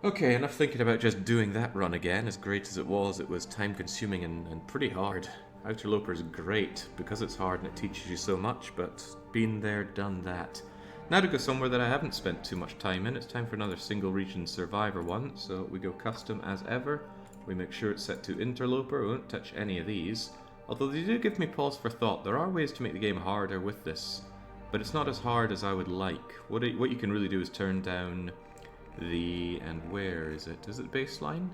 Okay, enough thinking about just doing that run again. As great as it was time consuming and pretty hard. Outerloper is great because it's hard and it teaches you so much, but been there, done that. Now to go somewhere that I haven't spent too much time in, it's time for another single region survivor one, so we go custom as ever. We make sure it's set to interloper, we won't touch any of these. Although they do give me pause for thought, there are ways to make the game harder with this, but it's not as hard as I would like. What you can really do is turn down and where is it? Is it baseline?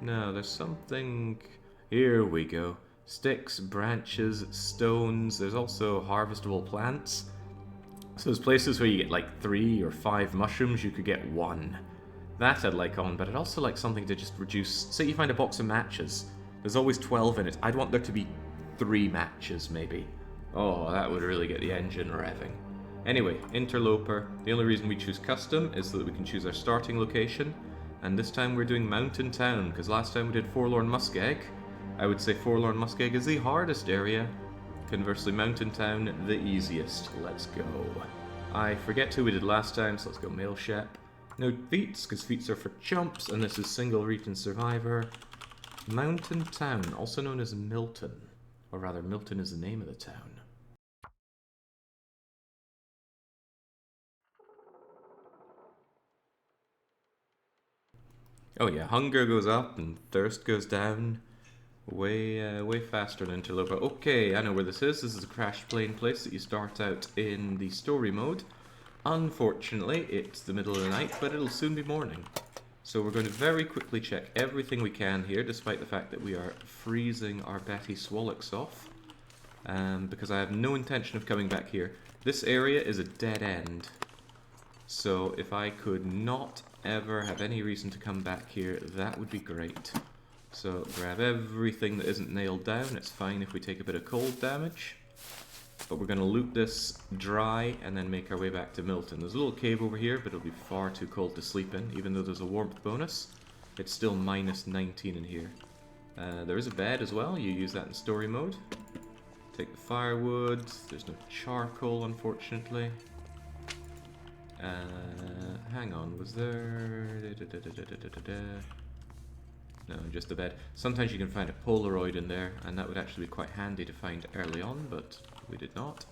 No, there's something... Here we go. Sticks, branches, stones, there's also harvestable plants. So there's places where you get like 3 or 5 mushrooms, you could get 1. That I'd like on, but I'd also like something to just reduce... Say you find a box of matches, there's always 12 in it. I'd want there to be 3 matches, maybe. Oh, that would really get the engine revving. Anyway, interloper. The only reason we choose custom is so that we can choose our starting location. And this time we're doing Mountain Town, because last time we did Forlorn Muskeg. I would say Forlorn Muskeg is the hardest area. Conversely, Mountain Town, the easiest. Let's go. I forget who we did last time, so let's go Male Shep. No feats, because feats are for chumps, and this is single region survivor. Mountain Town, also known as Milton. Or rather, Milton is the name of the town. Oh yeah, hunger goes up and thirst goes down. Way faster than Interloper. Okay, I know where this is. This is a crash plane place that you start out in the story mode. Unfortunately, it's the middle of the night, but it'll soon be morning. So we're going to very quickly check everything we can here, despite the fact that we are freezing our Betty Swallocks off. Because I have no intention of coming back here. This area is a dead end. So if I could not ever have any reason to come back here, that would be great. So grab everything that isn't nailed down. It's fine if we take a bit of cold damage. But we're going to loot this dry and then make our way back to Milton. There's a little cave over here, but it'll be far too cold to sleep in. Even though there's a warmth bonus, it's still minus 19 in here. There is a bed as well. You use that in story mode. Take the firewood. There's no charcoal, unfortunately. Hang on, was there... No, just the bed. Sometimes you can find a Polaroid in there, and that would actually be quite handy to find early on, but we did not.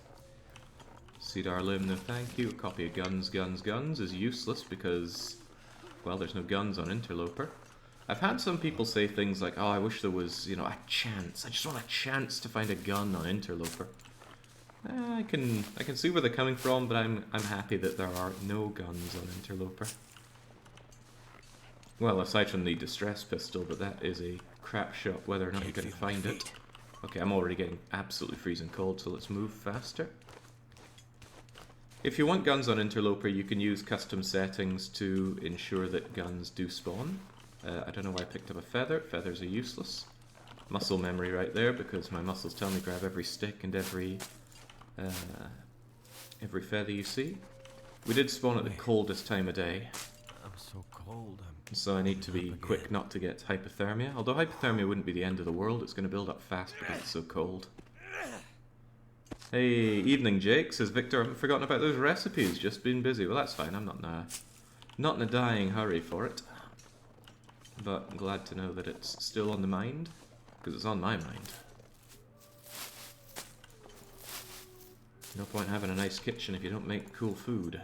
Cedar limb, no thank you. A copy of guns is useless because, well, there's no guns on Interloper. I've had some people say things like, oh, I wish there was, you know, a chance. I just want a chance to find a gun on Interloper. I can see where they're coming from, but I'm happy that there are no guns on Interloper. Well, aside from the distress pistol, but that is a crap shot whether or not you can find it. Okay, I'm already getting absolutely freezing cold, so let's move faster. If you want guns on Interloper, you can use custom settings to ensure that guns do spawn. I don't know why I picked up a feather. Feathers are useless. Muscle memory right there, because my muscles tell me grab every stick and every feather you see. We did spawn at the coldest time of day. I'm so cold. So I need to be quick not to get hypothermia. Although hypothermia wouldn't be the end of the world, it's going to build up fast because it's so cold. Hey, evening Jake, says Victor, I haven't forgotten about those recipes, just been busy. Well, that's fine, I'm not in a dying hurry for it. But I'm glad to know that it's still on the mind, because it's on my mind. No point having a nice kitchen if you don't make cool food.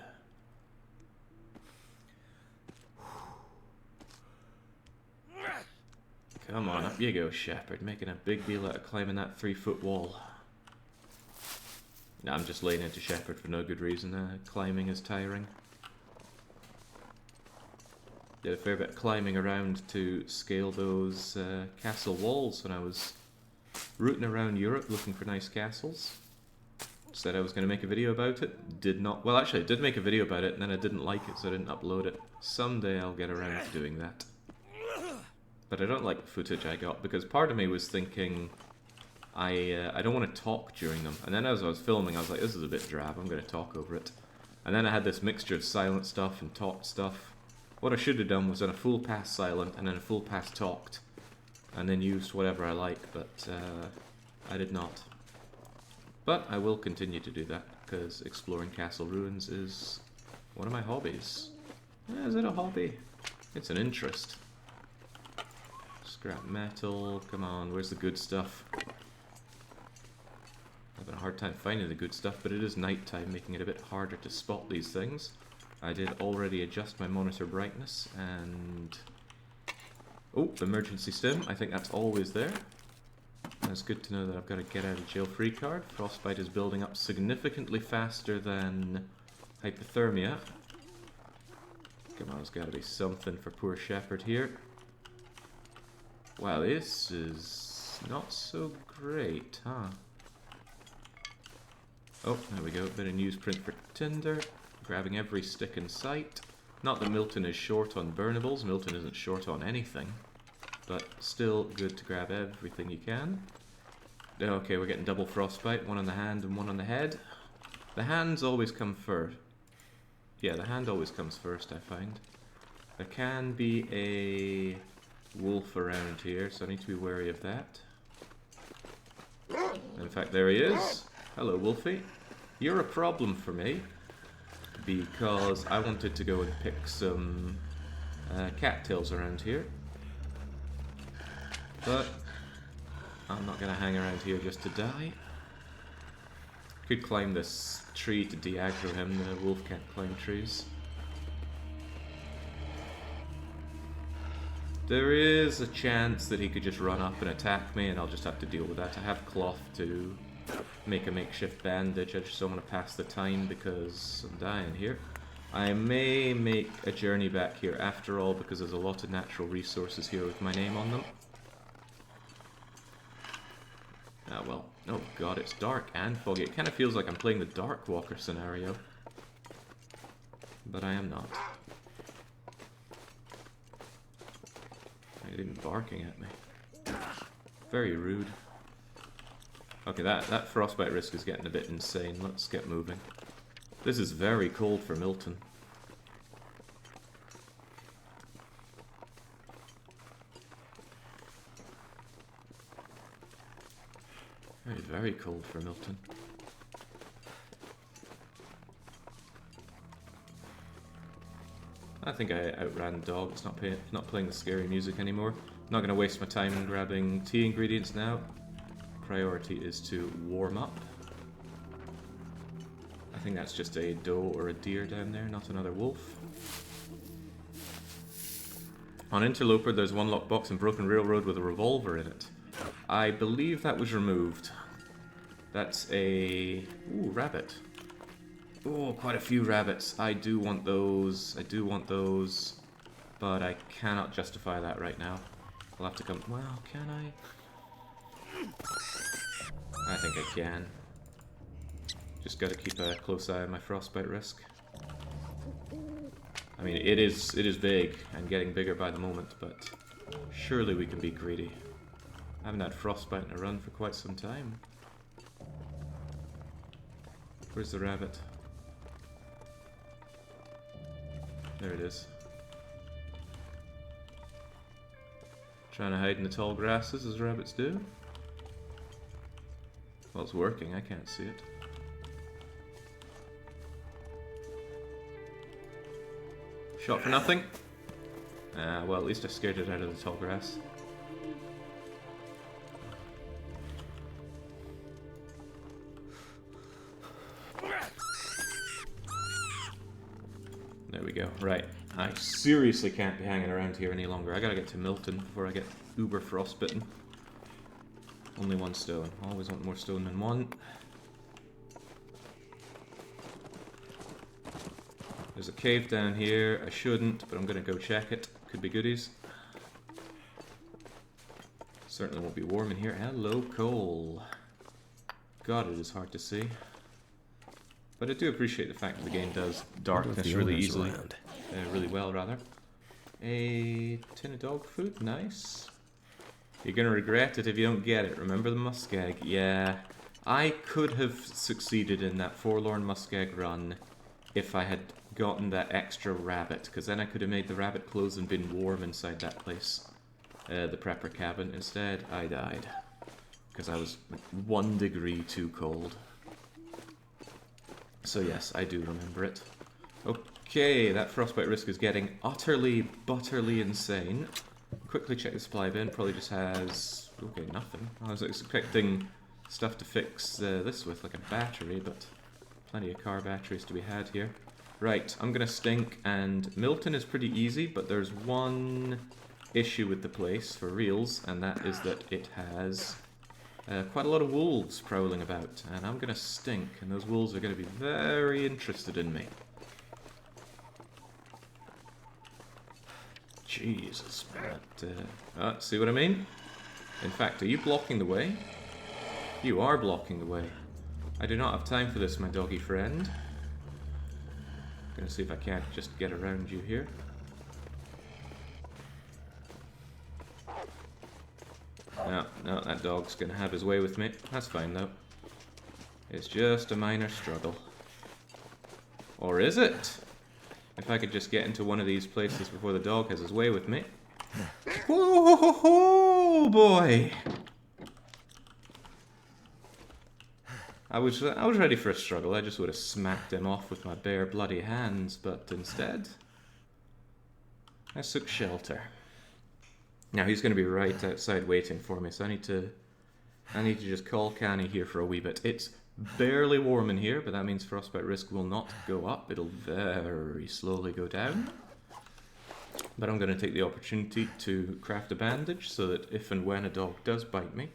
Come on, up you go, Shepherd, making a big deal out of climbing that 3-foot wall. No, I'm just laying into Shepherd for no good reason. Climbing is tiring. Did a fair bit of climbing around to scale those castle walls when I was rooting around Europe looking for nice castles. Said I was going to make a video about it. Did not. Well, actually, I did make a video about it, and then I didn't like it, so I didn't upload it. Someday I'll get around to doing that. But I don't like the footage I got, because part of me was thinking I don't want to talk during them. And then as I was filming, I was like, this is a bit drab, I'm going to talk over it. And then I had this mixture of silent stuff and talked stuff. What I should have done was done a full pass silent and then a full pass talked. And then used whatever I like, but I did not. But I will continue to do that, because exploring castle ruins is one of my hobbies. Is it a hobby? It's an interest. Scrap metal, come on, where's the good stuff? Having a hard time finding the good stuff, but it is nighttime, making it a bit harder to spot these things. I did already adjust my monitor brightness, and... oh, emergency stim, I think that's always there. It's good to know that I've got a get out of jail free card. Frostbite is building up significantly faster than hypothermia. Come on, there's got to be something for poor Shepherd here. Wow, this is not so great, huh? Oh, there we go, bit of newsprint for Tinder. Grabbing every stick in sight. Not that Milton is short on burnables, Milton isn't short on anything. But still good to grab everything you can. Okay, we're getting double frostbite, one on the hand and one on the head. The hands always come first. Yeah, the hand always comes first, I find. There can be a wolf around here, so I need to be wary of that. In fact, there he is. Hello, Wolfie. You're a problem for me, because I wanted to go and pick some cattails around here. But I'm not going to hang around here just to die. Could climb this tree to de-aggro him, the wolf can't climb trees. There is a chance that he could just run up and attack me, and I'll just have to deal with that. I have cloth to make a makeshift bandage. I just don't want to pass the time because I'm dying here. I may make a journey back here after all, because there's a lot of natural resources here with my name on them. Ah, well. Oh god, it's dark and foggy. It kind of feels like I'm playing the Dark Walker scenario. But I am not. He's even barking at me. Very rude. Okay, that frostbite risk is getting a bit insane. Let's get moving. This is very cold for Milton. Very, very cold for Milton. I think I outran the dog. It's not playing the scary music anymore. I'm not going to waste my time grabbing tea ingredients now. Priority is to warm up. I think that's just a doe or a deer down there, not another wolf. On Interloper, there's one lockbox and Broken Railroad with a revolver in it. I believe that was removed. That's a... ooh, rabbit. Oh, quite a few rabbits. I do want those. I do want those. But I cannot justify that right now. I'll have to come... well, can I? I think I can. Just gotta keep a close eye on my frostbite risk. I mean, it is big and getting bigger by the moment, but surely we can be greedy. I haven't had frostbite in a run for quite some time. Where's the rabbit? There it is. Trying to hide in the tall grasses as rabbits do. Well, it's working, I can't see it. Shot for nothing. Well, at least I scared it out of the tall grass. There we go. Right. I seriously can't be hanging around here any longer. I gotta get to Milton before I get uber frostbitten. Only one stone. Always want more stone than one. There's a cave down here. I shouldn't, but I'm gonna go check it. Could be goodies. Certainly won't be warm in here. Hello, coal. God, it is hard to see. But I do appreciate the fact that the game does darkness really easily. Really well, rather. A tin of dog food, nice. You're gonna regret it if you don't get it. Remember the muskeg? Yeah. I could have succeeded in that forlorn muskeg run if I had gotten that extra rabbit, because then I could have made the rabbit clothes and been warm inside that place. The prepper cabin. Instead, I died. Because I was 1 degree too cold. So yes, I do remember it. Okay, that frostbite risk is getting utterly, butterly insane. Quickly check the supply bin, probably just has... okay, nothing. I was expecting stuff to fix this with, like a battery, but plenty of car batteries to be had here. Right, I'm gonna stink, and Milton is pretty easy, but there's one issue with the place, for reals, and that is that it has quite a lot of wolves prowling about, and I'm gonna stink, and those wolves are gonna be very interested in me. Jesus, but, see what I mean? In fact, are you blocking the way? You are blocking the way. I do not have time for this, my doggy friend. Gonna see if I can't just get around you here. No, that dog's gonna have his way with me. That's fine, though. It's just a minor struggle. Or is it? If I could just get into one of these places before the dog has his way with me. Whoa, boy! I was ready for a struggle. I just would have smacked him off with my bare bloody hands, but instead, I took shelter. Now he's going to be right outside waiting for me, so I need to just call Canny here for a wee bit. It's barely warm in here, but that means frostbite risk will not go up. It'll very slowly go down. But I'm going to take the opportunity to craft a bandage so that if and when a dog does bite me,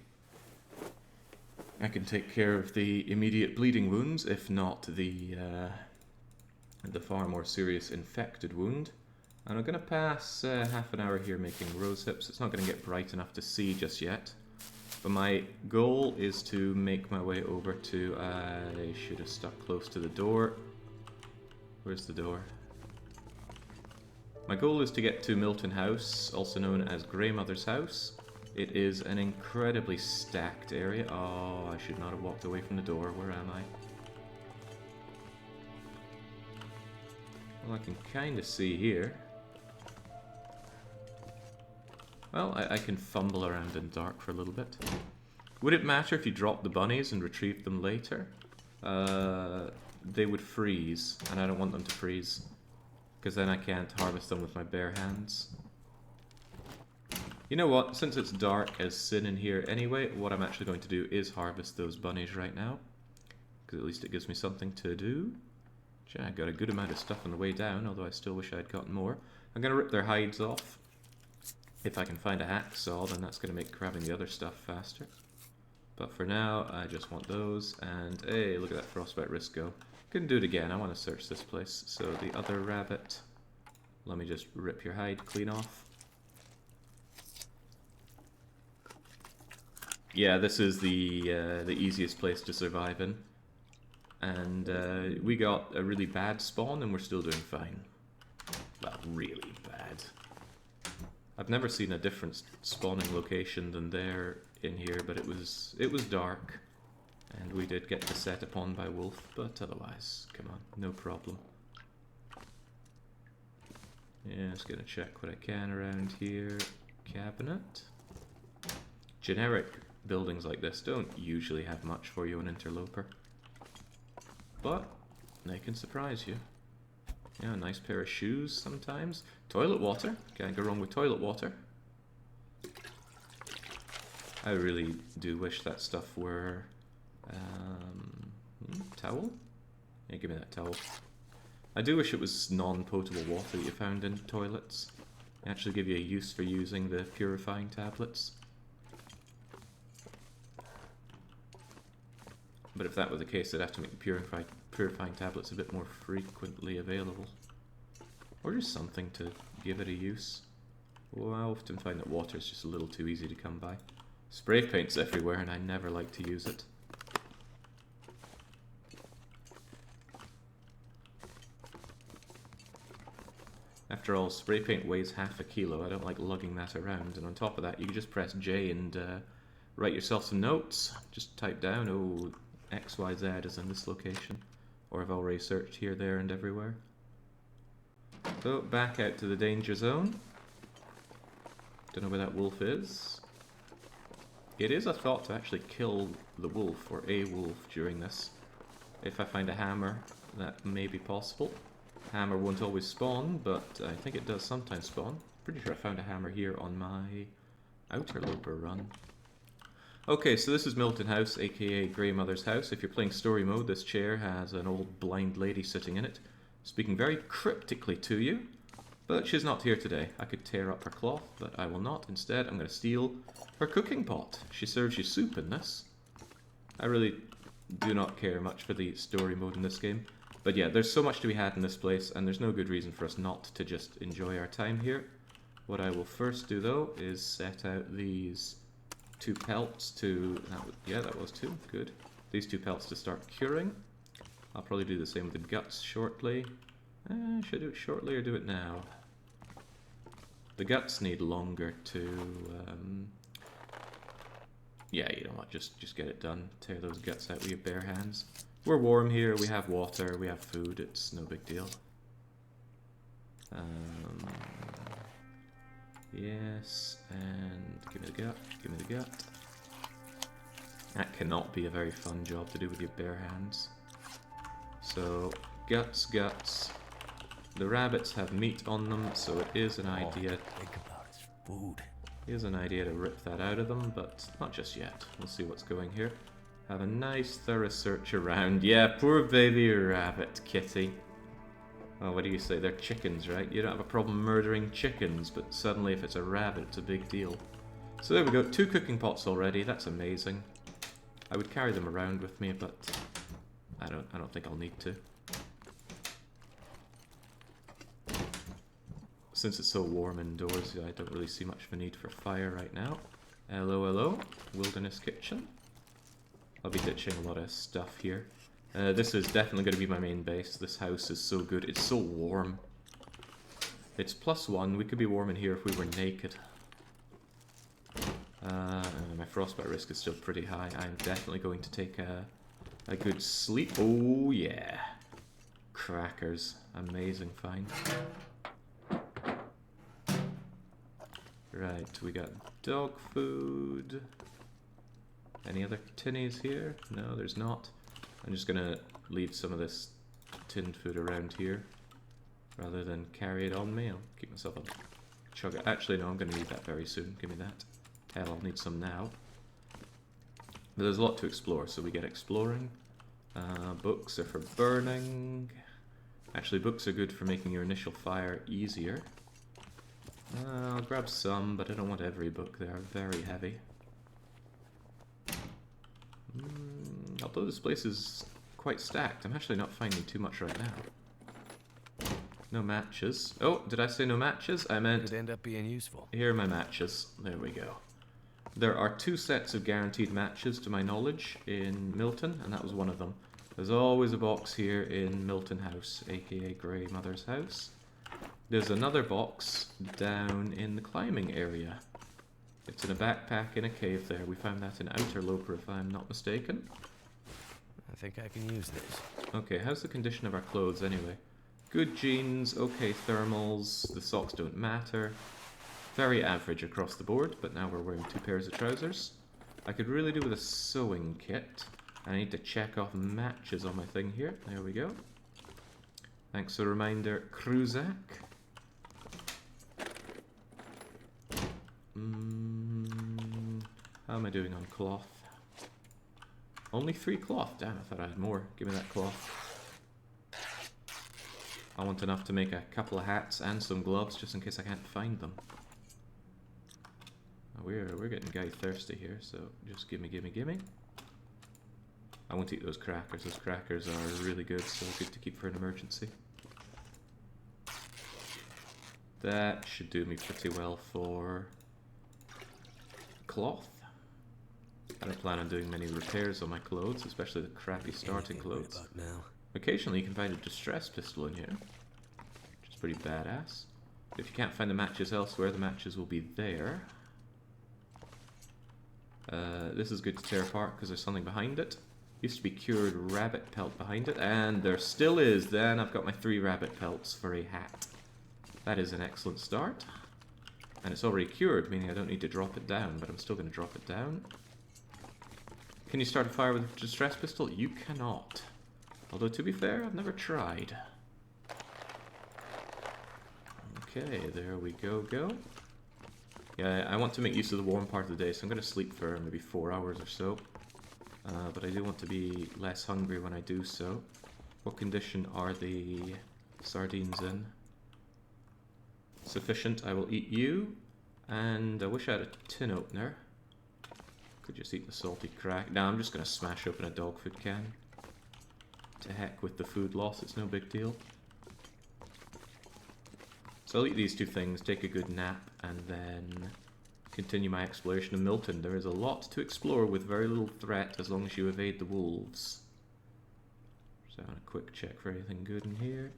I can take care of the immediate bleeding wounds, if not the far more serious infected wound. And I'm going to pass half an hour here making rose hips. It's not going to get bright enough to see just yet. But my goal is to make my way over to... I should have stuck close to the door. Where's the door? My goal is to get to Milton House, also known as Greymother's house. It is an incredibly stacked area. Oh, I should not have walked away from the door. Where am I? Well, I can kind of see here. Well, I can fumble around in the dark for a little bit. Would it matter if you dropped the bunnies and retrieved them later? They would freeze, and I don't want them to freeze, because then I can't harvest them with my bare hands. You know what? Since it's dark as sin in here anyway, what I'm actually going to do is harvest those bunnies right now, because at least it gives me something to do. I got a good amount of stuff on the way down, although I still wish I'd gotten more. I'm going to rip their hides off. If I can find a hacksaw, then that's going to make grabbing the other stuff faster. But for now, I just want those, and hey, look at that frostbite risk go. Couldn't do it again, I want to search this place. So the other rabbit, let me just rip your hide clean off. Yeah, this is the easiest place to survive in. And we got a really bad spawn and we're still doing fine. Well, really bad. I've never seen a different spawning location than there in here, but it was dark, and we did get beset upon by wolf, but otherwise, come on, no problem. Yeah, just gonna check what I can around here. Cabinet. Generic buildings like this don't usually have much for you, an interloper, but they can surprise you. Yeah, a nice pair of shoes sometimes. Toilet water. Can't go wrong with toilet water. I really do wish that stuff were... towel? Yeah, give me that towel. I do wish it was non-potable water that you found in toilets. They actually give you a use for using the purifying tablets. But if that were the case, they'd have to make the purifying tablets a bit more frequently available. Or just something to give it a use. Well, I often find that water is just a little too easy to come by. Spray paint's everywhere and I never like to use it. After all, spray paint weighs half a kilo. I don't like lugging that around. And on top of that, you can just press J and write yourself some notes. Just type down, oh, XYZ is in this location. Or I've already searched here, there, and everywhere. So, back out to the danger zone. Don't know where that wolf is. It is a thought to actually kill the wolf, or a wolf, during this. If I find a hammer, that may be possible. hammer won't always spawn, but I think it does sometimes spawn. Pretty sure I found a hammer here on my outer loper run. Okay, so this is Milton House, aka Grey Mother's house. If you're playing story mode, this chair has an old blind lady sitting in it, speaking very cryptically to you. But she's not here today. I could tear up her cloth, but I will not. Instead, I'm going to steal her cooking pot. She serves you soup in this. I really do not care much for the story mode in this game. But yeah, there's so much to be had in this place, and there's no good reason for us not to just enjoy our time here. What I will first do, though, is set out these 2 pelts to... yeah, that was 2. Good. These 2 pelts to start curing. I'll probably do the same with the guts shortly. Should I do it shortly or do it now? The guts need longer to... yeah, you know what, just get it done. Tear those guts out with your bare hands. We're warm here, we have water, we have food, it's no big deal. Yes, and give me the gut, give me the gut. That cannot be a very fun job to do with your bare hands. So, guts, guts. The rabbits have meat on them, so it is an idea. Think about his food. It is an idea to rip that out of them, but not just yet. We'll see what's going here. Have a nice thorough search around. Yeah, poor baby rabbit, kitty. Oh, what do you say? They're chickens, right? You don't have a problem murdering chickens, but suddenly if it's a rabbit, it's a big deal. So there we go, 2 cooking pots already. That's amazing. I would carry them around with me, but I don't think I'll need to. Since it's so warm indoors, I don't really see much of a need for fire right now. Hello, hello. Wilderness kitchen. I'll be ditching a lot of stuff here. This is definitely going to be my main base. This house is so good. It's so warm. It's +1. We could be warm in here if we were naked. My frostbite risk is still pretty high. I'm definitely going to take a good sleep. Oh, yeah. Crackers. Amazing find. Right, we got dog food. Any other tinnies here? No, there's not. I'm just gonna leave some of this tinned food around here rather than carry it on me. I'll keep myself a chug it. Actually, no, I'm gonna need that very soon. Give me that. Hell, I'll need some now. But there's a lot to explore, so we get exploring. Books are for burning. Actually, books are good for making your initial fire easier. I'll grab some, but I don't want every book. They are very heavy. Although this place is quite stacked, I'm actually not finding too much right now. No matches. Oh, did I say no matches? I meant... Could end up being useful. Here are my matches. There we go. There are 2 sets of guaranteed matches, to my knowledge, in Milton, and that was one of them. There's always a box here in Milton House, aka Grey Mother's house. There's another box down in the climbing area. It's in a backpack in a cave there. We found that in Outer Loper, if I'm not mistaken. I think I can use this. Okay, how's the condition of our clothes anyway? Good jeans, okay thermals, the socks don't matter. Very average across the board, but now we're wearing 2 pairs of trousers. I could really do with a sewing kit. I need to check off matches on my thing here. There we go. Thanks for the reminder, Kruzak. How am I doing on cloth? Only 3 cloth. Damn, I thought I had more. Give me that cloth. I want enough to make a couple of hats and some gloves, just in case I can't find them. We're getting guy thirsty here, so just gimme, gimme, gimme. I won't eat those crackers. Those crackers are really good, so good to keep for an emergency. That should do me pretty well for cloth. I don't plan on doing many repairs on my clothes, especially the crappy starting clothes. Now. Occasionally you can find a distress pistol in here, which is pretty badass. If you can't find the matches elsewhere, the matches will be there. This is good to tear apart because there's something behind it. Used to be cured rabbit pelt behind it, and there still is. Then I've got my 3 rabbit pelts for a hat. That is an excellent start. And it's already cured, meaning I don't need to drop it down, but I'm still going to drop it down. Can you start a fire with a distress pistol? You cannot. Although, to be fair, I've never tried. Okay, there we go. Yeah, I want to make use of the warm part of the day, so I'm going to sleep for maybe 4 hours or so. But I do want to be less hungry when I do so. What condition are the sardines in? Sufficient, I will eat you. And I wish I had a tin opener. Could just eat the salty crack. Now I'm just going to smash open a dog food can. To heck with the food loss, it's no big deal. So I'll eat these two things, take a good nap, and then continue my exploration of Milton. There is a lot to explore with very little threat as long as you evade the wolves. So I'm going to quick check for anything good in here.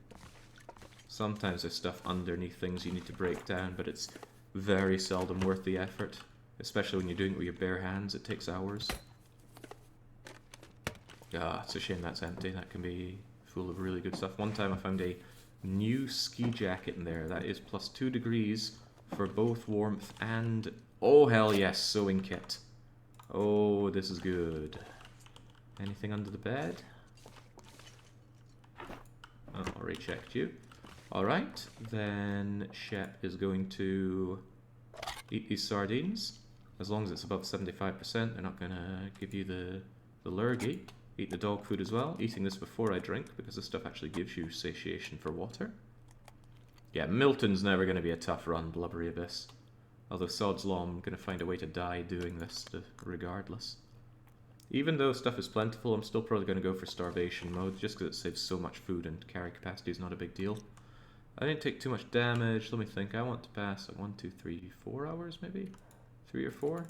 Sometimes there's stuff underneath things you need to break down, but it's very seldom worth the effort. Especially when you're doing it with your bare hands, it takes hours. Ah, it's a shame that's empty. That can be full of really good stuff. One time I found a new ski jacket in there. That is plus 2 degrees for both warmth and... Oh, hell yes, sewing kit. Oh, this is good. Anything under the bed? Oh, already checked you. Alright, then Shep is going to eat these sardines. As long as it's above 75%, they're not going to give you the lurgy. Eat the dog food as well. Eating this before I drink, because this stuff actually gives you satiation for water. Yeah, Milton's never going to be a tough run, Blubbery Abyss. Although sod's law, I'm going to find a way to die doing this, regardless. Even though stuff is plentiful, I'm still probably going to go for starvation mode, just because it saves so much food and carry capacity is not a big deal. I didn't take too much damage. Let me think. I want to pass at 1, 2, 3, 4 hours maybe? 3 or 4?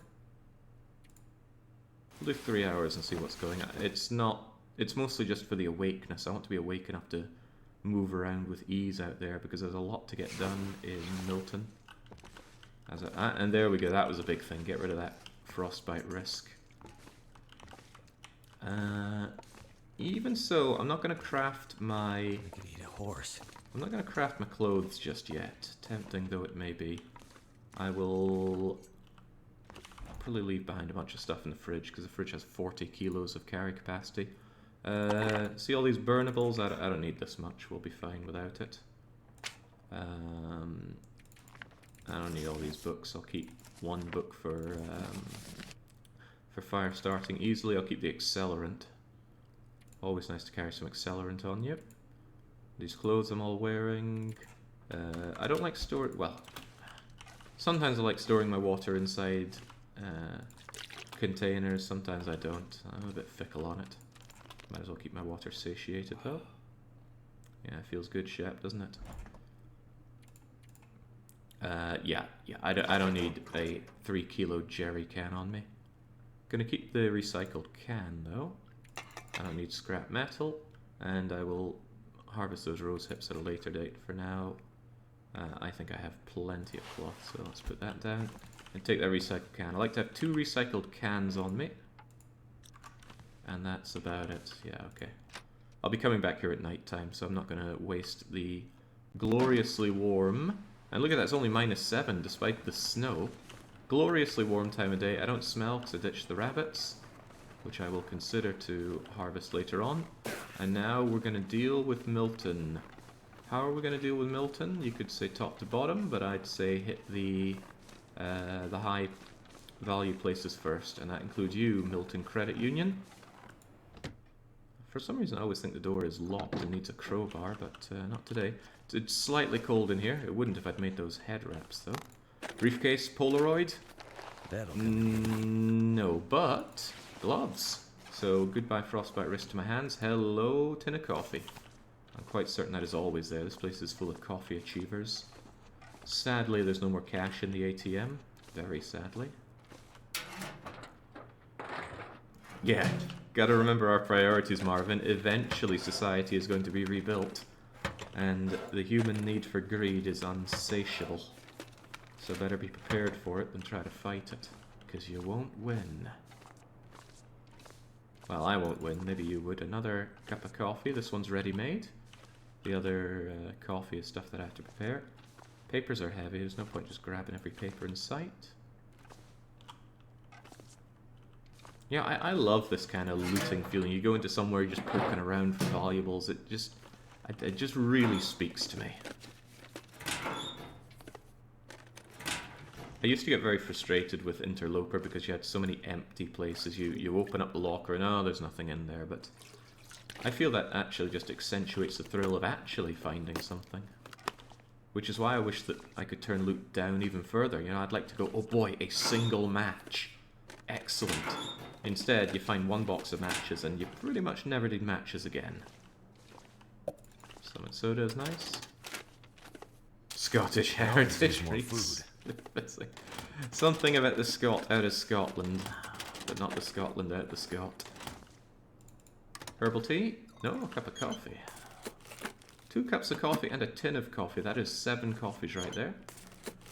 We'll do 3 hours and see what's going on. It's mostly just for the awakeness. I want to be awake enough to move around with ease out there because there's a lot to get done in Milton. And there we go. That was a big thing. Get rid of that frostbite risk. Even so, I'm not going to craft my... We could eat a horse. I'm not going to craft my clothes just yet, tempting though it may be. I'll probably leave behind a bunch of stuff in the fridge, because the fridge has 40 kilos of carry capacity. See all these burnables? I don't need this much, we'll be fine without it. I don't need all these books, I'll keep one book for fire starting easily. I'll keep the accelerant. Always nice to carry some accelerant on you. These clothes I'm all wearing. I don't like storing... Well, sometimes I like storing my water inside containers. Sometimes I don't. I'm a bit fickle on it. Might as well keep my water satiated though. Yeah, it feels good, Shep, doesn't it? Yeah. I don't need a 3 kilo jerry can on me. Gonna keep the recycled can though. I don't need scrap metal, and I will harvest those rose hips at a later date. For now, I think I have plenty of cloth, so let's put that down and take that recycled can. I like to have 2 recycled cans on me, and that's about it. Yeah, okay. I'll be coming back here at night time, so I'm not going to waste the gloriously warm. And look at that, it's only -7 despite the snow. Gloriously warm time of day. I don't smell because I ditched the rabbits, which I will consider to harvest later on. And now we're going to deal with Milton. How are we going to deal with Milton? You could say top to bottom, but I'd say hit the high value places first, and that includes you, Milton Credit Union. For some reason I always think the door is locked and needs a crowbar, but not today. It's slightly cold in here. It wouldn't if I'd made those head wraps though. Briefcase, Polaroid? That'll No, but gloves. So goodbye frostbite wrist to my hands. Hello tin of coffee. I'm quite certain that is always there. This place is full of coffee achievers. Sadly, there's no more cash in the ATM. Very sadly. Yeah, gotta remember our priorities, Marvin. Eventually society is going to be rebuilt. And the human need for greed is insatiable. So better be prepared for it than try to fight it. Because you won't win. Well, I won't win. Maybe you would. Another cup of coffee. This one's ready-made. The other coffee is stuff that I have to prepare. Papers are heavy. There's no point just grabbing every paper in sight. Yeah, I love this kind of looting feeling. You go into somewhere, you're just poking around for valuables. It just really speaks to me. I used to get very frustrated with Interloper because you had so many empty places. You open up the locker and oh, there's nothing in there, but I feel that actually just accentuates the thrill of actually finding something. Which is why I wish that I could turn loot down even further. You know, I'd like to go, oh boy, a single match. Excellent. Instead, you find one box of matches and you pretty much never need matches again. Summit soda is nice. Scottish heritage treats. Something about the Scot out of Scotland, but not the Scotland out the Scot. Herbal tea? No, a cup of coffee. 2 cups of coffee and a tin of coffee. That is 7 coffees right there.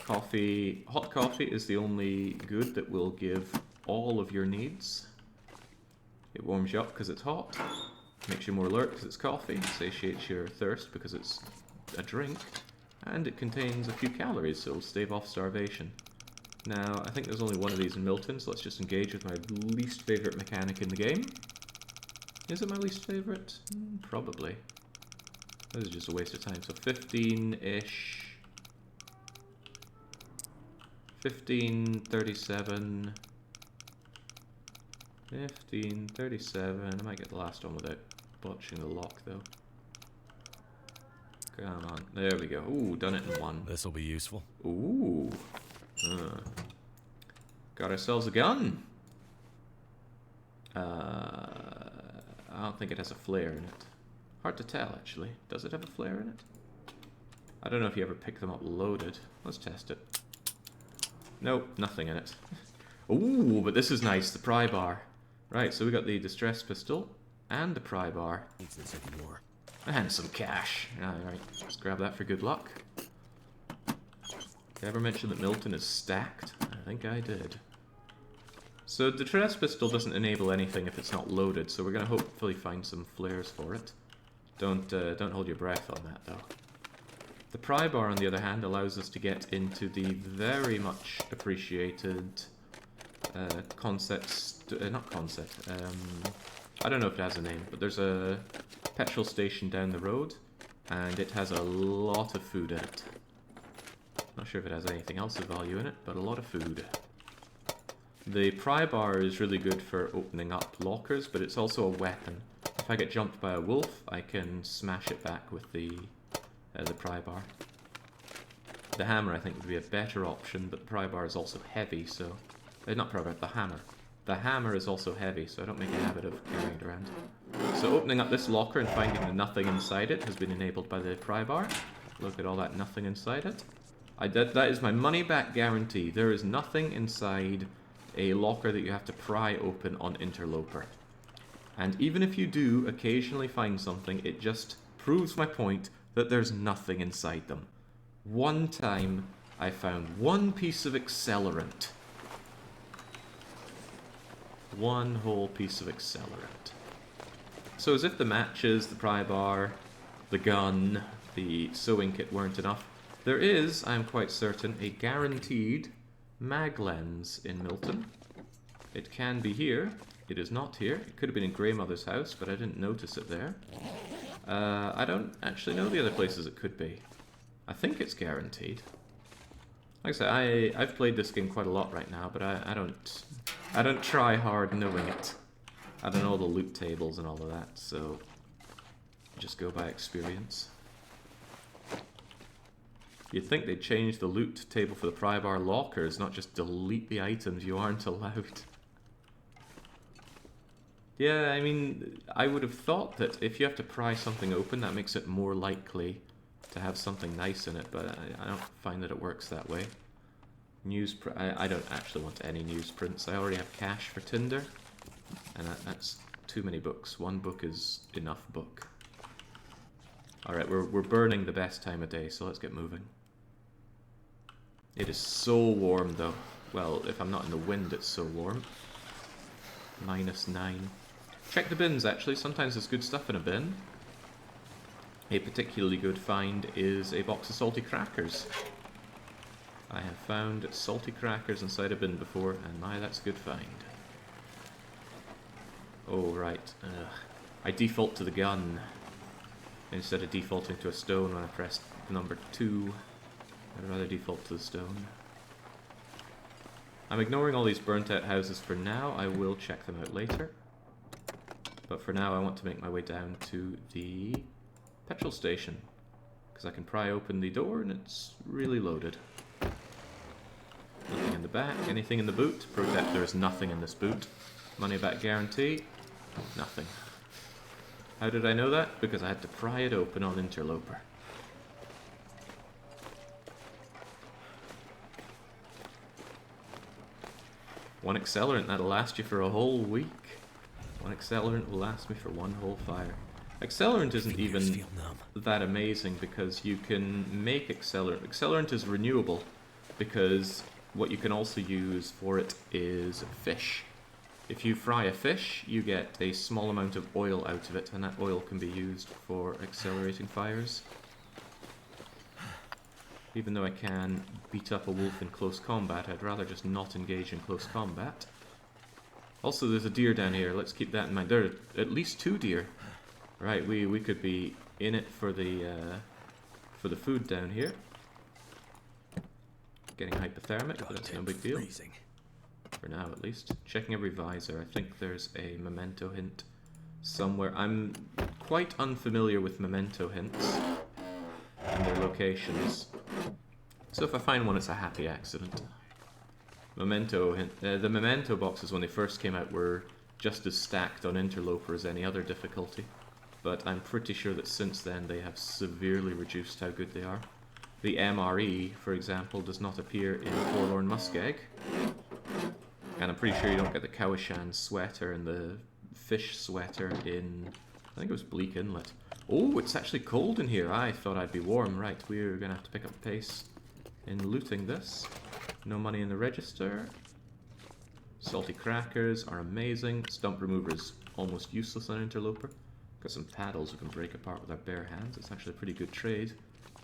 Coffee, hot coffee is the only good that will give all of your needs. It warms you up because it's hot. Makes you more alert because it's coffee. Satiates your thirst because it's a drink. And it contains a few calories, so it'll stave off starvation. Now, I think there's only one of these in Milton, so let's just engage with my least favourite mechanic in the game. Is it my least favourite? Probably. This is just a waste of time. So 15-ish. 15, 37. 15, 37. I might get the last one without botching the lock, though. Come on. There we go. Ooh, done it in 1. This'll be useful. Ooh. Got ourselves a gun. I don't think it has a flare in it. Hard to tell, actually. Does it have a flare in it? I don't know if you ever pick them up loaded. Let's test it. Nope, nothing in it. Ooh, but this is nice. The pry bar. Right, so we got the distress pistol and the pry bar. Needs this anymore. And some cash. Alright, let's grab that for good luck. Did I ever mention that Milton is stacked? I think I did. So the distress pistol doesn't enable anything if it's not loaded, so we're going to hopefully find some flares for it. Don't hold your breath on that, though. The pry bar, on the other hand, allows us to get into the very much appreciated I don't know if it has a name, but there's a petrol station down the road, and it has a lot of food in it. Not sure if it has anything else of value in it, but a lot of food. The pry bar is really good for opening up lockers, but it's also a weapon. If I get jumped by a wolf, I can smash it back with the pry bar. The hammer, I think, would be a better option, but the pry bar is also heavy, so... not pry bar, the hammer. The hammer is also heavy, so I don't make a habit of carrying it around. So opening up this locker and finding the nothing inside it has been enabled by the pry bar. Look at all that nothing inside it. That is my money back guarantee. There is nothing inside a locker that you have to pry open on Interloper. And even if you do occasionally find something, it just proves my point that there's nothing inside them. One time, I found one piece of accelerant. One whole piece of accelerant. So as if the matches, the pry bar, the gun, the sewing kit weren't enough, there is, I'm quite certain, a guaranteed mag lens in Milton. It can be here. It is not here. It could have been in Greymother's house, but I didn't notice it there. I don't actually know the other places it could be. I think it's guaranteed. Like I said, I've played this game quite a lot right now, but I don't try hard knowing it. I don't know the loot tables and all of that, so just go by experience. You'd think they'd change the loot table for the pry bar lockers, not just delete the items you aren't allowed. Yeah, I mean, I would have thought that if you have to pry something open, that makes it more likely to have something nice in it, but I don't find that it works that way. I don't actually want any newsprints. I already have cash for Tinder, and that's too many books. One book is enough book. Alright, we're burning the best time of day, so let's get moving. It is so warm, though. Well, if I'm not in the wind, it's so warm. -9. Check the bins, actually. Sometimes there's good stuff in a bin. A particularly good find is a box of salty crackers. I have found salty crackers inside a bin before, and my, that's a good find. Oh, right. I default to the gun instead of defaulting to a stone when I pressed number 2. I'd rather default to the stone. I'm ignoring all these burnt out houses for now. I will check them out later. But for now I want to make my way down to the petrol station. Because I can pry open the door and it's really loaded. Nothing in the back. Anything in the boot? Protect, there is nothing in this boot. Money back guarantee? Nothing. How did I know that? Because I had to pry it open on Interloper. One accelerant, that'll last you for a whole week. One accelerant will last me for one whole fire. Accelerant isn't even that amazing because you can make accelerant. Accelerant is renewable because what you can also use for it is fish. If you fry a fish, you get a small amount of oil out of it, and that oil can be used for accelerating fires. Even though I can beat up a wolf in close combat, I'd rather just not engage in close combat. Also, there's a deer down here. Let's keep that in mind. There are at least 2 deer. Right, we could be in it for the food down here. Getting hypothermic, but that's no big deal. Freezing. For now, at least. Checking every visor. I think there's a memento hint somewhere. I'm quite unfamiliar with memento hints and their locations. So if I find one, it's a happy accident. Memento hint. The memento boxes, when they first came out, were just as stacked on Interloper as any other difficulty. But I'm pretty sure that since then they have severely reduced how good they are. The MRE, for example, does not appear in Forlorn Muskeg. And I'm pretty sure you don't get the Cowichan sweater and the fish sweater in, I think it was Bleak Inlet. Oh, it's actually cold in here. I thought I'd be warm. Right, we're going to have to pick up the pace in looting this. No money in the register. Salty crackers are amazing. Stump remover is almost useless on Interloper. Got some paddles we can break apart with our bare hands. It's actually a pretty good trade.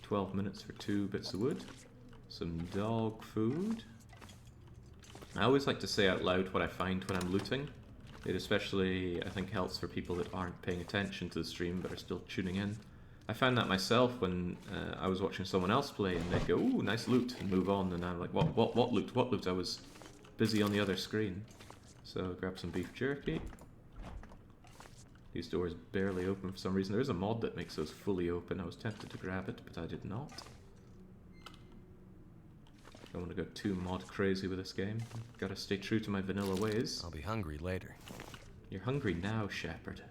12 minutes for 2 bits of wood. Some dog food. I always like to say out loud what I find when I'm looting. It especially, I think, helps for people that aren't paying attention to the stream but are still tuning in. I found that myself when I was watching someone else play and they'd go, ooh, nice loot, and move on, and I'm like, what loot, what loot? I was busy on the other screen. So grab some beef jerky. These doors barely open for some reason. There is a mod that makes those fully open. I was tempted to grab it, but I did not. Don't want to go too mod crazy with this game. Gotta stay true to my vanilla ways. I'll be hungry later. You're hungry now, Shepherd.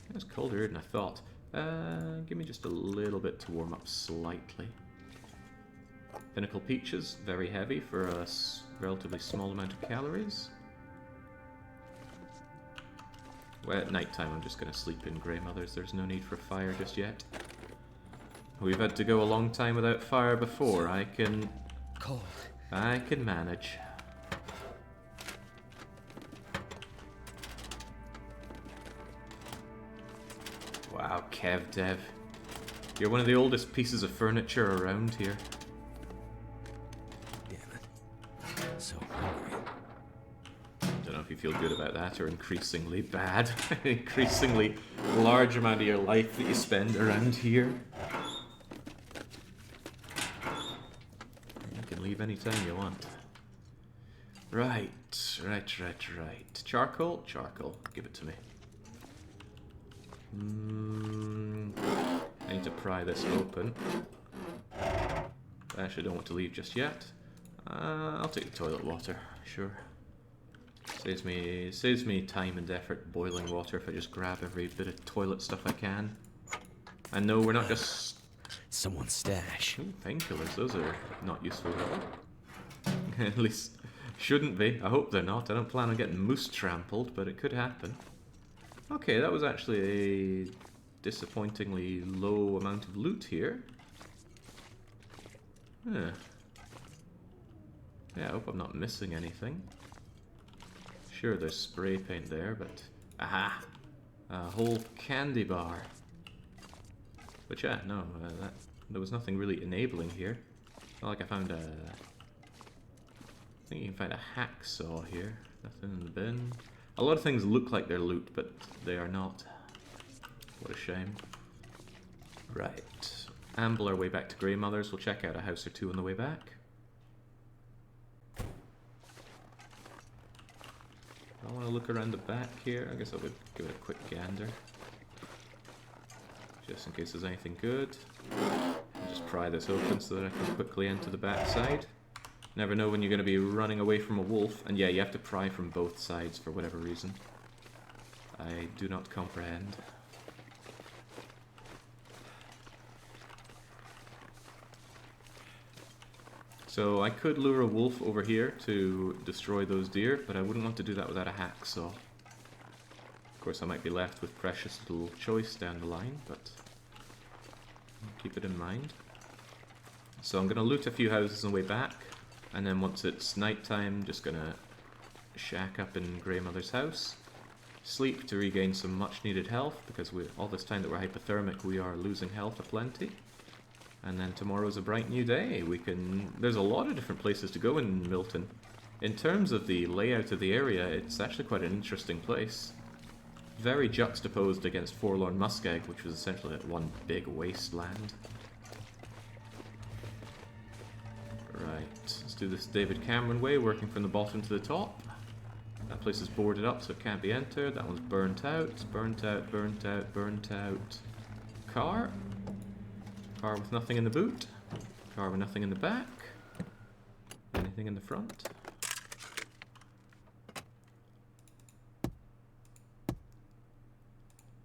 It was colder than I thought. Give me just a little bit to warm up slightly. Pinnacle peaches, very heavy for a relatively small amount of calories. Well, at night time I'm just going to sleep in Grey Mothers. There's no need for fire just yet. We've had to go a long time without fire before. I can manage. Wow, Kev Dev. You're one of the oldest pieces of furniture around here. Damn it. So hungry. Don't know if you feel good about that or increasingly bad. Increasingly large amount of your life that you spend around here. You can leave anytime you want. Right. Charcoal? Charcoal. Give it to me. I need to pry this open. I actually don't want to leave just yet. I'll take the toilet water, sure. Saves me time and effort boiling water if I just grab every bit of toilet stuff I can. I know we're not just... Someone's stash. Ooh, painkillers, those are not useful at all. At least, shouldn't be. I hope they're not. I don't plan on getting moose trampled, but it could happen. Okay, that was actually a disappointingly low amount of loot here. Yeah, I hope I'm not missing anything. Sure, there's spray paint there, but... Aha! A whole candy bar. But yeah, no, there was nothing really enabling here. Not like I found a... I think you can find a hacksaw here. Nothing in the bin. A lot of things look like they're loot, but they are not. What a shame. Right. Amble our way back to Grey Mothers. We'll check out a house or two on the way back. I want to look around the back here. I guess I'll give it a quick gander. Just in case there's anything good. I'll just pry this open so that I can quickly enter the back side. Never know when you're going to be running away from a wolf. And yeah, you have to pry from both sides for whatever reason. I do not comprehend. So I could lure a wolf over here to destroy those deer, but I wouldn't want to do that without a hacksaw. Of course, I might be left with precious little choice down the line, but I'll keep it in mind. So I'm going to loot a few houses on the way back, and then once it's nighttime, just going to shack up in Grey Mother's house, sleep to regain some much needed health, because all this time that we're hypothermic, we are losing health aplenty. And then tomorrow's a bright new day. There's a lot of different places to go in Milton. In terms of the layout of the area, it's actually quite an interesting place. Very juxtaposed against Forlorn Muskeg, which was essentially like one big wasteland. Right, let's do this David Cameron way, working from the bottom to the top. That place is boarded up, so it can't be entered. That one's burnt out, burnt out, burnt out, burnt out. Car. Car with nothing in the boot. Car with nothing in the back. Anything in the front?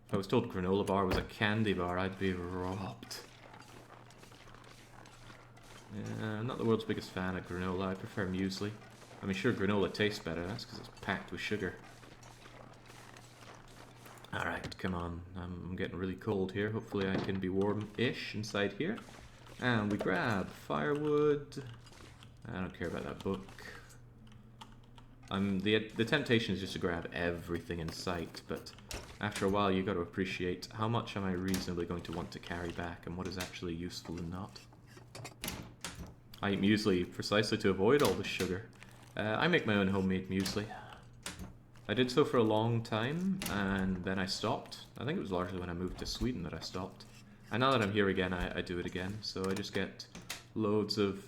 If I was told granola bar was a candy bar, I'd be robbed. Yeah, I'm not the world's biggest fan of granola. I prefer muesli. I mean, sure, granola tastes better. That's because it's packed with sugar. Alright, come on. I'm getting really cold here. Hopefully I can be warm-ish inside here. And we grab firewood. I don't care about that book. The temptation is just to grab everything in sight, but after a while you got to appreciate how much am I reasonably going to want to carry back and what is actually useful and not. I eat muesli precisely to avoid all the sugar. I make my own homemade muesli. I did so for a long time, and then I stopped. I think it was largely when I moved to Sweden that I stopped. And now that I'm here again, I do it again. So I just get loads of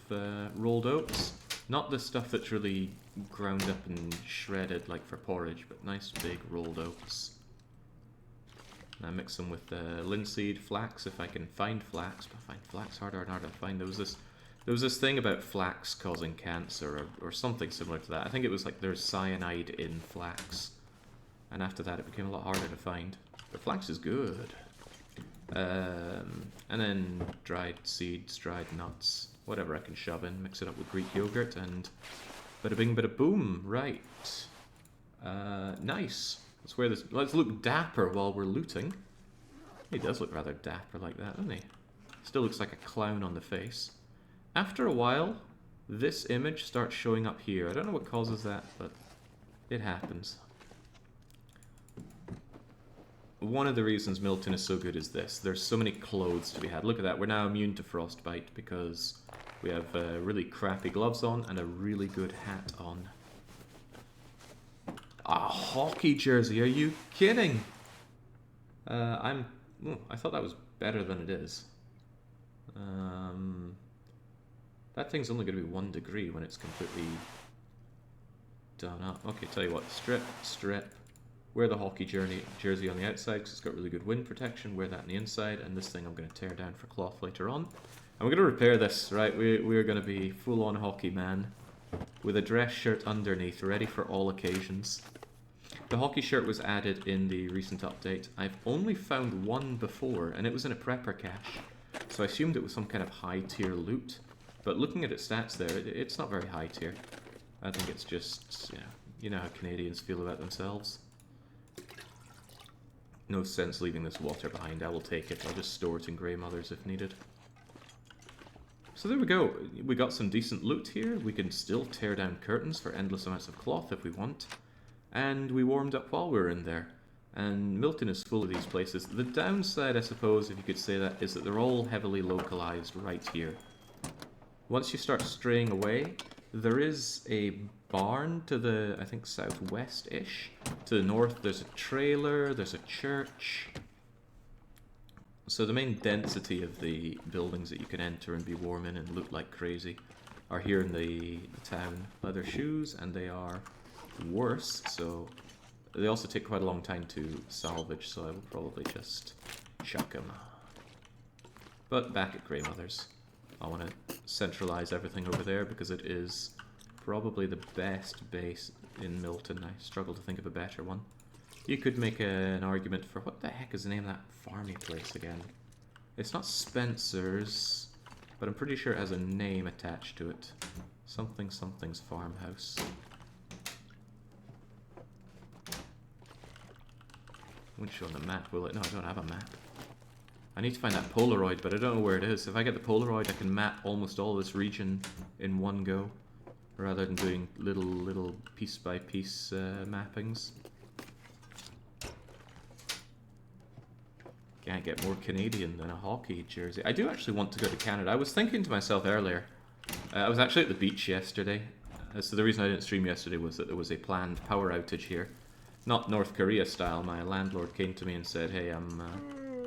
rolled oats. Not the stuff that's really ground up and shredded like for porridge, but nice big rolled oats. And I mix them with linseed, flax, if I can find flax. But I find flax harder and harder to find. There was this thing about flax causing cancer or something similar to that. I think it was like there's cyanide in flax. And after that it became a lot harder to find. But flax is good. And then dried seeds, dried nuts, whatever I can shove in. Mix it up with Greek yogurt and bada bing bada boom. Right. Nice. Let's look dapper while we're looting. He does look rather dapper like that, doesn't he? Still looks like a clown on the face. After a while, this image starts showing up here. I don't know what causes that, but it happens. One of the reasons Milton is so good is this. There's so many clothes to be had. Look at that. We're now immune to frostbite because we have really crappy gloves on and a really good hat on. A hockey jersey. Are you kidding? I thought that was better than it is. That thing's only going to be 1 degree when it's completely done up. Okay, tell you what, strip. Wear the hockey jersey on the outside because it's got really good wind protection. Wear that on the inside, and this thing I'm going to tear down for cloth later on. And we're going to repair this, right? We're going to be full-on hockey man with a dress shirt underneath, ready for all occasions. The hockey shirt was added in the recent update. I've only found one before, and it was in a prepper cache. So I assumed it was some kind of high-tier loot. But looking at its stats there, it's not very high tier. I think it's just, you know how Canadians feel about themselves. No sense leaving this water behind. I will take it. I'll just store it in Grey Mother's if needed. So there we go. We got some decent loot here. We can still tear down curtains for endless amounts of cloth if we want. And we warmed up while we were in there. And Milton is full of these places. The downside, I suppose, if you could say that, is that they're all heavily localized right here. Once you start straying away, there is a barn to the, I think, southwest-ish. To the north, there's a trailer, there's a church. So the main density of the buildings that you can enter and be warm in and loot like crazy are here in the town. Leather shoes, and they are worse, so they also take quite a long time to salvage, so I will probably just chuck them. But back at Grey Mother's, I want to centralize everything over there because it is probably the best base in Milton. I struggle to think of a better one. You could make an argument for, what the heck is the name of that farmy place again? It's not Spencer's, but I'm pretty sure it has a name attached to it. Something something's farmhouse. Won't show on the map, will it? No, I don't have a map. I need to find that Polaroid, but I don't know where it is. If I get the Polaroid, I can map almost all this region in one go, rather than doing little piece by piece mappings. Can't get more Canadian than a hockey jersey. I do actually want to go to Canada. I was thinking to myself earlier, I was actually at the beach yesterday, so the reason I didn't stream yesterday was that there was a planned power outage here. Not North Korea style. My landlord came to me and said, hey, I'm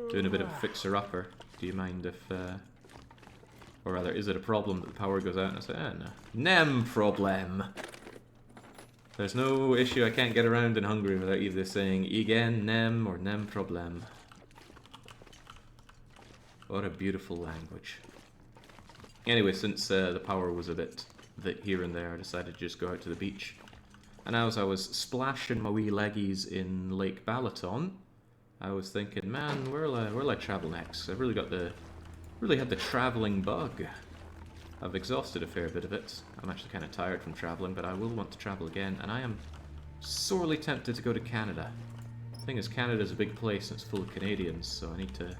doing a bit of a fixer-upper. Do you mind if, or rather, is it a problem that the power goes out? And I said, no. Nem problem. There's no issue I can't get around in Hungary without either saying igen, nem, or nem problem. What a beautiful language. Anyway, since the power was a bit here and there, I decided to just go out to the beach. And as I was splashing my wee leggies in Lake Balaton, I was thinking, man, where'll I travel next? I've really had the travelling bug. I've exhausted a fair bit of it. I'm actually kind of tired from travelling, but I will want to travel again, and I am sorely tempted to go to Canada. The thing is, Canada's a big place and it's full of Canadians, so I need to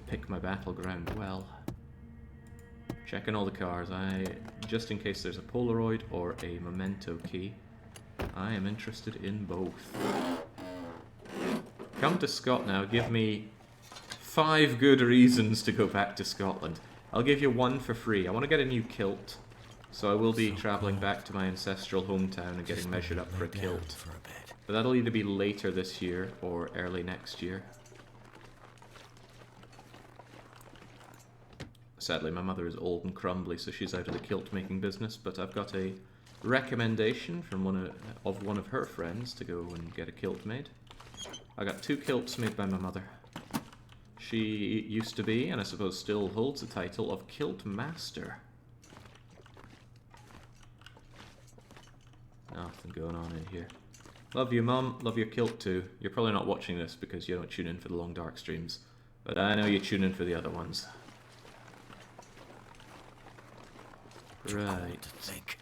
pick my battleground well. Checking all the cars. Just in case there's a Polaroid or a memento key, I am interested in both. Come to Scott now. Give me 5 good reasons to go back to Scotland. I'll give you 1 for free. I want to get a new kilt, so I will be travelling back to my ancestral hometown and getting measured up for a kilt. But that'll either be later this year or early next year. Sadly, my mother is old and crumbly, so she's out of the kilt making business, but I've got a recommendation from one of her friends to go and get a kilt made. I got 2 kilts made by my mother. She used to be, and I suppose still holds the title of Kilt Master. Nothing going on in here. Love you, Mum. Love your kilt too. You're probably not watching this because you don't tune in for the long dark streams, but I know you tune in for the other ones. Right.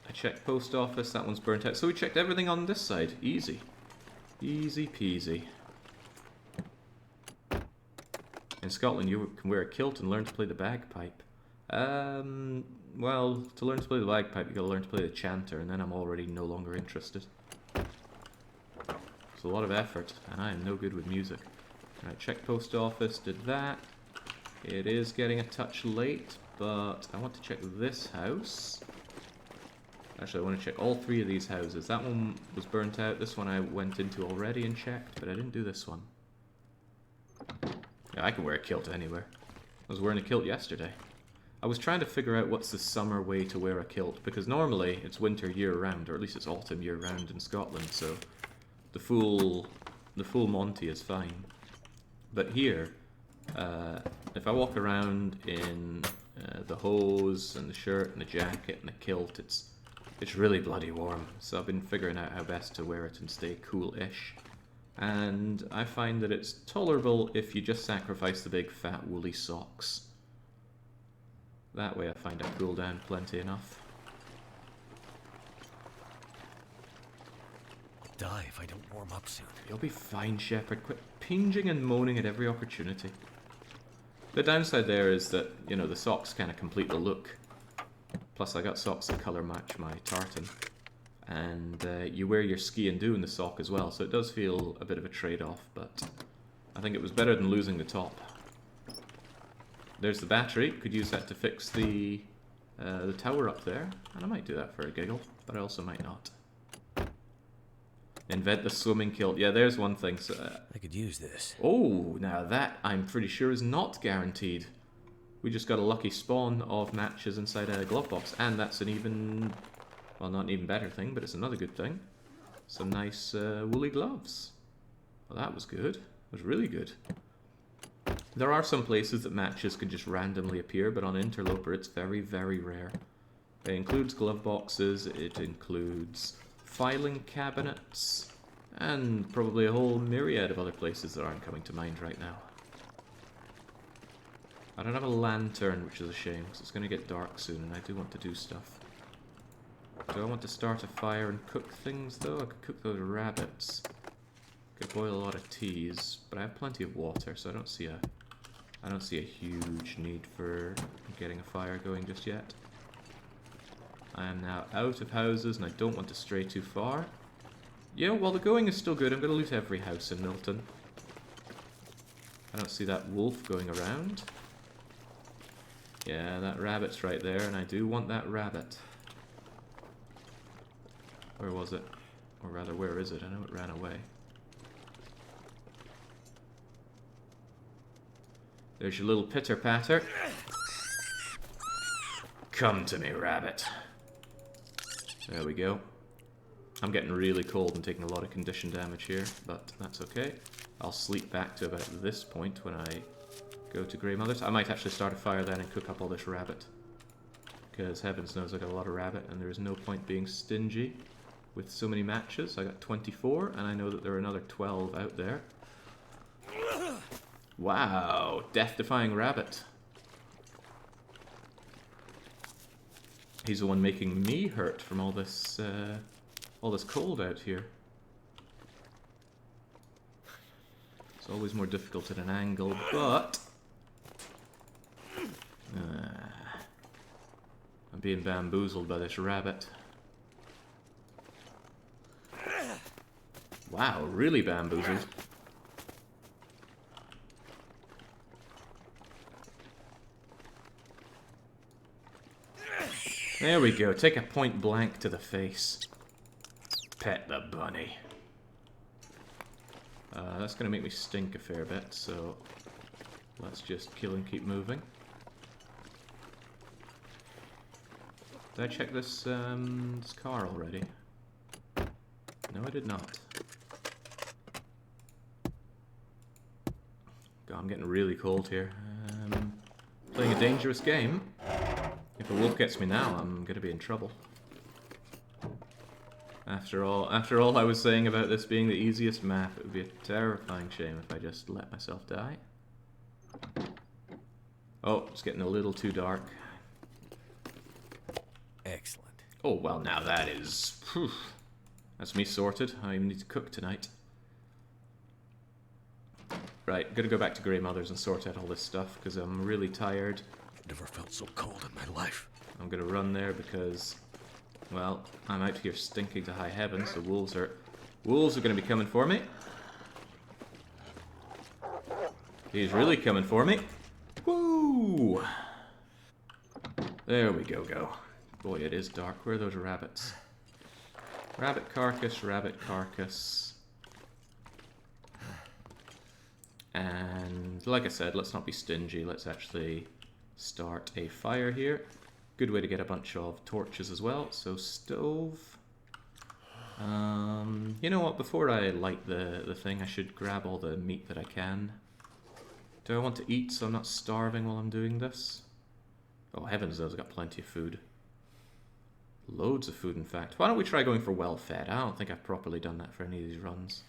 I checked post office. That one's burnt out. So we checked everything on this side. Easy. Easy peasy. In Scotland, you can wear a kilt and learn to play the bagpipe. Well, to learn to play the bagpipe, you gotta learn to play the chanter, and then I'm already no longer interested. It's a lot of effort, and I am no good with music. Alright, check post office, did that. It is getting a touch late, but I want to check this house. Actually, I want to check all 3 of these houses. That one was burnt out. This one I went into already and checked, but I didn't do this one. Yeah, I can wear a kilt anywhere. I was wearing a kilt yesterday. I was trying to figure out what's the summer way to wear a kilt, because normally it's winter year-round, or at least it's autumn year-round in Scotland, so the full Monty is fine. But here, if I walk around in the hose and the shirt and the jacket and the kilt, it's really bloody warm. So I've been figuring out how best to wear it and stay cool-ish. And I find that it's tolerable if you just sacrifice the big fat woolly socks. That way I find I cool down plenty enough. I'll die if I don't warm up soon. You'll be fine, Shepherd. Quit pinging and moaning at every opportunity. The downside there is that, you know, the socks kind of complete the look. Plus I got socks that colour match my tartan. And you wear your ski and do in the sock as well, so it does feel a bit of a trade-off, but I think it was better than losing the top. There's the battery. Could use that to fix the tower up there, and I might do that for a giggle, but I also might not. Invent the swimming kilt. Yeah, there's one thing. So, I could use this. Oh, now that I'm pretty sure is not guaranteed. We just got a lucky spawn of matches inside a glove box, and that's an even... well, not an even better thing, but it's another good thing. some nice woolly gloves. Well, that was good. It was really good. There are some places that matches can just randomly appear, but on Interloper it's very, very rare. It includes glove boxes, it includes filing cabinets, and probably a whole myriad of other places that aren't coming to mind right now. I don't have a lantern, which is a shame, because it's going to get dark soon, and I do want to do stuff. Do I want to start a fire and cook things, though? I could cook those rabbits. Could boil a lot of teas, but I have plenty of water, so I don't see a huge need for getting a fire going just yet. I am now out of houses, and I don't want to stray too far. You know, while the going is still good, I'm going to loot every house in Milton. I don't see that wolf going around. Yeah, that rabbit's right there, and I do want that rabbit. Where was it? Or rather, where is it? I know it ran away. There's your little pitter-patter. Come to me, rabbit. There we go. I'm getting really cold and taking a lot of condition damage here, but that's okay. I'll sleep back to about this point when I go to Grey Mother's. I might actually start a fire then and cook up all this rabbit. Because heavens knows I got a lot of rabbit, and there is no point being stingy with so many matches. I got 24, and I know that there are another 12 out there. Wow, death-defying rabbit. He's the one making me hurt from all this cold out here. It's always more difficult at an angle, but I'm being bamboozled by this rabbit. Wow, really bamboozled. There we go, take a point blank to the face. Pet the bunny. That's going to make me stink a fair bit, so let's just kill and keep moving. Did I check this car already? No, I did not. God, I'm getting really cold here. Playing a dangerous game. If a wolf gets me now, I'm going to be in trouble. After all I was saying about this being the easiest map, it would be a terrifying shame if I just let myself die. Oh, it's getting a little too dark. Excellent. Oh, well, now that is... Whew, that's me sorted. I even need to cook tonight. Right, gotta go back to Grey Mother's and sort out all this stuff, because I'm really tired. Never felt so cold in my life. I'm gonna run there because, well, I'm out here stinking to high heaven, so wolves are gonna be coming for me. He's really coming for me. Woo! There we go. Boy, it is dark. Where are those rabbits? Rabbit carcass, rabbit carcass. And like I said, let's not be stingy. Let's actually start a fire here. Good way to get a bunch of torches as well. So stove. You know what? Before I light the thing, I should grab all the meat that I can. Do I want to eat so I'm not starving while I'm doing this? Oh, heavens knows I've got plenty of food. Loads of food, in fact. Why don't we try going for well-fed? I don't think I've properly done that for any of these runs.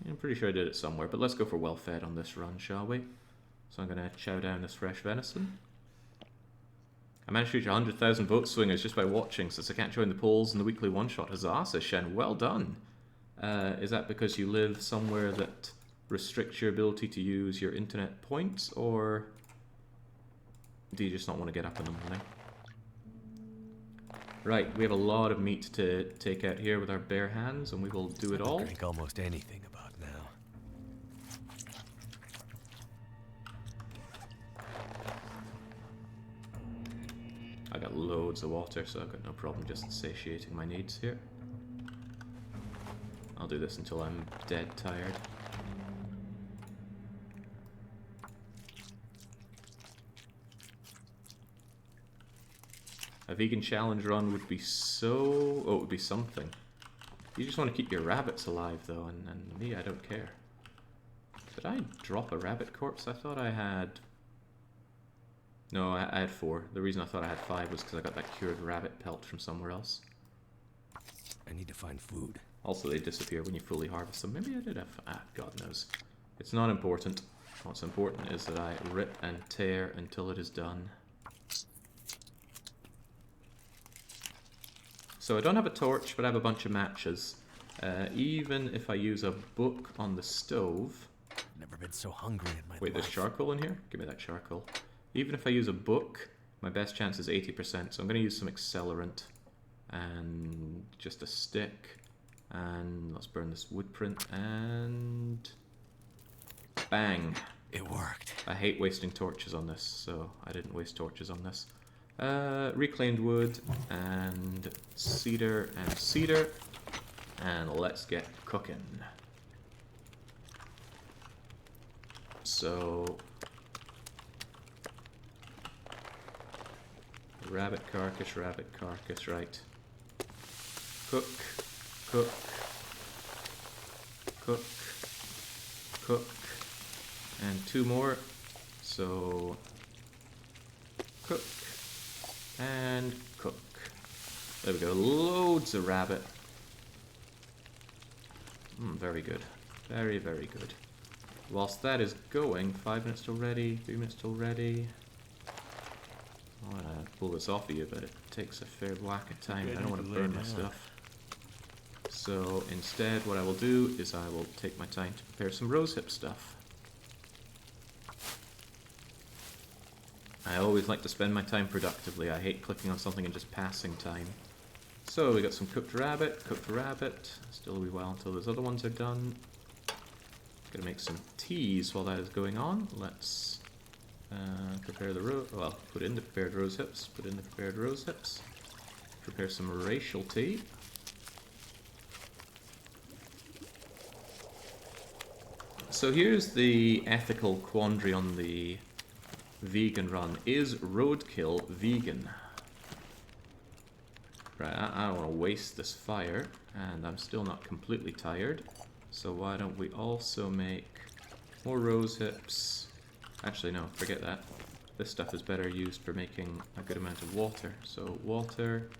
I'm pretty sure I did it somewhere, but let's go for well-fed on this run, shall we? So I'm going to chow down this fresh venison. I managed to reach 100,000 vote swingers just by watching, since I can't join the polls in the weekly one-shot. Huzzah, says Shen. Well done. Is that because you live somewhere that restricts your ability to use your internet points, or do you just not want to get up in the morning? Right, we have a lot of meat to take out here with our bare hands, and we will do it all. Drink almost anything about now. I got loads of water, so I've got no problem just satiating my needs here. I'll do this until I'm dead tired. A vegan challenge run would be so... oh, it would be something. You just want to keep your rabbits alive, though, and me, I don't care. Did I drop a rabbit corpse? I thought I had... No, I had 4. The reason I thought I had 5 was because I got that cured rabbit pelt from somewhere else. I need to find food. Also, they disappear when you fully harvest them. Maybe I did have... Ah, God knows. It's not important. What's important is that I rip and tear until it is done. So I don't have a torch, but I have a bunch of matches. Even if I use a book on the stove... Never been so hungry in my life. Wait, there's charcoal in here? Give me that charcoal. Even if I use a book, my best chance is 80%, so I'm going to use some accelerant. And just a stick. And let's burn this wood print, and... Bang! It worked. I hate wasting torches on this, so I didn't waste torches on this. Reclaimed wood, and cedar, and let's get cooking. So... rabbit carcass, right. Cook, cook, cook, cook, and 2 more. So, cook, and cook. There we go, loads of rabbit. Very good. Very, very good. Whilst that is going, 5 minutes till ready, 3 minutes till ready. I want to pull this off of you, but it takes a fair whack of time. I don't want to burn my stuff. So instead, what I will do is I will take my time to prepare some rosehip stuff. I always like to spend my time productively. I hate clicking on something and just passing time. So we got some cooked rabbit. Still a wee while until those other ones are done. Gonna make some teas while that is going on. Let's prepare the put in the prepared rosehips. Prepare some racial tea. So here's the ethical quandary on the vegan run. Is roadkill vegan? Right, I don't want to waste this fire, and I'm still not completely tired. So why don't we also make more rosehips? Actually, no, forget that. This stuff is better used for making a good amount of water. So water,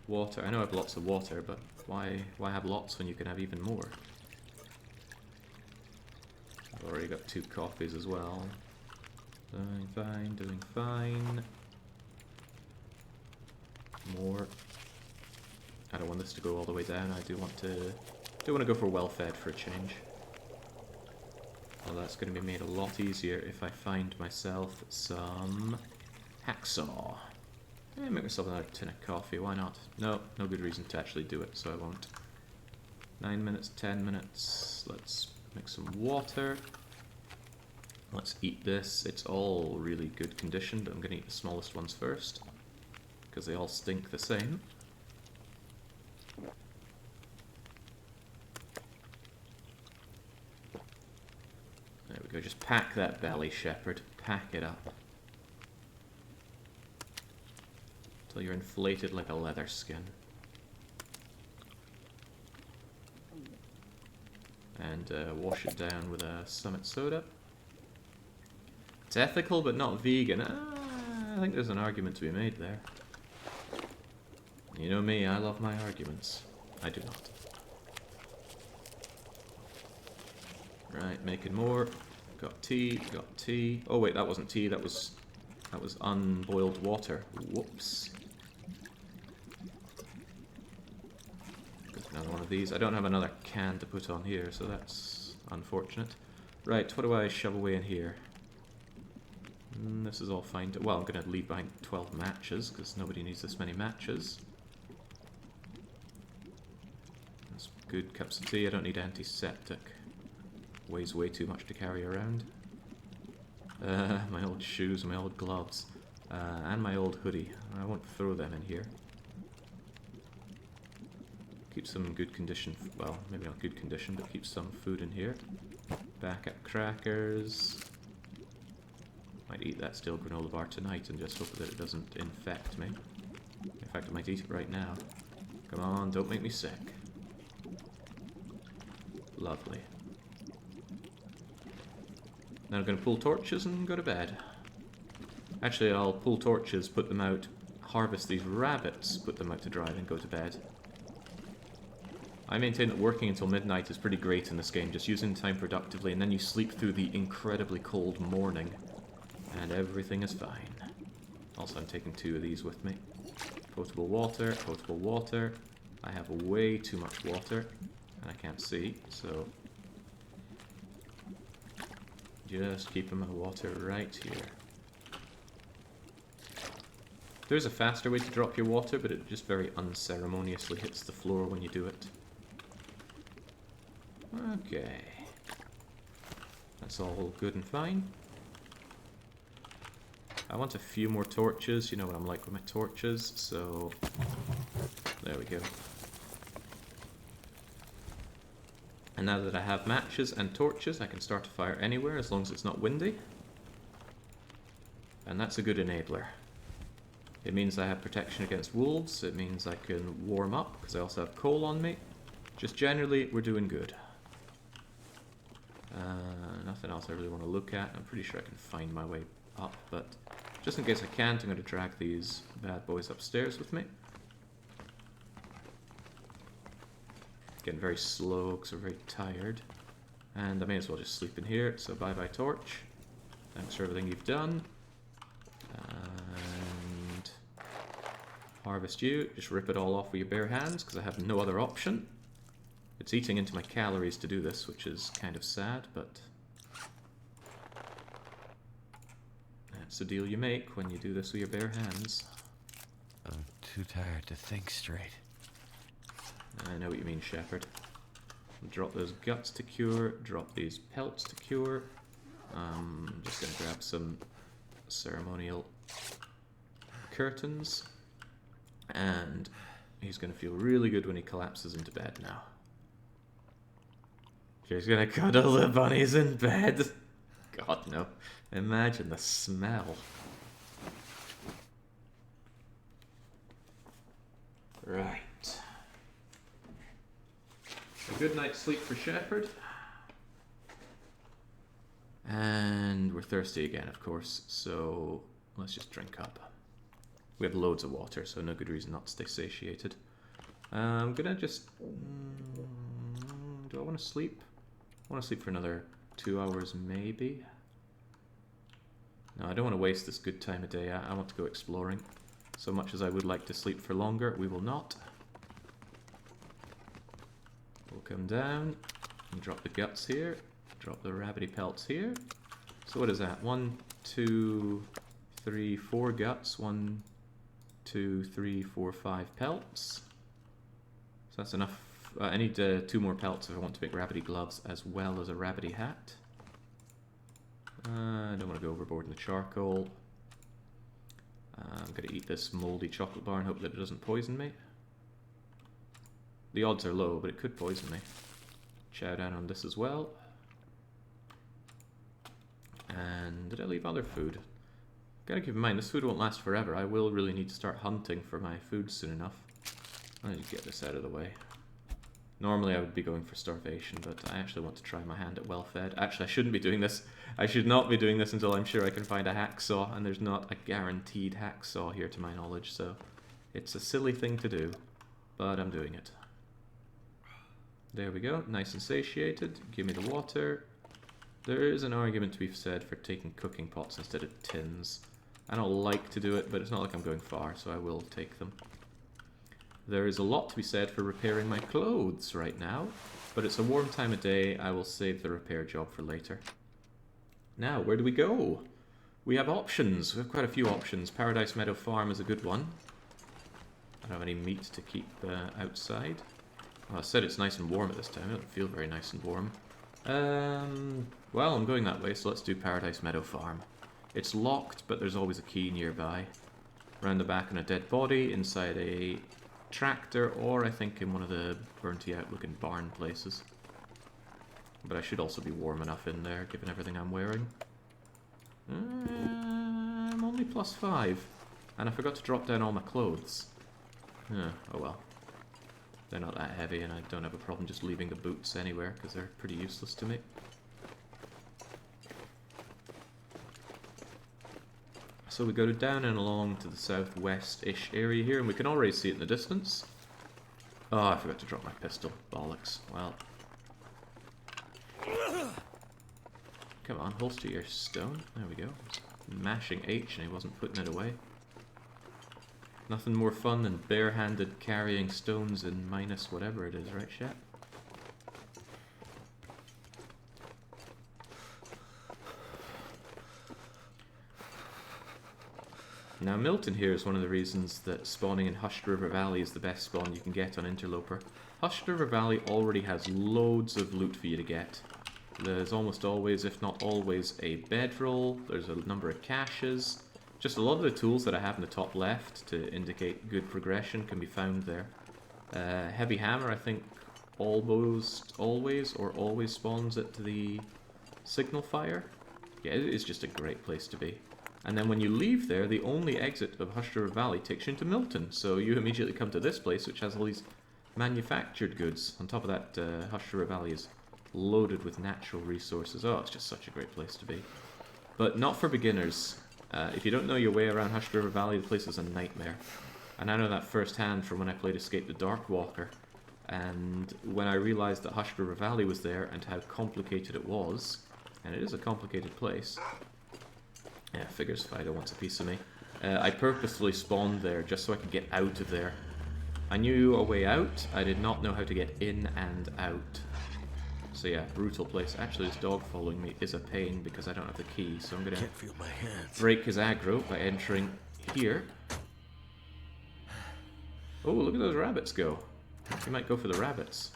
water. I know I have lots of water, but why have lots when you can have even more? I've already got 2 coffees as well. Doing fine, doing fine. More. I don't want this to go all the way down. I do want to go for well-fed for a change. Well, that's going to be made a lot easier if I find myself some hacksaw. Yeah, make myself another tin of coffee, why not? No good reason to actually do it, so I won't. 9 minutes, 10 minutes. Let's make some water. Let's eat this. It's all really good condition, but I'm going to eat the smallest ones first, because they all stink the same. There we go, just pack that belly, shepherd. Pack it up. Until you're inflated like a leather skin. And wash it down with a Summit soda. It's ethical but not vegan. I think there's an argument to be made there. You know me, I love my arguments. I do not. Right, making more. Got tea, got tea. Oh wait, that wasn't tea, that was unboiled water. Whoops. Got another one of these. I don't have another can to put on here, so that's unfortunate. Right, what do I shove away in here? This is all fine. Well, I'm going to leave behind 12 matches, because nobody needs this many matches. That's good. Cups of tea. I don't need antiseptic. Weighs way too much to carry around. My old shoes, my old gloves, and my old hoodie. I won't throw them in here. Keep some good condition. Well, maybe not good condition, but keep some food in here. Backup crackers. Might eat that stale granola bar tonight and just hope that it doesn't infect me. In fact, I might eat it right now. Come on, don't make me sick. Lovely. Now I'm going to pull torches and go to bed. Actually, I'll pull torches, put them out, harvest these rabbits, put them out to dry, then go to bed. I maintain that working until midnight is pretty great in this game, just using time productively, and then you sleep through the incredibly cold morning, and everything is fine. Also, I'm taking 2 of these with me. Potable water, potable water. I have way too much water, and I can't see, so just keeping my water right here. There's a faster way to drop your water, but it just very unceremoniously hits the floor when you do it. Okay. That's all good and fine. I want a few more torches, you know what I'm like with my torches, so there we go. And now that I have matches and torches, I can start a fire anywhere as long as it's not windy. And that's a good enabler. It means I have protection against wolves, it means I can warm up, because I also have coal on me. Just generally, we're doing good. Nothing else I really want to look at. I'm pretty sure I can find my way up, but just in case I can't, I'm going to drag these bad boys upstairs with me. Getting very slow because we're very tired. And I may as well just sleep in here, so bye-bye torch. Thanks for everything you've done. And harvest you. Just rip it all off with your bare hands because I have no other option. It's eating into my calories to do this, which is kind of sad, but that's the deal you make when you do this with your bare hands. I'm too tired to think straight. I know what you mean, Shepherd. Drop those guts to cure, drop these pelts to cure. Just gonna grab some ceremonial curtains. And he's gonna feel really good when he collapses into bed now. She's gonna cuddle the bunnies in bed. God, no. Imagine the smell. Right. A good night's sleep for Shepherd. And we're thirsty again, of course, so let's just drink up. We have loads of water, so no good reason not to stay satiated. I'm gonna just... do I want to sleep? I want to sleep for another 2 hours, maybe? No, I don't want to waste this good time of day. I want to go exploring. So much as I would like to sleep for longer, we will not. We'll come down and drop the guts here. Drop the rabbity pelts here. So what is that? 1, 2, 3, 4 guts. 1, 2, 3, 4, 5 pelts. So that's enough. I need 2 more pelts if I want to make rabbity gloves as well as a rabbity hat. I don't want to go overboard in the charcoal. I'm going to eat this moldy chocolate bar and hope that it doesn't poison me. The odds are low, but it could poison me. Chow down on this as well. And did I leave other food? Gotta keep in mind, this food won't last forever. I will really need to start hunting for my food soon enough. I need to get this out of the way. Normally I would be going for starvation, but I actually want to try my hand at well-fed. Actually, I shouldn't be doing this. I should not be doing this until I'm sure I can find a hacksaw, and there's not a guaranteed hacksaw here to my knowledge, so it's a silly thing to do, but I'm doing it. There we go, nice and satiated. Give me the water. There is an argument to be said for taking cooking pots instead of tins. I don't like to do it, but it's not like I'm going far, so I will take them. There is a lot to be said for repairing my clothes right now, but it's a warm time of day. I will save the repair job for later. Now, where do we go? We have options. We have quite a few options. Paradise Meadow Farm is a good one. I don't have any meat to keep outside. Well, I said it's nice and warm at this time. It doesn't feel very nice and warm. Well, I'm going that way, so let's do Paradise Meadow Farm. It's locked, but there's always a key nearby. Round the back on a dead body, inside a tractor, or I think in one of the burnt-out looking barn places. But I should also be warm enough in there, given everything I'm wearing. I'm only +5, and I forgot to drop down all my clothes. Oh well. They're not that heavy, and I don't have a problem just leaving the boots anywhere, because they're pretty useless to me. So we go down and along to the southwest-ish area here, and we can already see it in the distance. Oh, I forgot to drop my pistol. Bollocks. Well. Come on, holster your stone. There we go. Mashing H and he wasn't putting it away. Nothing more fun than barehanded carrying stones in minus whatever it is, right, Shat? Now, Milton here is one of the reasons that spawning in Hushed River Valley is the best spawn you can get on Interloper. Hushed River Valley already has loads of loot for you to get. There's almost always, if not always, a bedroll. There's a number of caches. Just a lot of the tools that I have in the top left to indicate good progression can be found there. Heavy Hammer, I think, almost always or always spawns at the Signal Fire. Yeah, it is just a great place to be. And then when you leave there, the only exit of Hushed River Valley takes you into Milton. So you immediately come to this place, which has all these manufactured goods. On top of that, Hushed River Valley is loaded with natural resources. Oh, it's just such a great place to be. But not for beginners. If you don't know your way around Hushed River Valley, the place is a nightmare. And I know that firsthand from when I played Escape the Darkwalker. And when I realized that Hushed River Valley was there and how complicated it was, and it is a complicated place. Yeah, figures Fido wants a piece of me. I purposefully spawned there just so I could get out of there. I knew a way out, I did not know how to get in and out. So yeah, brutal place. Actually, this dog following me is a pain because I don't have the key, so I'm gonna break his aggro by entering here. Oh, look at those rabbits go. He might go for the rabbits.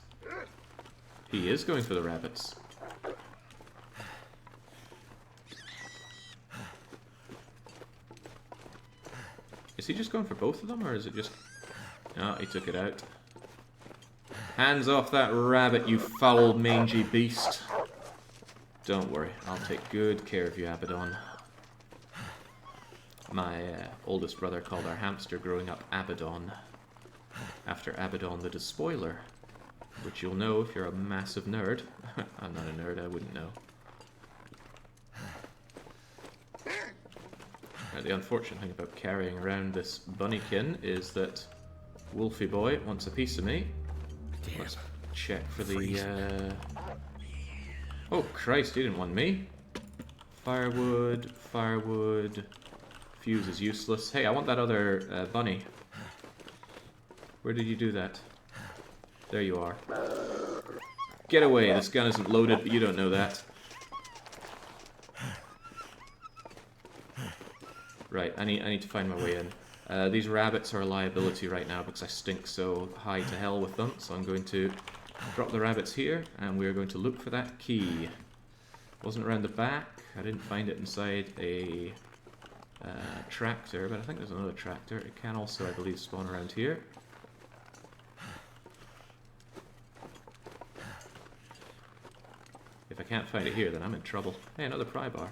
He is going for the rabbits. Is he just going for both of them, or is it just... Oh, he took it out. Hands off that rabbit, you foul, mangy beast. Don't worry, I'll take good care of you, Abaddon. My oldest brother called our hamster growing up Abaddon, after Abaddon the Despoiler, which you'll know if you're a massive nerd. I'm not a nerd, I wouldn't know. Now, the unfortunate thing about carrying around this bunnykin is that Wolfie Boy wants a piece of me. Let's check for the, Oh, Christ, he didn't want me. Firewood, firewood. Fuse is useless. Hey, I want that other bunny. Where did you do that? There you are. Get away, this gun isn't loaded, but you don't know that. Right, I need to find my way in. These rabbits are a liability right now because I stink so high to hell with them, so I'm going to drop the rabbits here, and we're going to look for that key. Wasn't around the back, I didn't find it inside a tractor, but I think there's another tractor. It can also, I believe, spawn around here. If I can't find it here, then I'm in trouble. Hey, another pry bar.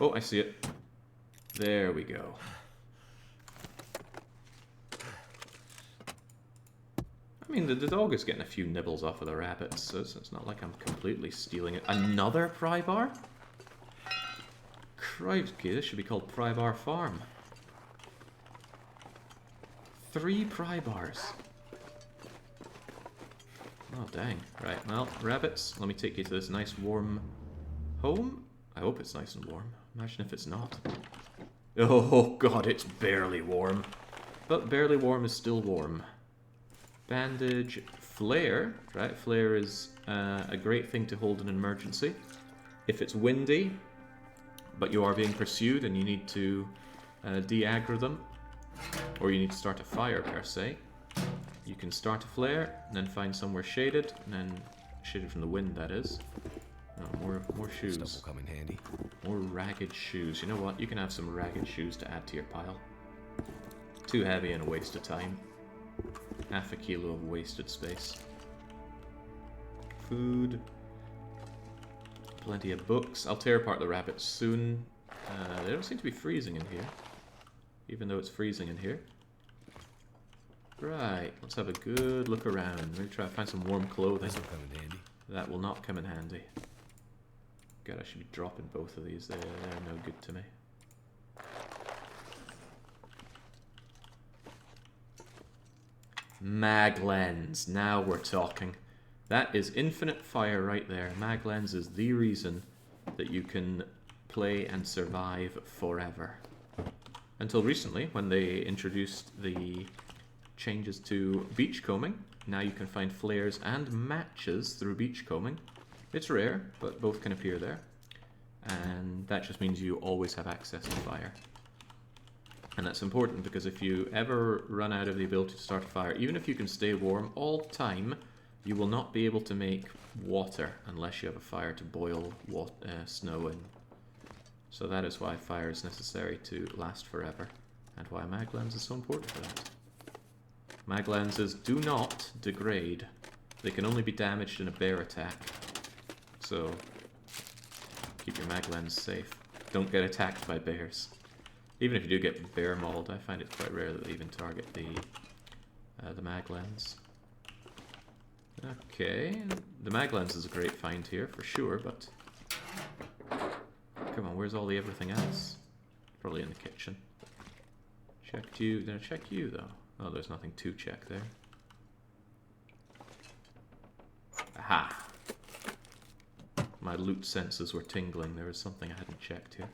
Oh, I see it. There we go. I mean, the dog is getting a few nibbles off of the rabbits, so it's not like I'm completely stealing it. Another pry bar? Crikey, this should be called Pry Bar Farm. 3 pry bars. Oh, dang. Right, well, rabbits, let me take you to this nice warm home. I hope it's nice and warm. Imagine if it's not. Oh god, it's barely warm. But barely warm is still warm. Bandage, flare, right? Flare is a great thing to hold in an emergency. If it's windy, but you are being pursued and you need to de-aggro them, or you need to start a fire per se, you can start a flare, and then find somewhere shaded, and then shaded from the wind, that is. Oh, more shoes. Stuff will come in handy. More ragged shoes. You know what? You can have some ragged shoes to add to your pile. Too heavy and a waste of time. Half a kilo of wasted space. Food. Plenty of books. I'll tear apart the rabbits soon. They don't seem to be freezing in here. Even though it's freezing in here. Right, let's have a good look around. Maybe try to find some warm clothing. This will come in handy. That will not come in handy. God, I should be dropping both of these. They're no good to me. Mag lens. Now we're talking. That is infinite fire right there. Mag lens is the reason that you can play and survive forever. Until recently, when they introduced the changes to beachcombing. Now you can find flares and matches through beachcombing. It's rare, but both can appear there. And that just means you always have access to fire. And that's important because if you ever run out of the ability to start a fire, even if you can stay warm all the time, you will not be able to make water unless you have a fire to boil snow in. So that is why fire is necessary to last forever, and why mag lens is so important for that. Mag lenses do not degrade. They can only be damaged in a bear attack. So keep your mag lens safe. Don't get attacked by bears. Even if you do get bear mauled, I find it quite rare that they even target the mag lens. Okay, the mag lens is a great find here for sure, but come on, where's all the everything else? Probably in the kitchen. Checked you. Did I check you though? Oh, there's nothing to check there. Aha! My loot senses were tingling. There was something I hadn't checked here.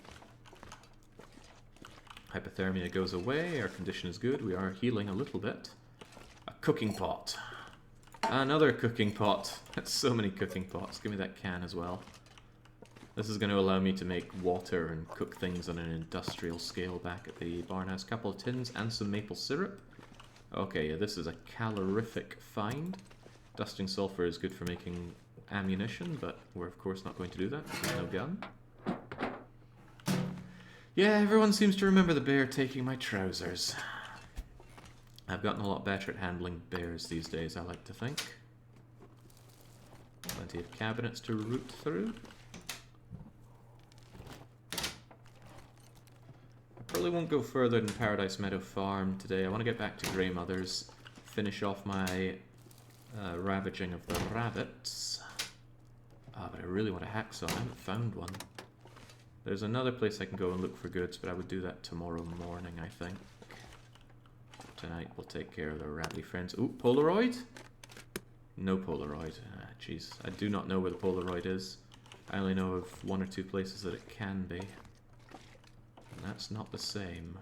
Hypothermia goes away. Our condition is good. We are healing a little bit. A cooking pot. Another cooking pot. That's so many cooking pots. Give me that can as well. This is going to allow me to make water and cook things on an industrial scale back at the barn house. Couple of tins and some maple syrup. Okay, yeah, this is a calorific find. Dusting sulfur is good for making ammunition, but we're of course not going to do that because there's no gun. Yeah, everyone seems to remember the bear taking my trousers. I've gotten a lot better at handling bears these days, I like to think. Plenty of cabinets to root through. Probably won't go further than Paradise Meadow Farm today. I want to get back to Grey Mother's, finish off my ravaging of the rabbits. Ah, but I really want a hacksaw. I haven't found one. There's another place I can go and look for goods, but I would do that tomorrow morning, I think. Tonight we'll take care of the rabbly friends. Ooh, Polaroid? No Polaroid. Ah, jeez. I do not know where the Polaroid is. I only know of one or two places that it can be. That's not the same.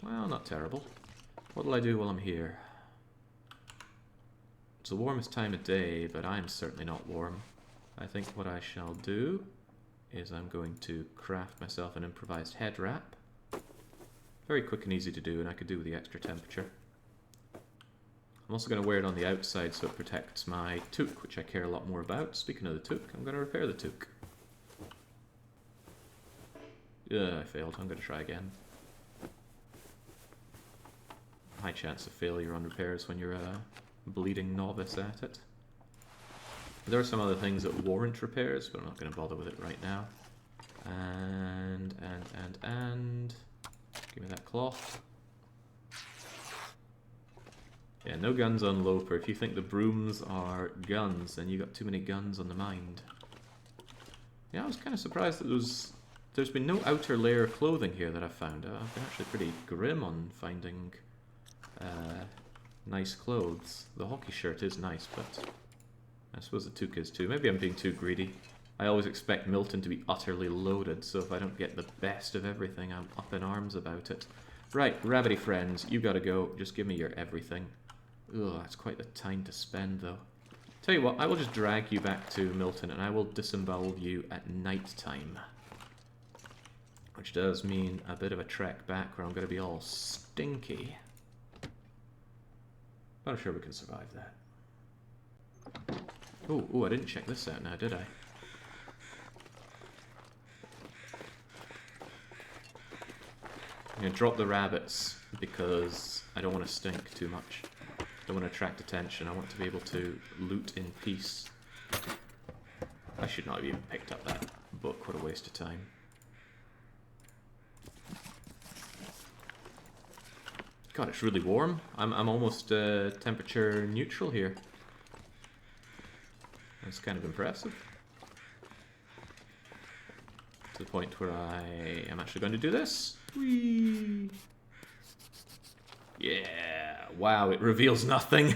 Well, not terrible. What'll I do while I'm here? It's the warmest time of day, but I'm certainly not warm. I think what I shall do is I'm going to craft myself an improvised head wrap. Very quick and easy to do, and I could do with the extra temperature. I'm also going to wear it on the outside so it protects my toque, which I care a lot more about. Speaking of the toque, I'm going to repair the toque. I failed. I'm going to try again. High chance of failure on repairs when you're a bleeding novice at it. There are some other things that warrant repairs, but I'm not going to bother with it right now. And... Give me that cloth. Yeah, no guns on Loper. If you think the brooms are guns, then you got too many guns on the mind. Yeah, I was kind of surprised that there's been no outer layer of clothing here that I've found. I've been actually pretty grim on finding nice clothes. The hockey shirt is nice, but I suppose the toque is too. Maybe I'm being too greedy. I always expect Milton to be utterly loaded, so if I don't get the best of everything, I'm up in arms about it. Right, rabbity friends, you gotta go. Just give me your everything. Ugh, that's quite the time to spend, though. Tell you what, I will just drag you back to Milton, and I will disembowel you at night time. Which does mean a bit of a trek back where I'm going to be all stinky. But I'm sure we can survive that. Oh, I didn't check this out now, did I? I'm going to drop the rabbits because I don't want to stink too much. I don't want to attract attention. I want to be able to loot in peace. I should not have even picked up that book. What a waste of time. God, it's really warm. I'm almost temperature neutral here. That's kind of impressive. To the point where I am actually going to do this. Whee! Yeah! Wow, it reveals nothing.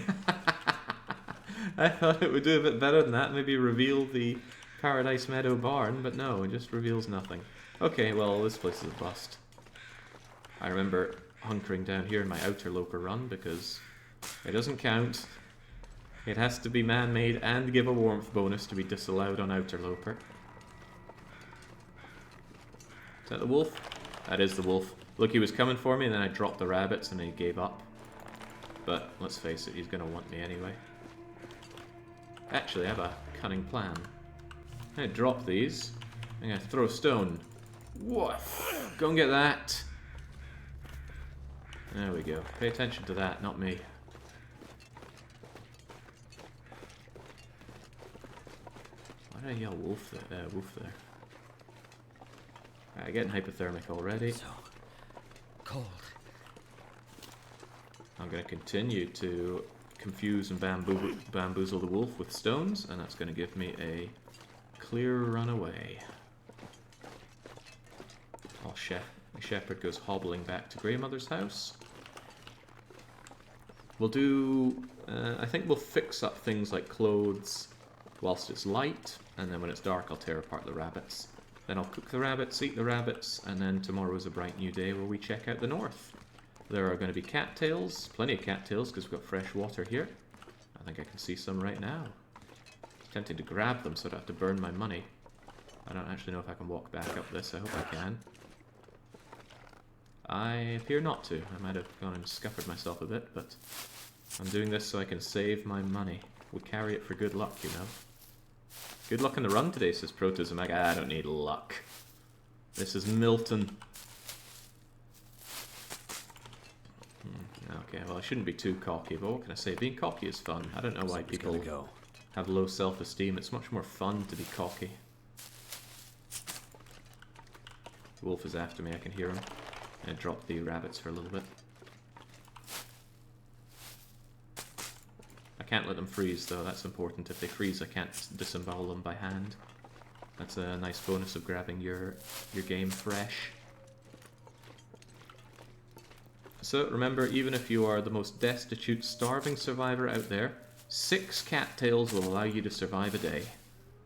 I thought it would do a bit better than that. Maybe reveal the Paradise Meadow barn, but no, it just reveals nothing. Okay, well, this place is a bust. I remember hunkering down here in my outer loper run because it doesn't count. It has to be man-made and give a warmth bonus to be disallowed on outer loper. Is that the wolf? That is the wolf. Look, he was coming for me and then I dropped the rabbits and he gave up. But let's face it, he's going to want me anyway. Actually, I have a cunning plan. I'm going to drop these. I'm going to throw a stone. What? Go and get that. There we go. Pay attention to that, not me. Why did I yell wolf there? Wolf there. Alright, getting hypothermic already. So cold. I'm going to continue to confuse and bamboozle the wolf with stones, and that's going to give me a clear run away. Oh, the shepherd goes hobbling back to Greymother's house. We'll do... I think we'll fix up things like clothes whilst it's light, and then when it's dark I'll tear apart the rabbits. Then I'll cook the rabbits, eat the rabbits, and then tomorrow is a bright new day where we check out the north. There are going to be cattails, plenty of cattails because we've got fresh water here. I think I can see some right now. It's tempting to grab them so I don't have to burn my money. I don't actually know if I can walk back up this, I hope I can. I appear not to. I might have gone and scuppered myself a bit, but I'm doing this so I can save my money. We carry it for good luck, you know. Good luck on the run today, says Protozoom. I don't need luck. This is Milton. Okay, well I shouldn't be too cocky, but what can I say? Being cocky is fun. I don't know why people have low self-esteem. It's much more fun to be cocky. The wolf is after me, I can hear him. I dropped the rabbits for a little bit. I can't let them freeze though, that's important. If they freeze I can't disembowel them by hand. That's a nice bonus of grabbing your game fresh. So remember, even if you are the most destitute, starving survivor out there, 6 cattails will allow you to survive a day.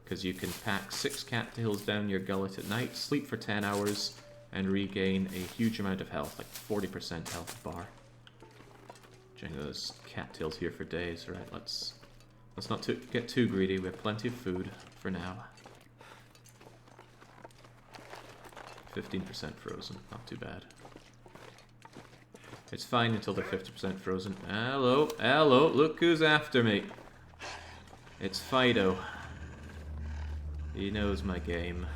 Because you can pack 6 cattails down your gullet at night, sleep for 10 hours, and regain a huge amount of health, like 40% health bar. Dang, those cattails here for days. Right, let's not get too greedy. We have plenty of food for now. 15% frozen, not too bad. It's fine until they're 50% frozen. Hello, hello, look who's after me. It's Fido. He knows my game.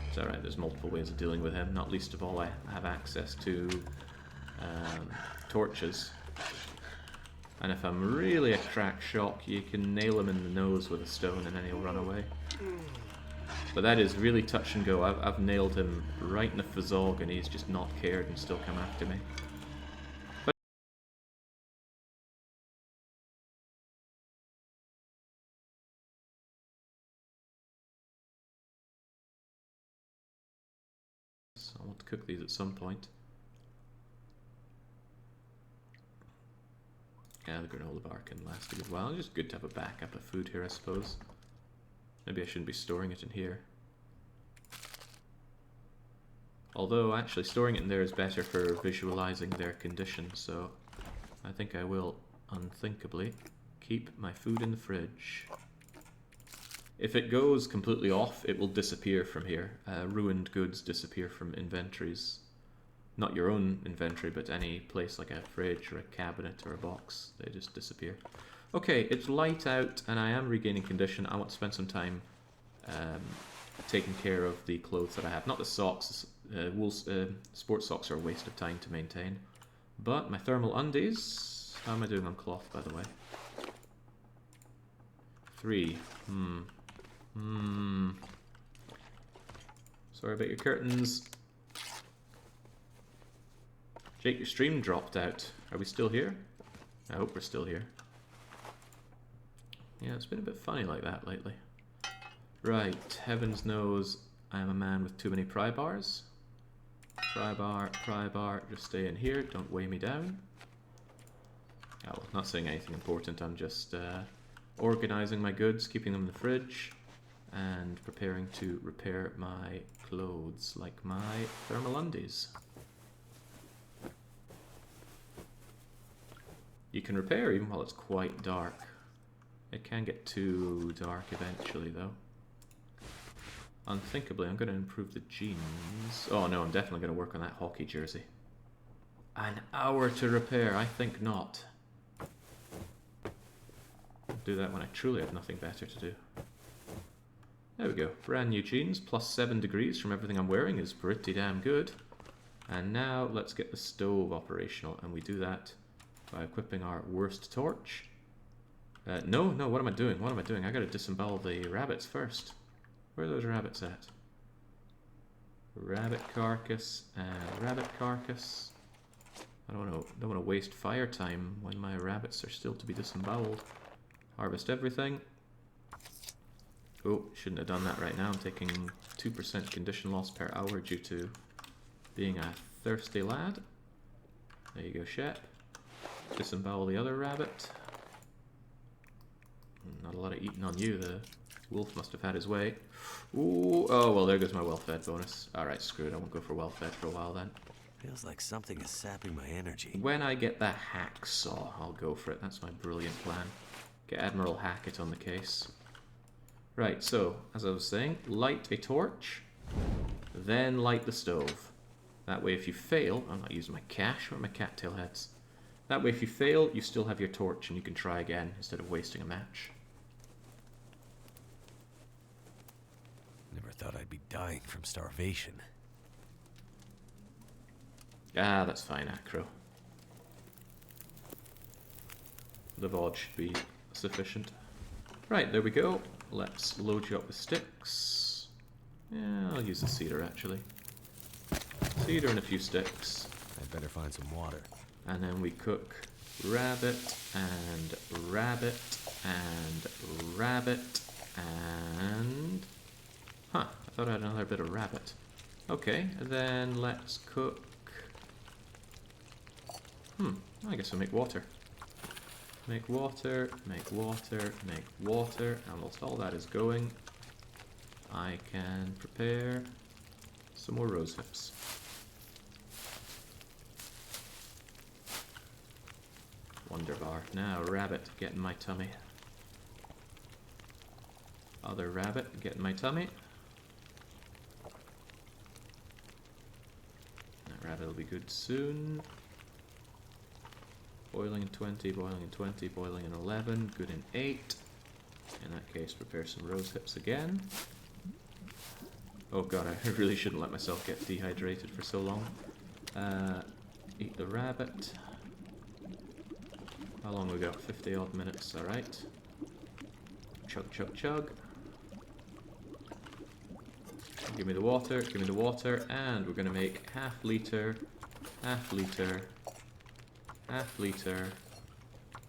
It's alright, there's multiple ways of dealing with him. Not least of all, I have access to torches. And if I'm really a crack shock, you can nail him in the nose with a stone and then he'll run away. But that is really touch and go. I've nailed him right in the phazog and he's just not cared and still come after me. I want to cook these at some point. Yeah, the granola bar can last a good while. It's just good to have a backup of food here, I suppose. Maybe I shouldn't be storing it in here. Although, actually, storing it in there is better for visualizing their condition, so I think I will, unthinkably, keep my food in the fridge. If it goes completely off, it will disappear from here. Ruined goods disappear from inventories. Not your own inventory, but any place like a fridge or a cabinet or a box. They just disappear. Okay, it's light out and I am regaining condition. I want to spend some time taking care of the clothes that I have. Not the socks. Sports socks are a waste of time to maintain. But my thermal undies... How am I doing on cloth, by the way? 3. Sorry about your curtains. Jake, your stream dropped out. Are we still here? I hope we're still here. Yeah, it's been a bit funny like that lately. Right, heavens knows I am a man with too many pry bars. Pry bar, just stay in here, don't weigh me down. Oh, not saying anything important, I'm just organising my goods, keeping them in the fridge, and preparing to repair my clothes, like my thermal undies. You can repair even while it's quite dark. It can get too dark eventually, though. Unthinkably, I'm going to improve the jeans. Oh no, I'm definitely going to work on that hockey jersey. An hour to repair? I think not. I'll do that when I truly have nothing better to do. There we go. Brand new jeans, plus 7 degrees from everything I'm wearing is pretty damn good. And now let's get the stove operational, and we do that by equipping our worst torch. No, what am I doing? What am I doing? I gotta disembowel the rabbits first. Where are those rabbits at? Rabbit carcass and rabbit carcass. I don't want to waste fire time when my rabbits are still to be disemboweled. Harvest everything. Oh, shouldn't have done that right now. I'm taking 2% condition loss per hour due to being a thirsty lad. There you go, Shep. Disembowel the other rabbit. Not a lot of eating on you, the wolf must have had his way. Ooh, oh well, there goes my well-fed bonus. Alright, screw it, I won't go for well-fed for a while then. Feels like something is sapping my energy. When I get the hacksaw, I'll go for it. That's my brilliant plan. Get Admiral Hackett on the case. Right, so, as I was saying, light a torch, then light the stove. That way if you fail, I'm not using my cash, where are my cattail heads? That way if you fail, you still have your torch and you can try again instead of wasting a match. Never thought I'd be dying from starvation. Ah, that's fine, Acro. The VOD should be sufficient. Right, there we go. Let's load you up with sticks. Yeah, I'll use the cedar actually. Cedar and a few sticks. I'd better find some water. And then we cook rabbit and rabbit and rabbit and... Huh, I thought I had another bit of rabbit. Okay, then let's cook... I guess we'll make water. Make water, make water, make water. And whilst all that is going, I can prepare some more rose hips. Wonderbar. Now, rabbit, get in my tummy. Other rabbit, get in my tummy. That rabbit will be good soon. Boiling in 20, boiling in 20, boiling in 11, good in 8. In that case, prepare some rose hips again. Oh god, I really shouldn't let myself get dehydrated for so long. Eat the rabbit. How long we got? 50 odd minutes, alright. Chug, chug, chug. Give me the water, and we're gonna make half liter, half liter, half liter,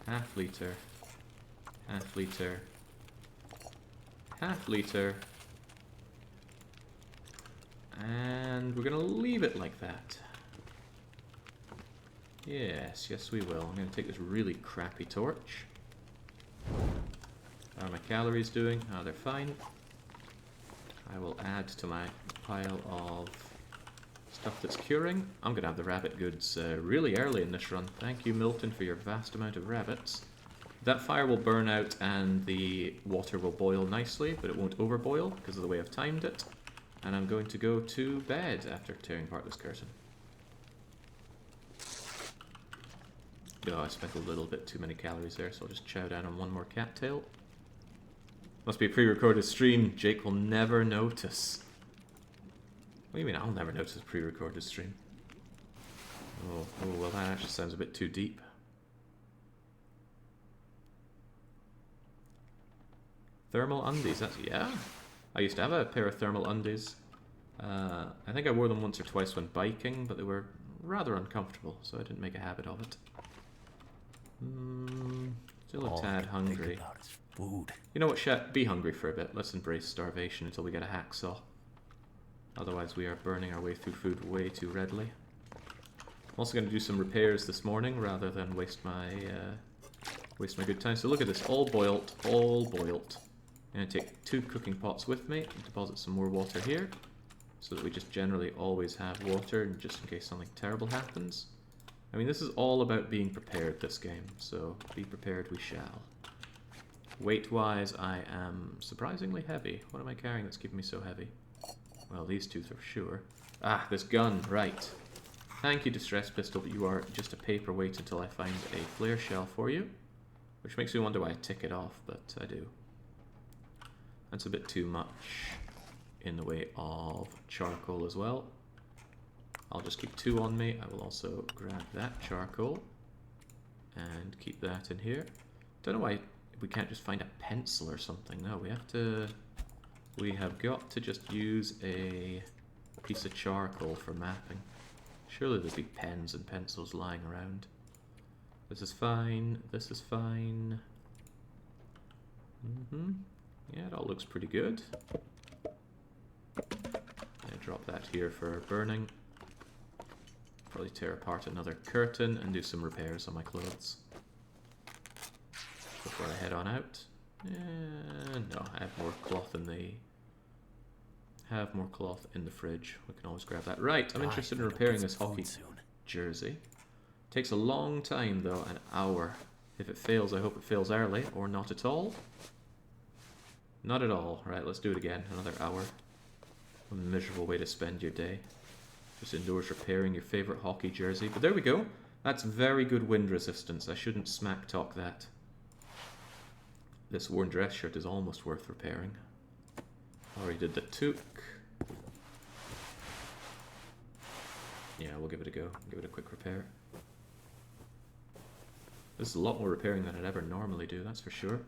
half liter, half liter, half liter, and we're gonna leave it like that. Yes, yes we will. I'm gonna take this really crappy torch. How are my calories doing? Oh, they're fine. I will add to my pile of stuff that's curing. I'm gonna have the rabbit goods really early in this run. Thank you, Milton, for your vast amount of rabbits. That fire will burn out and the water will boil nicely, but it won't overboil because of the way I've timed it. And I'm going to go to bed after tearing apart this curtain. Oh, I spent a little bit too many calories there, so I'll just chow down on one more cattail. Must be a pre-recorded stream. Jake will never notice. What do you mean I'll never notice a pre-recorded stream? Oh, well that actually sounds a bit too deep. Thermal undies, that's... yeah. I used to have a pair of thermal undies. I think I wore them once or twice when biking, but they were rather uncomfortable, so I didn't make a habit of it. Still a tad hungry. Food. You know what, Shet? Be hungry for a bit. Let's embrace starvation until we get a hacksaw. Otherwise we are burning our way through food way too readily. I'm also going to do some repairs this morning rather than waste my good time. So look at this, all boiled, all boiled. I'm going to take 2 cooking pots with me and deposit some more water here, so that we just generally always have water, just in case something terrible happens. I mean, this is all about being prepared, this game, so be prepared we shall. Weight-wise, I am surprisingly heavy. What am I carrying that's keeping me so heavy? Well, these 2 for sure. Ah, this gun, right. Thank you, Distress Pistol, but you are just a paperweight until I find a flare shell for you. Which makes me wonder why I tick it off, but I do. That's a bit too much in the way of charcoal as well. I'll just keep 2 on me. I will also grab that charcoal and keep that in here. Don't know why we can't just find a pencil or something. No, we have got to just use a piece of charcoal for mapping. Surely there'd be pens and pencils lying around. This is fine. This is fine. Yeah, it all looks pretty good. I drop that here for burning. Probably tear apart another curtain and do some repairs on my clothes before I head on out. No, I have more cloth in the fridge. We can always grab that. Right, I'm interested in repairing this hockey jersey. Takes a long time though, an hour. If it fails, I hope it fails early or not at all. Not at all. Right, let's do it again. Another hour. What a miserable way to spend your day. Just indoors repairing your favourite hockey jersey. But there we go. That's very good wind resistance. I shouldn't smack talk that. This worn dress shirt is almost worth repairing. Already did the toque. Yeah, we'll give it a go. Give it a quick repair. This is a lot more repairing than I'd ever normally do, that's for sure.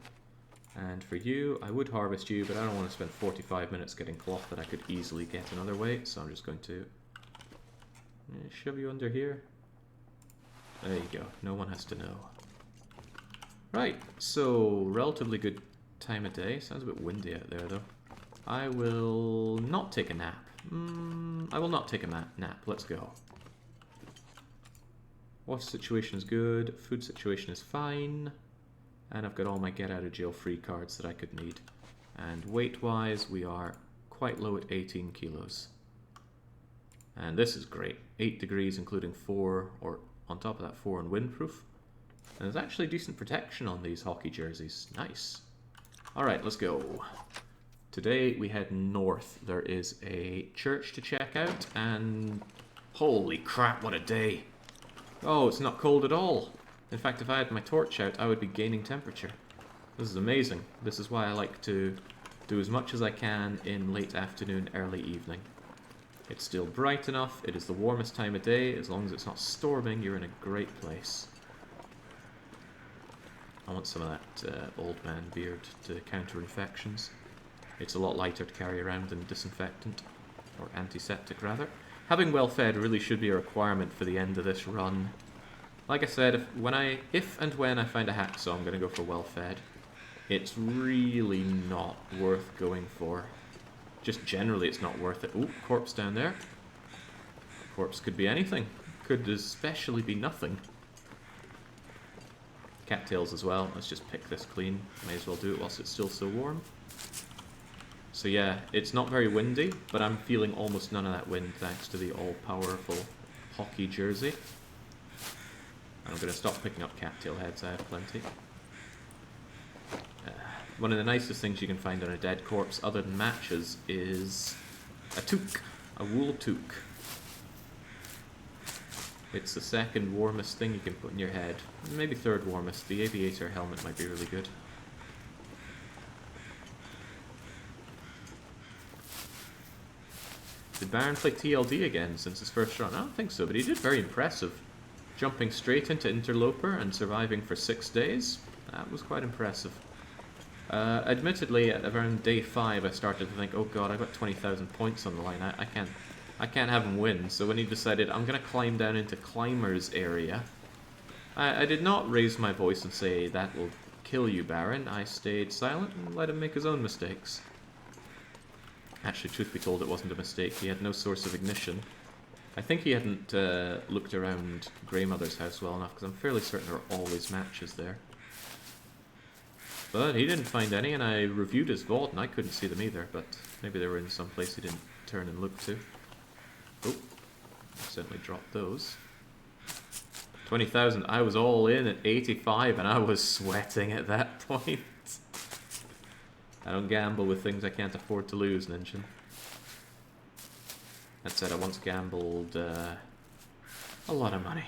And for you, I would harvest you, but I don't want to spend 45 minutes getting cloth that I could easily get another way, so I'm just going to shove you under here. There you go, no one has to know. Right, so relatively good time of day. Sounds a bit windy out there though. I will not take a nap. I will not take a nap, let's go. Water situation is good, food situation is fine. And I've got all my get out of jail free cards that I could need. And weight wise, we are quite low at 18 kilos. And this is great. 8 degrees including 4, or on top of that 4 in windproof. And there's actually decent protection on these hockey jerseys. Nice. Alright, let's go. Today we head north. There is a church to check out, and holy crap, what a day. Oh, it's not cold at all. In fact, if I had my torch out, I would be gaining temperature. This is amazing. This is why I like to do as much as I can in late afternoon, early evening. It's still bright enough, it is the warmest time of day. As long as it's not storming, you're in a great place. I want some of that old man beard to counter infections. It's a lot lighter to carry around than disinfectant, or antiseptic rather. Having well fed really should be a requirement for the end of this run. Like I said, if and when I find a hacksaw, I'm going to go for well fed. It's really not worth going for. Just generally it's not worth it. Ooh, corpse down there. Corpse could be anything. Could especially be nothing. Cattails as well. Let's just pick this clean. May as well do it whilst it's still so warm. So yeah, it's not very windy, but I'm feeling almost none of that wind thanks to the all-powerful hockey jersey. I'm going to stop picking up cattail heads, I have plenty. One of the nicest things you can find on a dead corpse, other than matches, is a toque, a wool toque. It's the second warmest thing you can put in your head. Maybe third warmest. The aviator helmet might be really good. Did Baron play TLD again since his first run? I don't think so, but he did very impressive. Jumping straight into Interloper and surviving for 6 days. That was quite impressive. Admittedly, at around day 5, I started to think, oh god, I've got 20,000 points on the line. I I can't have him win, so when he decided I'm going to climb down into Climber's area, I did not raise my voice and say, that will kill you, Baron. I stayed silent and let him make his own mistakes. Actually, truth be told, it wasn't a mistake. He had no source of ignition. I think he hadn't looked around Greymother's house well enough, because I'm fairly certain there are always matches there. But he didn't find any, and I reviewed his vault, and I couldn't see them either, but maybe they were in some place he didn't turn and look to. Oh, accidentally dropped those. 20,000, I was all in at 85, and I was sweating at that point. I don't gamble with things I can't afford to lose, Ninja. That said, I once gambled a lot of money.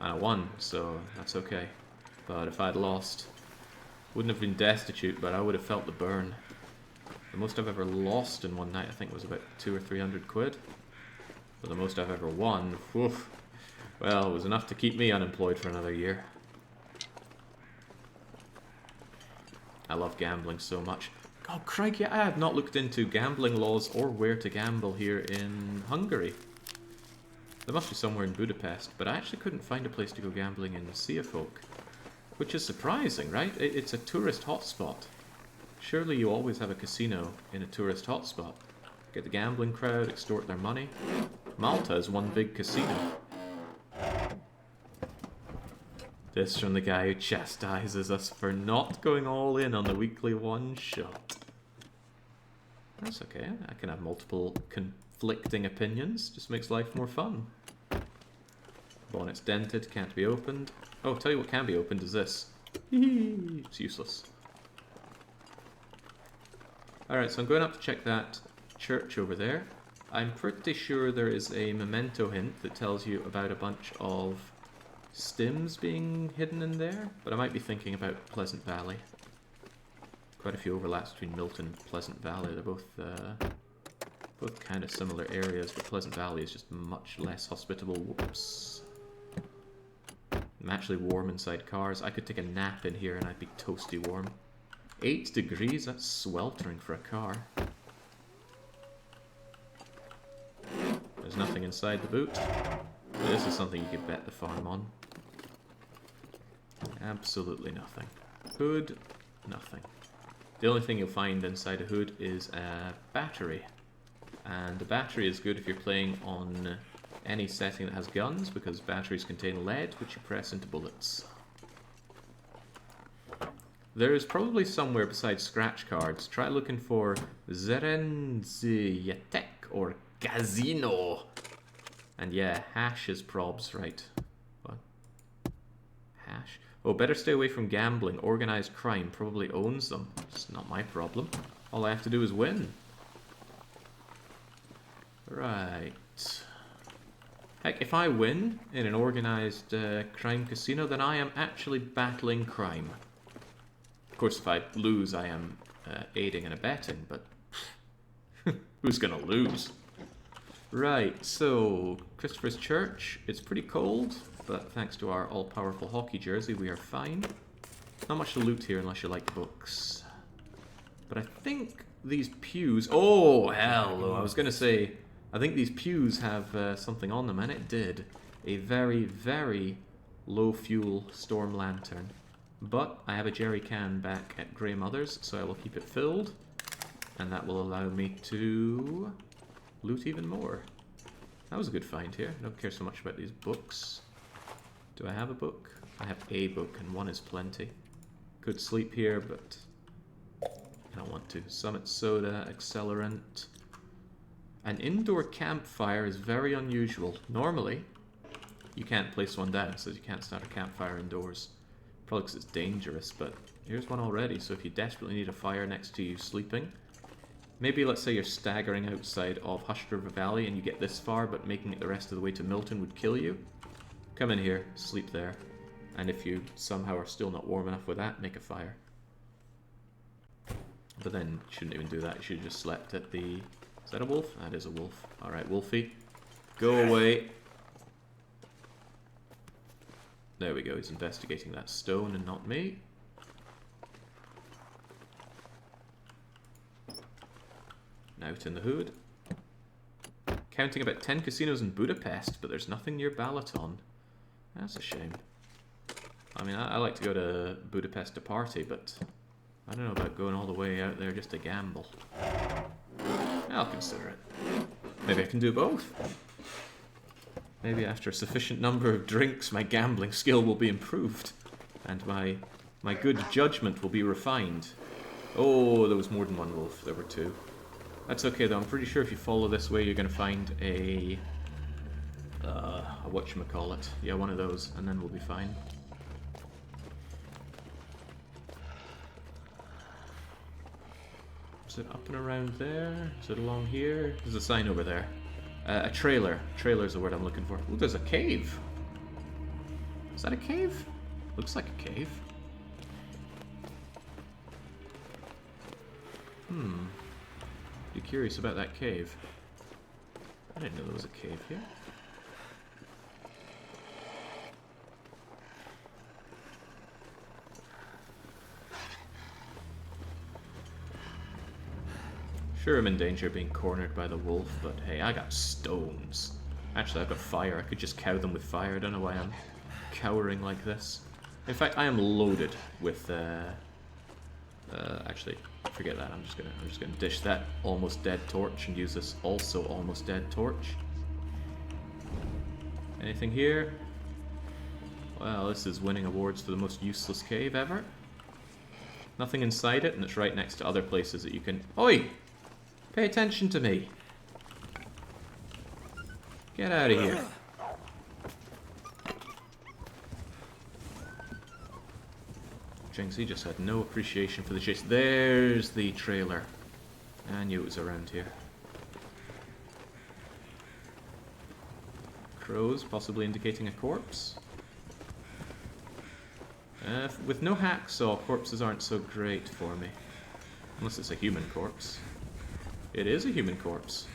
And I won, so that's okay. But if I'd lost, wouldn't have been destitute, but I would have felt the burn. The most I've ever lost in one night, I think, was about 200 or 300 quid. But the most I've ever won, oof, well, it was enough to keep me unemployed for another year. I love gambling so much. Oh, crikey, I have not looked into gambling laws or where to gamble here in Hungary. There must be somewhere in Budapest, but I actually couldn't find a place to go gambling in Sea of Folk. Which is surprising, right? It's a tourist hotspot. Surely you always have a casino in a tourist hotspot. Get the gambling crowd, extort their money. Malta is one big casino. This from the guy who chastises us for not going all in on the weekly one-shot. That's okay, I can have multiple conflicting opinions. Just makes life more fun. Bonnet's dented, can't be opened. Oh, I'll tell you what can be opened is this. It's useless. Alright, so I'm going up to check that church over there. I'm pretty sure there is a memento hint that tells you about a bunch of stims being hidden in there, but I might be thinking about Pleasant Valley. Quite a few overlaps between Milton and Pleasant Valley. They're both kind of similar areas, but Pleasant Valley is just much less hospitable. Whoops. I'm actually warm inside cars. I could take a nap in here and I'd be toasty warm. 8 degrees? That's sweltering for a car. There's nothing inside the boot. This is something you could bet the farm on. Absolutely nothing. Hood, nothing. The only thing you'll find inside a hood is a battery. And the battery is good if you're playing on any setting that has guns, because batteries contain lead, which you press into bullets. There is probably somewhere besides scratch cards. Try looking for Zerenzietek or Casino. And yeah, hash is probs, right? What? Hash? Oh, better stay away from gambling. Organized crime probably owns them. It's not my problem. All I have to do is win. Right. Heck, if I win in an organized crime casino, then I am actually battling crime. Of course, if I lose, I am aiding and abetting, but who's gonna lose? Right, so Christopher's Church. It's pretty cold, but thanks to our all-powerful hockey jersey, we are fine. Not much to loot here unless you like books. But I think these pews... Oh, hell! I was going to say, I think these pews have something on them, and it did. A very, very low-fuel storm lantern. But I have a jerry can back at Greymother's, so I will keep it filled. And that will allow me to loot even more. That was a good find here. I don't care so much about these books. Do I have a book? I have a book, and one is plenty. Could sleep here, but I don't want to. Summit Soda, Accelerant. An indoor campfire is very unusual. Normally, you can't place one down, so you can't start a campfire indoors. Probably because it's dangerous, but here's one already. So if you desperately need a fire next to you sleeping, maybe let's say you're staggering outside of Hushed River Valley and you get this far, but making it the rest of the way to Milton would kill you. Come in here, sleep there, and if you somehow are still not warm enough with that, make a fire. But then you shouldn't even do that, you should have just slept at the... Is that a wolf? That is a wolf. Alright, Wolfie, go away. There we go, he's investigating that stone and not me. Out in the hood. counting about 10 casinos in Budapest, but there's nothing near Balaton. That's a shame. I mean, I like to go to Budapest to party, but I don't know about going all the way out there just to gamble. I'll consider it. Maybe I can do both. Maybe after a sufficient number of drinks, my gambling skill will be improved, and my good judgment will be refined. Oh, there was more than one wolf. There were two. That's okay though. I'm pretty sure if you follow this way, you're gonna find a whatchamacallit. Yeah, one of those, and then we'll be fine. Is it up and around there? Is it along here? There's a sign over there. A trailer. Trailer's the word I'm looking for. Ooh, there's a cave. Is that a cave? Looks like a cave. Be curious about that cave. I didn't know there was a cave here. Sure, I'm in danger of being cornered by the wolf, but hey, I got stones. Actually, I've got fire. I could just cow them with fire. I don't know why I'm cowering like this. In fact, I am loaded with, actually, forget that. I'm just gonna dish that almost dead torch and use this also almost dead torch. Anything here? Well, this is winning awards for the most useless cave ever. Nothing inside it, and it's right next to other places that you can... Oi! Pay attention to me. Get out of here. Jinxie just had no appreciation for the chase. There's the trailer. I knew it was around here. Crows, possibly indicating a corpse. With no hacksaw, corpses aren't so great for me. Unless it's a human corpse. It is a human corpse.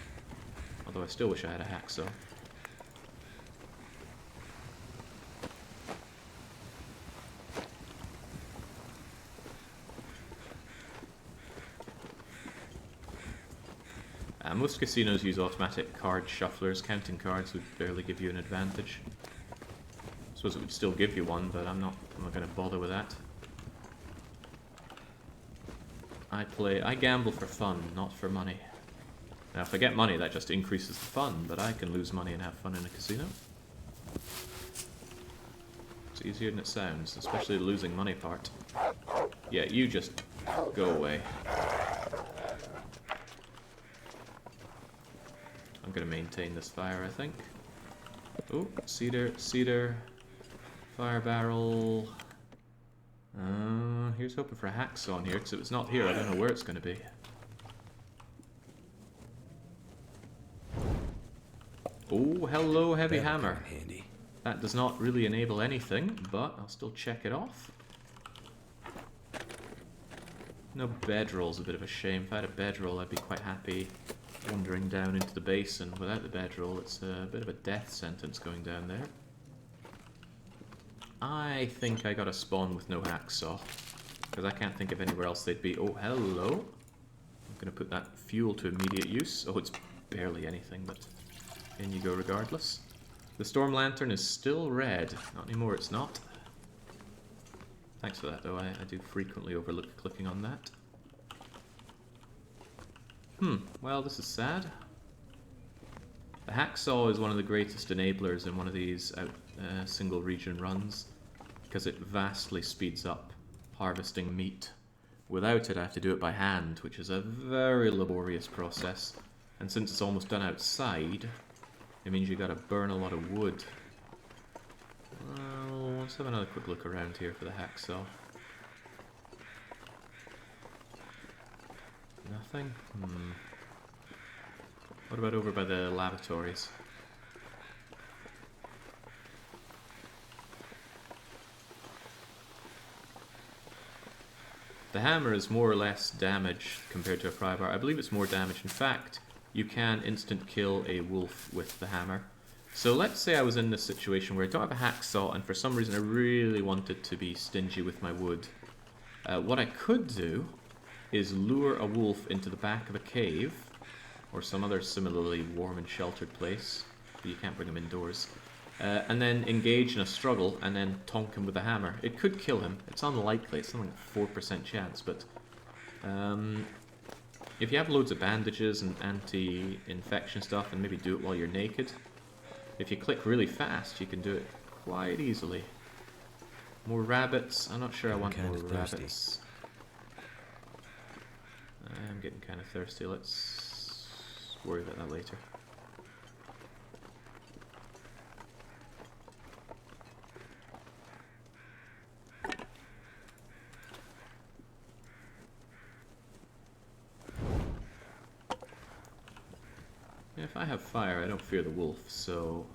Although I still wish I had a hacksaw. Most casinos use automatic card shufflers. Counting cards would barely give you an advantage. I suppose it would still give you one, but I'm not going to bother with that. I gamble for fun, not for money. Now, if I get money, that just increases the fun, but I can lose money and have fun in a casino. It's easier than it sounds, especially the losing money part. Yeah, you just go away. I'm going to maintain this fire, I think. Oh, cedar, fire barrel. Here's hoping for a hacksaw in here, because if it's not here, I don't know where it's going to be. Oh, hello, heavy hammer. Handy. That does not really enable anything, but I'll still check it off. No bedroll's a bit of a shame. If I had a bedroll, I'd be quite happy wandering down into the basin. Without the bedroll, it's a bit of a death sentence going down there. I think I got a spawn with no hacksaw, because I can't think of anywhere else they'd be. Oh, hello. I'm going to put that fuel to immediate use. Oh, it's barely anything, but in you go regardless. The storm lantern is still red. Not anymore, it's not. Thanks for that, though. I do frequently overlook clicking on that. Well, this is sad. The hacksaw is one of the greatest enablers in one of these single region runs, because it vastly speeds up harvesting meat. Without it, I have to do it by hand, which is a very laborious process. And since it's almost done outside, it means you gotta burn a lot of wood. Well, let's have another quick look around here for the hacksaw. Nothing? What about over by the lavatories? The hammer is more or less damage compared to a pry bar. I believe it's more damage. In fact, you can instant kill a wolf with the hammer. So let's say I was in this situation where I don't have a hacksaw and for some reason I really wanted to be stingy with my wood. What I could do is lure a wolf into the back of a cave or some other similarly warm and sheltered place, but you can't bring him indoors. And then engage in a struggle, and then tonk him with a hammer. It could kill him. It's unlikely. It's something like 4% chance, but if you have loads of bandages and anti-infection stuff, and maybe do it while you're naked, if you click really fast, you can do it quite easily. More rabbits. I'm not sure I want more rabbits. I'm getting kind of thirsty. Let's worry about that later. If I have fire, I don't fear the wolf, so...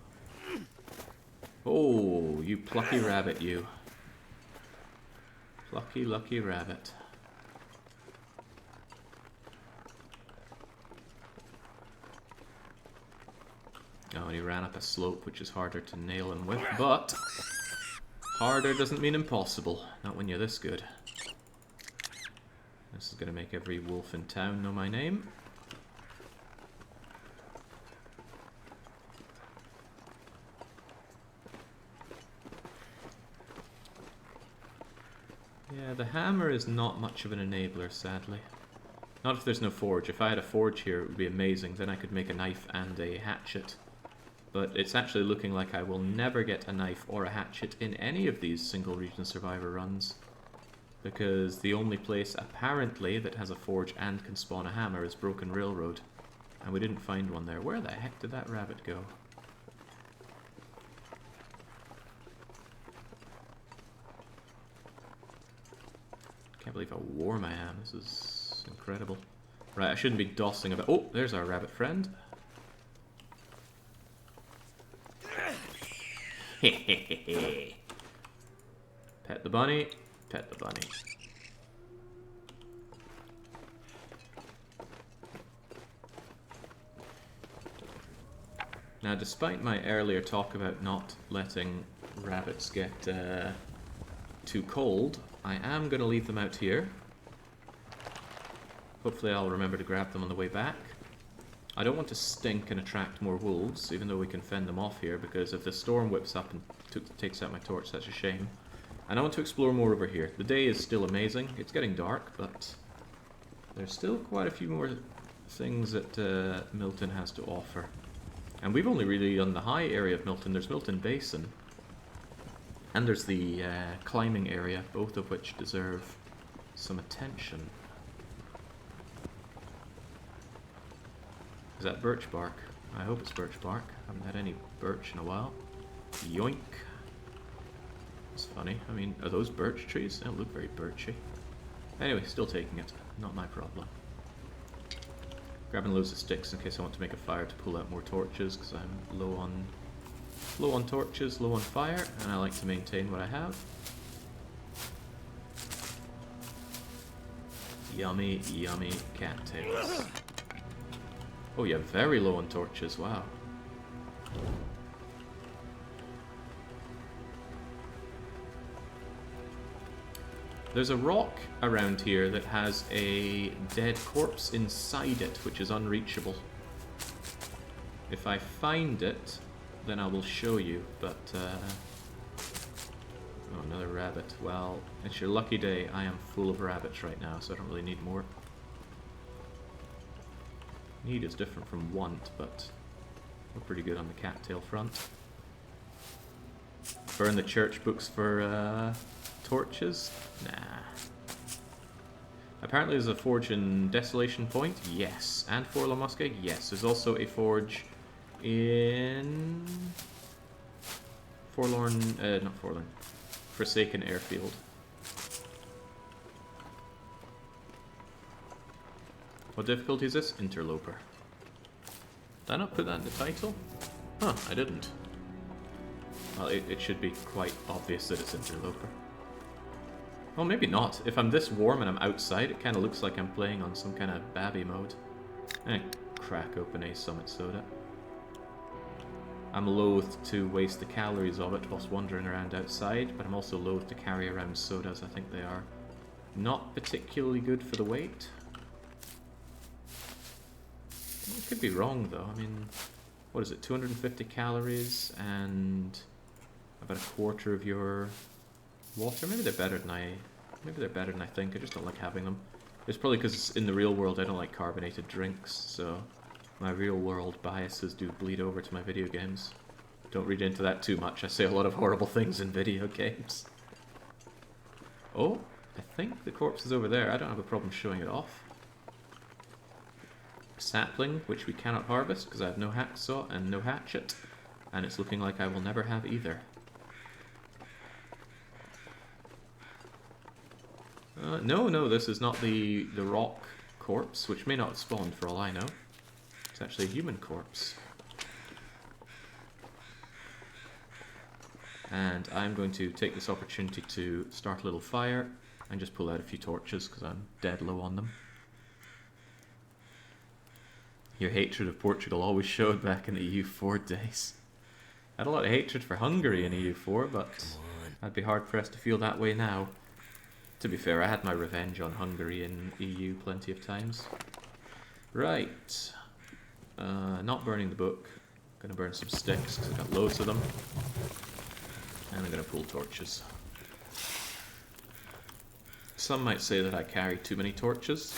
Oh, you plucky rabbit, you. Plucky, lucky rabbit. Oh, and he ran up a slope, which is harder to nail him with, but... harder doesn't mean impossible. Not when you're this good. This is going to make every wolf in town know my name. Yeah, the hammer is not much of an enabler, sadly. Not if there's no forge. If I had a forge here, it would be amazing. Then I could make a knife and a hatchet. But it's actually looking like I will never get a knife or a hatchet in any of these single region survivor runs. Because the only place, apparently, that has a forge and can spawn a hammer is Broken Railroad. And we didn't find one there. Where the heck did that rabbit go? Can't believe how warm I am. This is incredible. Right, I shouldn't be dossing about. Oh, there's our rabbit friend. Hehehe. Pet the bunny. Pet the bunny. Now, despite my earlier talk about not letting rabbits get too cold, I am going to leave them out here. Hopefully I'll remember to grab them on the way back. I don't want to stink and attract more wolves, even though we can fend them off here, because if the storm whips up and takes out my torch, that's a shame. And I want to explore more over here. The day is still amazing. It's getting dark, but there's still quite a few more things that Milton has to offer. And we've only really done the high area of Milton. There's Milton Basin. And there's the climbing area, both of which deserve some attention. Is that birch bark? I hope it's birch bark. I haven't had any birch in a while. Yoink. It's funny. I mean, are those birch trees? They don't look very birchy. Anyway, still taking it. Not my problem. Grabbing loads of sticks in case I want to make a fire to pull out more torches, because I'm low on torches, low on fire, and I like to maintain what I have. Yummy, yummy cattails. Oh yeah, very low on torches, wow. There's a rock around here that has a dead corpse inside it, which is unreachable. If I find it, then I will show you, but oh, another rabbit. Well, it's your lucky day. I am full of rabbits right now, so I don't really need more. Need is different from want, but we're pretty good on the cattail front. Burn the church books for torches? Nah. Apparently there's a forge in Desolation Point? Yes. And for La Mosque? Yes. There's also a forge in... Forsaken Airfield. What difficulty is this? Interloper. Did I not put that in the title? Huh, I didn't. Well, it should be quite obvious that it's Interloper. Well, maybe not. If I'm this warm and I'm outside, it kind of looks like I'm playing on some kind of babby mode. Crack open a Summit Soda. I'm loath to waste the calories of it whilst wandering around outside, but I'm also loath to carry around sodas. I think they are not particularly good for the weight. I could be wrong though. I mean, what is it? 250 calories and about a quarter of your water. Maybe they're better than I think. I just don't like having them. It's probably because in the real world I don't like carbonated drinks, so my real world biases do bleed over to my video games. Don't read into that too much. I say a lot of horrible things in video games. Oh, I think the corpse is over there. I don't have a problem showing it off. Sapling, which we cannot harvest because I have no hacksaw and no hatchet, and it's looking like I will never have either. No, this is not the rock corpse, which may not have spawned for all I know. It's actually a human corpse. And I'm going to take this opportunity to start a little fire and just pull out a few torches because I'm dead low on them. Your hatred of Portugal always showed back in the EU4 days. I had a lot of hatred for Hungary in EU4, but I'd be hard pressed to feel that way now. To be fair, I had my revenge on Hungary in EU plenty of times. Right. Not burning the book. Gonna burn some sticks because I've got loads of them. And I'm gonna pull torches. Some might say that I carry too many torches.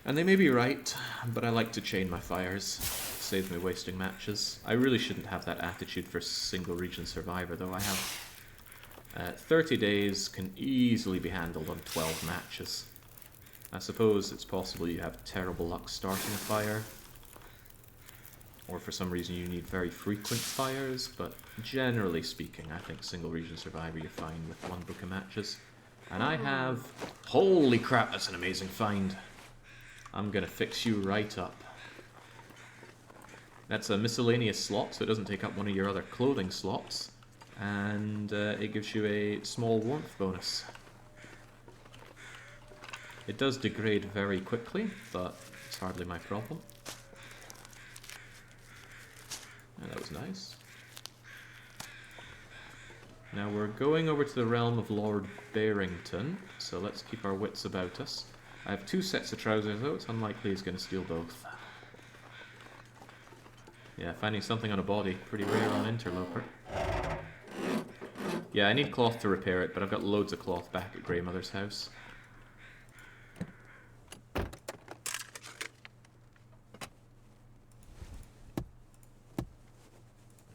And they may be right, but I like to chain my fires. It saves me wasting matches. I really shouldn't have that attitude for single region survivor though. I have 30 days can easily be handled on 12 matches. I suppose it's possible you have terrible luck starting a fire, or for some reason you need very frequent fires, but generally speaking I think single region survivor you're fine with one book of matches. And I have... Holy crap, that's an amazing find. I'm gonna fix you right up. That's a miscellaneous slot, so it doesn't take up one of your other clothing slots. And it gives you a small warmth bonus. It does degrade very quickly, but it's hardly my problem. And that was nice. Now we're going over to the realm of Lord Barrington, so let's keep our wits about us. I have 2 sets of trousers though, it's unlikely he's going to steal both. Yeah, finding something on a body, pretty rare on Interloper. Yeah, I need cloth to repair it, but I've got loads of cloth back at Greymother's house.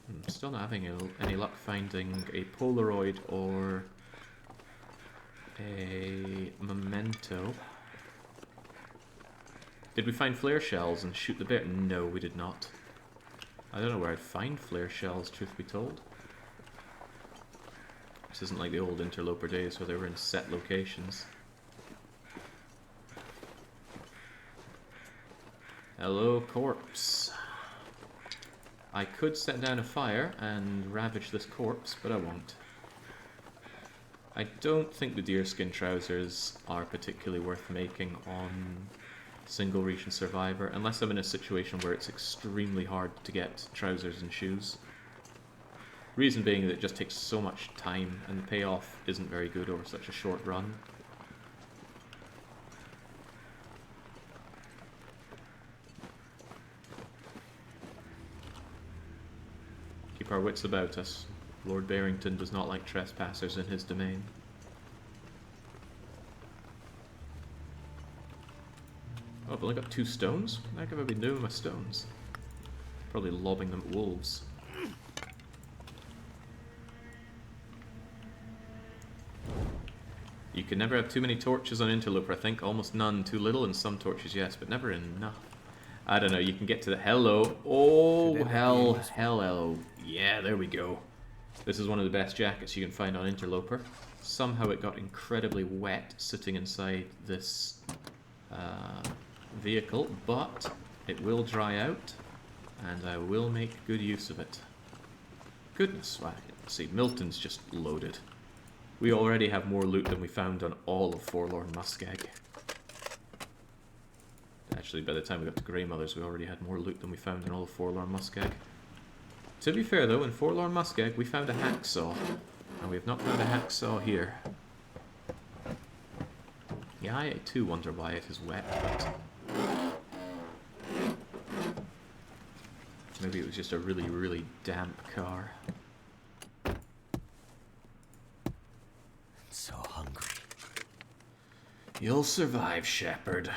I'm still not having any luck finding a Polaroid or a memento. Did we find flare shells and shoot the bear? No, we did not. I don't know where I'd find flare shells, truth be told. This isn't like the old Interloper days where they were in set locations. Hello, corpse. I could set down a fire and ravage this corpse, but I won't. I don't think the deerskin trousers are particularly worth making on single region survivor, unless I'm in a situation where it's extremely hard to get trousers and shoes. Reason being that it just takes so much time and the payoff isn't very good over such a short run. Keep our wits about us. Lord Barrington does not like trespassers in his domain. Oh, I've only got 2 stones? What the heck have I been doing with my stones? Probably lobbing them at wolves. You can never have too many torches on Interloper, I think. Almost none. Too little, and some torches, yes, but never enough. I don't know, you can get to the... Hello. Oh, hello. Yeah, there we go. This is one of the best jackets you can find on Interloper. Somehow it got incredibly wet sitting inside this vehicle, but it will dry out, and I will make good use of it. Goodness, wow. See, Milton's just loaded. We already have more loot than we found on all of Forlorn Muskeg. Actually, by the time we got to Greymother's, we already had more loot than we found in all of Forlorn Muskeg. To be fair though, in Forlorn Muskeg we found a hacksaw, and we have not found a hacksaw here. Yeah, I too wonder why it is wet, but... Maybe it was just a really, really damp car. So hungry. You'll survive, Shepherd.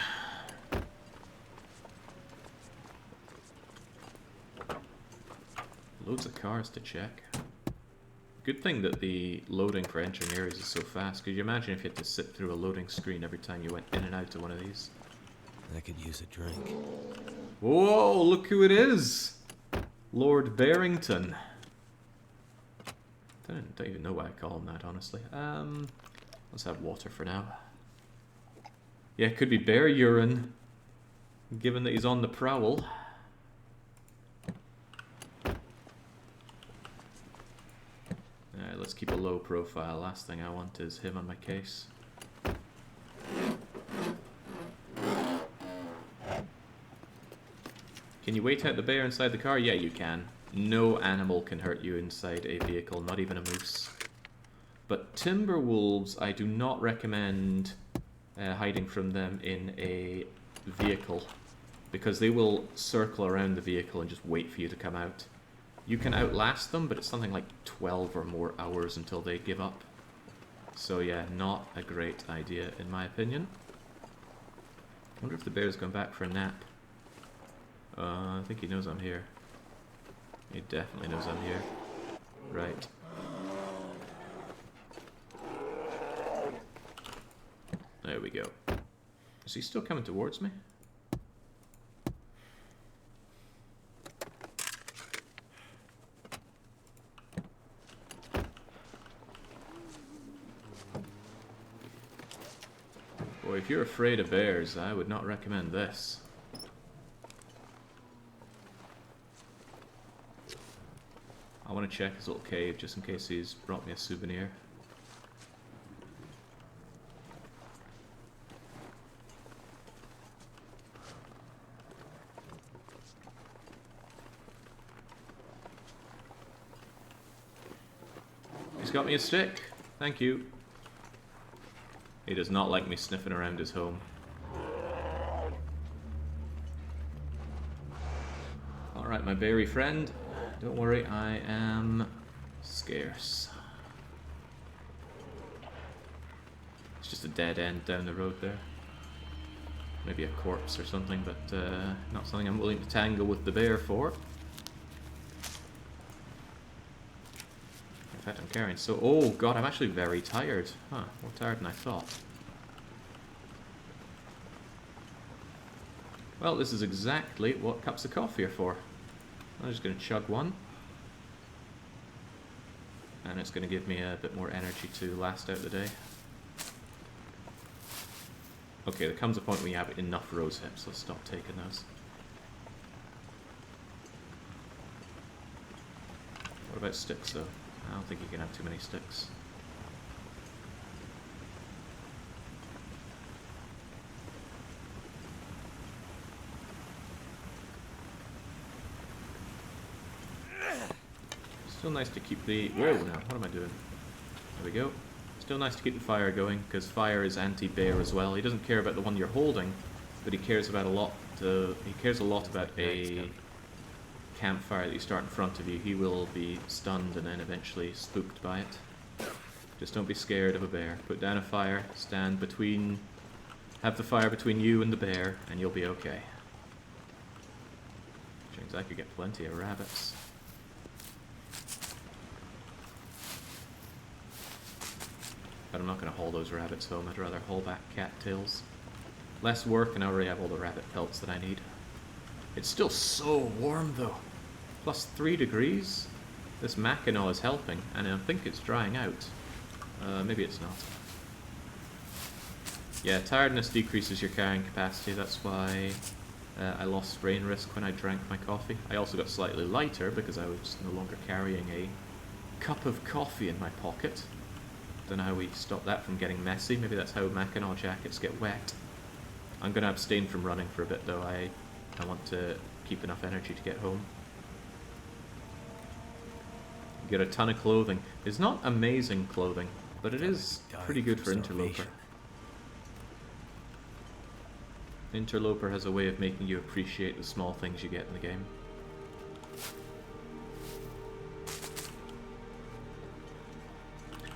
Loads of cars to check. Good thing that the loading for entering areas is so fast. Could you imagine if you had to sit through a loading screen every time you went in and out of one of these? I could use a drink. Whoa, look who it is! Lord Barrington. Don't even know why I call him that, honestly. Let's have water for now. Yeah, it could be bear urine, given that he's on the prowl. Alright, let's keep a low profile. Last thing I want is him on my case. Can you wait out the bear inside the car? Yeah, you can. No animal can hurt you inside a vehicle, not even a moose. But timber wolves, I do not recommend hiding from them in a vehicle, because they will circle around the vehicle and just wait for you to come out. You can outlast them, but it's something like 12 or more hours until they give up. So yeah, not a great idea in my opinion. I wonder if the bear's gone back for a nap. I think he knows I'm here. He definitely knows I'm here. Right. There we go. Is he still coming towards me? Boy, if you're afraid of bears, I would not recommend this. I want to check his little cave just in case he's brought me a souvenir. He's got me a stick. Thank you. He does not like me sniffing around his home. Alright, my berry friend. Don't worry, I am scarce. It's just a dead end down the road there. Maybe a corpse or something, but not something I'm willing to tangle with the bear for. In fact, I'm carrying so... Oh god, I'm actually very tired. Huh, more tired than I thought. Well, this is exactly what cups of coffee are for. I'm just going to chug one. And it's going to give me a bit more energy to last out the day. Okay, there comes a point when you have enough rose hips. Let's stop taking those. What about sticks, though? I don't think you can have too many sticks. Still nice to keep the... Whoa, now, what am I doing? There we go. Still nice to keep the fire going, because fire is anti-bear as well. He doesn't care about the one you're holding, but he cares about a lot about a campfire that you start in front of you. He will be stunned and then eventually spooked by it. Just don't be scared of a bear. Put down a fire, stand between... Have the fire between you and the bear, and you'll be okay. Which means I could get plenty of rabbits. But I'm not going to haul those rabbits home. I'd rather haul back cattails. Less work, and I already have all the rabbit pelts that I need. It's still so warm, though. Plus 3 degrees. This Mackinaw is helping, and I think it's drying out. Maybe it's not. Yeah, tiredness decreases your carrying capacity. That's why I lost sprain risk when I drank my coffee. I also got slightly lighter because I was no longer carrying a cup of coffee in my pocket. Don't know how we stop that from getting messy. Maybe that's how Mackinaw jackets get wet. I'm going to abstain from running for a bit, though. I want to keep enough energy to get home. Get a ton of clothing. It's not amazing clothing, but it is pretty good for Interloper. Interloper has a way of making you appreciate the small things you get in the game.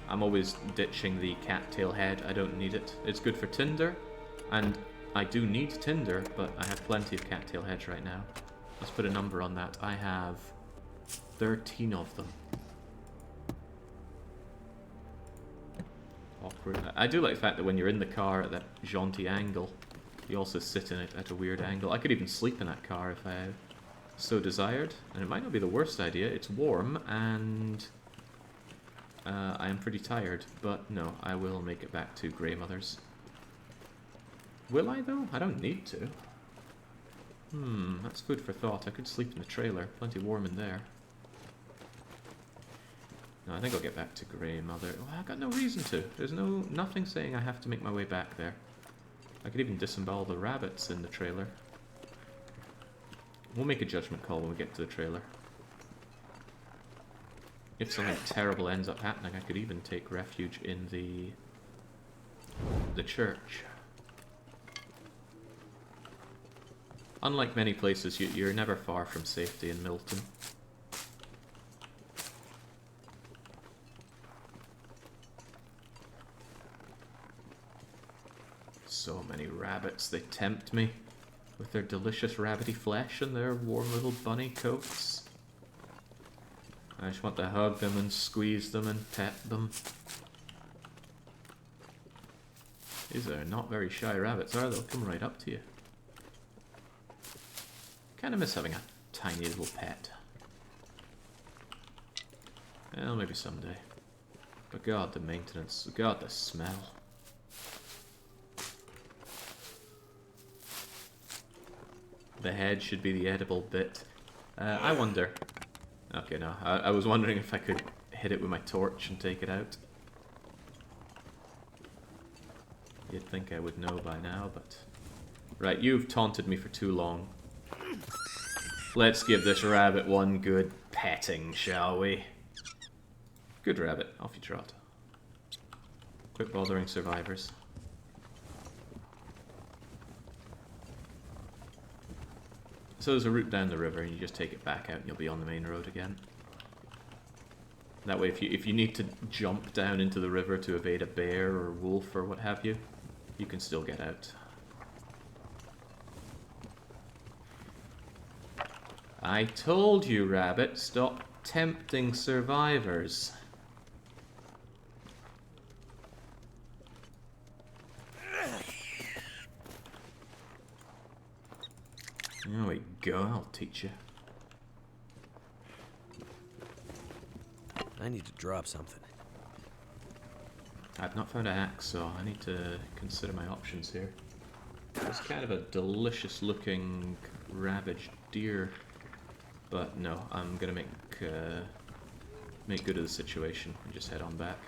I'm always ditching the cattail head. I don't need it. It's good for tinder, and I do need tinder, but I have plenty of cattail heads right now. Let's put a number on that. I have 13 of them. Awkward. I do like the fact that when you're in the car at that jaunty angle, you also sit in it at a weird angle. I could even sleep in that car if I so desired, and it might not be the worst idea. It's warm, and I am pretty tired, but no, I will make it back to Grey-Mother's. Will I, though? I don't need to. That's food for thought. I could sleep in the trailer. Plenty warm in there. No, I think I'll get back to Grey-Mother. Well, I've got no reason to. There's nothing saying I have to make my way back there. I could even disembowel the rabbits in the trailer. We'll make a judgment call when we get to the trailer. If something terrible ends up happening, I could even take refuge in the church. Unlike many places, you're never far from safety in Milton. So many rabbits, they tempt me with their delicious rabbity flesh and their warm little bunny coats. I just want to hug them and squeeze them and pet them. These are not very shy rabbits, are they? They'll come right up to you. Kind of miss having a tiny little pet. Well, maybe someday. But god, the maintenance. God, the smell. The head should be the edible bit. I wonder... Okay, no. I was wondering if I could hit it with my torch and take it out. You'd think I would know by now, but... Right, you've taunted me for too long. Let's give this rabbit one good petting, shall we? Good rabbit. Off you trot. Quit bothering survivors. So there's a route down the river, and you just take it back out and you'll be on the main road again. That way, if you need to jump down into the river to evade a bear or wolf or what have you, you can still get out. I told you, rabbit, stop tempting survivors. There we go, I'll teach you. I need to drop something. I've not found an axe, so I need to consider my options here. It's kind of a delicious looking ravaged deer, but no, I'm gonna make good of the situation and just head on back.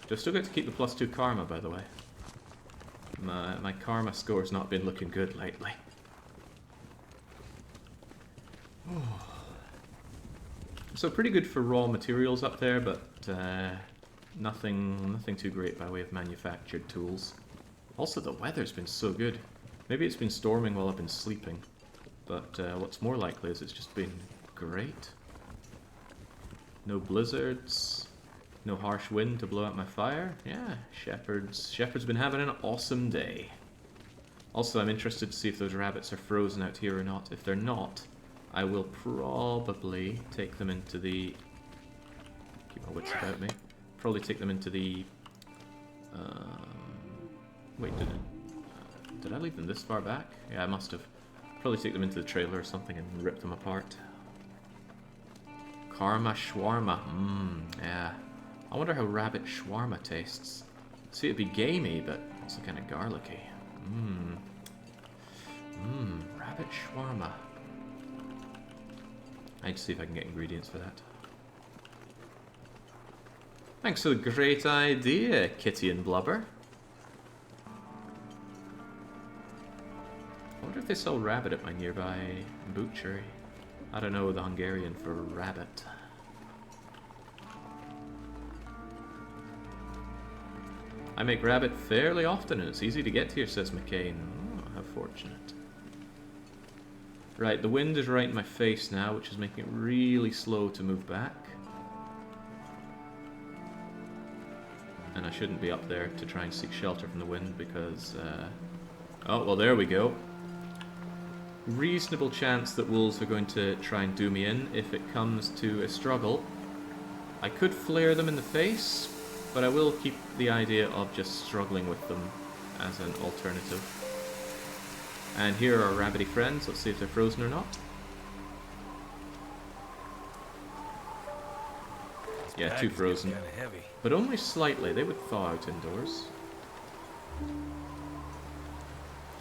Do I still get to keep the +2 karma, by the way? My karma score's not been looking good lately. So pretty good for raw materials up there, but nothing too great by way of manufactured tools. Also, the weather's been so good. Maybe it's been storming while I've been sleeping, but what's more likely is it's just been great. No blizzards. No harsh wind to blow out my fire. Yeah, Shepherd's been having an awesome day. Also, I'm interested to see if those rabbits are frozen out here or not. If they're not, I will probably take them into the... Keep my wits about me. Probably take them into the... Wait, did I leave them this far back? Yeah, I must have. Probably take them into the trailer or something and rip them apart. Karma shawarma. Yeah. I wonder how rabbit shawarma tastes. See, it'd be gamey, but also kind of garlicky. Rabbit shawarma. I need to see if I can get ingredients for that. Thanks for the great idea, Kitty and Blubber. I wonder if they sell rabbit at my nearby butchery. I don't know the Hungarian for rabbit. I make rabbit fairly often and it's easy to get here, says McCain. Oh, how fortunate. Right, the wind is right in my face now, which is making it really slow to move back. And I shouldn't be up there to try and seek shelter from the wind because... Oh, well, there we go. Reasonable chance that wolves are going to try and do me in if it comes to a struggle. I could flare them in the face, but I will keep the idea of just struggling with them as an alternative. And here are our rabbity friends. Let's see if they're frozen or not. Yeah, too frozen. But only slightly. They would thaw out indoors.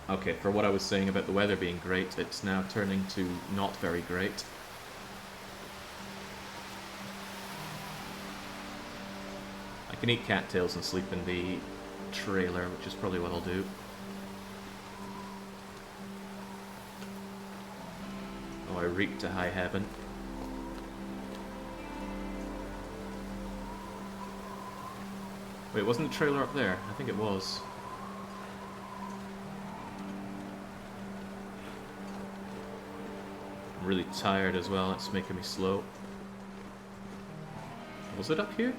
Okay, for what I was saying about the weather being great, it's now turning to not very great. I can eat cattails and sleep in the trailer, which is probably what I'll do. Oh, I reek to high heaven. Wait, wasn't the trailer up there? I think it was. I'm really tired as well, it's making me slow. Was it up here?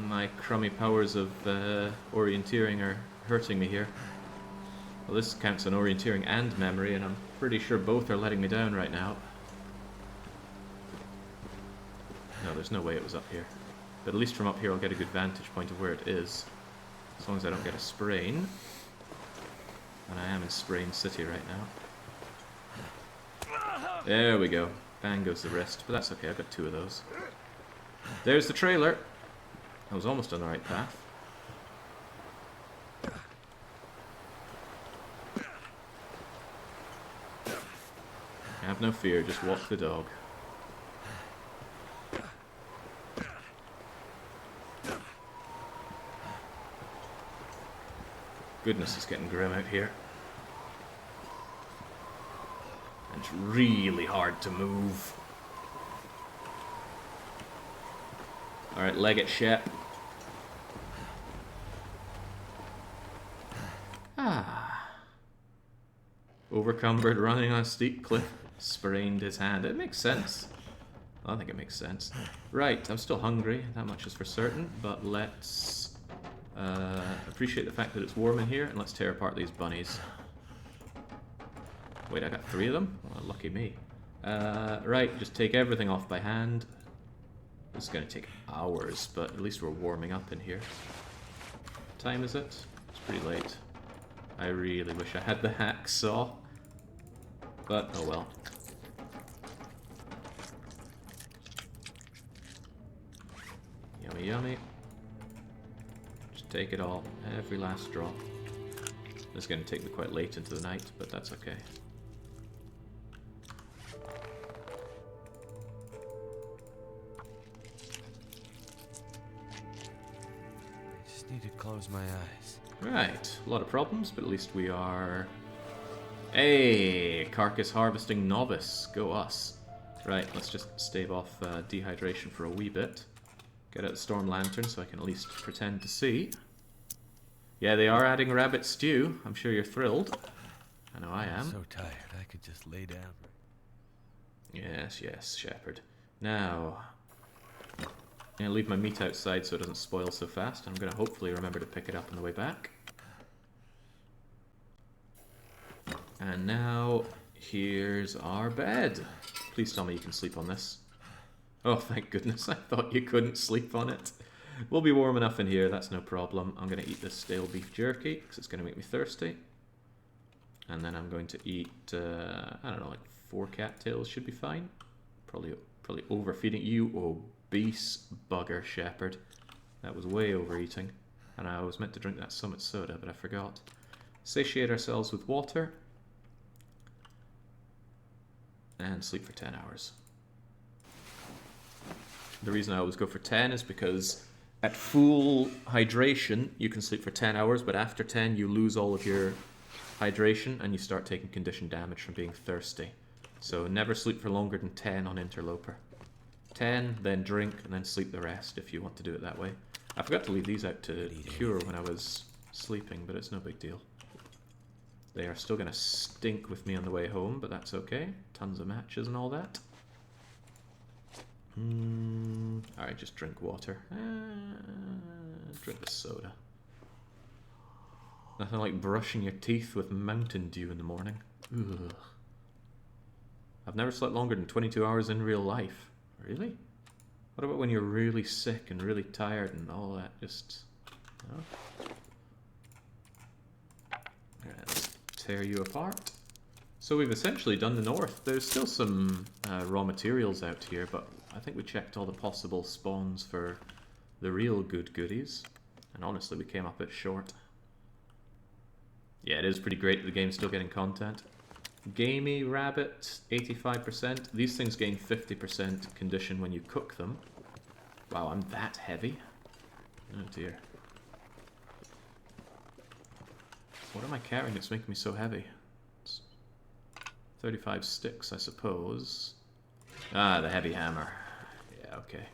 My crummy powers of orienteering are hurting me here. Well, this counts on orienteering and memory, and I'm pretty sure both are letting me down right now. No, there's no way it was up here. But at least from up here I'll get a good vantage point of where it is. As long as I don't get a sprain. And I am in Sprain City right now. There we go. Bang goes the wrist, but that's okay, I've got 2 of those. There's the trailer. I was almost on the right path. Have no fear, just walk the dog. Goodness, it's getting grim out here. And it's really hard to move. Alright, leg it, Shep. Overcumbered, running on a steep cliff, sprained his hand. It makes sense. I think it makes sense. Right, I'm still hungry, that much is for certain, but let's appreciate the fact that it's warm in here, and let's tear apart these bunnies. Wait, I got 3 of them? Well, lucky me. Right, just take everything off by hand. This is going to take hours, but at least we're warming up in here. What time is it? It's pretty late. I really wish I had the hacksaw. But, oh well. Yummy, yummy. Just take it all. Every last drop. This is going to take me quite late into the night, but that's okay. Need to close my eyes. Right, a lot of problems, but at least we are... Hey, carcass harvesting novice, go us. Right, let's just stave off dehydration for a wee bit. Get out the storm lantern so I can at least pretend to see. Yeah, they are adding rabbit stew. I'm sure you're thrilled. I know I am. I'm so tired, I could just lay down. Yes, yes, shepherd. Now... I'm going to leave my meat outside so it doesn't spoil so fast. I'm going to hopefully remember to pick it up on the way back. And now, here's our bed. Please tell me you can sleep on this. Oh, thank goodness. I thought you couldn't sleep on it. We'll be warm enough in here, that's no problem. I'm going to eat this stale beef jerky because it's going to make me thirsty. And then I'm going to eat, I don't know, like 4 cattails should be fine. Probably overfeeding you, obese bugger, shepherd. That was way overeating. And I was meant to drink that Summit soda, but I forgot. Satiate ourselves with water. And sleep for 10 hours. The reason I always go for 10 is because at full hydration, you can sleep for 10 hours, but after 10, you lose all of your hydration and you start taking condition damage from being thirsty. So never sleep for longer than 10 on Interloper. 10, then drink, and then sleep the rest if you want to do it that way. I forgot to leave these out to cure when I was sleeping, but it's no big deal. They are still going to stink with me on the way home, but that's okay. Tons of matches and all that. Alright, just drink water. Drink the soda. Nothing like brushing your teeth with Mountain Dew in the morning. Ugh. I've never slept longer than 22 hours in real life. Really? What about when you're really sick and really tired and all that? Just... Oh. Alright, let's tear you apart. So we've essentially done the north. There's still some raw materials out here, but I think we checked all the possible spawns for the real good goodies. And honestly, we came up a bit short. Yeah, it is pretty great that the game's still getting content. Gamey rabbit, 85%. These things gain 50% condition when you cook them. Wow, I'm that heavy? Oh dear. What am I carrying that's making me so heavy? It's 35 sticks, I suppose. Ah, the heavy hammer. Yeah, okay.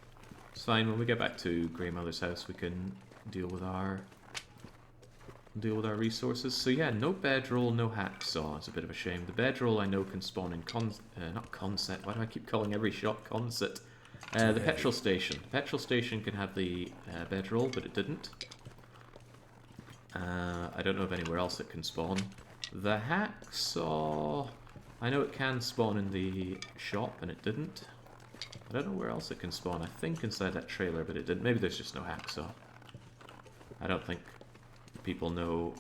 It's fine. When we get back to Greymother's house, we can deal with our resources. So yeah, no bedroll, no hacksaw. It's a bit of a shame. The bedroll I know can spawn in not Conset. Why do I keep calling every shop Conset? The petrol station. The petrol station can have the bedroll, but it didn't. I don't know of anywhere else it can spawn. The hacksaw, I know it can spawn in the shop, and it didn't. I don't know where else it can spawn. I think inside that trailer, but it didn't. Maybe there's just no hacksaw. I don't think people know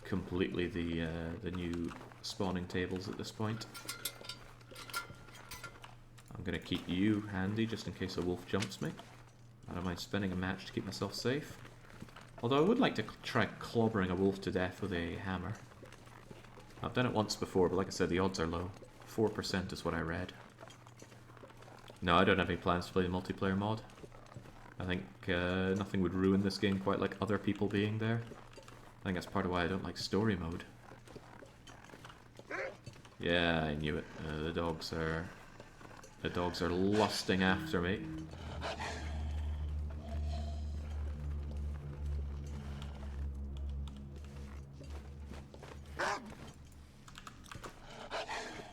completely the new spawning tables at this point. I'm going to keep you handy just in case a wolf jumps me. I don't mind spending a match to keep myself safe. Although I would like to try clobbering a wolf to death with a hammer. I've done it once before, but like I said, the odds are low. 4% is what I read. No, I don't have any plans to play the multiplayer mod. I think nothing would ruin this game quite like other people being there. I think that's part of why I don't like story mode. Yeah, I knew it. The dogs are lusting after me.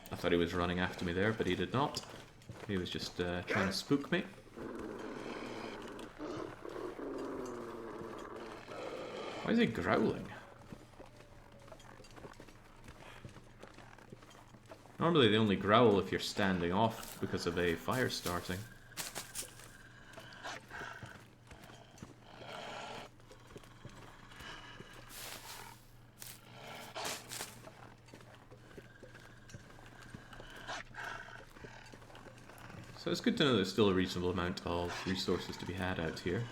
I thought he was running after me there, but he did not. He was just trying to spook me. Why is he growling? Normally they only growl if you're standing off because of a fire starting. So it's good to know there's still a reasonable amount of resources to be had out here.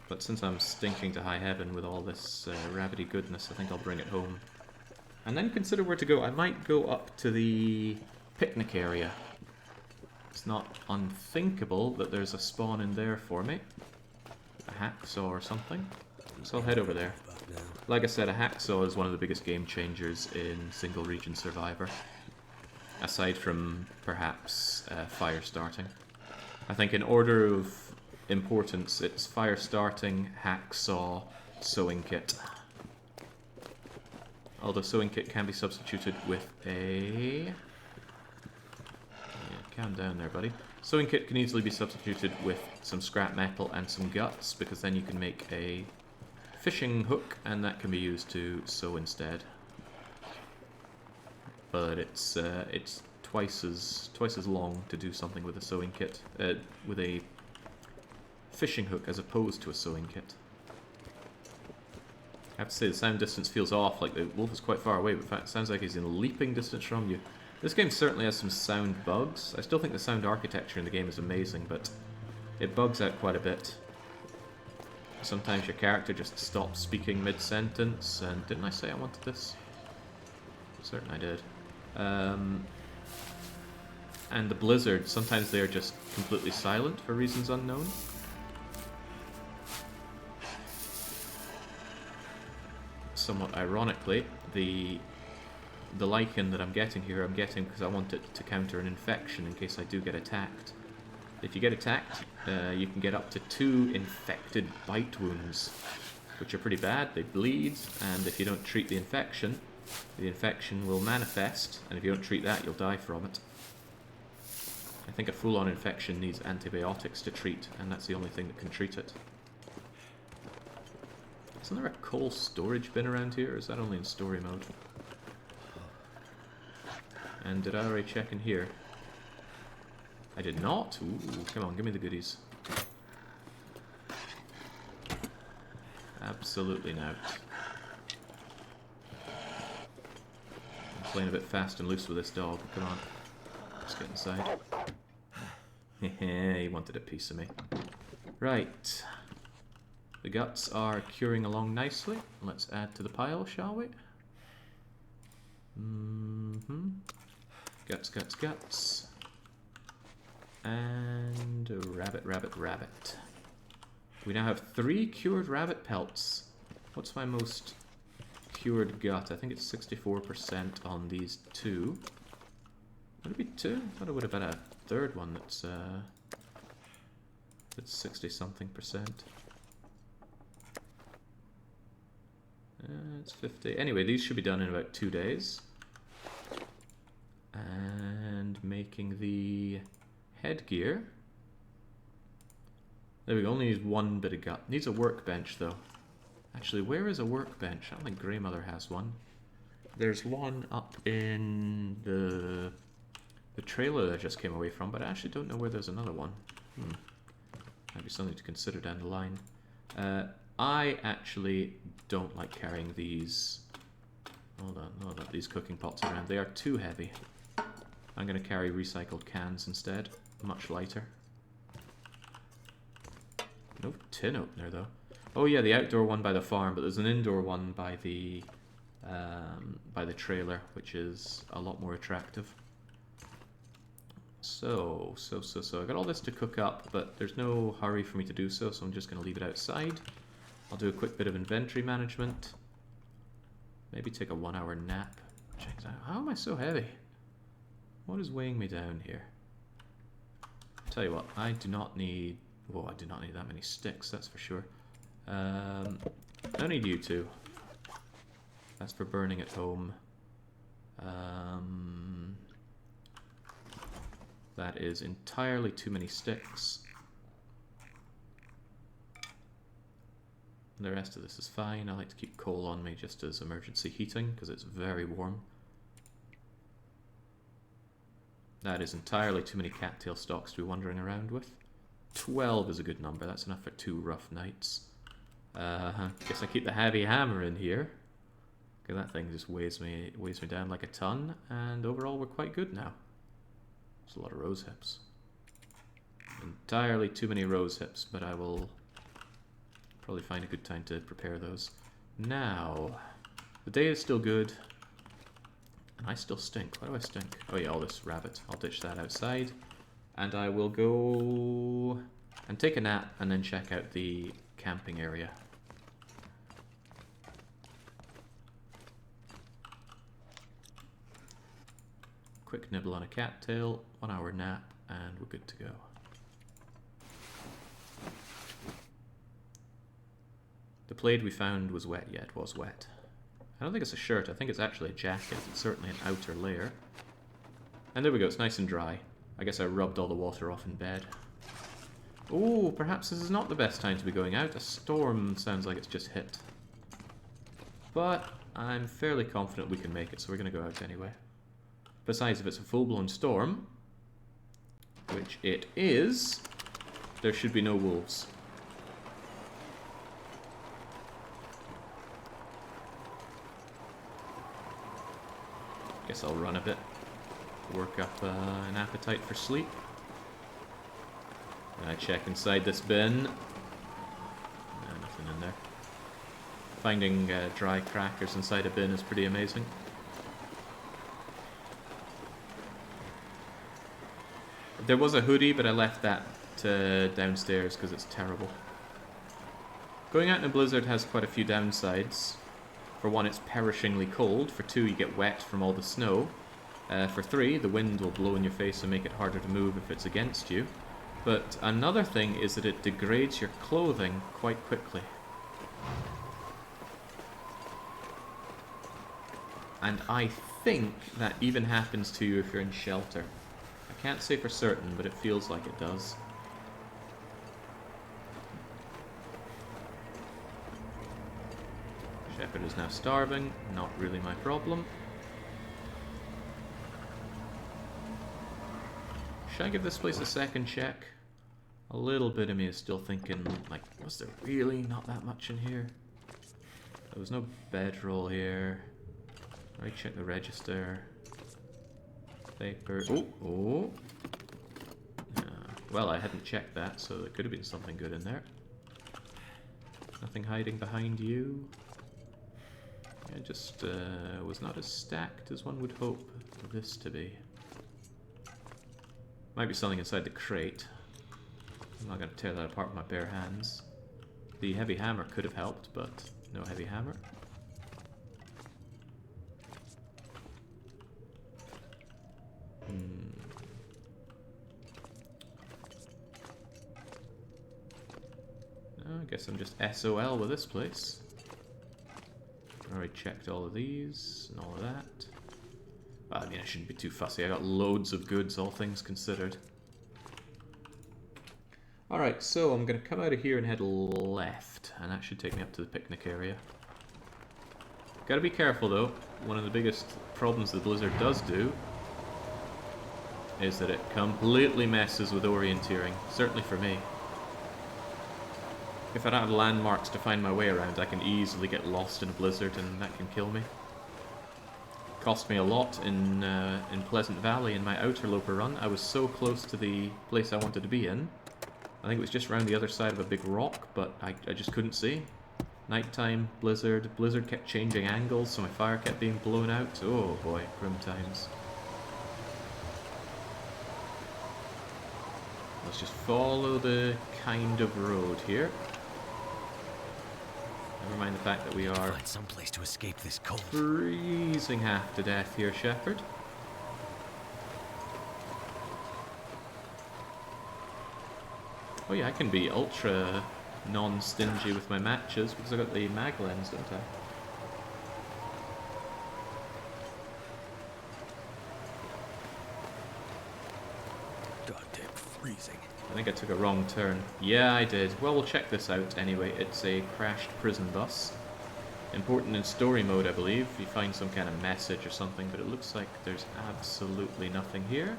But since I'm stinking to high heaven with all this rabbity goodness, I think I'll bring it home. And then consider where to go. I might go up to the picnic area. It's not unthinkable that there's a spawn in there for me. A hacksaw or something. So I'll head over there. Like I said, a hacksaw is one of the biggest game changers in single region Survivor. Aside from, perhaps, fire starting. I think in order of importance, it's fire starting, hacksaw, sewing kit. Although sewing kit can be substituted with a... Yeah, calm down there, buddy. Sewing kit can easily be substituted with some scrap metal and some guts, because then you can make a fishing hook, and that can be used to sew instead. But it's twice as long to do something with a sewing kit, with a fishing hook as opposed to a sewing kit. I have to say the sound distance feels off, like the wolf is quite far away, but in fact it sounds like he's in leaping distance from you. This game certainly has some sound bugs. I still think the sound architecture in the game is amazing, but it bugs out quite a bit. Sometimes your character just stops speaking mid-sentence, and didn't I say I wanted this? Certain I did. And the blizzard, sometimes they're just completely silent for reasons unknown. Somewhat ironically, the lichen that I'm getting here, I'm getting because I want it to counter an infection in case I do get attacked. If you get attacked, you can get up to 2 infected bite wounds. which are pretty bad. They bleed, and if you don't treat the infection will manifest, and if you don't treat that, you'll die from it. I think a full-on infection needs antibiotics to treat, and that's the only thing that can treat it. Isn't there a coal storage bin around here, or is that only in story mode? And did I already check in here? I did not? Ooh, come on, give me the goodies. Absolutely not. I'm playing a bit fast and loose with this dog. Come on. Let's get inside. He wanted a piece of me. Right. The guts are curing along nicely. Let's add to the pile, shall we? Guts, guts, guts. And rabbit, rabbit, rabbit. We now have 3 cured rabbit pelts. What's my most cured gut? I think it's 64% on these 2. Would it be 2? I thought it would have been a third one that's 60-something%. It's 50. Anyway, these should be done in about 2 days. And making the headgear. There we go, only needs 1 bit of gut. Needs a workbench though. Actually, where is a workbench? I don't think Greymother has one. There's one up in the trailer that I just came away from, but I actually don't know where there's another one. Might be something to consider down the line. I actually don't like carrying these. Hold on, these cooking pots around. They are too heavy. I'm going to carry recycled cans instead. Much lighter. No tin opener though. Oh yeah, the outdoor one by the farm, but there's an indoor one by the trailer, which is a lot more attractive. So I got all this to cook up, but there's no hurry for me to do so, so I'm just going to leave it outside. I'll do a quick bit of inventory management. Maybe take a 1-hour nap. Check that out. How am I so heavy? What is weighing me down here? Tell you what, I do not need... Whoa, I do not need that many sticks, that's for sure. No need you two. That's for burning at home. That is entirely too many sticks. The rest of this is fine. I like to keep coal on me just as emergency heating because it's very warm. That is entirely too many cattail stalks to be wandering around with. 12 is a good number. That's enough for 2 rough nights. Guess I keep the heavy hammer in here. Okay, that thing just weighs me down like a ton, and overall we're quite good now. There's a lot of rose hips. Entirely too many rose hips, but I will probably find a good time to prepare those. Now, the day is still good, and I still stink. Why do I stink? Oh yeah, all this rabbit. I'll ditch that outside, and I will go and take a nap, and then check out the camping area. Quick nibble on a cattail, 1-hour nap, and we're good to go. The plaid we found was wet, yeah, it was wet. I don't think it's a shirt, I think it's actually a jacket. It's certainly an outer layer. And there we go, it's nice and dry. I guess I rubbed all the water off in bed. Oh, perhaps this is not the best time to be going out. A storm sounds like it's just hit. But I'm fairly confident we can make it, so we're going to go out anyway. Besides, if it's a full-blown storm, which it is, there should be no wolves. Guess I'll run a bit, work up an appetite for sleep. And I check inside this bin. No, nothing in there. Finding dry crackers inside a bin is pretty amazing. There was a hoodie, but I left that downstairs because it's terrible. Going out in a blizzard has quite a few downsides. For one, it's perishingly cold. For two, you get wet from all the snow. For three, the wind will blow in your face and make it harder to move if it's against you. But another thing is that it degrades your clothing quite quickly. And I think that even happens to you if you're in shelter. I can't say for certain, but it feels like it does. Shepherd is now starving, not really my problem. Should I give this place a second check? A little bit of me is still thinking, like, was there really not that much in here? There was no bedroll here. Right, check the register. Paper. Oh! Well, I hadn't checked that, so there could have been something good in there. Nothing hiding behind you. It just was not as stacked as one would hope this to be. Might be something inside the crate. I'm not going to tear that apart with my bare hands. The heavy hammer could have helped, but no heavy hammer. I guess I'm just SOL with this place. Already checked all of these and all of that. Well, I mean, I shouldn't be too fussy. I got loads of goods, all things considered. Alright, so I'm going to come out of here and head left, and that should take me up to the picnic area. Gotta be careful though. One of the biggest problems the blizzard does do is that it completely messes with orienteering, certainly for me. If I don't have landmarks to find my way around, I can easily get lost in a blizzard and that can kill me. Cost me a lot in Pleasant Valley in my outer loper run. I was so close to the place I wanted to be in. I think it was just around the other side of a big rock, but I just couldn't see. Nighttime, blizzard kept changing angles, so my fire kept being blown out. Oh boy, grim times. Let's just follow the kind of road here. Never mind the fact that we are Find some place to escape this cold. freezing half to death here, Shepherd. Oh yeah, I can be ultra non-stingy with my matches because I've got the mag lens, don't I? Goddamn freezing. I think I took a wrong turn. Yeah, I did. Well, we'll check this out anyway. It's a crashed prison bus. Important in story mode, I believe. You find some kind of message or something, but it looks like there's absolutely nothing here.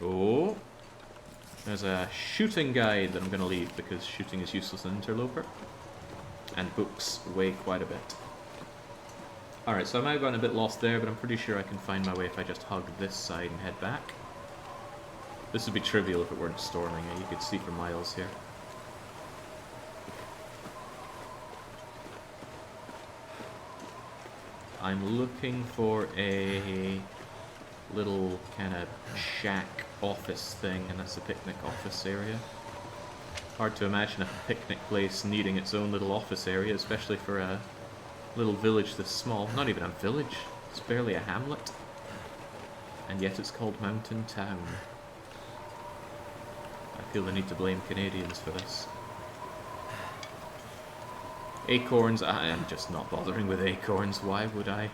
Oh! There's a shooting guide that I'm going to leave because shooting is useless in Interloper. And books weigh quite a bit. Alright, so I might have gotten a bit lost there, but I'm pretty sure I can find my way if I just hug this side and head back. This would be trivial if it weren't storming. You could see for miles here. I'm looking for a little kind of shack office thing, and that's the picnic office area. Hard to imagine a picnic place needing its own little office area, especially for a little village this small. Not even a village, it's barely a hamlet. And yet it's called Mountain Town. I feel the need to blame Canadians for this. Acorns, I am just not bothering with acorns, why would I?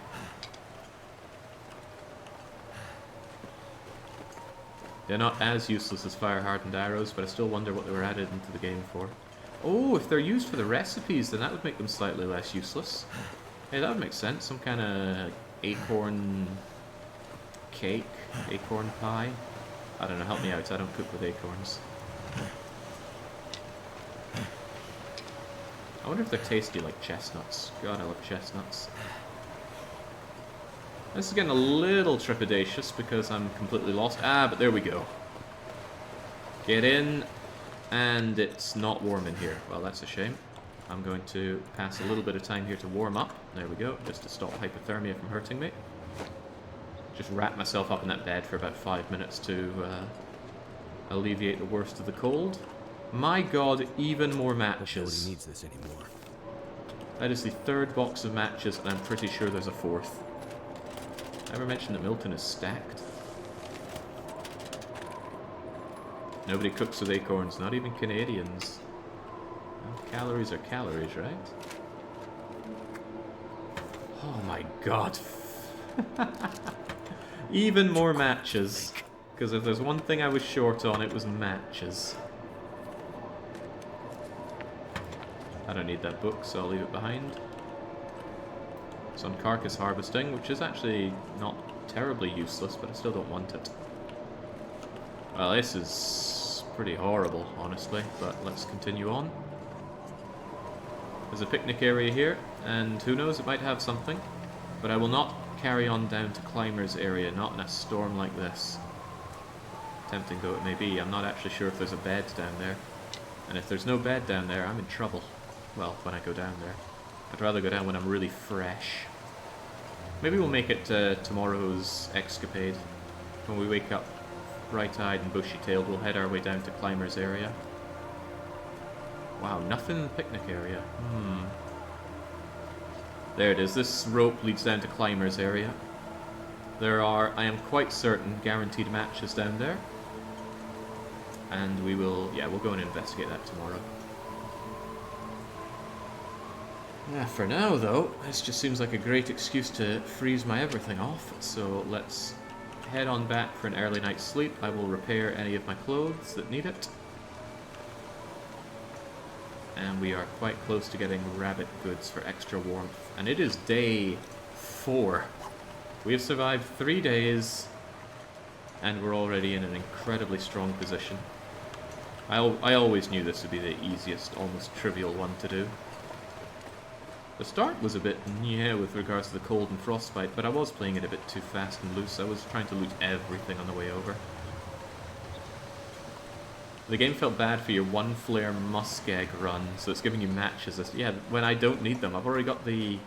They're not as useless as fire-hardened arrows, but I still wonder what they were added into the game for. Oh, if they're used for the recipes, then that would make them slightly less useless. Hey, that would make sense. Some kind of acorn cake, acorn pie. I don't know, help me out, I don't cook with acorns. I wonder if they're tasty like chestnuts. God, I love chestnuts. This is getting a little trepidatious because I'm completely lost. Ah, but there we go. Get in, and it's not warm in here. Well, that's a shame. I'm going to pass a little bit of time here to warm up. There we go, just to stop hypothermia from hurting me. Just wrap myself up in that bed for about 5 minutes to alleviate the worst of the cold. My god, even more matches. Nobody needs this anymore. That is the third box of matches, and I'm pretty sure there's a fourth. Never mentioned that Milton is stacked. Nobody cooks with acorns, not even Canadians. Well, calories are calories, right? Oh my god. Even more matches. Because if there's one thing I was short on, it was matches. I don't need that book, so I'll leave it behind. Some carcass harvesting, which is actually not terribly useless, but I still don't want it. Well, this is pretty horrible, honestly, but let's continue on. There's a picnic area here, and who knows, it might have something. But I will not carry on down to Climbers area, not in a storm like this. Tempting though it may be, I'm not actually sure if there's a bed down there. And if there's no bed down there, I'm in trouble. Well, when I go down there. I'd rather go down when I'm really fresh. Maybe we'll make it tomorrow's escapade. When we wake up bright-eyed and bushy-tailed, we'll head our way down to Climbers area. Wow, nothing in the picnic area. There it is. This rope leads down to Climbers area. There are, I am quite certain, guaranteed matches down there. And we will, yeah, we'll go and investigate that tomorrow. Yeah, for now though, this just seems like a great excuse to freeze my everything off. So let's head on back for an early night's sleep. I will repair any of my clothes that need it. And we are quite close to getting rabbit goods for extra warmth. And it is day 4. We have survived 3 days, and we're already in an incredibly strong position. I always knew this would be the easiest, almost trivial one to do. The start was a bit yeah with regards to the cold and frostbite, but I was playing it a bit too fast and loose. I was trying to loot everything on the way over. The game felt bad for your one flare muskeg run, so it's giving you matches. Yeah, when I don't need them. I've already got the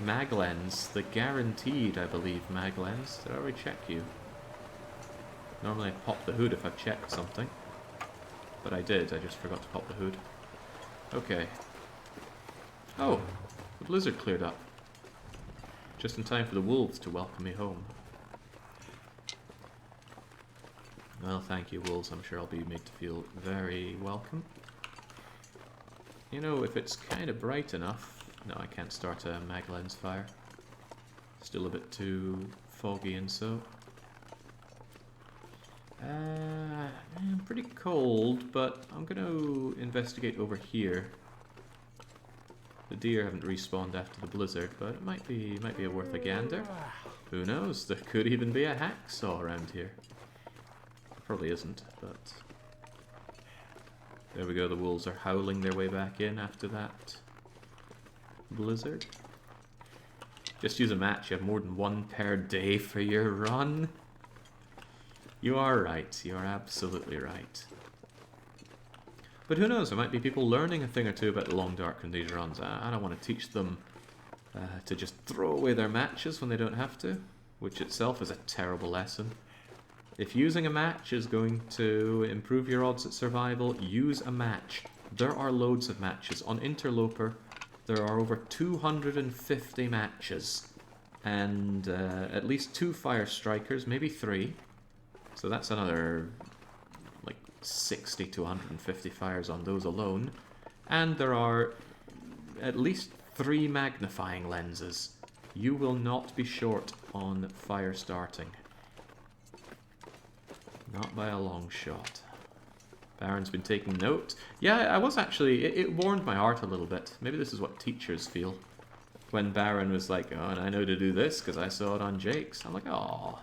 mag lens, the guaranteed, I believe, mag lens. Did I already check you? Normally I pop the hood if I've checked something. But I did, I just forgot to pop the hood. Okay. Oh, the blizzard cleared up. Just in time for the wolves to welcome me home. Well, thank you, wolves. I'm sure I'll be made to feel very welcome. You know, if it's kind of bright enough... No, I can't start a mag lens fire. Still a bit too foggy and so. I'm pretty cold, but I'm going to investigate over here. The deer haven't respawned after the blizzard, but it might be worth a gander. Who knows? There could even be a hacksaw around here. Probably isn't, but... There we go, the wolves are howling their way back in after that blizzard. Just use a match, you have more than one per day for your run. You are right, you are absolutely right. But who knows, there might be people learning a thing or two about the Long Dark in these runs. I don't want to teach them to just throw away their matches when they don't have to, which itself is a terrible lesson. If using a match is going to improve your odds at survival, use a match. There are loads of matches. On Interloper, there are over 250 matches. And at least 2 fire strikers, maybe 3. So that's another, like, 60 to 150 fires on those alone. And there are at least 3 magnifying lenses. You will not be short on fire starting. Not by a long shot. Baron's been taking note. Yeah, I was actually... It warmed my heart a little bit. Maybe this is what teachers feel. When Baron was like, oh, and I know to do this because I saw it on Jake's. I'm like, oh,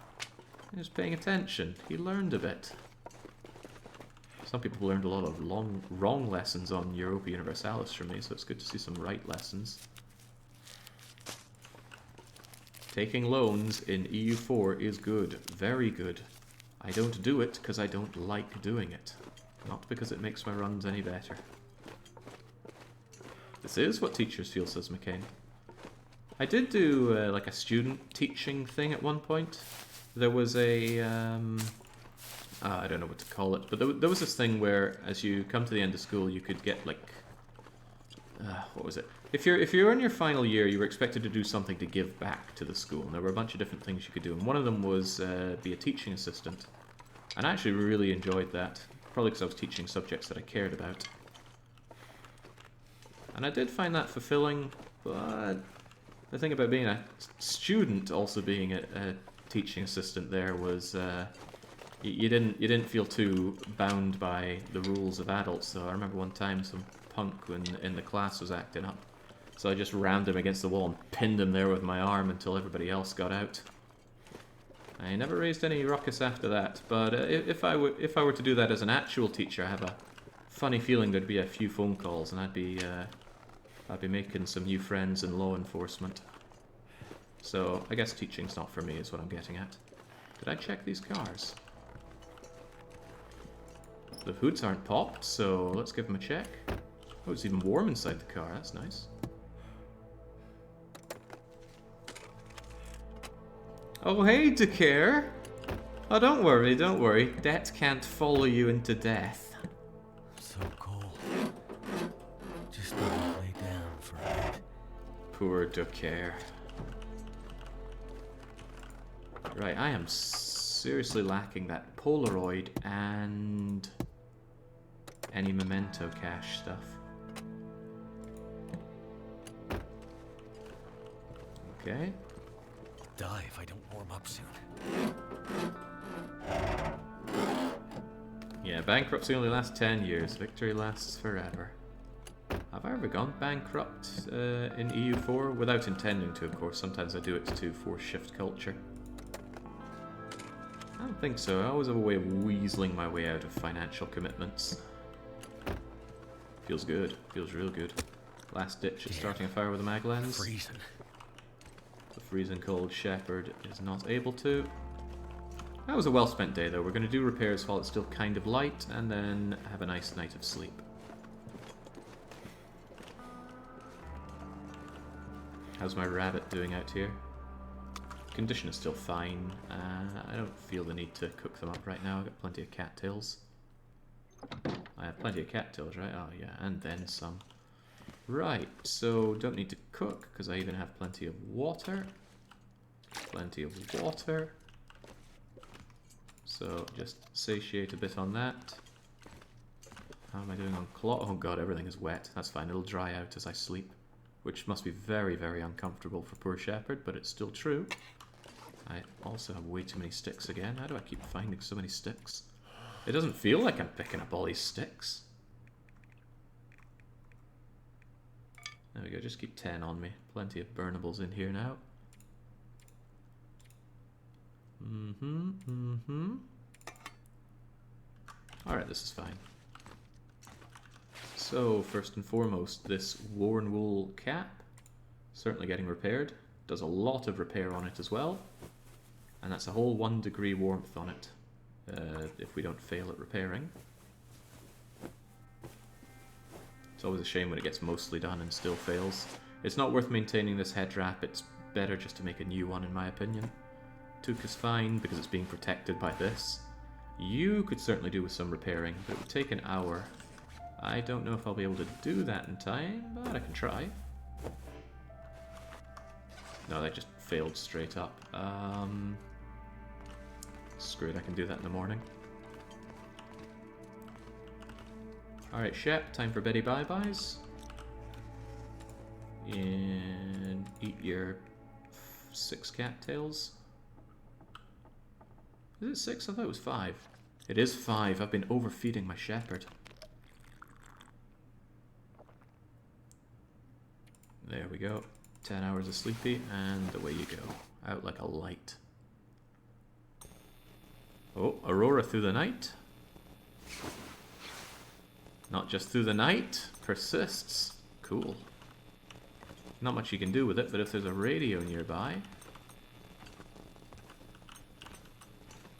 he was paying attention. He learned a bit. Some people learned a lot of wrong lessons on Europa Universalis from me, so it's good to see some right lessons. Taking loans in EU4 is good. Very good. I don't do it because I don't like doing it. Not because it makes my runs any better. This is what teachers feel, says McCain. I did do like a student teaching thing at one point. There was a... I don't know what to call it, but there was this thing where as you come to the end of school you could get like... what was it? If you're in your final year, you were expected to do something to give back to the school, and there were a bunch of different things you could do, and one of them was be a teaching assistant. And I actually really enjoyed that, probably because I was teaching subjects that I cared about. And I did find that fulfilling, but The thing about being a student, also being a teaching assistant there, was you didn't feel too bound by the rules of adults. So I remember one time some punk in the class was acting up, so I just rammed him against the wall and pinned him there with my arm until everybody else got out. I never raised any ruckus after that, but if I were to do that as an actual teacher, I have a funny feeling there'd be a few phone calls, and I'd be making some new friends in law enforcement. So I guess teaching's not for me, is what I'm getting at. Did I check these cars? The hoods aren't popped, so let's give them a check. Oh, it's even warm inside the car. That's nice. Oh, hey, Decare. Oh, don't worry, don't worry. Debt can't follow you into death. So cold. Just need to lay down for a bit. Poor Decare. Right, I am seriously lacking that Polaroid and any memento cache stuff. Okay. Die if I don't warm up soon. Yeah, bankruptcy only lasts 10 years. Victory lasts forever. Have I ever gone bankrupt in EU4? Without intending to, of course. Sometimes I do it to force shift culture. I don't think so. I always have a way of weaseling my way out of financial commitments. Feels good. Feels real good. Last ditch is starting a fire with a mag lens. Freezing. The freezing cold shepherd is not able to. That was a well spent day though. We're going to do repairs while it's still kind of light, and then have a nice night of sleep. How's my rabbit doing out here? Condition is still fine. I don't feel the need to cook them up right now. I've got plenty of cattails. I have plenty of cattails, right? Oh yeah, and then some. Right, so don't need to cook because I even have plenty of water. Plenty of water. So just satiate a bit on that. How am I doing on cloth? Oh god, everything is wet. That's fine, it'll dry out as I sleep. Which must be very, very uncomfortable for poor shepherd, but it's still true. I also have way too many sticks again. How do I keep finding so many sticks? It doesn't feel like I'm picking up all these sticks. There we go, just keep 10 on me. Plenty of burnables in here now. Alright, this is fine. So, first and foremost, this worn wool cap. Certainly getting repaired. Does a lot of repair on it as well. And that's a whole 1 degree warmth on it. If we don't fail at repairing. It's always a shame when it gets mostly done and still fails. It's not worth maintaining this head wrap, it's better just to make a new one in my opinion. Took is fine because it's being protected by this. You could certainly do with some repairing, but it would take an hour. I don't know if I'll be able to do that in time, but I can try. No, that just failed straight up. Screw it, I can do that in the morning. Alright, Shep, time for Betty Bye-Byes. And eat your 6 cattails. Is it 6? I thought it was 5. It is 5. I've been overfeeding my shepherd. There we go. 10 hours of sleepy, and away you go. Out like a light. Oh, Aurora through the night. Not just through the night, persists. Cool. Not much you can do with it, but if there's a radio nearby...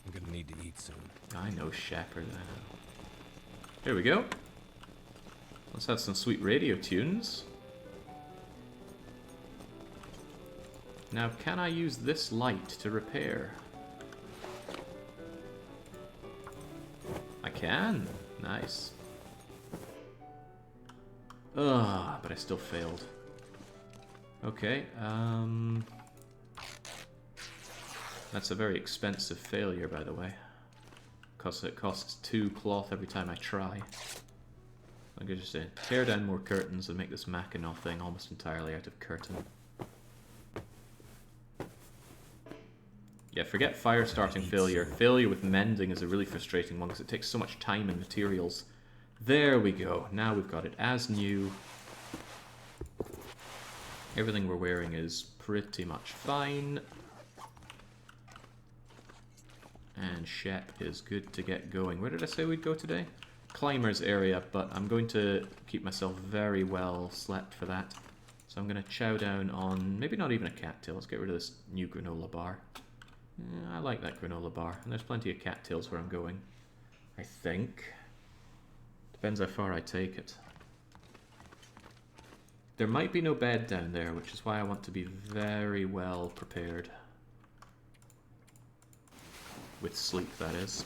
I'm gonna need to eat soon. I know, shepherd, I know. Here we go. Let's have some sweet radio tunes. Now, can I use this light to repair? I can. Nice. Ugh, but I still failed. Okay, that's a very expensive failure, by the way. Because it costs 2 cloth every time I try. I'm going to just tear down more curtains and make this Mackinac thing almost entirely out of curtain. Yeah, forget fire starting failure. Failure with mending is a really frustrating one because it takes so much time and materials. There we go. Now we've got it as new. Everything we're wearing is pretty much fine. And Shep is good to get going. Where did I say we'd go today? Climbers area, but I'm going to keep myself very well slept for that. So I'm going to chow down on, maybe not even a cattail. Let's get rid of this new granola bar. I like that granola bar, and there's plenty of cattails where I'm going, I think. Depends how far I take it. There might be no bed down there, which is why I want to be very well prepared. With sleep, that is.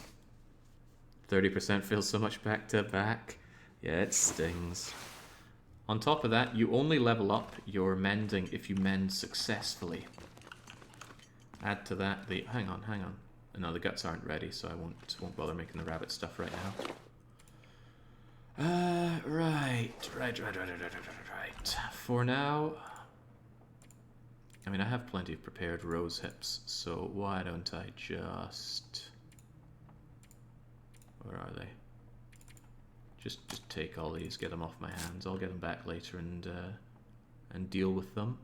30% feels so much back to back. Yeah, it stings. On top of that, you only level up your mending if you mend successfully. Add to that the... Hang on. No, the guts aren't ready, so I won't bother making the rabbit stuff right now. Right. For now... I mean, I have plenty of prepared rose hips, so why don't I just... Where are they? Just take all these, get them off my hands. I'll get them back later and deal with them.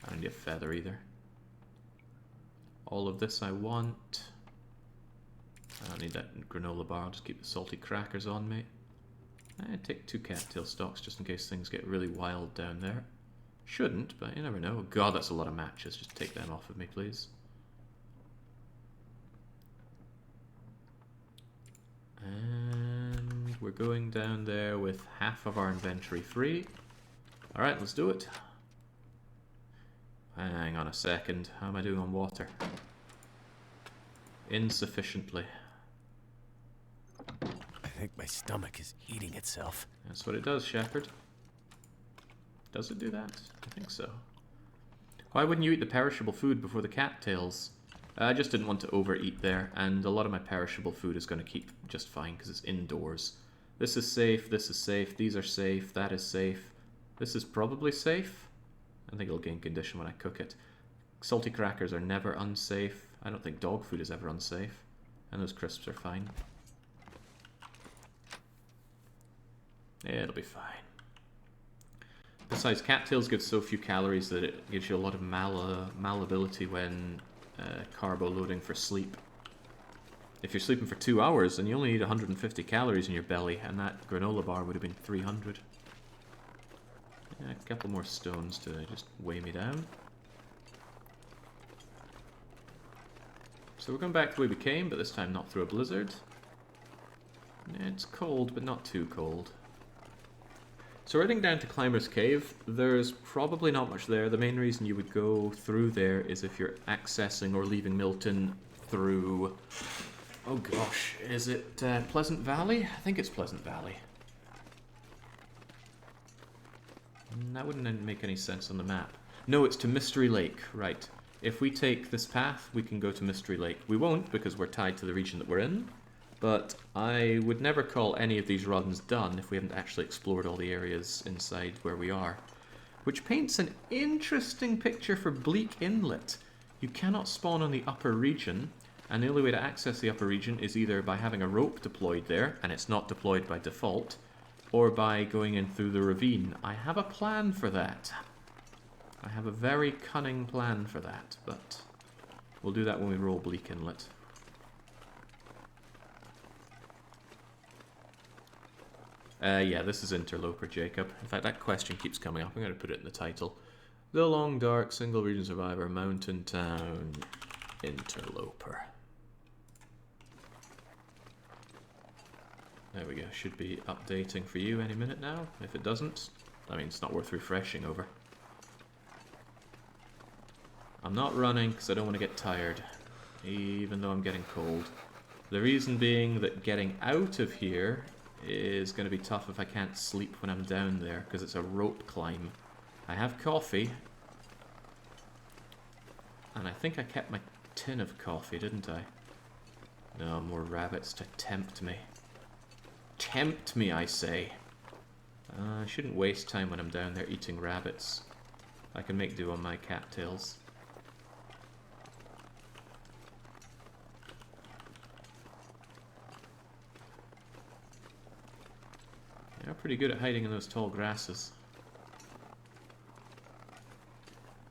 I don't need a feather either. All of this I want. I don't need that granola bar, I'll just keep the salty crackers on me. I take 2 cattail stalks just in case things get really wild down there. Shouldn't, but you never know. God, that's a lot of matches. Just take them off of me, please. And we're going down there with half of our inventory free. Alright, let's do it. Hang on a second. How am I doing on water? Insufficiently. I think my stomach is eating itself. That's what it does, Shepherd. Does it do that? I think so. Why wouldn't you eat the perishable food before the cattails? I just didn't want to overeat there, and a lot of my perishable food is going to keep just fine because it's indoors. This is safe, these are safe, that is safe. This is probably safe. I think it'll gain condition when I cook it. Salty crackers are never unsafe. I don't think dog food is ever unsafe. And those crisps are fine. Yeah, it'll be fine. Besides, cattails give so few calories that it gives you a lot of malleability when carbo loading for sleep. If you're sleeping for 2 hours, then you only need 150 calories in your belly, and that granola bar would have been 300. Yeah, a couple more stones to just weigh me down. So we're going back the way we came, but this time not through a blizzard. It's cold, but not too cold. So heading down to Climber's Cave, there's probably not much there. The main reason you would go through there is if you're accessing or leaving Milton through... Oh gosh, is it Pleasant Valley? I think it's Pleasant Valley. That wouldn't make any sense on the map. No, it's to Mystery Lake, right. If we take this path, we can go to Mystery Lake. We won't because we're tied to the region that we're in. But I would never call any of these runs done if we haven't actually explored all the areas inside where we are. Which paints an interesting picture for Bleak Inlet. You cannot spawn on the upper region, and the only way to access the upper region is either by having a rope deployed there, and it's not deployed by default, or by going in through the ravine. I have a plan for that. I have a very cunning plan for that, but we'll do that when we roll Bleak Inlet. Yeah, this is Interloper, Jacob. In fact, that question keeps coming up. I'm going to put it in the title. The Long Dark Single Region Survivor, Mountain Town, Interloper. There we go. Should be updating for you any minute now. If it doesn't, I mean, it's not worth refreshing over. I'm not running because I don't want to get tired, even though I'm getting cold. The reason being that getting out of here is going to be tough if I can't sleep when I'm down there, because it's a rope climb. I have coffee, and I think I kept my tin of coffee, didn't I? No, more rabbits to tempt me. Tempt me, I say. I shouldn't waste time when I'm down there eating rabbits. I can make do on my cattails. They're pretty good at hiding in those tall grasses.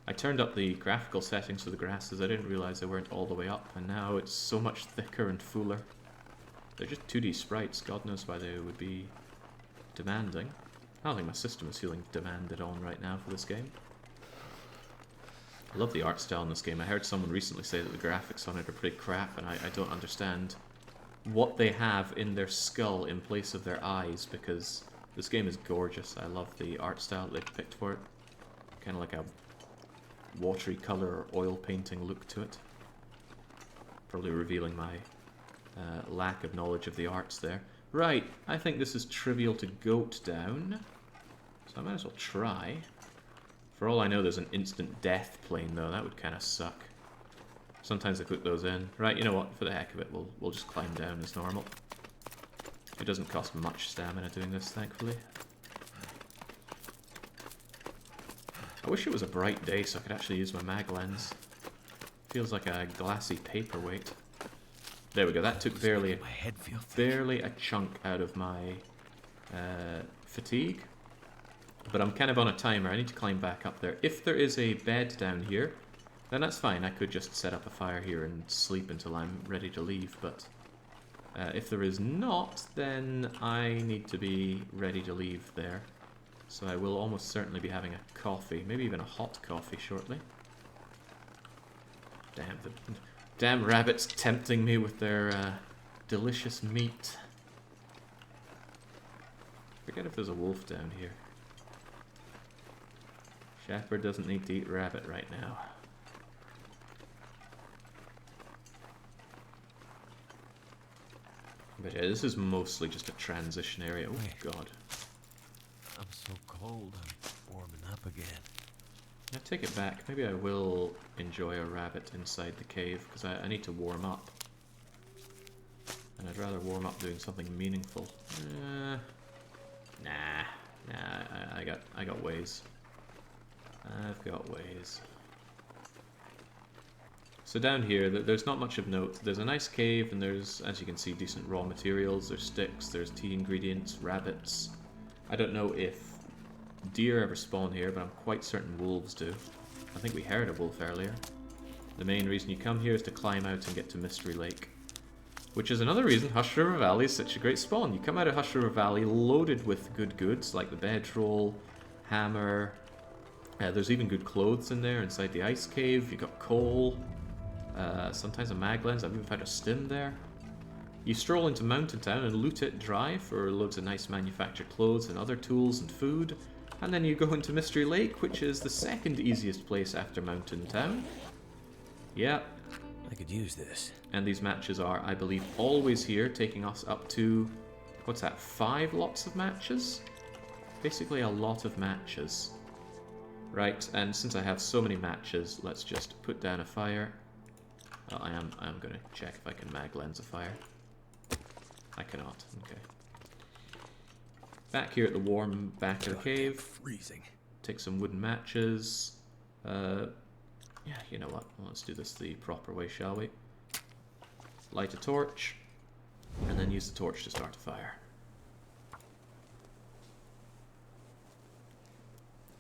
I turned up the graphical settings for the grasses. I didn't realize they weren't all the way up, and now it's so much thicker and fuller. They're just 2D sprites. God knows why they would be demanding. I don't think my system is feeling demanded on right now for this game. I love the art style in this game. I heard someone recently say that the graphics on it are pretty crap, and I don't understand what they have in their skull in place of their eyes, because this game is gorgeous. I love the art style they've picked for it. Kind of like a watery colour or oil painting look to it. Probably revealing my lack of knowledge of the arts there. Right, I think this is trivial to goat down, so I might as well try. For all I know, there's an instant death plane though. That would kind of suck. Sometimes I put those in. Right, you know what? For the heck of it, we'll just climb down as normal. It doesn't cost much stamina doing this, thankfully. I wish it was a bright day so I could actually use my mag lens. Feels like a glassy paperweight. There we go. That took barely a chunk out of my fatigue. But I'm kind of on a timer. I need to climb back up there. If there is a bed down here, then that's fine. I could just set up a fire here and sleep until I'm ready to leave. But if there is not, then I need to be ready to leave there. So I will almost certainly be having a coffee, maybe even a hot coffee shortly. Damn, the damn rabbits tempting me with their delicious meat. Forget if there's a wolf down here. Shepherd doesn't need to eat rabbit right now. But yeah, this is mostly just a transition area. Oh god. I'm so cold, I'm warming up again. I take it back. Maybe I will enjoy a rabbit inside the cave, because I need to warm up. And I'd rather warm up doing something meaningful. I got ways. I've got ways. So down here, there's not much of note. There's a nice cave, and there's, as you can see, decent raw materials. There's sticks, there's tea ingredients, rabbits. I don't know if deer ever spawn here, but I'm quite certain wolves do. I think we heard a wolf earlier. The main reason you come here is to climb out and get to Mystery Lake. Which is another reason Hush River Valley is such a great spawn. You come out of Hush River Valley loaded with good goods, like the bedroll, hammer. There's even good clothes in there inside the ice cave. You got coal. Sometimes a mag lens. I've even found a stim there. You stroll into Mountain Town and loot it dry for loads of nice manufactured clothes and other tools and food. And then you go into Mystery Lake, which is the second easiest place after Mountain Town. Yeah. I could use this. And these matches are, I believe, always here, taking us up to, what's that, 5 lots of matches? Basically a lot of matches. Right, and since I have so many matches, let's just put down a fire. I am going to check if I can mag lens a fire. I cannot, okay. Back here at the warm back of the cave. Freezing. Take some wooden matches. Yeah, you know what? Let's do this the proper way, shall we? Light a torch, and then use the torch to start a fire.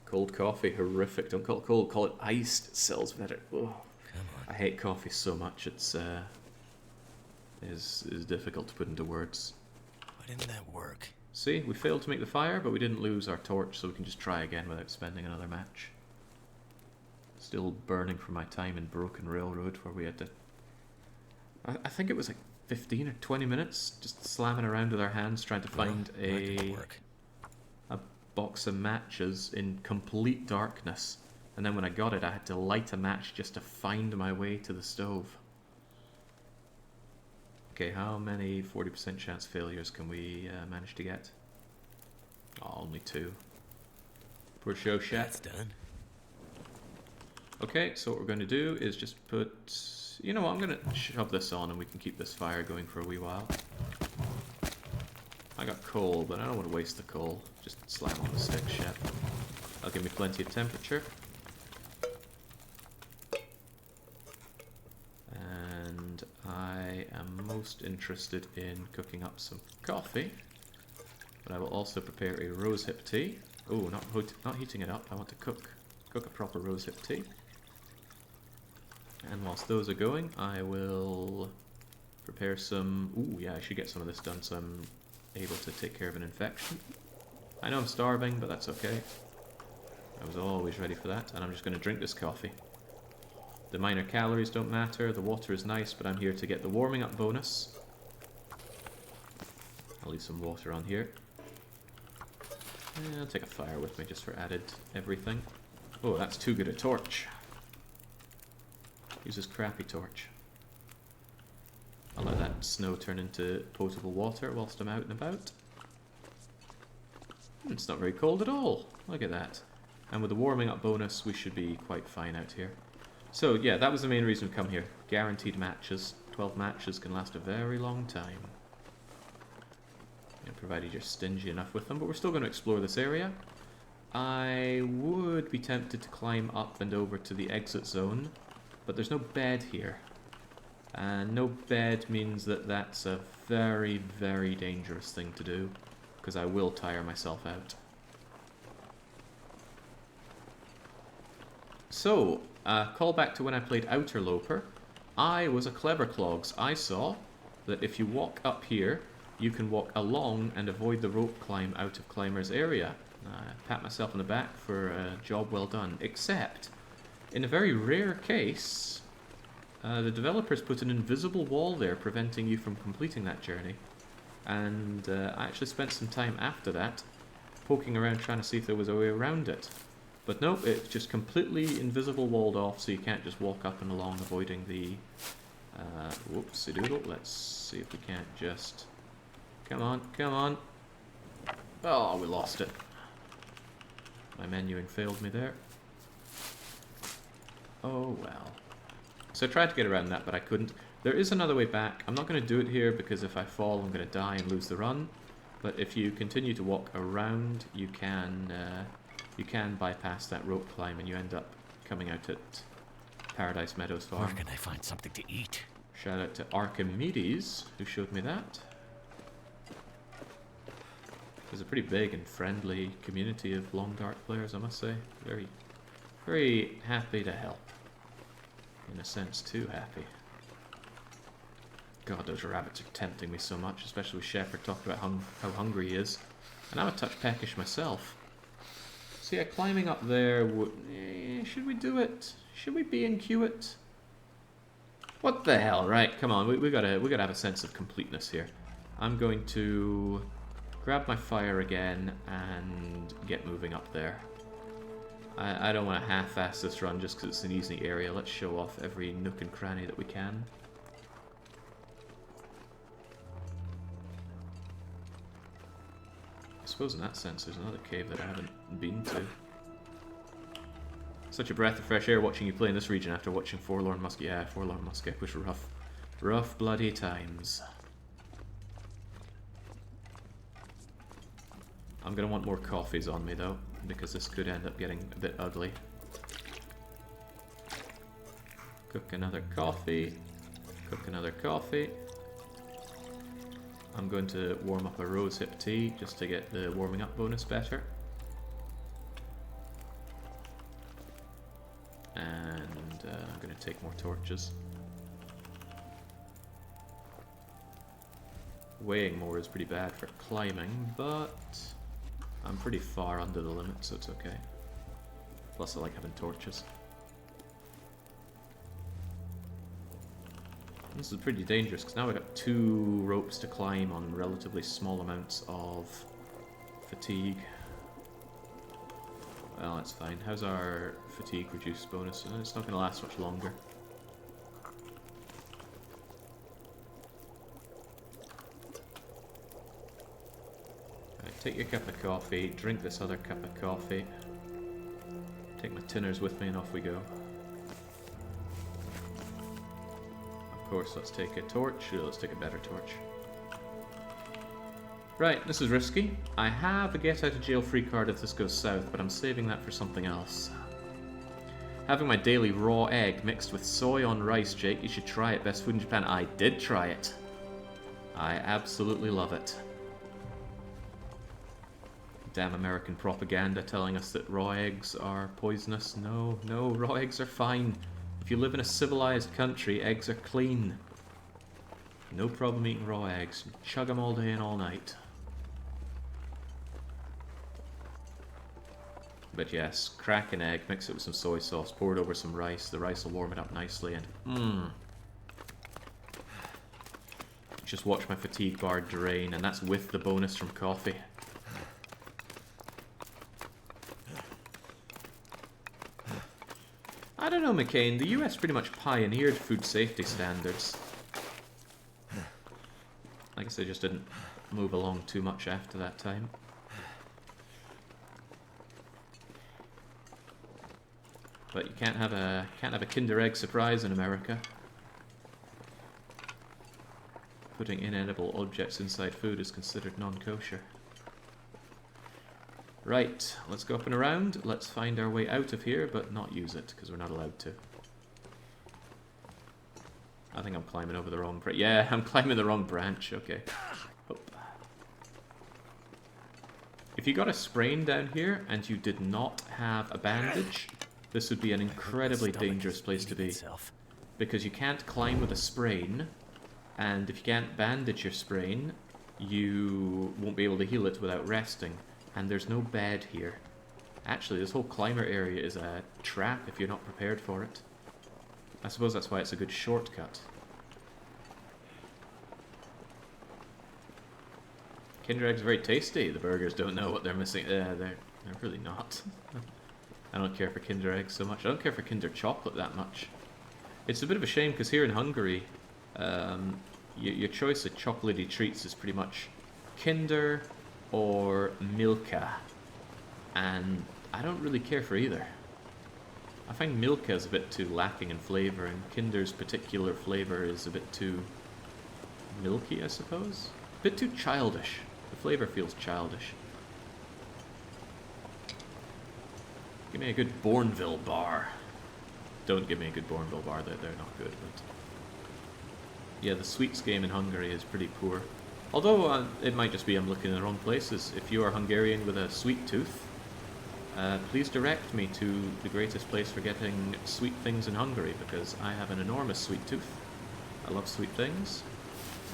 Cold coffee, horrific. Don't call it cold, call it iced. It sells better. Oh, Come on. I hate coffee so much. It's is difficult to put into words. Why didn't that work? See, we failed to make the fire, but we didn't lose our torch, so we can just try again without spending another match. Still burning from my time in Broken Railroad, where we had to... I think it was like 15 or 20 minutes, just slamming around with our hands trying to find a box of matches in complete darkness. And then when I got it, I had to light a match just to find my way to the stove. Okay, how many 40% chance failures can we manage to get? Oh, only 2. Poor show, chef. That's done. Okay, so what we're going to do is just put... You know what, I'm going to shove this on and we can keep this fire going for a wee while. I got coal, but I don't want to waste the coal. Just slam on the stick, chef. That'll give me plenty of temperature. And I am most interested in cooking up some coffee. But I will also prepare a rosehip tea. Oh, not heating it up. I want to cook a proper rosehip tea. And whilst those are going, I will prepare some... Ooh, yeah, I should get some of this done so I'm able to take care of an infection. I know I'm starving, but that's okay. I was always ready for that, and I'm just going to drink this coffee. The minor calories don't matter, the water is nice, but I'm here to get the warming up bonus. I'll leave some water on here. And I'll take a fire with me just for added everything. Oh, that's too good a torch. Use this crappy torch. I'll let that snow turn into potable water whilst I'm out and about. It's not very cold at all. Look at that. And with the warming up bonus, we should be quite fine out here. So yeah, that was the main reason we come here. Guaranteed matches. 12 matches can last a very long time. Yeah, provided you're stingy enough with them, but we're still going to explore this area. I would be tempted to climb up and over to the exit zone, but there's no bed here. And no bed means that that's a very, very dangerous thing to do, because I will tire myself out. So, call back to when I played Outerloper. I was a clever clogs. I saw that if you walk up here, you can walk along and avoid the rope climb out of Climber's area. Pat myself on the back for a job well done. Except, in a very rare case, the developers put an invisible wall there preventing you from completing that journey. And I actually spent some time after that poking around trying to see if there was a way around it. But nope, it's just completely invisible walled off, so you can't just walk up and along avoiding the... whoopsie-doodle. Let's see if we can't just... Come on, come on. Oh, we lost it. My menuing failed me there. Oh well. So I tried to get around that, but I couldn't. There is another way back. I'm not going to do it here because if I fall, I'm going to die and lose the run. But if you continue to walk around, you can bypass that rope climb and you end up coming out at Paradise Meadows Farm. Where can I find something to eat? Shout out to Archimedes, who showed me that. There's a pretty big and friendly community of Long Dark players, I must say. Very, very happy to help. In a sense, too happy. God, those rabbits are tempting me so much, especially with Shepard talking about how hungry he is. And I'm a touch peckish myself. So yeah, climbing up there would... should we do it? Should we B&Q it? What the hell, right? Come on, we gotta have a sense of completeness here. I'm going to grab my fire again and get moving up there. I don't want to half-ass this run just because it's an easy area. Let's show off every nook and cranny that we can. I suppose in that sense there's another cave that I haven't been to. Such a breath of fresh air watching you play in this region after watching Forlorn Musk. Yeah, Forlorn Musk was rough. Rough bloody times. I'm going to want more coffees on me though, because this could end up getting a bit ugly. Cook another coffee. Cook another coffee. I'm going to warm up a rosehip tea just to get the warming up bonus better. And I'm going to take more torches. Weighing more is pretty bad for climbing, but I'm pretty far under the limit, so it's okay. Plus I like having torches. This is pretty dangerous, because now I've got 2 ropes to climb on relatively small amounts of fatigue. Well, that's fine. How's our fatigue reduced bonus? It's not going to last much longer. Right, take your cup of coffee, drink this other cup of coffee. Take my tinners with me and off we go. Of course, let's take a torch. Let's take a better torch. Right, this is risky. I have a get out of jail free card if this goes south, but I'm saving that for something else. Having my daily raw egg mixed with soy on rice, Jake. You should try it. Best food in Japan. I did try it. I absolutely love it. Damn American propaganda telling us that raw eggs are poisonous. No, no, raw eggs are fine. If you live in a civilized country, eggs are clean. No problem eating raw eggs. Chug them all day and all night. But yes, crack an egg, mix it with some soy sauce, pour it over some rice. The rice will warm it up nicely and just watch my fatigue bar drain, and that's with the bonus from coffee. I don't know, McCain. The US pretty much pioneered food safety standards. I guess they just didn't move along too much after that time. But you can't have a Kinder Egg surprise in America. Putting inedible objects inside food is considered non-kosher. Right, let's go up and around. Let's find our way out of here, but not use it, because we're not allowed to. I think I'm climbing over the wrong branch. Yeah, I'm climbing the wrong branch. Okay. Oh. If you got a sprain down here, and you did not have a bandage, this would be an incredibly dangerous place to be. Because you can't climb with a sprain, and if you can't bandage your sprain, you won't be able to heal it without resting. And there's no bed here. Actually, this whole climber area is a trap if you're not prepared for it. I suppose that's why it's a good shortcut. Kinder Egg's very tasty. The burgers don't know what they're missing. They're really not. I don't care for Kinder Egg so much. I don't care for Kinder Chocolate that much. It's a bit of a shame because here in Hungary, your choice of chocolatey treats is pretty much Kinder or Milka, and I don't really care for either. I find Milka is a bit too lacking in flavour, and Kinder's particular flavour is a bit too milky, I suppose. A bit too childish. The flavour feels childish. Give me a good Bourneville bar. Don't give me a good Bourneville bar, they're not good, but... Yeah, the sweets game in Hungary is pretty poor. Although, it might just be I'm looking in the wrong places. If you are Hungarian with a sweet tooth, please direct me to the greatest place for getting sweet things in Hungary, because I have an enormous sweet tooth. I love sweet things,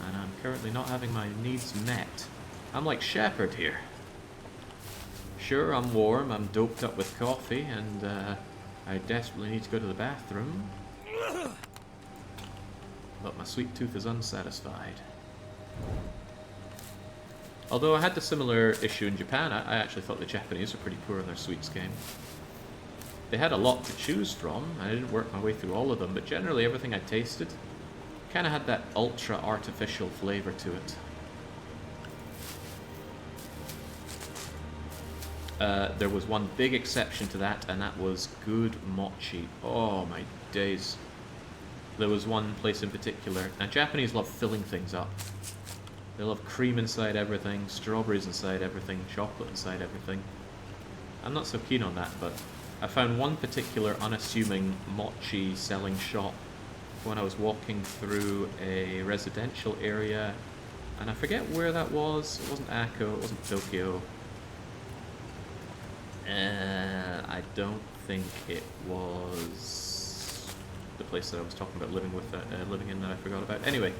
and I'm currently not having my needs met. I'm like Shepherd here. Sure, I'm warm, I'm doped up with coffee, and I desperately need to go to the bathroom. But my sweet tooth is unsatisfied. Although I had the similar issue in Japan, I actually thought the Japanese were pretty poor in their sweets game. They had a lot to choose from, and I didn't work my way through all of them, but generally everything I tasted kind of had that ultra-artificial flavour to it. There was one big exception to that, and that was good mochi. Oh my days. There was one place in particular, and Japanese love filling things up. They love cream inside everything, strawberries inside everything, chocolate inside everything. I'm not so keen on that, but I found one particular unassuming mochi selling shop when I was walking through a residential area, and I forget where that was. It wasn't Akko, it wasn't Tokyo. I don't think it was the place that I was talking about living in that I forgot about. Anyway.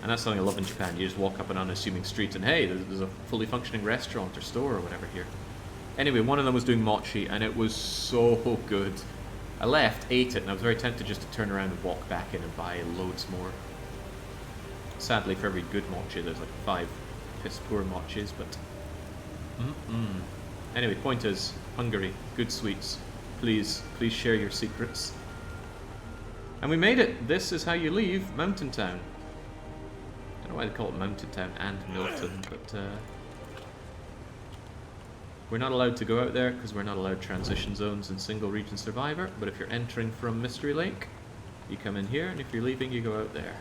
And that's something I love in Japan. You just walk up an unassuming street and hey, there's a fully functioning restaurant or store or whatever here. Anyway, one of them was doing mochi and it was so good. I left, ate it, and I was very tempted just to turn around and walk back in and buy loads more. Sadly, for every good mochi, there's like 5 piss poor mochis, but... Anyway, point is, Hungary, good sweets. Please share your secrets. And we made it! This is how you leave Mountain Town. I don't know why they call it Mountain Town and Milton, but we're not allowed to go out there because we're not allowed transition zones in single region Survivor, but if you're entering from Mystery Lake, you come in here, and if you're leaving, you go out there.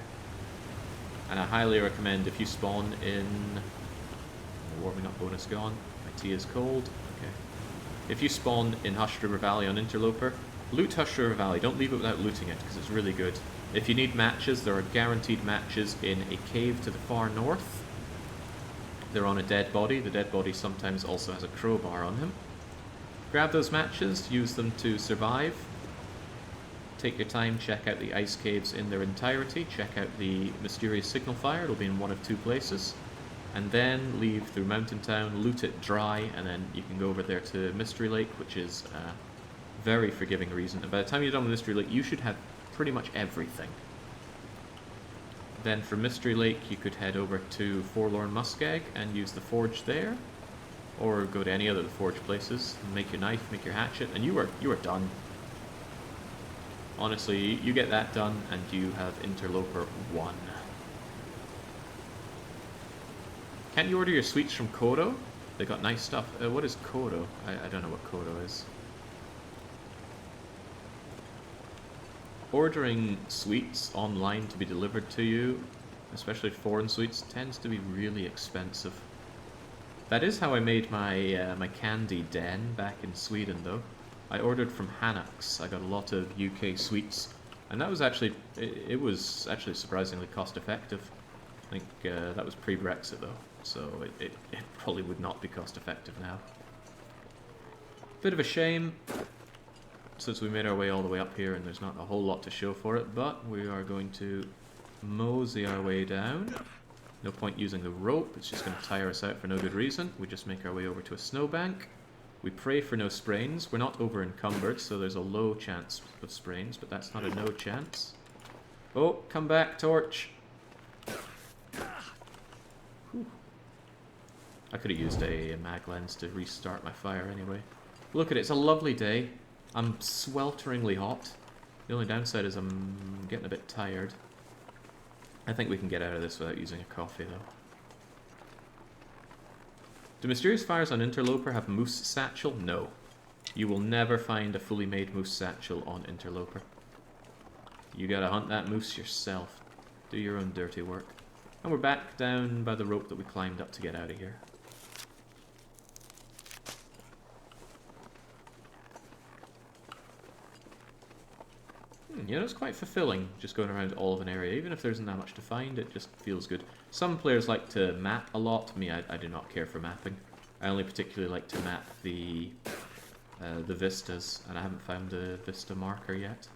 And I highly recommend if you spawn in... warming up bonus gone. My tea is cold. Okay. If you spawn in Hush River Valley on Interloper, loot Hush River Valley. Don't leave it without looting it, because it's really good. If you need matches, there are guaranteed matches in a cave to the far north. they're on a dead body. The dead body sometimes also has a crowbar on him. Grab those matches, use them to survive. Take your time, check out the ice caves in their entirety, check out the mysterious signal fire, it'll be in one of two places. And then leave through Mountain Town, loot it dry, and then you can go over there to Mystery Lake, which is a very forgiving reason. And by the time you're done with Mystery Lake, you should have pretty much everything. Then from Mystery Lake, you could head over to Forlorn Muskeg and use the forge there. Or go to any other of the forge places, make your knife, make your hatchet, and you are done. Honestly, you get that done, and you have Interloper 1. Can't you order your sweets from Kodo? They got nice stuff. What is Kodo? I don't know what Kodo is. Ordering sweets online to be delivered to you, especially foreign sweets, tends to be really expensive. That is how I made my my candy den back in Sweden, though. I ordered from Hannux. I got a lot of UK sweets, and that was actually it was actually surprisingly cost effective. I think that was pre-Brexit though, so it probably would not be cost effective now. Bit of a shame, since we made our way all the way up here and there's not a whole lot to show for it, but we are going to mosey our way down. No point using the rope, it's just going to tire us out for no good reason. We just make our way over to a snowbank. We pray for no sprains. We're not over encumbered, so there's a low chance of sprains, but that's not a no chance. Oh, come back, torch! Whew. I could have used a mag lens to restart my fire anyway. Look at it, it's a lovely day. I'm swelteringly hot. The only downside is I'm getting a bit tired. I think we can get out of this without using a coffee, though. Do mysterious fires on Interloper have moose satchel? No. You will never find a fully made moose satchel on Interloper. You gotta hunt that moose yourself. Do your own dirty work. And we're back down by the rope that we climbed up to get out of here. You know, it's quite fulfilling just going around all of an area. Even if there isn't that much to find, it just feels good. Some players like to map a lot. Me, I do not care for mapping. I only particularly like to map the vistas, and I haven't found a vista marker yet.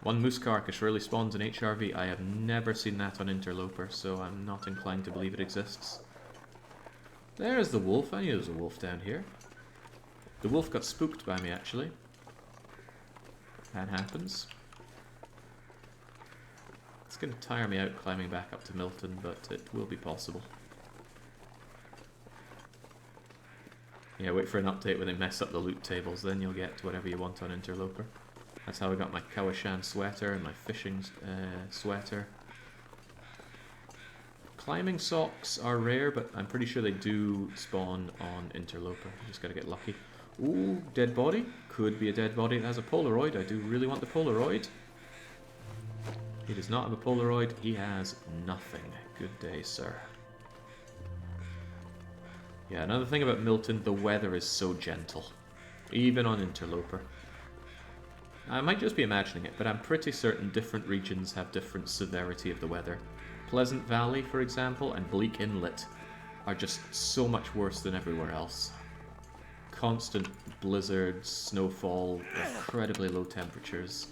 One moose carcass rarely spawns in HRV. I have never seen that on Interloper, so I'm not inclined to believe it exists. There's the wolf. I knew there was a wolf down here. The wolf got spooked by me, actually. That happens. It's going to tire me out climbing back up to Milton, but it will be possible. Yeah, wait for an update when they mess up the loot tables, then you'll get whatever you want on Interloper. That's how I got my Kawashan sweater and my fishing sweater. Climbing socks are rare, but I'm pretty sure they do spawn on Interloper. You just gotta get lucky. Ooh, dead body. Could be a dead body that has a Polaroid. I do really want the Polaroid. He does not have a Polaroid. He has nothing. Good day, sir. Yeah, another thing about Milton, the weather is so gentle. Even on Interloper. I might just be imagining it, but I'm pretty certain different regions have different severity of the weather. Pleasant Valley, for example, and Bleak Inlet are just so much worse than everywhere else. Constant blizzards, snowfall, incredibly low temperatures.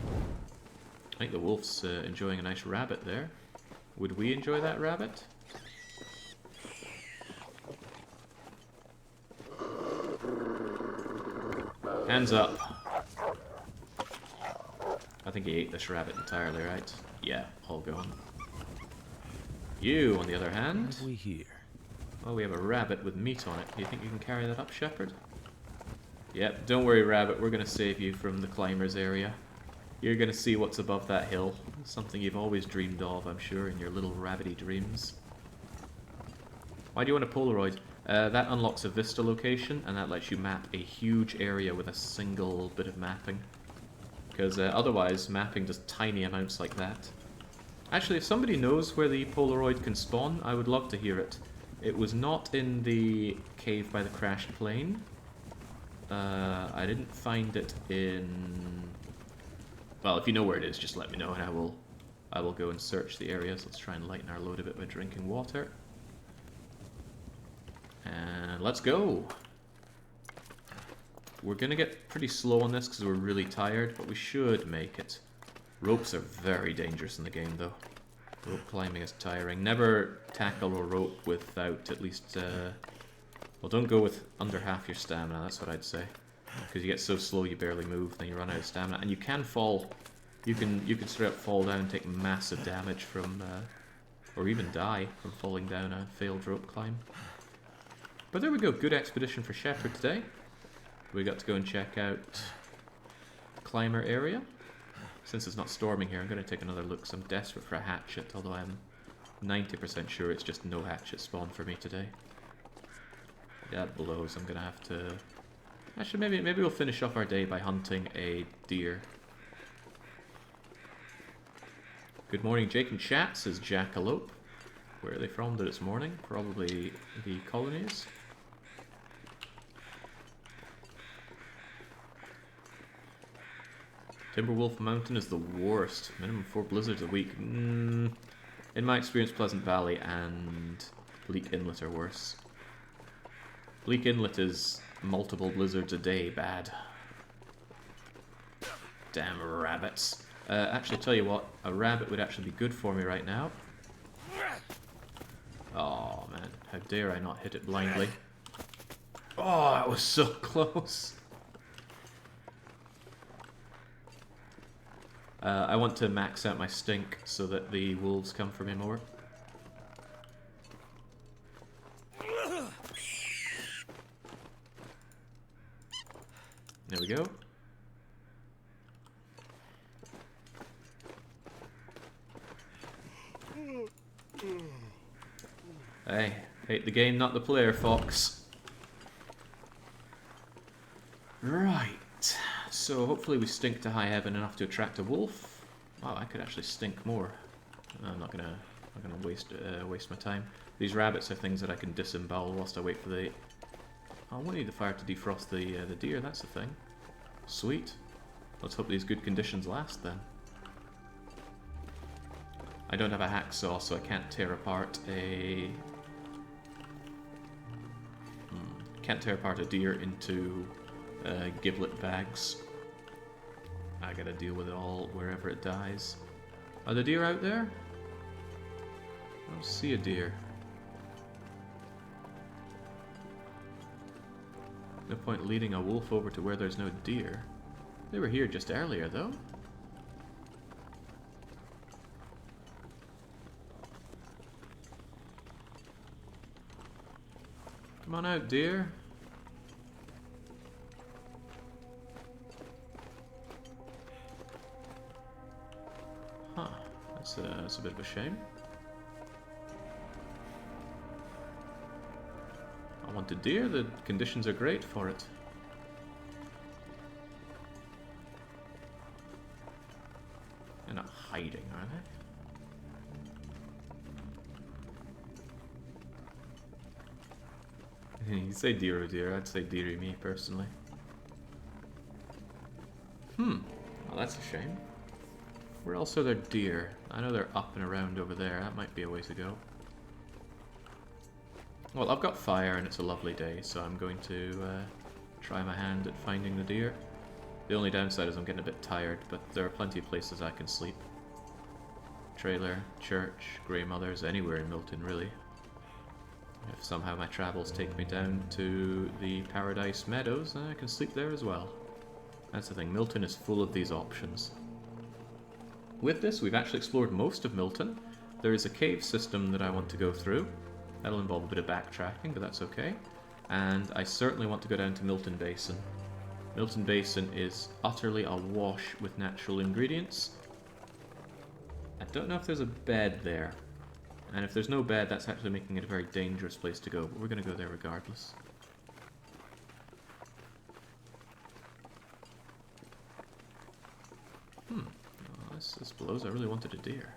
I think the wolf's enjoying a nice rabbit there. Would we enjoy that rabbit? Hands up. I think he ate this rabbit entirely, right? Yeah, all gone. You, on the other hand... What have we here? Well, we have a rabbit with meat on it. Do you think you can carry that up, Shepherd? Yep, don't worry, rabbit. We're going to save you from the climbers area. You're going to see what's above that hill. Something you've always dreamed of, I'm sure, in your little rabbity dreams. Why do you want a Polaroid? That unlocks a vista location, and that lets you map a huge area with a single bit of mapping. Because otherwise, mapping does tiny amounts like that. Actually, if somebody knows where the Polaroid can spawn, I would love to hear it. It was not in the cave by the crashed plane. I didn't find it in... Well, if you know where it is, just let me know and I will I will go and search the areas. Let's try and lighten our load a bit by drinking water. And let's go! We're gonna get pretty slow on this because we're really tired, but we should make it. Ropes are very dangerous in the game though. Rope climbing is tiring. Never tackle a rope without at least... well, don't go with under half your stamina, that's what I'd say. Because you get so slow you barely move, then you run out of stamina. And you can fall. You can straight up fall down and take massive damage from... or even die from falling down a failed rope climb. But there we go, good expedition for Shepherd today. We got to go and check out the climber area. Since it's not storming here, I'm going to take another look, because I'm desperate for a hatchet, although I'm 90% sure it's just no hatchet spawn for me today. Yeah, it blows. I'm going to have to... Actually, maybe we'll finish off our day by hunting a deer. Good morning, Jake in chat, says Jackalope. Where are they from that it's morning? Probably the colonies. Timberwolf Mountain is the worst. Minimum 4 blizzards a week. In my experience, Pleasant Valley and Bleak Inlet are worse. Bleak Inlet is multiple blizzards a day bad. Damn rabbits. Actually, tell you what, a rabbit would actually be good for me right now. Oh man, how dare I not hit it blindly. Oh, that was so close. I want to max out my stink so that the wolves come for me more. There we go. Hey, hate the game, not the player, Fox. Right. So hopefully we stink to high heaven enough to attract a wolf. Wow, I could actually stink more. I'm not gonna waste my time. These rabbits are things that I can disembowel whilst I wait for the... Oh, I won't need the fire to defrost the deer, that's the thing. Sweet. Let's hope these good conditions last then. I don't have a hacksaw, so I can't tear apart a... Can't tear apart a deer into giblet bags. I gotta deal with it all wherever it dies. Are the deer out there? I don't see a deer. No point leading a wolf over to where there's no deer. They were here just earlier, though. Come on out, deer. Huh. That's a bit of a shame. I want a deer. The conditions are great for it. They're not hiding, are they? You say deer, oh deer. I'd say dearie me, personally. Well, that's a shame. Where else are there deer? I know they're up and around over there. That might be a way to go. Well, I've got fire and it's a lovely day, so I'm going to try my hand at finding the deer. The only downside is I'm getting a bit tired, but there are plenty of places I can sleep. Trailer, church, Grey Mothers, anywhere in Milton, really. If somehow my travels take me down to the Paradise Meadows, then I can sleep there as well. That's the thing, Milton is full of these options. With this, we've actually explored most of Milton. There is a cave system that I want to go through. That'll involve a bit of backtracking, but that's okay. And I certainly want to go down to Milton Basin. Milton Basin is utterly awash with natural ingredients. I don't know if there's a bed there. And if there's no bed, that's actually making it a very dangerous place to go, but we're going to go there regardless. Oh, this blows. I really wanted a deer.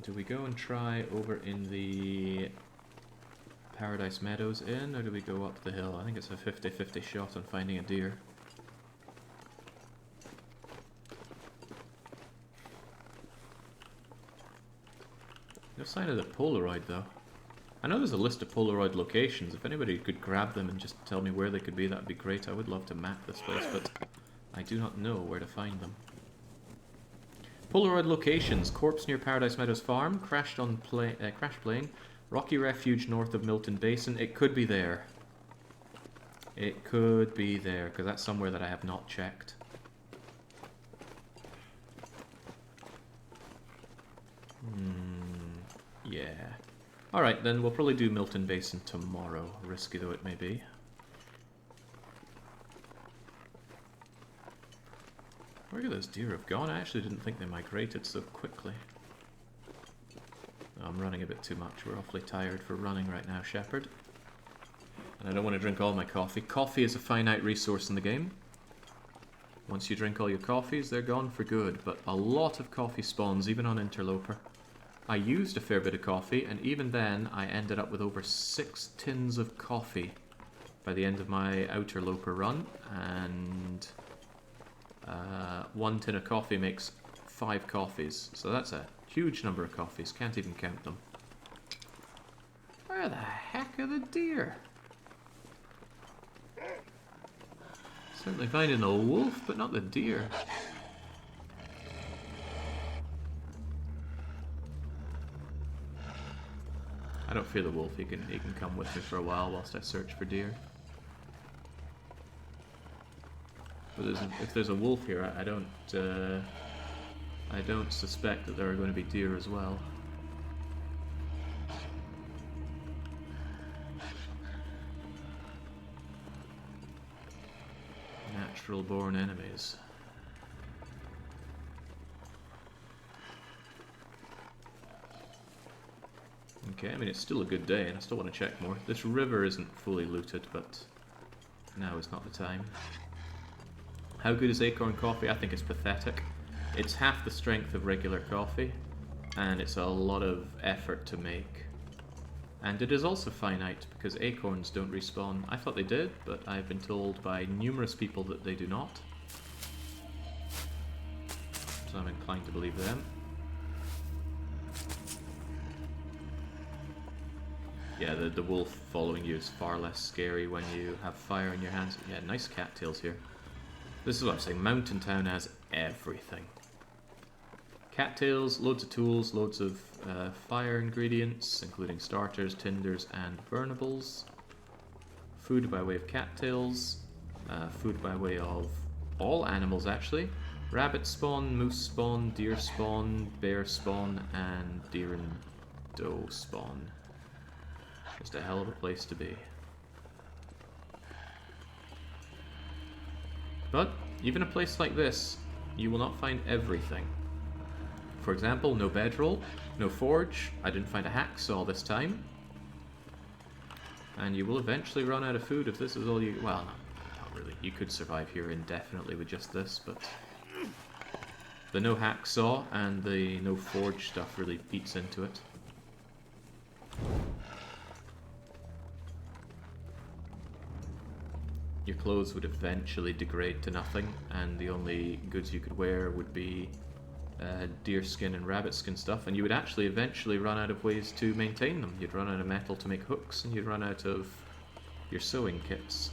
Do we go and try over in the Paradise Meadows Inn, or do we go up the hill? I think it's a 50-50 shot on finding a deer. No sign of the Polaroid though. I know there's a list of Polaroid locations. If anybody could grab them and just tell me where they could be, that would be great. I would love to map this place, but I do not know where to find them. Polaroid locations: corpse near Paradise Meadows Farm, crash plane, rocky refuge north of Milton Basin. It could be there. It could be there, because that's somewhere that I have not checked. Yeah. Alright, then we'll probably do Milton Basin tomorrow, risky though it may be. Where could those deer have gone? I actually didn't think they migrated so quickly. Oh, I'm running a bit too much. We're awfully tired for running right now, Shepherd. And I don't want to drink all my coffee. Coffee is a finite resource in the game. Once you drink all your coffees, they're gone for good. But a lot of coffee spawns, even on Interloper. I used a fair bit of coffee, and even then I ended up with over 6 tins of coffee by the end of my Outerloper run. And 1 tin of coffee makes 5 coffees. So that's a huge number of coffees. Can't even count them. Where the heck are the deer? Certainly finding the wolf, but not the deer. I don't fear the wolf. He can come with me for a while whilst I search for deer. But if there's a wolf here, I don't suspect that there are going to be deer as well. Natural born enemies. Okay, I mean it's still a good day and I still want to check more. This river isn't fully looted, but now is not the time. How good is acorn coffee? I think it's pathetic. It's half the strength of regular coffee, and it's a lot of effort to make. And it is also finite, because acorns don't respawn. I thought they did, but I've been told by numerous people that they do not. So I'm inclined to believe them. Yeah, the wolf following you is far less scary when you have fire in your hands. Yeah, nice cattails here. This is what I'm saying, Mountain Town has everything. Cattails, loads of tools, loads of fire ingredients, including starters, tinders, and burnables. Food by way of cattails. Food by way of all animals, actually. Rabbit spawn, moose spawn, deer spawn, bear spawn, and deer and doe spawn. Just a hell of a place to be. But even a place like this, you will not find everything. For example, no bedroll, no forge. I didn't find a hacksaw this time. And you will eventually run out of food if this is all you... Well, not really. You could survive here indefinitely with just this, but... The no hacksaw and the no forge stuff really beats into it. Your clothes would eventually degrade to nothing, and the only goods you could wear would be deer skin and rabbit skin stuff, and you would actually eventually run out of ways to maintain them. You'd run out of metal to make hooks, and you'd run out of your sewing kits.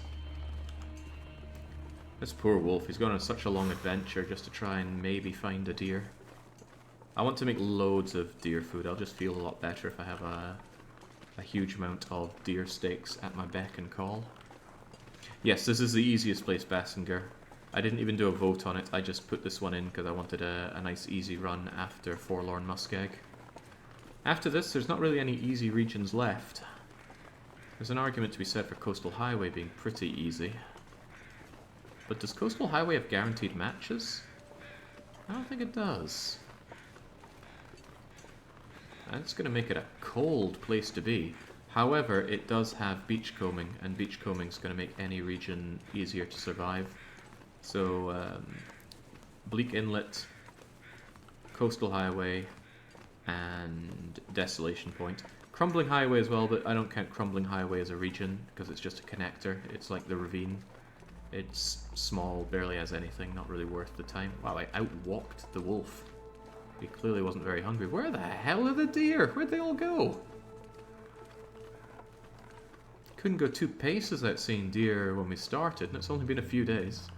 This poor wolf, he's gone on such a long adventure just to try and maybe find a deer. I want to make loads of deer food. I'll just feel a lot better if I have a huge amount of deer steaks at my beck and call. Yes, this is the easiest place, Basinger. I didn't even do a vote on it, I just put this one in because I wanted a nice easy run after Forlorn Muskeg. After this, there's not really any easy regions left. There's an argument to be said for Coastal Highway being pretty easy. But does Coastal Highway have guaranteed matches? I don't think it does. That's going to make it a cold place to be. However, it does have beachcombing, and beachcombing is going to make any region easier to survive. So, Bleak Inlet, Coastal Highway, and Desolation Point. Crumbling Highway as well, but I don't count Crumbling Highway as a region, because it's just a connector. It's like the ravine. It's small, barely has anything, not really worth the time. Wow, I outwalked the wolf. He clearly wasn't very hungry. Where the hell are the deer? Where'd they all go? Couldn't go 2 paces without seeing deer when we started, and it's only been a few days.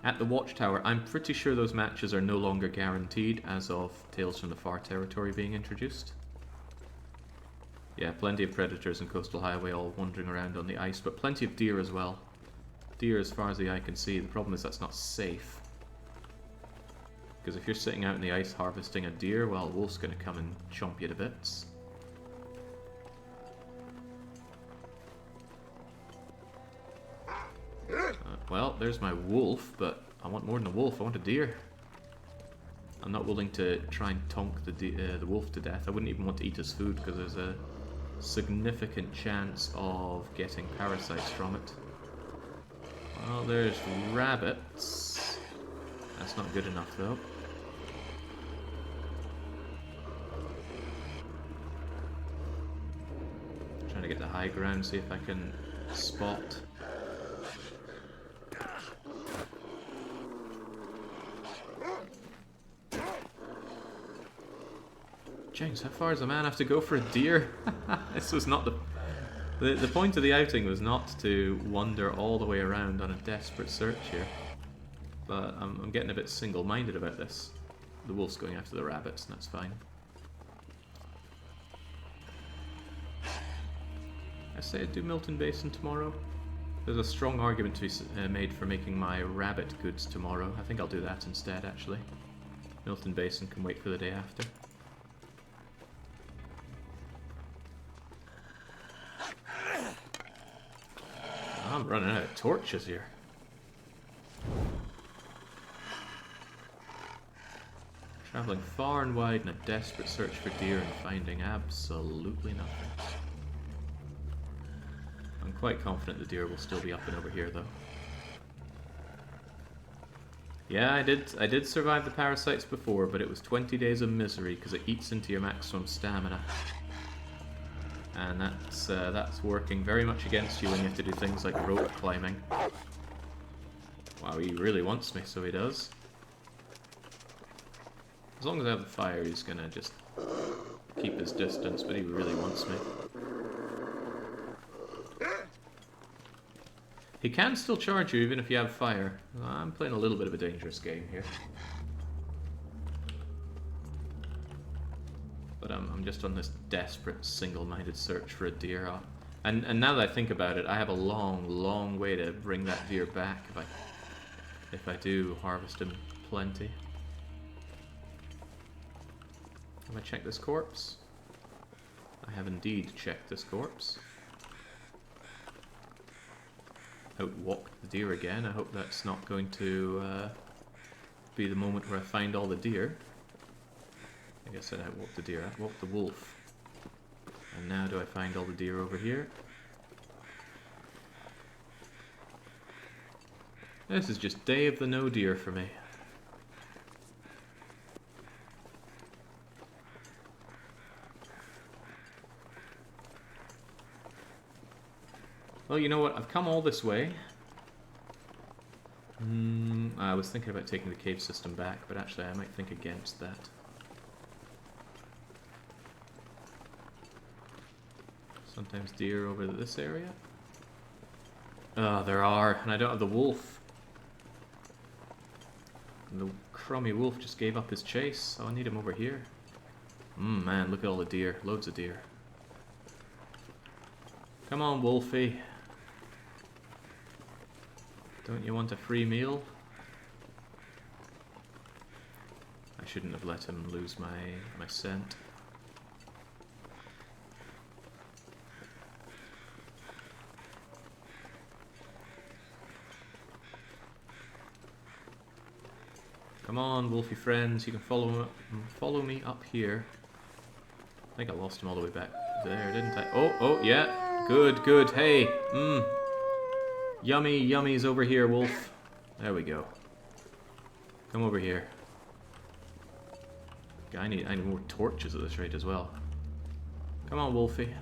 At the Watchtower, I'm pretty sure those matches are no longer guaranteed as of Tales from the Far Territory being introduced. Yeah, plenty of predators in Coastal Highway all wandering around on the ice, but plenty of deer as well. Deer as far as the eye can see. The problem is that's not safe. Because if you're sitting out in the ice harvesting a deer, well, a wolf's going to come and chomp you to bits. Well, there's my wolf, but I want more than a wolf. I want a deer. I'm not willing to try and tonk the wolf to death. I wouldn't even want to eat his food because there's a significant chance of getting parasites from it. Well, there's rabbits. That's not good enough, though. Trying to get the high ground, see if I can spot. James, how far does a man have to go for a deer? This was not the point of the outing was not to wander all the way around on a desperate search here. But I'm getting a bit single-minded about this. The wolf's going after the rabbits, and that's fine. I say I'd do Milton Basin tomorrow. There's a strong argument to be made for making my rabbit goods tomorrow. I think I'll do that instead, actually. Milton Basin can wait for the day after. I'm running out of torches here. Traveling far and wide in a desperate search for deer and finding absolutely nothing. I'm quite confident the deer will still be up and over here, though. Yeah, I did survive the parasites before, but it was 20 days of misery because it eats into your maximum stamina. And that's working very much against you when you have to do things like rope climbing. Wow, he really wants me, so he does. As long as I have the fire, he's gonna just keep his distance, but he really wants me. He can still charge you even if you have fire. I'm playing a little bit of a dangerous game here. But I'm just on this desperate, single-minded search for a deer. And now that I think about it, I have a long, long way to bring that deer back if I do harvest him plenty. Have I checked this corpse? I have indeed checked this corpse. Outwalked the deer again. I hope that's not going to be the moment where I find all the deer. Like I said, I walked the deer, I walked the wolf. And now do I find all the deer over here? This is just day of the no deer for me. Well, you know what? I've come all this way. I was thinking about taking the cave system back, but actually I might think against that. Sometimes deer over this area. There are, and I don't have the wolf. And the crummy wolf just gave up his chase, so I need him over here. Man, look at all the deer. Loads of deer. Come on, Wolfie. Don't you want a free meal? I shouldn't have let him lose my scent. Come on, Wolfie friends, you can follow me up here. I think I lost him all the way back there, didn't I? Oh, yeah. Good. Hey, Yummy, yummy's over here, Wolf. There we go. Come over here. I need more torches at this rate as well. Come on, Wolfie.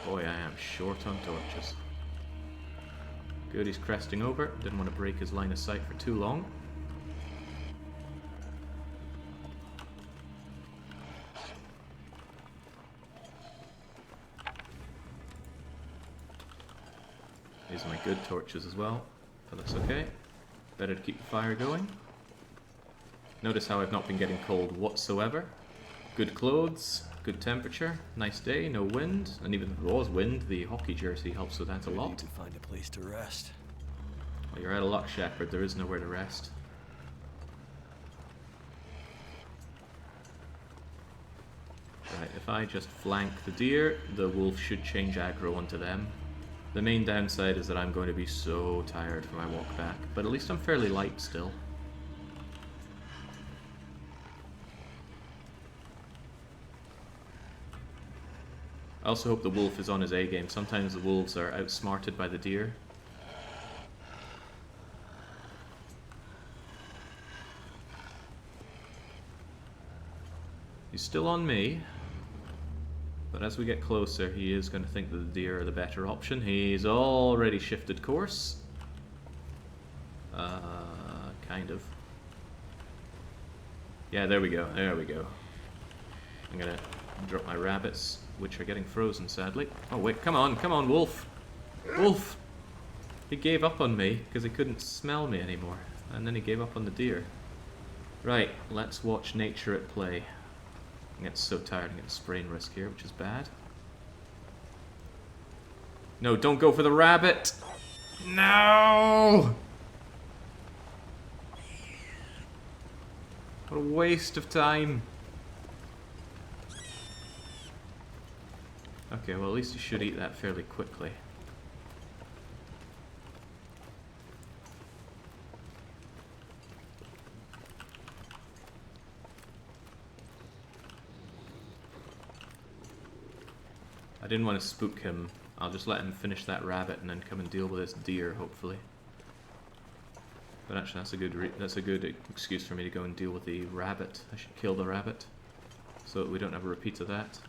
Boy, I am short on torches. Good, he's cresting over. Didn't want to break his line of sight for too long. These are my good torches as well, but that's okay. Better to keep the fire going. Notice how I've not been getting cold whatsoever. Good clothes, good temperature, nice day, no wind, and even if there was wind, the hockey jersey helps with that a I lot. need to find a place to rest. Well, you're out of luck, Shepherd. There is nowhere to rest. Right, if I just flank the deer, the wolf should change aggro onto them. The main downside is that I'm going to be so tired for my walk back, but at least I'm fairly light still. I also hope the wolf is on his A game. Sometimes the wolves are outsmarted by the deer. He's still on me, but as we get closer he is going to think that the deer are the better option. He's already shifted course. Kind of. Yeah, there we go, there we go. I'm gonna drop my rabbits, which are getting frozen, sadly. Oh wait, come on, wolf! Wolf! He gave up on me, because he couldn't smell me anymore. And then he gave up on the deer. Right, let's watch nature at play. I'm getting so tired, I'm getting sprain risk here, which is bad. No, don't go for the rabbit! No! What a waste of time. Okay, well at least you should eat that fairly quickly. I didn't want to spook him. I'll just let him finish that rabbit and then come and deal with this deer, hopefully. But actually, that's a good excuse for me to go and deal with the rabbit. I should kill the rabbit, so that we don't have a repeat of that.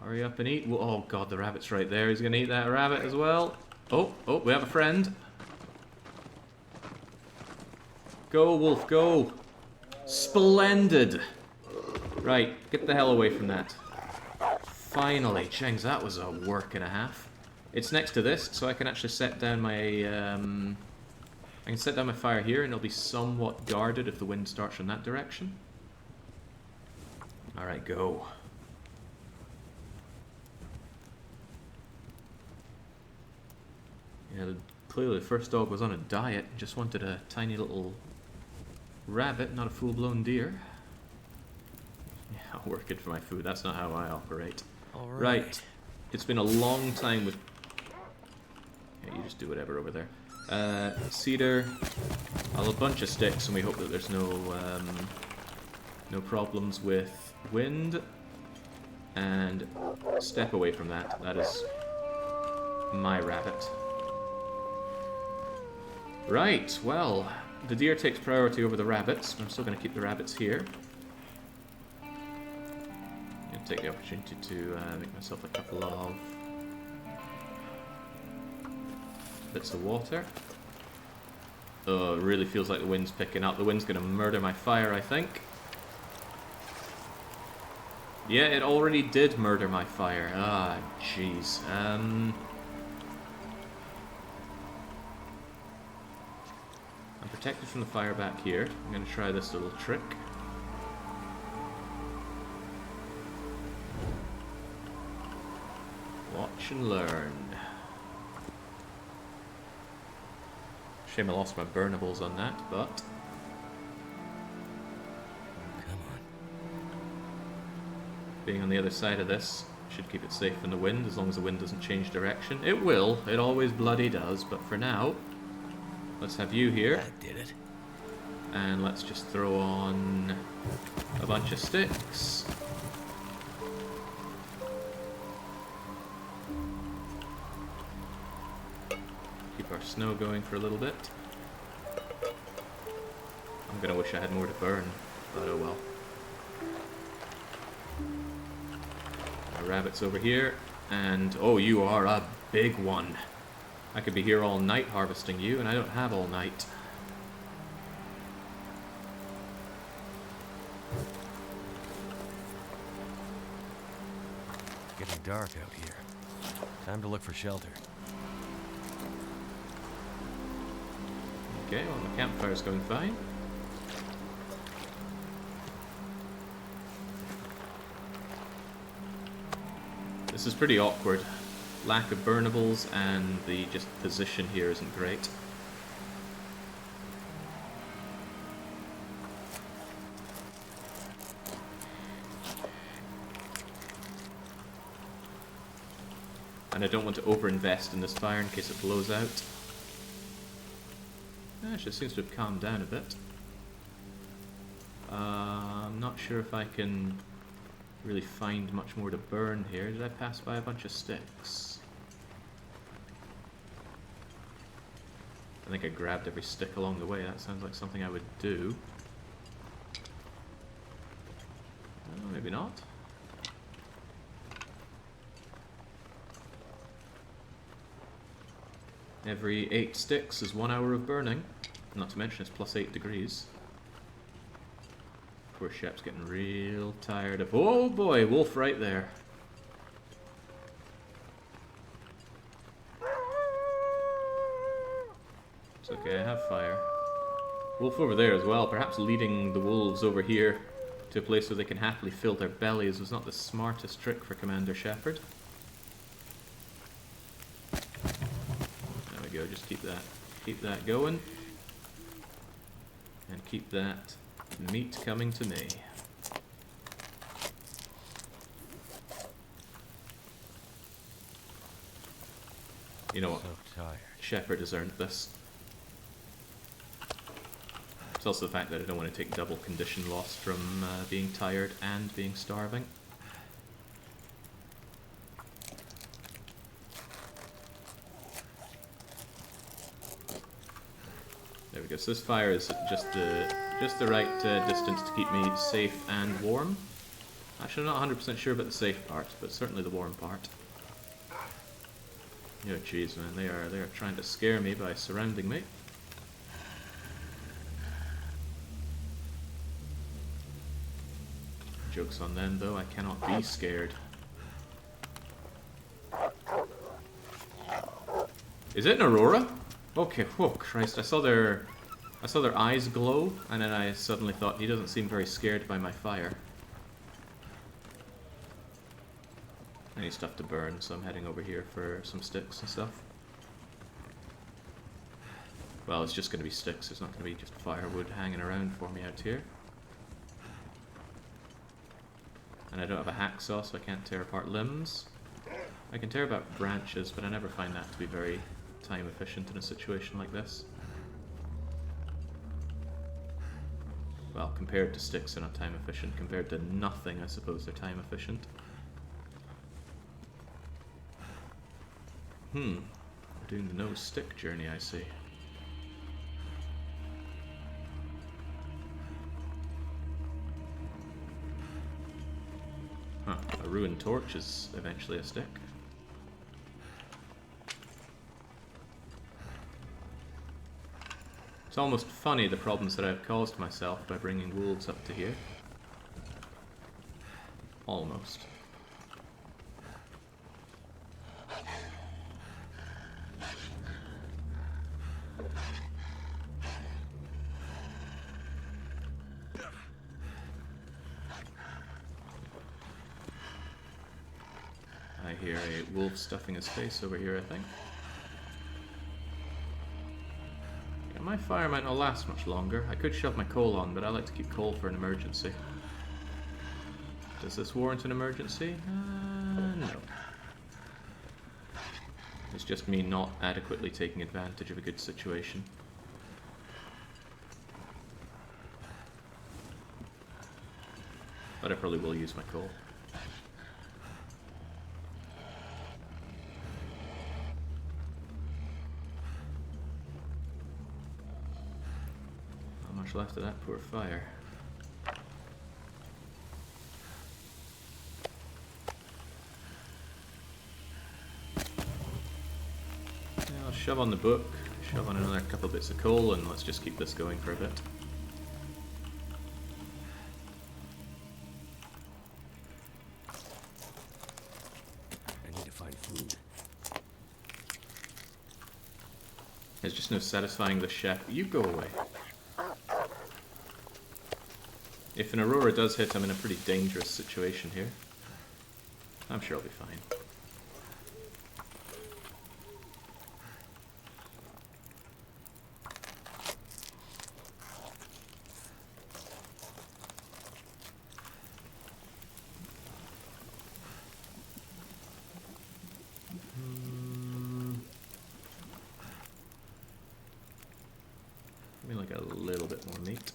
Hurry up and eat. Oh god, the rabbit's right there. He's gonna eat that rabbit as well. Oh, we have a friend. Go, wolf, go. Splendid. Right, get the hell away from that. Finally, Chengs, that was a work and a half. It's next to this, so I can actually set down my I can set down my fire here, and it'll be somewhat guarded if the wind starts from that direction. All right, go. Yeah, clearly the first dog was on a diet, just wanted a tiny little rabbit, not a full-blown deer. Yeah, working for my food, that's not how I operate. Right, it's been a long time with... Yeah, you just do whatever over there. Cedar, I'll have a bunch of sticks, and we hope that there's no problems with wind. And step away from that, that is my rabbit. Right, well, the deer takes priority over the rabbits, but I'm still going to keep the rabbits here. I'm going to take the opportunity to make myself a couple of bits of water. Oh, it really feels like the wind's picking up. The wind's going to murder my fire, I think. Yeah, it already did murder my fire. Ah, jeez. I'm protected from the fire back here. I'm going to try this little trick. Watch and learn. Shame I lost my burnables on that, but... Come on. Being on the other side of this should keep it safe from the wind, as long as the wind doesn't change direction. It will. It always bloody does, but for now... Let's have you here. That did it. And let's just throw on a bunch of sticks. Keep our snow going for a little bit. I'm gonna wish I had more to burn, but oh well. My rabbit's over here, and oh, you are a big one. I could be here all night harvesting you, and I don't have all night. Getting dark out here. Time to look for shelter. Okay, well, my campfire's going fine. This is pretty awkward. Lack of burnables, and the just position here isn't great. And I don't want to overinvest in this fire in case it blows out. Actually, it seems to have calmed down a bit. I'm not sure if I can really find much more to burn here. Did I pass by a bunch of sticks? I think I grabbed every stick along the way. That sounds like something I would do. Oh, maybe not. Every 8 sticks is 1 hour of burning. Not to mention it's plus 8 degrees. Poor Shep's getting real tired of... Oh boy, wolf right there. It's okay, I have fire. Wolf over there as well. Perhaps leading the wolves over here to a place where they can happily fill their bellies was not the smartest trick for Commander Shepard. There we go, just keep that going. And keep that meat coming to me. You know what? So tired. Shepard has earned this. It's also the fact that I don't want to take double condition loss from being tired and being starving. There we go. So this fire is just the right distance to keep me safe and warm. Actually, I'm not 100% sure about the safe part, but certainly the warm part. Oh jeez, man, they are trying to scare me by surrounding me. Joke's on them, though. I cannot be scared. Is it an aurora? Okay. Oh Christ! I saw their eyes glow, and then I suddenly thought he doesn't seem very scared by my fire. I need stuff to burn, so I'm heading over here for some sticks and stuff. Well, it's just going to be sticks. It's not going to be just firewood hanging around for me out here. And I don't have a hacksaw, so I can't tear apart limbs. I can tear apart branches, but I never find that to be very time efficient in a situation like this. Well, compared to sticks, they're not time efficient. Compared to nothing, I suppose they're time efficient. Doing the no-stick journey, I see. Huh, a ruined torch is eventually a stick. It's almost funny the problems that I've caused myself by bringing wolves up to here. Almost. I hear a wolf stuffing his face over here, I think. Yeah, my fire might not last much longer. I could shove my coal on, but I like to keep coal for an emergency. Does this warrant an emergency? No. It's just me not adequately taking advantage of a good situation. But I probably will use my coal. Not much left of that poor fire. shove on the book, shove on another couple bits of coal, and let's just keep this going for a bit. I need to find food. There's just no satisfying the chef. You go away. If an Aurora does hit, I'm in a pretty dangerous situation here. I'm sure I'll be fine. Give me like a little bit more meat.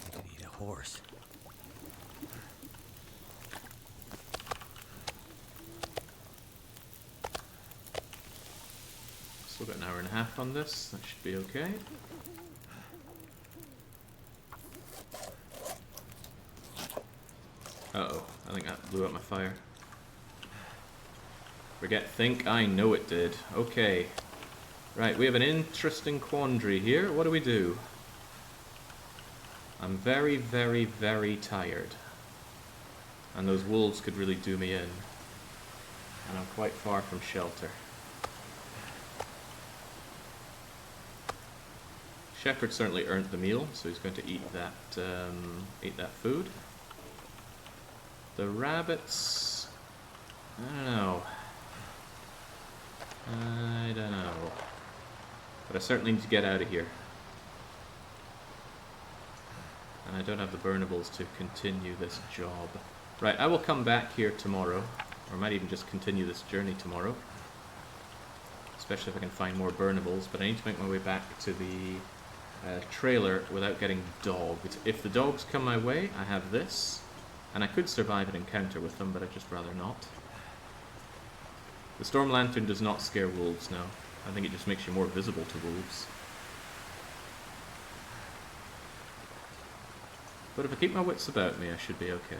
I could eat a horse. Still got an hour and a half on this. That should be okay. Uh-oh. I think that blew up my fire. Think? I know it did. Okay. Right, we have an interesting quandary here. What do we do? I'm very, very, very tired. And those wolves could really do me in. And I'm quite far from shelter. Shepherd certainly earned the meal, so he's going to eat that food. The rabbits... I don't know. But I certainly need to get out of here. And I don't have the burnables to continue this job. Right, I will come back here tomorrow. Or I might even just continue this journey tomorrow. Especially if I can find more burnables. But I need to make my way back to the trailer without getting dogged. If the dogs come my way, I have this. And I could survive an encounter with them, but I'd just rather not. The Storm Lantern does not scare wolves, no. I think it just makes you more visible to wolves. But if I keep my wits about me, I should be okay.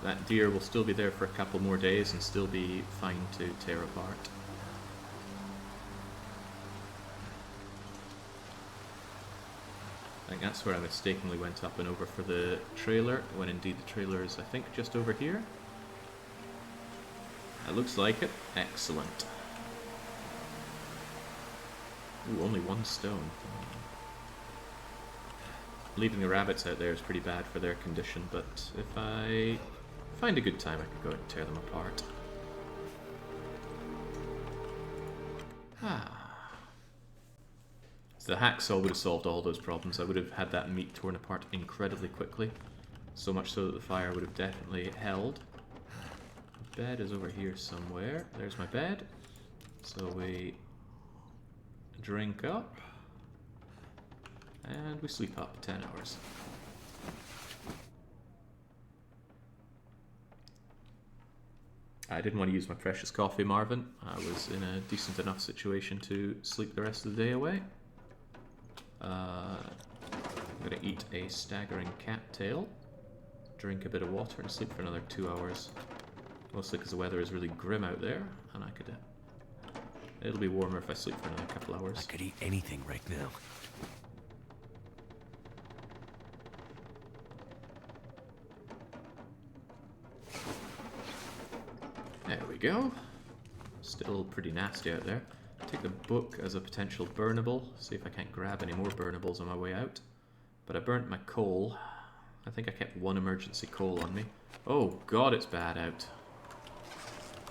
That deer will still be there for a couple more days and still be fine to tear apart. I think that's where I mistakenly went up and over for the trailer, when indeed the trailer is, I think, just over here. That looks like it. Excellent. Ooh, only one stone. Leaving the rabbits out there is pretty bad for their condition, but if I find a good time, I could go and tear them apart. So the hacksaw would have solved all those problems. I would have had that meat torn apart incredibly quickly. So much so that the fire would have definitely held. The bed is over here somewhere. There's my bed. So we drink up. And we sleep up 10 hours. I didn't want to use my precious coffee, Marvin. I was in a decent enough situation to sleep the rest of the day away. I'm going to eat a staggering cattail, drink a bit of water, and sleep for another 2 hours. Mostly because the weather is really grim out there, and I could... it'll be warmer if I sleep for another couple hours. I could eat anything right now. There we go. Still pretty nasty out there. Take the book as a potential burnable. See if I can't grab any more burnables on my way out. But I burnt my coal. I think I kept one emergency coal on me. Oh god, it's bad out.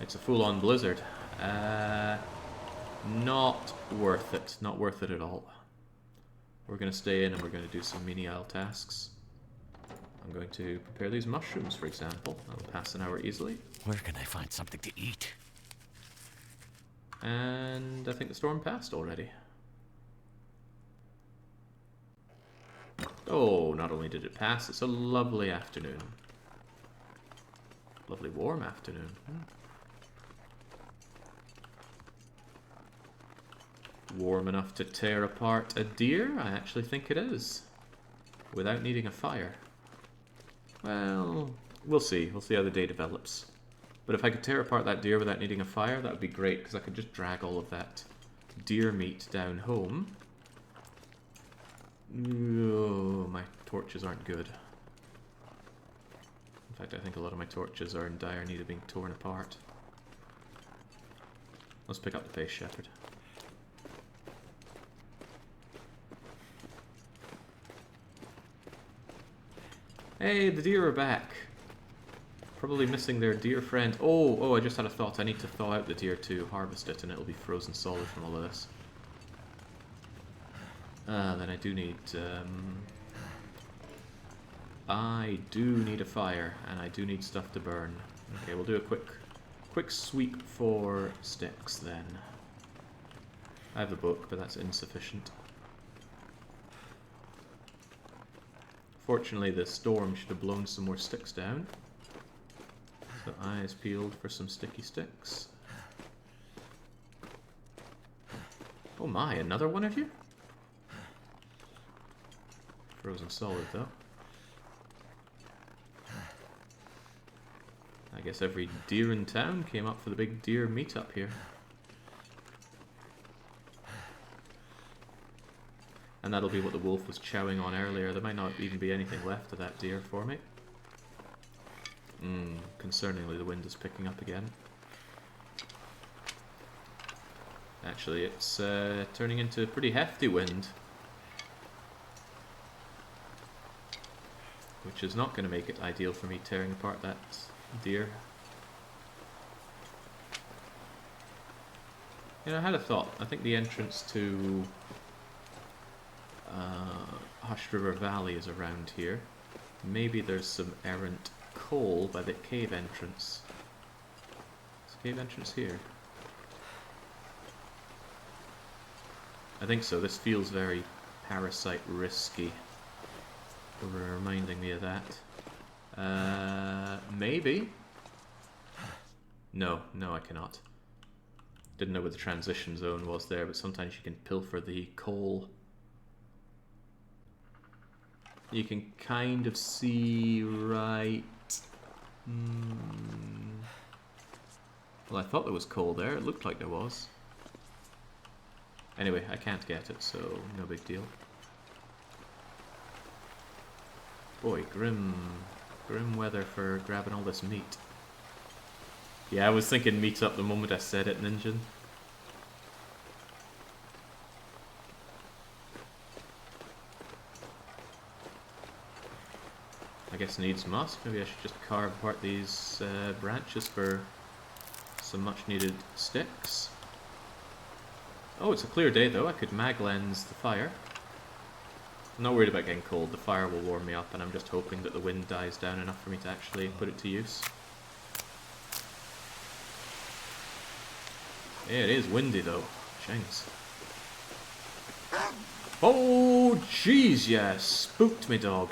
It's a full-on blizzard. Not worth it. Not worth it at all. We're going to stay in and we're going to do some menial tasks. I'm going to prepare these mushrooms, for example. That'll pass an hour easily. Where can I find something to eat? And I think the storm passed already. Oh, not only did it pass, it's a lovely afternoon. Lovely warm afternoon. warm enough to tear apart a deer? I actually think it is. Without needing a fire. Well, we'll see. We'll see how the day develops. But if I could tear apart that deer without needing a fire, that would be great, because I could just drag all of that deer meat down home. Oh, my torches aren't good. In fact, I think a lot of my torches are in dire need of being torn apart. Let's pick up the pace, Shepherd. Hey, the deer are back. Probably missing their deer friend. Oh, I just had a thought. I need to thaw out the deer to harvest it, and it'll be frozen solid from all of this. Then I do need... I do need a fire, and I do need stuff to burn. Okay, we'll do a quick sweep for sticks, then. I have the book, but that's insufficient. Fortunately, the storm should have blown some more sticks down. So eyes peeled for some sticky sticks. Oh my, another one of you? Frozen solid, though. I guess every deer in town came up for the big deer meetup here. And that'll be what the wolf was chowing on earlier. There might not even be anything left of that deer for me. Concerningly, the wind is picking up again. Actually, it's turning into a pretty hefty wind. Which is not going to make it ideal for me tearing apart that deer. You know, I had a thought. I think the entrance to Hushed River Valley is around here. Maybe there's some errant coal by the cave entrance. Is the cave entrance here? I think so. This feels very parasite risky. Reminding me of that. Maybe? No, I cannot. Didn't know where the transition zone was there, but sometimes you can pilfer the coal. You can kind of see right... Well, I thought there was coal there. It looked like there was. Anyway, I can't get it, so no big deal. Boy, grim weather for grabbing all this meat. Yeah, I was thinking meat up the moment I said it, Ninja. I guess needs must. Maybe I should just carve apart these branches for some much needed sticks. Oh, it's a clear day though. I could mag lens the fire. I'm not worried about getting cold. The fire will warm me up, and I'm just hoping that the wind dies down enough for me to actually put it to use. Yeah, it is windy though. Shanks. Oh, jeez, yeah. Spooked me, dog.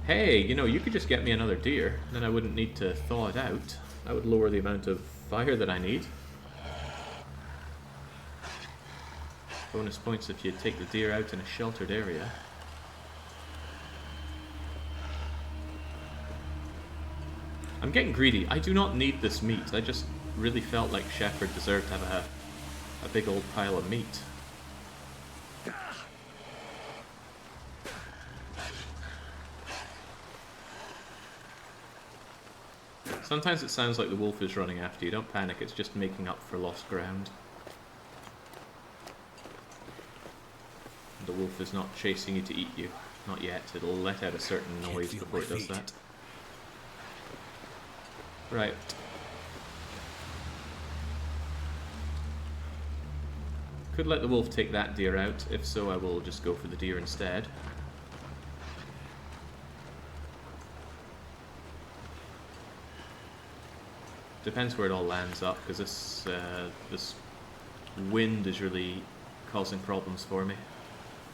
Hey, you know, you could just get me another deer, then I wouldn't need to thaw it out. That would lower the amount of fire that I need. Bonus points if you take the deer out in a sheltered area. I'm getting greedy. I do not need this meat. I just really felt like Shepherd deserved to have a big old pile of meat. Sometimes it sounds like the wolf is running after you. Don't panic, it's just making up for lost ground. The wolf is not chasing you to eat you. Not yet. It'll let out a certain noise before it does that. Right. Could let the wolf take that deer out. If so, I will just go for the deer instead. Depends where it all lands up, because this wind is really causing problems for me.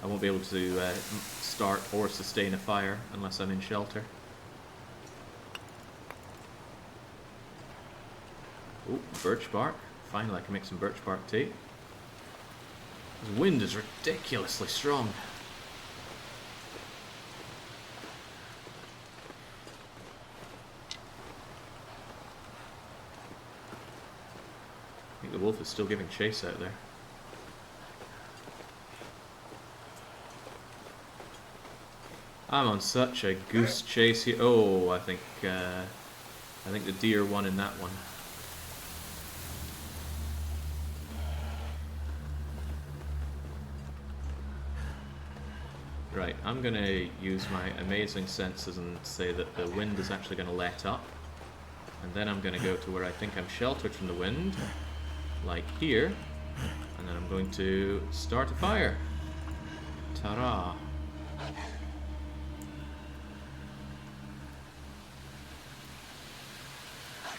I won't be able to start or sustain a fire unless I'm in shelter. Oh, birch bark. Finally I can make some birch bark tea. This wind is ridiculously strong. I think the wolf is still giving chase out there. I'm on such a goose chase here. Oh, I think the deer won in that one. Right, I'm gonna use my amazing senses and say that the wind is actually gonna let up. And then I'm gonna go to where I think I'm sheltered from the wind, like here. And then I'm going to start a fire. Ta-ra!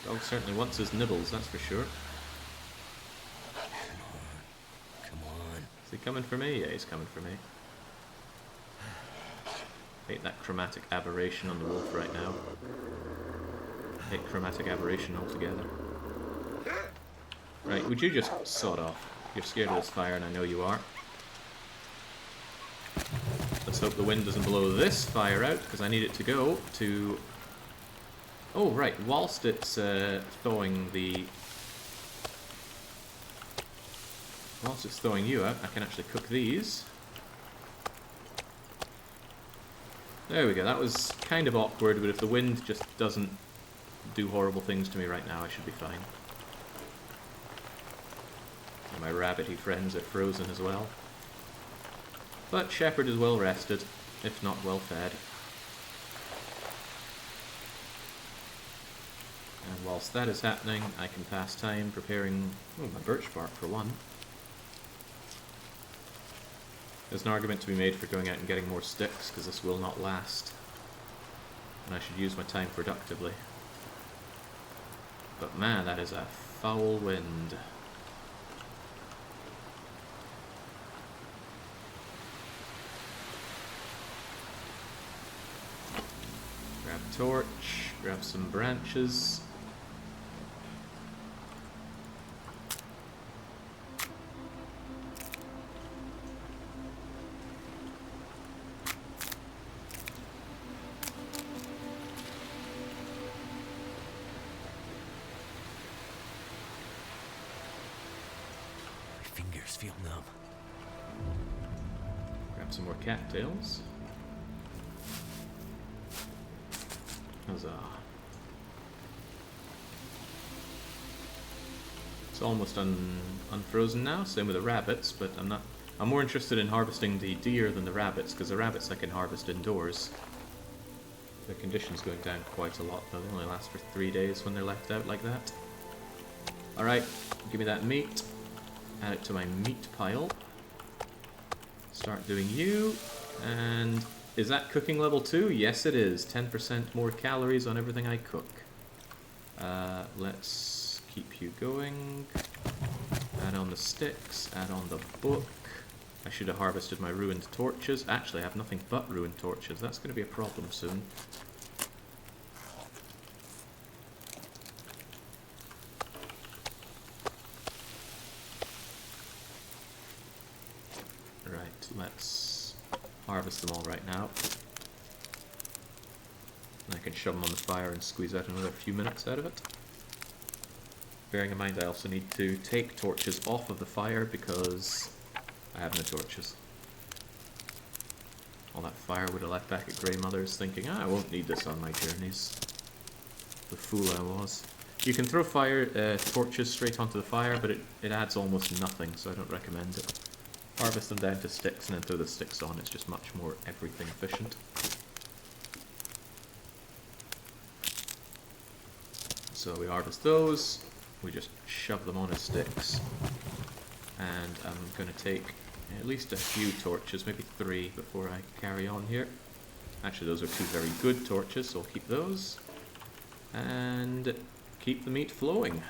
Dog certainly wants his nibbles, that's for sure. Come on. Is he coming for me? Yeah, he's coming for me. Hate that chromatic aberration on the wolf right now. Hate chromatic aberration altogether. Right, would you just sod off? You're scared of this fire, and I know you are. Let's hope the wind doesn't blow this fire out, because I need it to go to... Oh, right, whilst it's thawing the... Whilst it's thawing you out, I can actually cook these. There we go, that was kind of awkward, but if the wind just doesn't do horrible things to me right now, I should be fine. And my rabbity friends are frozen as well. But Shepherd is well rested, if not well fed. And whilst that is happening, I can pass time preparing my birch bark for one. There's an argument to be made for going out and getting more sticks, because this will not last. And I should use my time productively. But man, that is a foul wind. Grab a torch, grab some branches. Feel numb. Grab some more cattails. Huzzah. It's almost unfrozen now, same with the rabbits, but I'm more interested in harvesting the deer than the rabbits, because the rabbits I can harvest indoors. The condition's going down quite a lot though, they only last for 3 days when they're left out like that. Alright, give me that meat. Add it to my meat pile. Start doing you. And is that cooking level 2? Yes it is. 10% more calories on everything I cook. Let's keep you going. Add on the sticks. Add on the book. I should have harvested my ruined torches. Actually, I have nothing but ruined torches. That's going to be a problem soon. Let's harvest them all right now. And I can shove them on the fire and squeeze out another few minutes out of it. Bearing in mind I also need to take torches off of the fire because I have no torches. All that fire would have left back at Grey Mother's thinking, I won't need this on my journeys. The fool I was. You can throw torches straight onto the fire, but it adds almost nothing, so I don't recommend it. Harvest them down to sticks and then throw the sticks on. It's just much more everything efficient. So we harvest those, we just shove them on as sticks. And I'm going to take at least a few torches, maybe 3 before I carry on here. Actually those are 2 very good torches, so I'll keep those. And keep the meat flowing.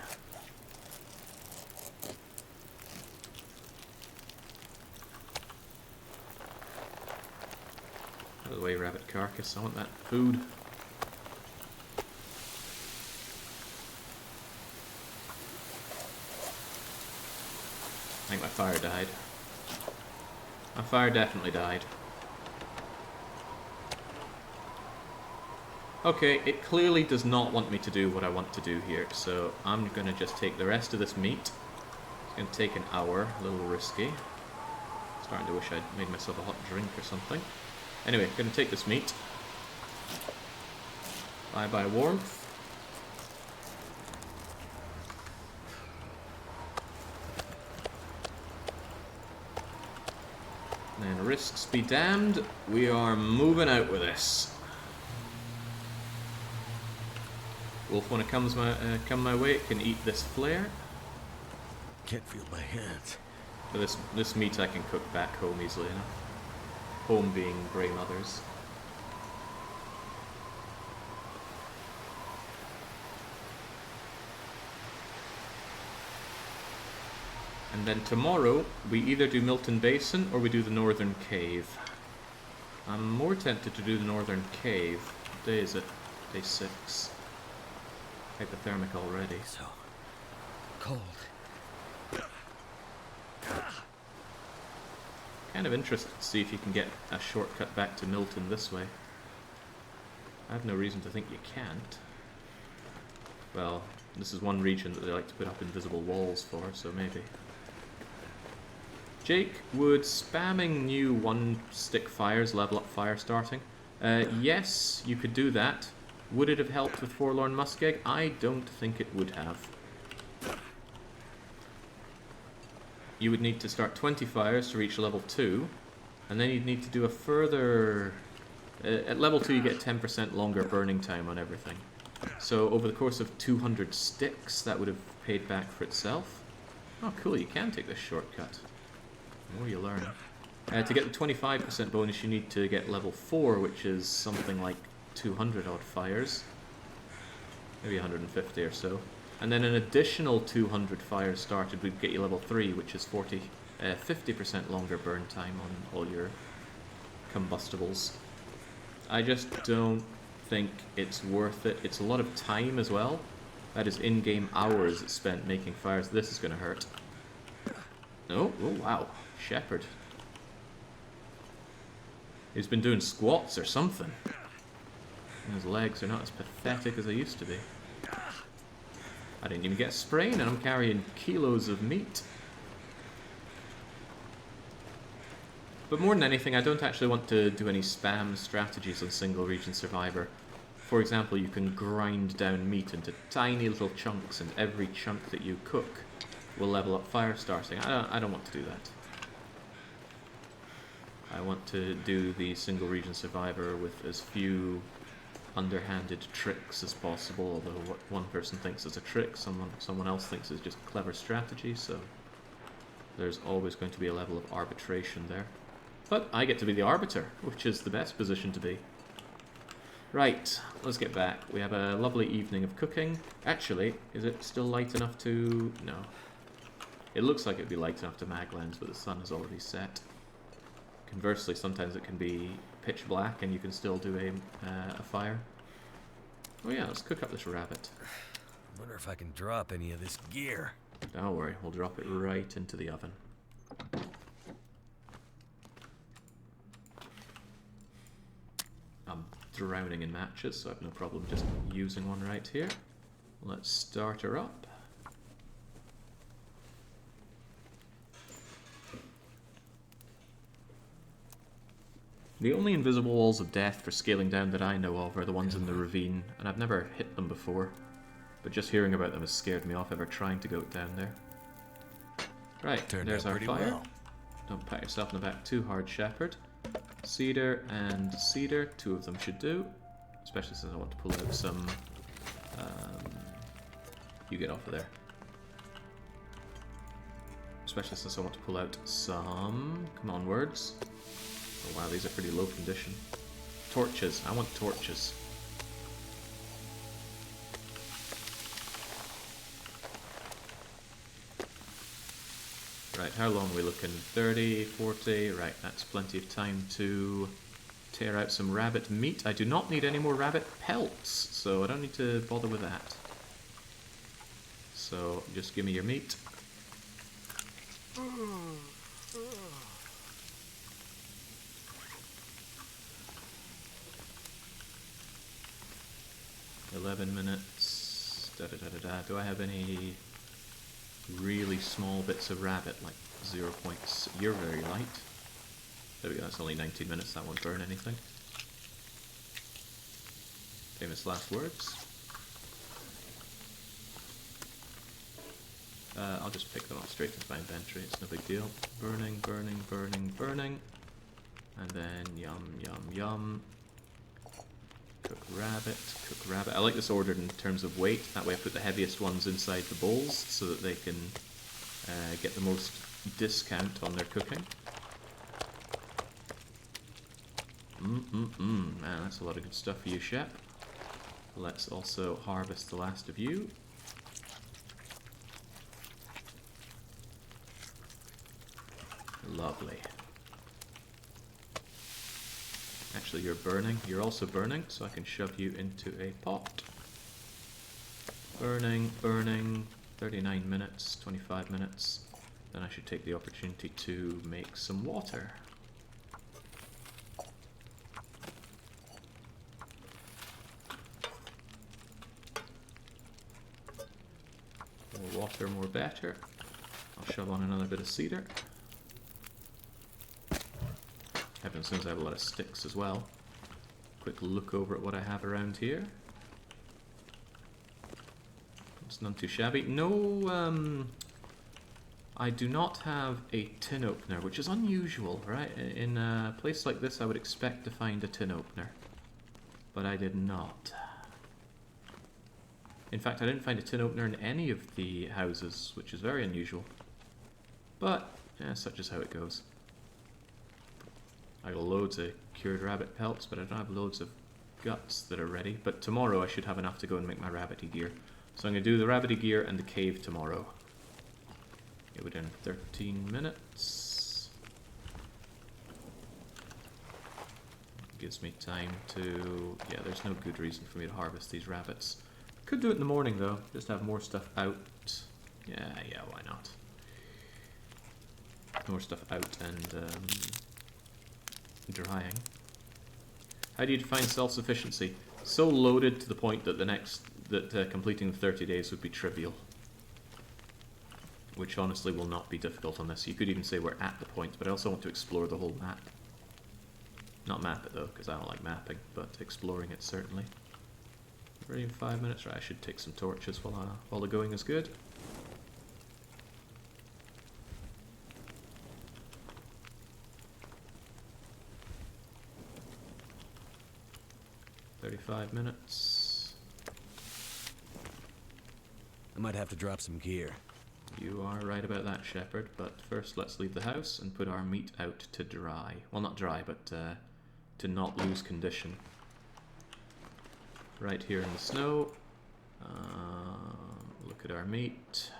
Out of the way, rabbit carcass. I want that food. I think my fire died. My fire definitely died. Okay, it clearly does not want me to do what I want to do here, so I'm going to just take the rest of this meat. It's going to take an hour, a little risky. Starting to wish I'd made myself a hot drink or something. Anyway, I'm going to take this meat. Bye-bye warmth. And risks be damned, we are moving out with this. Wolf, when it comes come my way, it can eat this flare. Can't feel my hands. But this meat I can cook back home easily enough. Home being Grey Mother's. And then tomorrow, we either do Milton Basin or we do the Northern Cave. I'm more tempted to do the Northern Cave. What day is it? Day 6. Hypothermic already. So cold. Kind of interested to see if you can get a shortcut back to Milton this way. I have no reason to think you can't. Well, this is one region that they like to put up invisible walls for, so maybe. Jake, would spamming new one-stick fires level up fire starting? Yes, you could do that. Would it have helped with Forlorn Muskeg? I don't think it would have. You would need to start 20 fires to reach level 2, and then you'd need to do a further... at level 2 you get 10% longer burning time on everything. So over the course of 200 sticks, that would have paid back for itself. Oh cool, you can take this shortcut. The more you learn. To get the 25% bonus you need to get level 4, which is something like 200 odd fires. Maybe 150 or so. And then an additional 200 fires started would get you level 3, which is 50% longer burn time on all your combustibles. I just don't think it's worth it. It's a lot of time as well. That is in-game hours spent making fires. This is going to hurt. Oh wow. Shepherd. He's been doing squats or something. And his legs are not as pathetic as they used to be. I didn't even get a sprain and I'm carrying kilos of meat. But more than anything, I don't actually want to do any spam strategies on single region Survivor. For example, you can grind down meat into tiny little chunks, and every chunk that you cook will level up fire starting. I don't want to do that. I want to do the single region Survivor with as few underhanded tricks as possible, although what one person thinks is a trick, someone else thinks is just clever strategy, so there's always going to be a level of arbitration there. But I get to be the arbiter, which is the best position to be. Right, let's get back. We have a lovely evening of cooking. Actually, is it still light enough to... no. It looks like it'd be light enough to mag lens, but the sun is already set. Conversely, sometimes it can be pitch black and you can still do a fire. Oh yeah, let's cook up this rabbit. I wonder if I can drop any of this gear. Don't worry, we'll drop it right into the oven. I'm drowning in matches, so I have no problem just using one right here. Let's start her up. The only invisible walls of death for scaling down that I know of are the ones in the ravine, and I've never hit them before. But just hearing about them has scared me off ever trying to go down there. Right, there's our fire. Well. Don't pat yourself in the back too hard, Shepherd. Cedar and cedar, 2 of them should do. Especially since I want to pull out some... you get off of there. Especially since I want to pull out some... come on, words. Oh wow, these are pretty low condition. Torches. I want torches. Right, how long are we looking? 30, 40? Right, that's plenty of time to tear out some rabbit meat. I do not need any more rabbit pelts, so I don't need to bother with that. So, just give me your meat. $11 da da da da da. Do I have any really small bits of rabbit, like 0 points? You're very light. There we go, that's only 19 minutes, that won't burn anything. Famous last words. I'll just pick them up straight into my inventory, it's no big deal. Burning, burning, burning, burning. And then yum, yum, yum. Cook rabbit, cook rabbit. I like this ordered in terms of weight, that way I put the heaviest ones inside the bowls so that they can get the most discount on their cooking. Man, that's a lot of good stuff for you, Shep. Let's also harvest the last of you. Lovely. Actually, you're burning. You're also burning, so I can shove you into a pot. Burning, burning. 39 minutes, 25 minutes. Then I should take the opportunity to make some water. More water, more better. I'll shove on another bit of cedar. Heaven knows I have a lot of sticks as well. Quick look over at what I have around here. It's none too shabby. No, I do not have a tin opener, which is unusual, right? In a place like this I would expect to find a tin opener, but I did not. In fact, I didn't find a tin opener in any of the houses, which is very unusual. But, yeah, such is how it goes. I got loads of cured rabbit pelts, but I don't have loads of guts that are ready. But tomorrow I should have enough to go and make my rabbity gear. So I'm going to do the rabbity gear and the cave tomorrow. Get within 13 minutes. Gives me time to... Yeah, there's no good reason for me to harvest these rabbits. Could do it in the morning though, just have more stuff out. Yeah, why not? More stuff out and drying. How do you define self-sufficiency? So loaded to the point that completing the 30 days would be trivial. Which honestly will not be difficult on this. You could even say we're at the point, but I also want to explore the whole map. Not map it though, because I don't like mapping, but exploring it certainly. Ready in 5 minutes? Right, I should take some torches while the going is good. "35 minutes. I might have to drop some gear. You are right about that, Shepherd, but first let's leave the house and put our meat out to dry. Well, not dry, but to not lose condition. Right here in the snow. Look at our meat.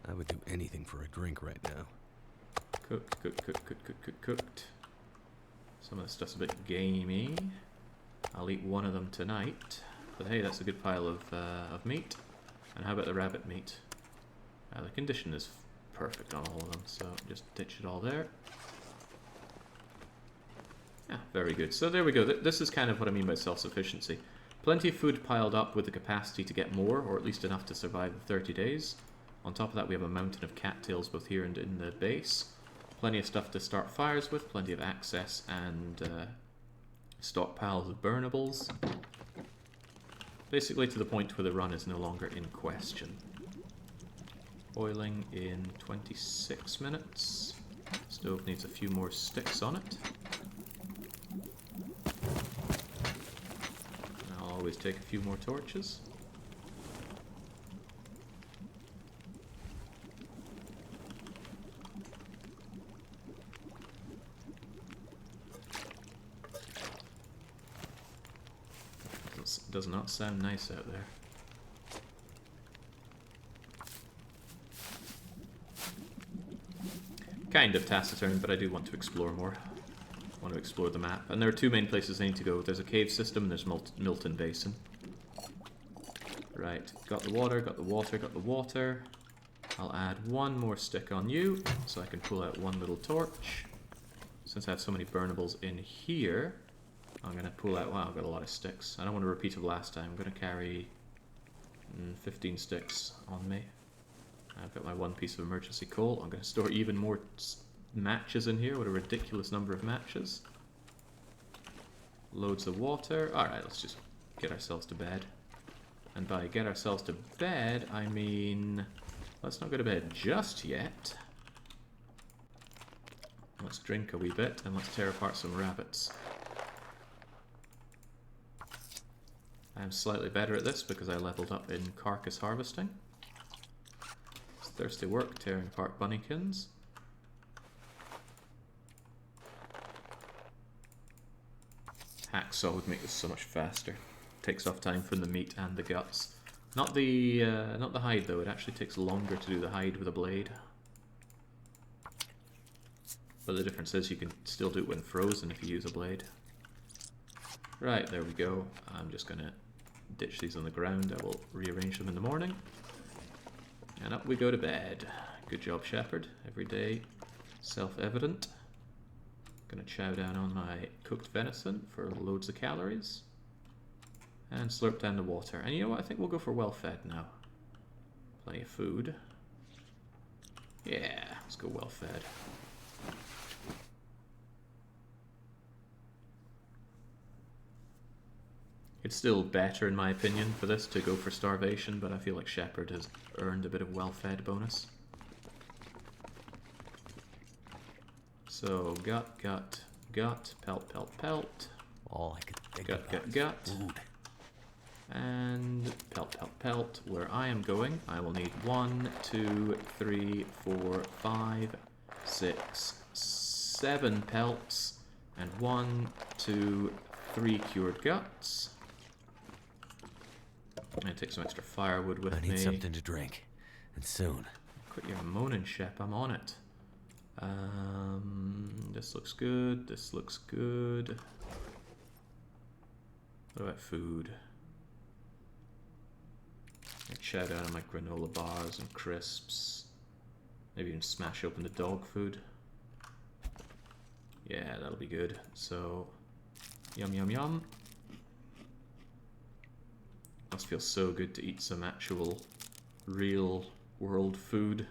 I would do anything for a drink right now. Cooked, cooked, cooked, cooked, cooked, cooked, cooked. Some of this stuff's a bit gamey. I'll eat one of them tonight. But hey, that's a good pile of meat. And how about the rabbit meat? The condition is perfect on all of them, so just ditch it all there. Yeah, very good. So there we go. This is kind of what I mean by self-sufficiency. Plenty of food piled up with the capacity to get more, or at least enough to survive the 30 days. On top of that we have a mountain of cattails both here and in the base. Plenty of stuff to start fires with, plenty of access and stockpiles of burnables. Basically to the point where the run is no longer in question. Boiling in 26 minutes. Stove needs a few more sticks on it. I'll always take a few more torches. Does not sound nice out there. Kind of taciturn, but I do want to explore more. I want to explore the map. And there are two main places I need to go. There's a cave system and there's Milton Basin. Right, got the water, got the water, got the water. I'll add one more stick on you, so I can pull out one little torch. Since I have so many burnables in here, I'm going to pull out... Wow, I've got a lot of sticks. I don't want to repeat of last time. I'm going to carry 15 sticks on me. I've got my one piece of emergency coal. I'm going to store even more matches in here. What a ridiculous number of matches. Loads of water. Alright, let's just get ourselves to bed. And by get ourselves to bed, I mean... Let's not go to bed just yet. Let's drink a wee bit and let's tear apart some rabbits. I'm slightly better at this because I leveled up in carcass harvesting. It's thirsty work tearing apart bunnykins. Hacksaw would make this so much faster. Takes off time from the meat and the guts. Not the hide though. It actually takes longer to do the hide with a blade. But the difference is you can still do it when frozen if you use a blade. Right, there we go. I'm just gonna ditch these on the ground. I will rearrange them in the morning. And up we go to bed. Good job, Shepherd. Every day, self-evident. Gonna chow down on my cooked venison for loads of calories. And slurp down the water. And you know what? I think we'll go for well-fed now. Plenty of food. Yeah, let's go well-fed. It's still better, in my opinion, for this to go for starvation, but I feel like Shepherd has earned a bit of well-fed bonus. So, gut, pelt, pelt, pelt. All I could think Gut, about gut, was gut. food. And pelt, pelt, pelt. Where I am going, I will need 1, 2, 3, 4, 5, 6, 7 pelts, and 1, 2, 3 cured guts. I'm gonna take some extra firewood with I me. need something to drink, and soon. Quit your moaning, Shep. I'm on it. This looks good. This looks good. What about food? I chow down on my granola bars and crisps. Maybe even smash open the dog food. Yeah, that'll be good. So, yum yum yum. Must feel so good to eat some actual, real world food.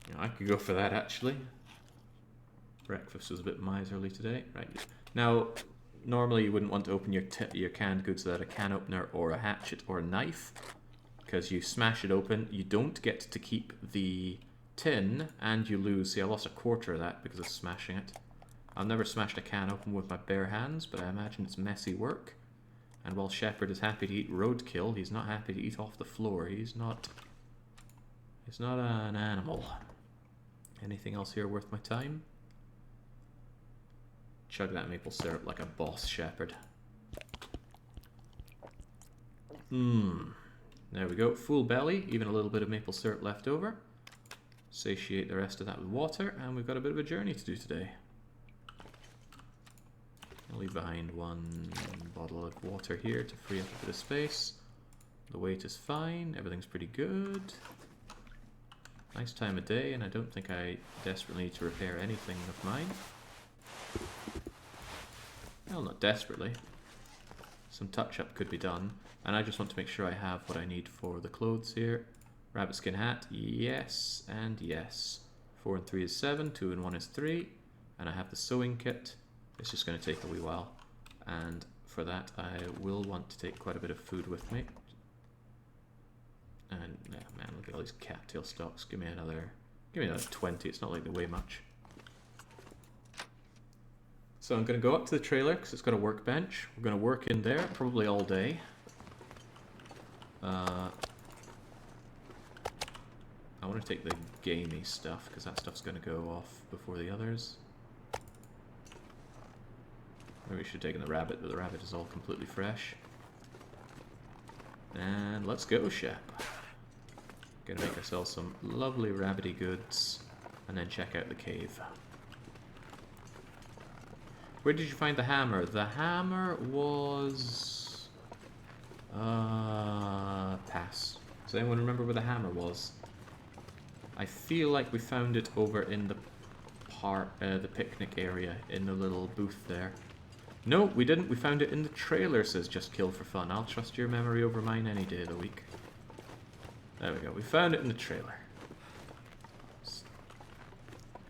You know, I could go for that actually. Breakfast was a bit miserly today. Right. Now, normally you wouldn't want to open your canned goods without a can opener or a hatchet or a knife, because you smash it open, you don't get to keep the tin, and you lose. See, I lost a quarter of that because of smashing it. I've never smashed a can open with my bare hands, but I imagine it's messy work. And while Shepherd is happy to eat roadkill, he's not happy to eat off the floor. He's not an animal. Anything else here worth my time? Chug that maple syrup like a boss, Shepherd. There we go. Full belly, even a little bit of maple syrup left over. Satiate the rest of that with water, and we've got a bit of a journey to do today. I'll leave behind one bottle of water here to free up a bit of space. The weight is fine, everything's pretty good. Nice time of day, and I don't think I desperately need to repair anything of mine. Well, not desperately. Some touch-up could be done, and I just want to make sure I have what I need for the clothes here. Rabbit skin hat, yes, and yes. 4 and 3 is 7, 2 and 1 is 3, and I have the sewing kit. It's just going to take a wee while, and for that I will want to take quite a bit of food with me. And yeah, man, look at all these cattail stalks. Give me another 20. It's not like they weigh much. So I'm going to go up to the trailer because it's got a workbench. We're going to work in there probably all day. I want to take the gamey stuff because that stuff's going to go off before the others. Maybe we should have taken the rabbit, but the rabbit is all completely fresh. And let's go, Shep. Gonna make ourselves some lovely rabbity goods and then check out the cave. Where did you find the hammer? The hammer was... pass. Does anyone remember where the hammer was? I feel like we found it over in the the picnic area, in the little booth there. No, we didn't. We found it in the trailer, says Just Kill for Fun. I'll trust your memory over mine any day of the week. There we go. We found it in the trailer.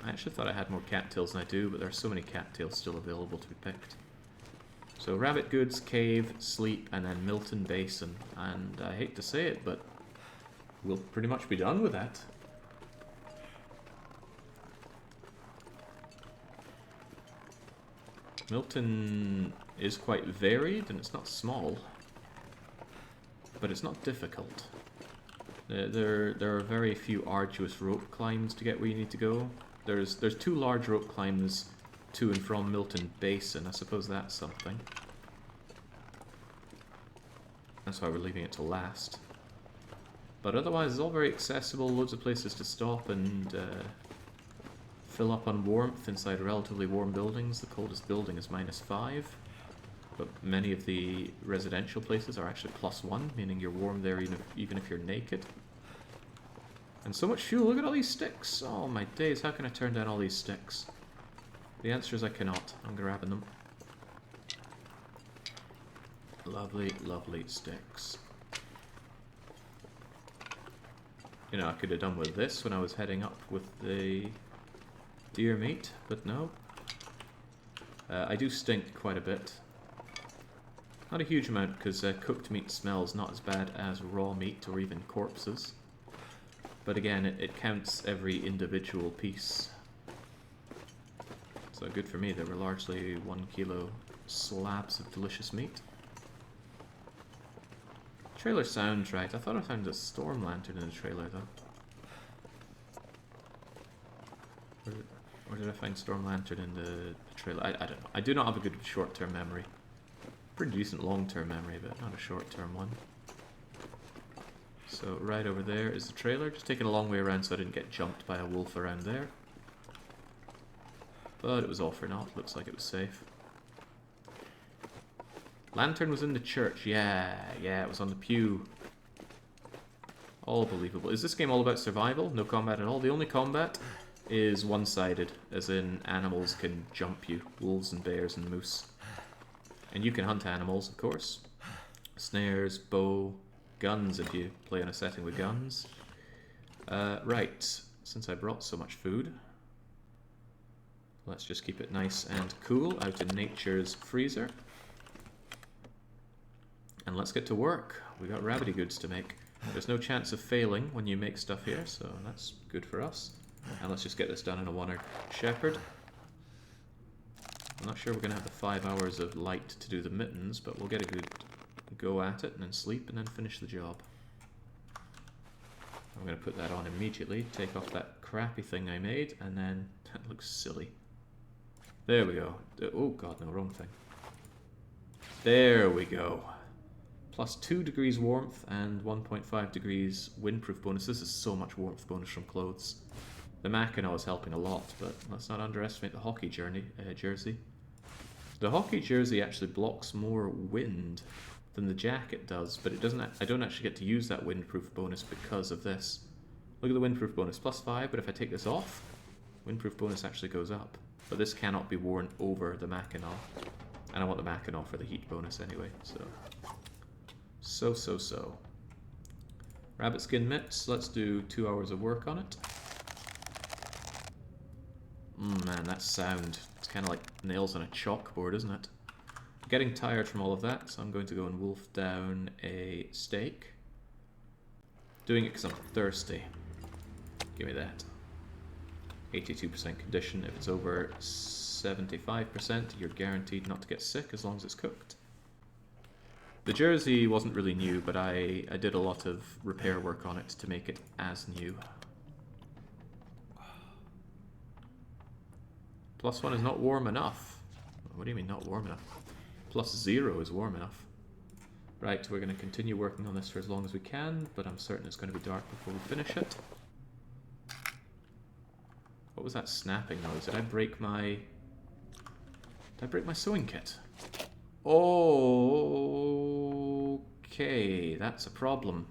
I actually thought I had more cattails than I do, but there are so many cattails still available to be picked. So Rabbit Goods, Cave, Sleep, and then Milton Basin. And I hate to say it, but we'll pretty much be done with that. Milton is quite varied, and it's not small, but it's not difficult. There are very few arduous rope climbs to get where you need to go. There's 2 large rope climbs to and from Milton Basin. I suppose that's something. That's why we're leaving it to last. But otherwise, it's all very accessible. Loads of places to stop and fill up on warmth inside relatively warm buildings. The coldest building is -5, but many of the residential places are actually +1, meaning you're warm there even if you're naked. And so much fuel. Look at all these sticks. Oh my days, how can I turn down all these sticks? The answer is I cannot. I'm grabbing them. Lovely, lovely sticks. You know, I could have done with this when I was heading up with the deer meat, but no. I do stink quite a bit. Not a huge amount, because cooked meat smells not as bad as raw meat or even corpses. But again, it counts every individual piece. So good for me, they were largely 1 kilo slabs of delicious meat. Trailer sounds right. I thought I found a storm lantern in the trailer, though. Or did I find storm lantern in the trailer? I don't know. I do not have a good short-term memory. Pretty decent long-term memory, but not a short-term one. So right over there is the trailer. Just taking a long way around so I didn't get jumped by a wolf around there. But it was all for naught. Looks like it was safe. Lantern was in the church. Yeah, it was on the pew. All believable. Is this game all about survival? No combat at all? The only combat is one-sided, as in animals can jump you. Wolves and bears and moose. And you can hunt animals, of course. Snares, bow, guns if you play in a setting with guns. Right, since I brought so much food, let's just keep it nice and cool out in nature's freezer. And let's get to work. We got rabbity goods to make. There's no chance of failing when you make stuff here, so that's good for us. And let's just get this done in a one-hour shepherd. I'm not sure we're going to have the 5 hours of light to do the mittens, but we'll get a good go at it and then sleep and then finish the job. I'm going to put that on immediately, take off that crappy thing I made, and then that looks silly. There we go. Oh god, no, wrong thing. There we go. Plus 2 degrees warmth and 1.5 degrees windproof bonus. This is so much warmth bonus from clothes. The Mackinaw is helping a lot, but let's not underestimate the hockey jersey. The hockey jersey actually blocks more wind than the jacket does, but it doesn't. I don't actually get to use that windproof bonus because of this. Look at the windproof bonus, +5, but if I take this off, windproof bonus actually goes up. But this cannot be worn over the Mackinaw. And I want the Mackinaw for the heat bonus anyway, so. So. Rabbit skin mitts, let's do 2 hours of work on it. Man, that sound. It's kind of like nails on a chalkboard, isn't it? I'm getting tired from all of that, so I'm going to go and wolf down a steak. Doing it because I'm thirsty. Give me that. 82% condition. If it's over 75%, you're guaranteed not to get sick as long as it's cooked. The jersey wasn't really new, but I did a lot of repair work on it to make it as new. +1 is not warm enough. What do you mean not warm enough? +0 is warm enough. Right, we're going to continue working on this for as long as we can, but I'm certain it's going to be dark before we finish it. What was that snapping noise? Did I break my sewing kit? Okay, that's a problem.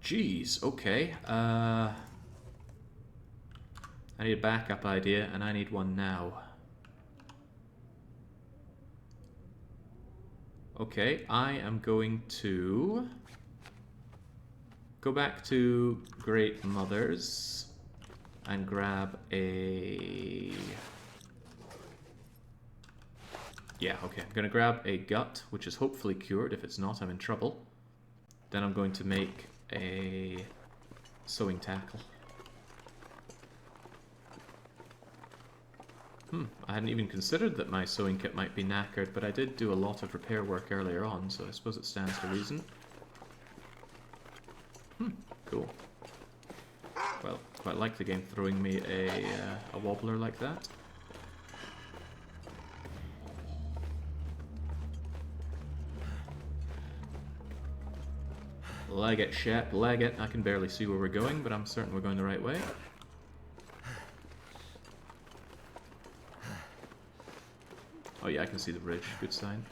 Jeez, okay. I need a backup idea, and I need one now. Okay, I am going to go back to Great Mother's and grab a... Yeah, okay, I'm gonna grab a gut, which is hopefully cured. If it's not, I'm in trouble. Then I'm going to make a sewing tackle. I hadn't even considered that my sewing kit might be knackered, but I did do a lot of repair work earlier on, so I suppose it stands to reason. Cool. Well, quite like the game throwing me a wobbler like that. Leg it, Shep, leg it. I can barely see where we're going, but I'm certain we're going the right way. Oh yeah, I can see the bridge. Good sign.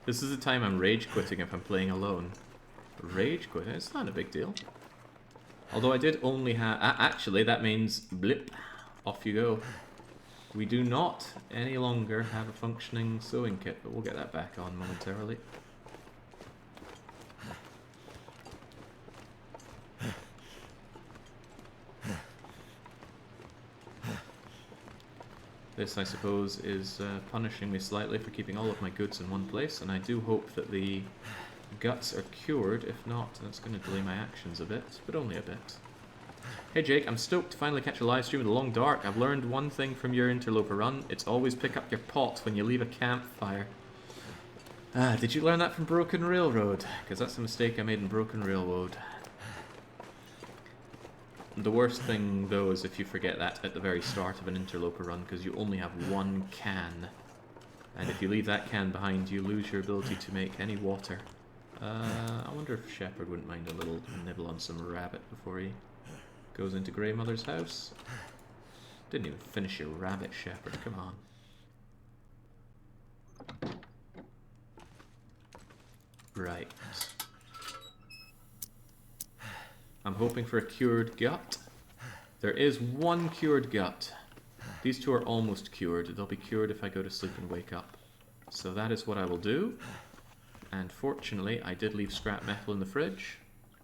This is the time I'm rage quitting if I'm playing alone. Rage quitting? It's not a big deal. Although I did only have... actually, that means blip. Off you go. We do not any longer have a functioning sewing kit, but we'll get that back on momentarily. This, I suppose, is punishing me slightly for keeping all of my goods in one place, and I do hope that the guts are cured. If not, that's going to delay my actions a bit, but only a bit. Hey Jake, I'm stoked to finally catch a live stream in the long dark. I've learned one thing from your interloper run. It's always pick up your pot when you leave a campfire. Did you learn that from Broken Railroad? Because that's a mistake I made in Broken Railroad. The worst thing, though, is if you forget that at the very start of an interloper run, because you only have one can. And if you leave that can behind, you lose your ability to make any water. I wonder if Shepard wouldn't mind a little nibble on some rabbit before he goes into Grey Mother's house. Didn't even finish your rabbit, Shepard, come on. Right. I'm hoping for a cured gut. There is one cured gut. These two are almost cured. They'll be cured if I go to sleep and wake up. So that is what I will do. And fortunately, I did leave scrap metal in the fridge.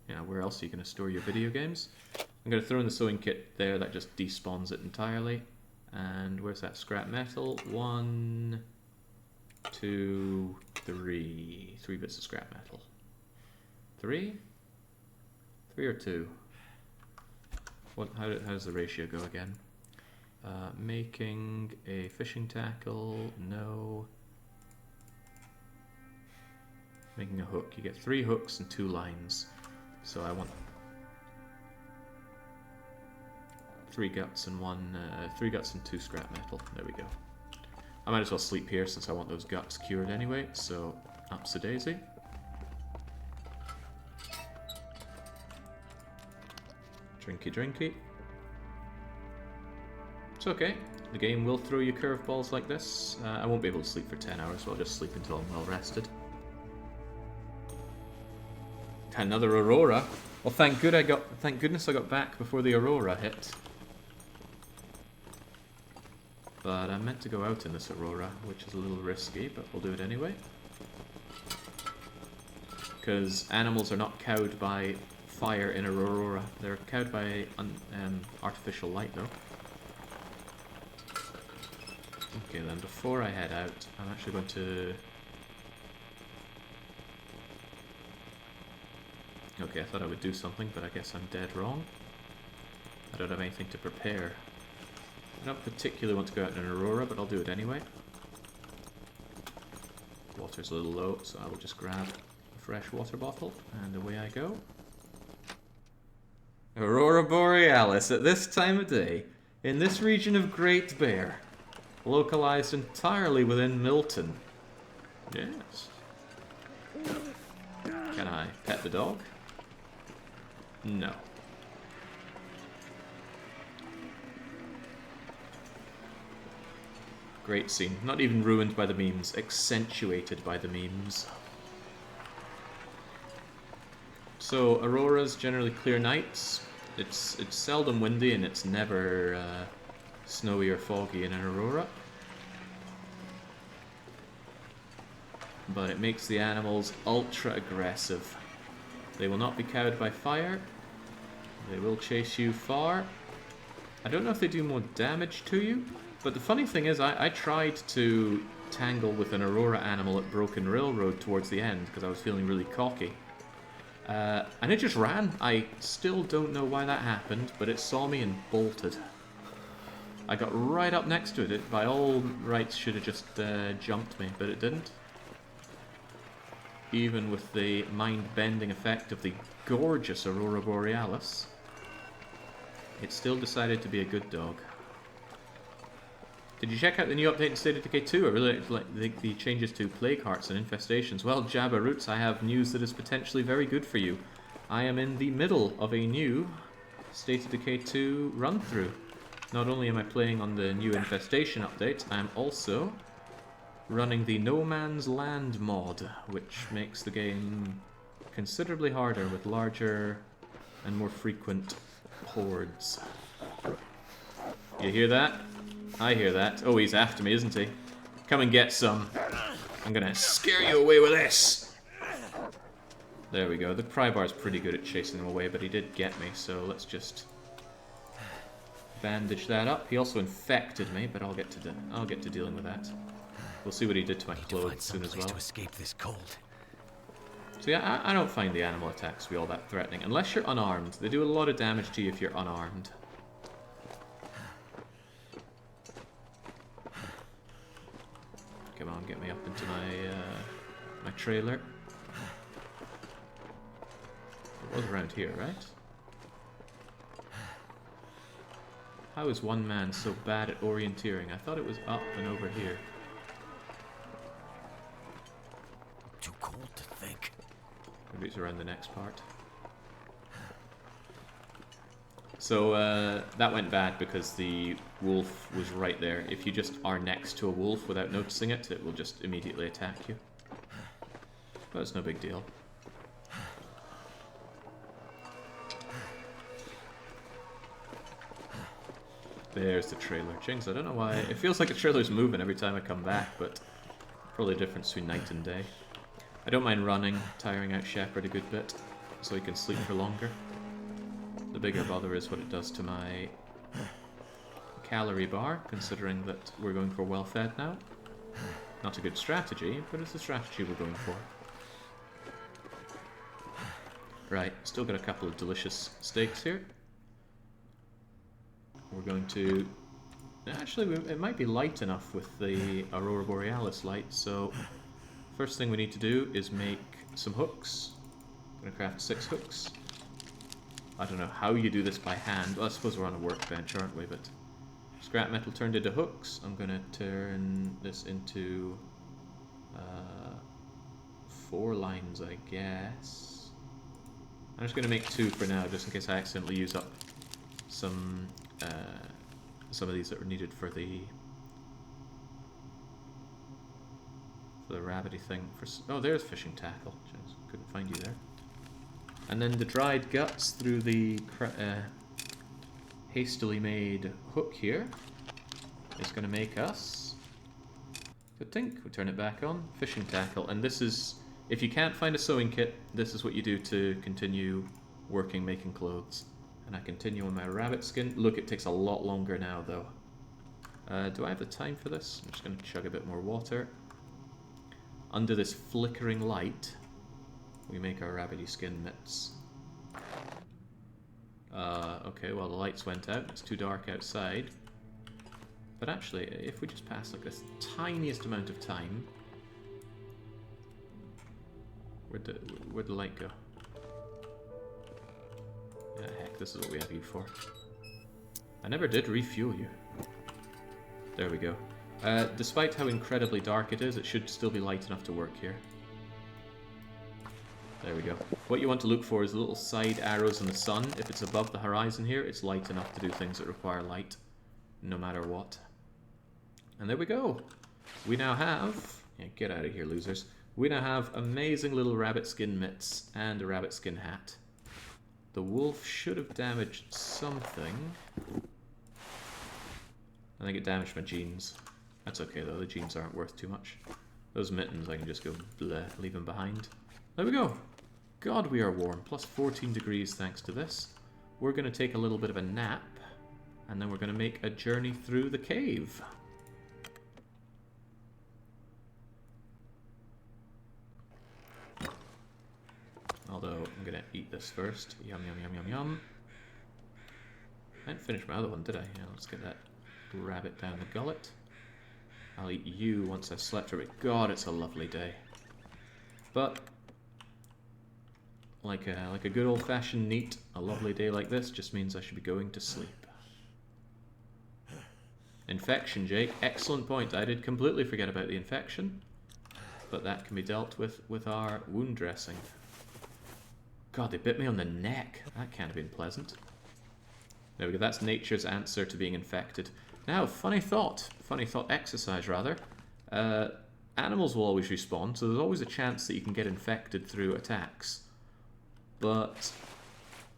Yeah, where else are you going to store your video games? I'm going to throw in the sewing kit there. That just despawns it entirely. And where's that scrap metal? 1, 2, 3. 3 bits of scrap metal. 3? 3 or 2? How does the ratio go again? Making a fishing tackle, no. Making a hook, you get 3 hooks and 2 lines. So I want 3 guts and 3 guts and 2 scrap metal. There we go. I might as well sleep here since I want those guts cured anyway, so ups a daisy. Drinky drinky. It's okay. The game will throw you curveballs like this. I won't be able to sleep for 10 hours, so I'll just sleep until I'm well rested. Another Aurora. Well, thank goodness I got back before the Aurora hit. But I'm meant to go out in this Aurora, which is a little risky, but we'll do it anyway. Because animals are not cowed by fire in Aurora. They're cowed by artificial light, though. Okay, then before I head out, I'm actually going to... Okay, I thought I would do something, but I guess I'm dead wrong. I don't have anything to prepare. I don't particularly want to go out in an Aurora, but I'll do it anyway. Water's a little low, so I will just grab a fresh water bottle, and away I go. Aurora Borealis at this time of day, in this region of Great Bear, localized entirely within Milton. Yes. Can I pet the dog? No. Great scene. Not even ruined by the memes, accentuated by the memes. So auroras generally clear nights. It's seldom windy and it's never snowy or foggy in an aurora. But it makes the animals ultra aggressive. They will not be cowed by fire. They will chase you far. I don't know if they do more damage to you, but the funny thing is I tried to tangle with an aurora animal at Broken Railroad towards the end because I was feeling really cocky. And it just ran. I still don't know why that happened, but it saw me and bolted. I got right up next to it. It by all rights should have just jumped me, but it didn't. Even with the mind-bending effect of the gorgeous Aurora Borealis, it still decided to be a good dog. Did you check out the new update in State of Decay 2? I really like the changes to plague hearts and infestations. Well, Jabba Roots, I have news that is potentially very good for you. I am in the middle of a new State of Decay 2 run-through. Not only am I playing on the new infestation update, I am also running the No Man's Land mod, which makes the game considerably harder with larger and more frequent hordes. You hear that? I hear that. Oh, he's after me, isn't he? Come and get some. I'm gonna scare you away with this! There we go. The pry bar's pretty good at chasing him away, but he did get me, so let's just bandage that up. He also infected me, but I'll get to dealing with that. We'll see what he did to my clothes soon as well. To escape this cold. So yeah, I don't find the animal attacks to be all that threatening. Unless you're unarmed. They do a lot of damage to you if you're unarmed. Come on, get me up into my trailer. It was around here, right? How is one man so bad at orienteering? I thought it was up and over here. Too cold to think. Maybe it's around the next part. So that went bad because the wolf was right there. If you just are next to a wolf without noticing it, it will just immediately attack you. But it's no big deal. There's the trailer. Jings, I don't know why. It feels like the trailer's moving every time I come back, but probably a difference between night and day. I don't mind running, tiring out Shepard a good bit, so he can sleep for longer. The bigger bother is what it does to my calorie bar, considering that we're going for well-fed now. Not a good strategy, but it's the strategy we're going for. Right, still got a couple of delicious steaks here. We're going to... Actually, it might be light enough with the Aurora Borealis light, so... First thing we need to do is make some hooks. I'm going to craft 6 hooks. I don't know how you do this by hand. Well, I suppose we're on a workbench, aren't we? But scrap metal turned into hooks. I'm going to turn this into 4 lines, I guess. I'm just going to make 2 for now, just in case I accidentally use up some of these that were needed for the rabbity thing. Oh, there's fishing tackle. Jeez, couldn't find you there. And then the dried guts through the hastily made hook here is going to make us, I think, we turn it back on, fishing tackle. And this is, if you can't find a sewing kit, this is what you do to continue working, making clothes. And I continue on my rabbit skin. Look, it takes a lot longer now, though. Do I have the time for this? I'm just going to chug a bit more water. Under this flickering light, we make our rabbity skin mitts. Okay, well the lights went out. It's too dark outside. But actually, if we just pass like this tiniest amount of time... Where'd the light go? Yeah, heck, this is what we have you for. I never did refuel you. There we go. Despite how incredibly dark it is, it should still be light enough to work here. There we go. What you want to look for is the little side arrows in the sun. If it's above the horizon here, it's light enough to do things that require light, no matter what. And there we go. We now have... Yeah, get out of here, losers. We now have amazing little rabbit skin mitts and a rabbit skin hat. The wolf should have damaged something. I think it damaged my jeans. That's okay though, the jeans aren't worth too much. Those mittens I can just go bleh, leave them behind. There we go! God, we are warm. Plus 14 degrees thanks to this. We're going to take a little bit of a nap, and then we're going to make a journey through the cave. Although, I'm going to eat this first. Yum, yum, yum, yum, yum. I didn't finish my other one, did I? Yeah, let's get that rabbit down the gullet. I'll eat you once I've slept for it. God, it's a lovely day. But, like a good old-fashioned neat, a lovely day like this just means I should be going to sleep. Infection, Jake. Excellent point. I did completely forget about the infection. But that can be dealt with our wound dressing. God, they bit me on the neck. That can't have been pleasant. There we go. That's nature's answer to being infected. Now, funny thought exercise, rather. Animals will always respawn, so there's always a chance that you can get infected through attacks. But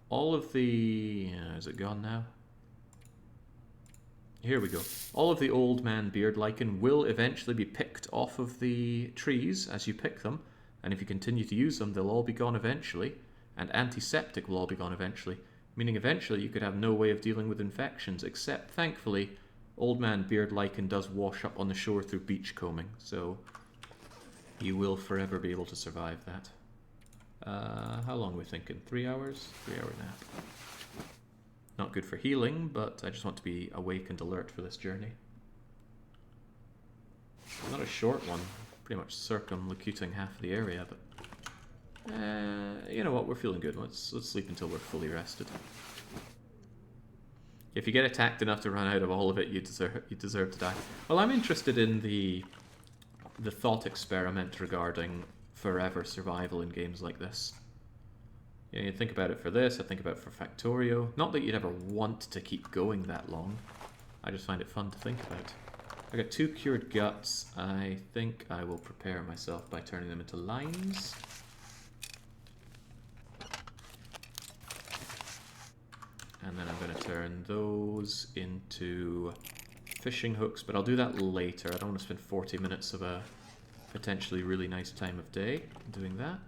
all of the... is it gone now? Here we go. All of the old man beard lichen will eventually be picked off of the trees as you pick them. And if you continue to use them, they'll all be gone eventually. And antiseptic will all be gone eventually. Meaning eventually you could have no way of dealing with infections, except, thankfully, old man beard lichen does wash up on the shore through beachcombing, so you will forever be able to survive that. How long are we thinking? 3 hours? 3-hour nap. Not good for healing, but I just want to be awake and alert for this journey. Not a short one, pretty much circumlocuting half of the area, but you know what, we're feeling good. Let's sleep until we're fully rested. If you get attacked enough to run out of all of it, you deserve to die. Well, I'm interested in the thought experiment regarding forever survival in games like this. You think about it for this, I think about it for Factorio. Not that you'd ever want to keep going that long. I just find it fun to think about. I got 2 cured guts. I think I will prepare myself by turning them into limes. And then I'm going to turn those into fishing hooks, but I'll do that later. I don't want to spend 40 minutes of a potentially really nice time of day doing that.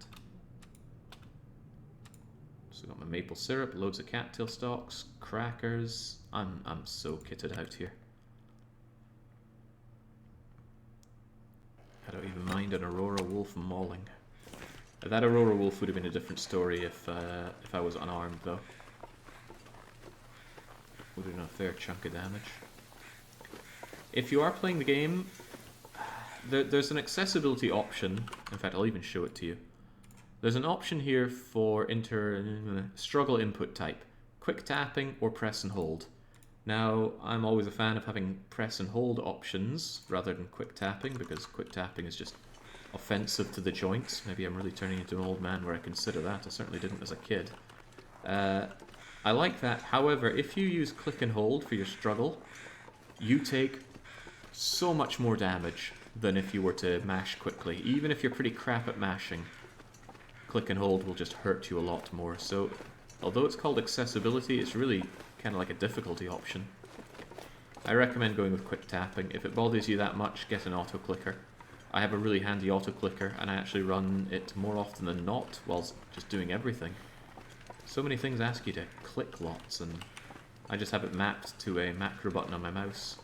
So got my maple syrup, loads of cattail stalks, crackers. I'm so kitted out here. I don't even mind an Aurora wolf mauling. That Aurora wolf would have been a different story if I was unarmed, though. Would have done a fair chunk of damage. If you are playing the game, there's an accessibility option. In fact, I'll even show it to you. There's an option here for struggle input type. Quick tapping or press and hold. Now, I'm always a fan of having press and hold options rather than quick tapping, because quick tapping is just offensive to the joints. Maybe I'm really turning into an old man where I consider that. I certainly didn't as a kid. I like that. However, if you use click and hold for your struggle, you take so much more damage than if you were to mash quickly. Even if you're pretty crap at mashing, click and hold will just hurt you a lot more. So, although it's called accessibility, it's really kind of like a difficulty option. I recommend going with quick tapping. If it bothers you that much, get an auto clicker. I have a really handy auto clicker, and I actually run it more often than not whilst just doing everything. So many things ask you to click lots, and I just have it mapped to a macro button on my mouse.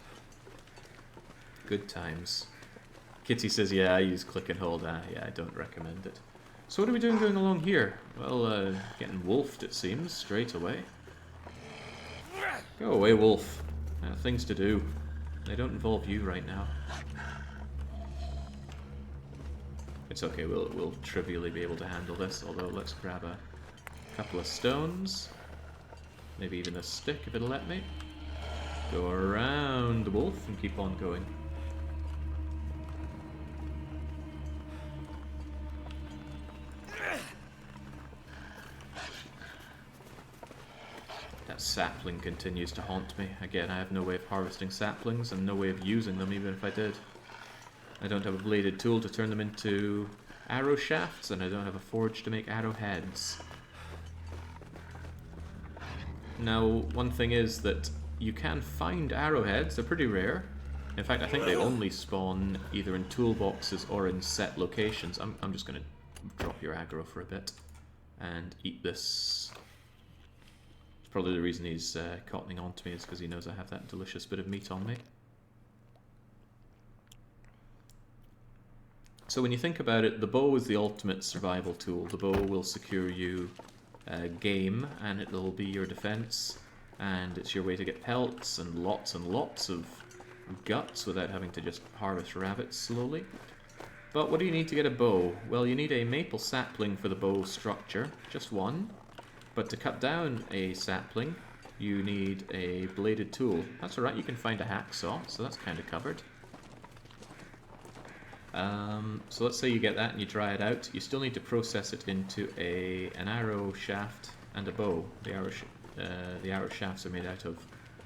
Good times. Kitty says, yeah, I use click and hold. Yeah, I don't recommend it. So what are we doing going along here? Well, getting wolfed, it seems, straight away. Go away, wolf. Things to do. They don't involve you right now. It's okay, we'll trivially be able to handle this, although let's grab a couple of stones. Maybe even a stick if it'll let me. Go around the wolf and keep on going. That sapling continues to haunt me. Again, I have no way of harvesting saplings and no way of using them even if I did. I don't have a bladed tool to turn them into arrow shafts, and I don't have a forge to make arrowheads. Now, one thing is that you can find arrowheads, they're pretty rare. In fact, I think they only spawn either in toolboxes or in set locations. I'm just going to drop your aggro for a bit and eat this. It's probably the reason he's cottoning on to me is because he knows I have that delicious bit of meat on me. So when you think about it, the bow is the ultimate survival tool. The bow will secure you game, and it'll be your defense, and it's your way to get pelts and lots of guts without having to just harvest rabbits slowly. But what do you need to get a bow? Well, you need a maple sapling for the bow structure, just one. But to cut down a sapling, you need a bladed tool. That's alright, you can find a hacksaw, so that's kind of covered. So let's say you get that and you dry it out. You still need to process it into an arrow shaft and a bow. The arrow shafts are made out of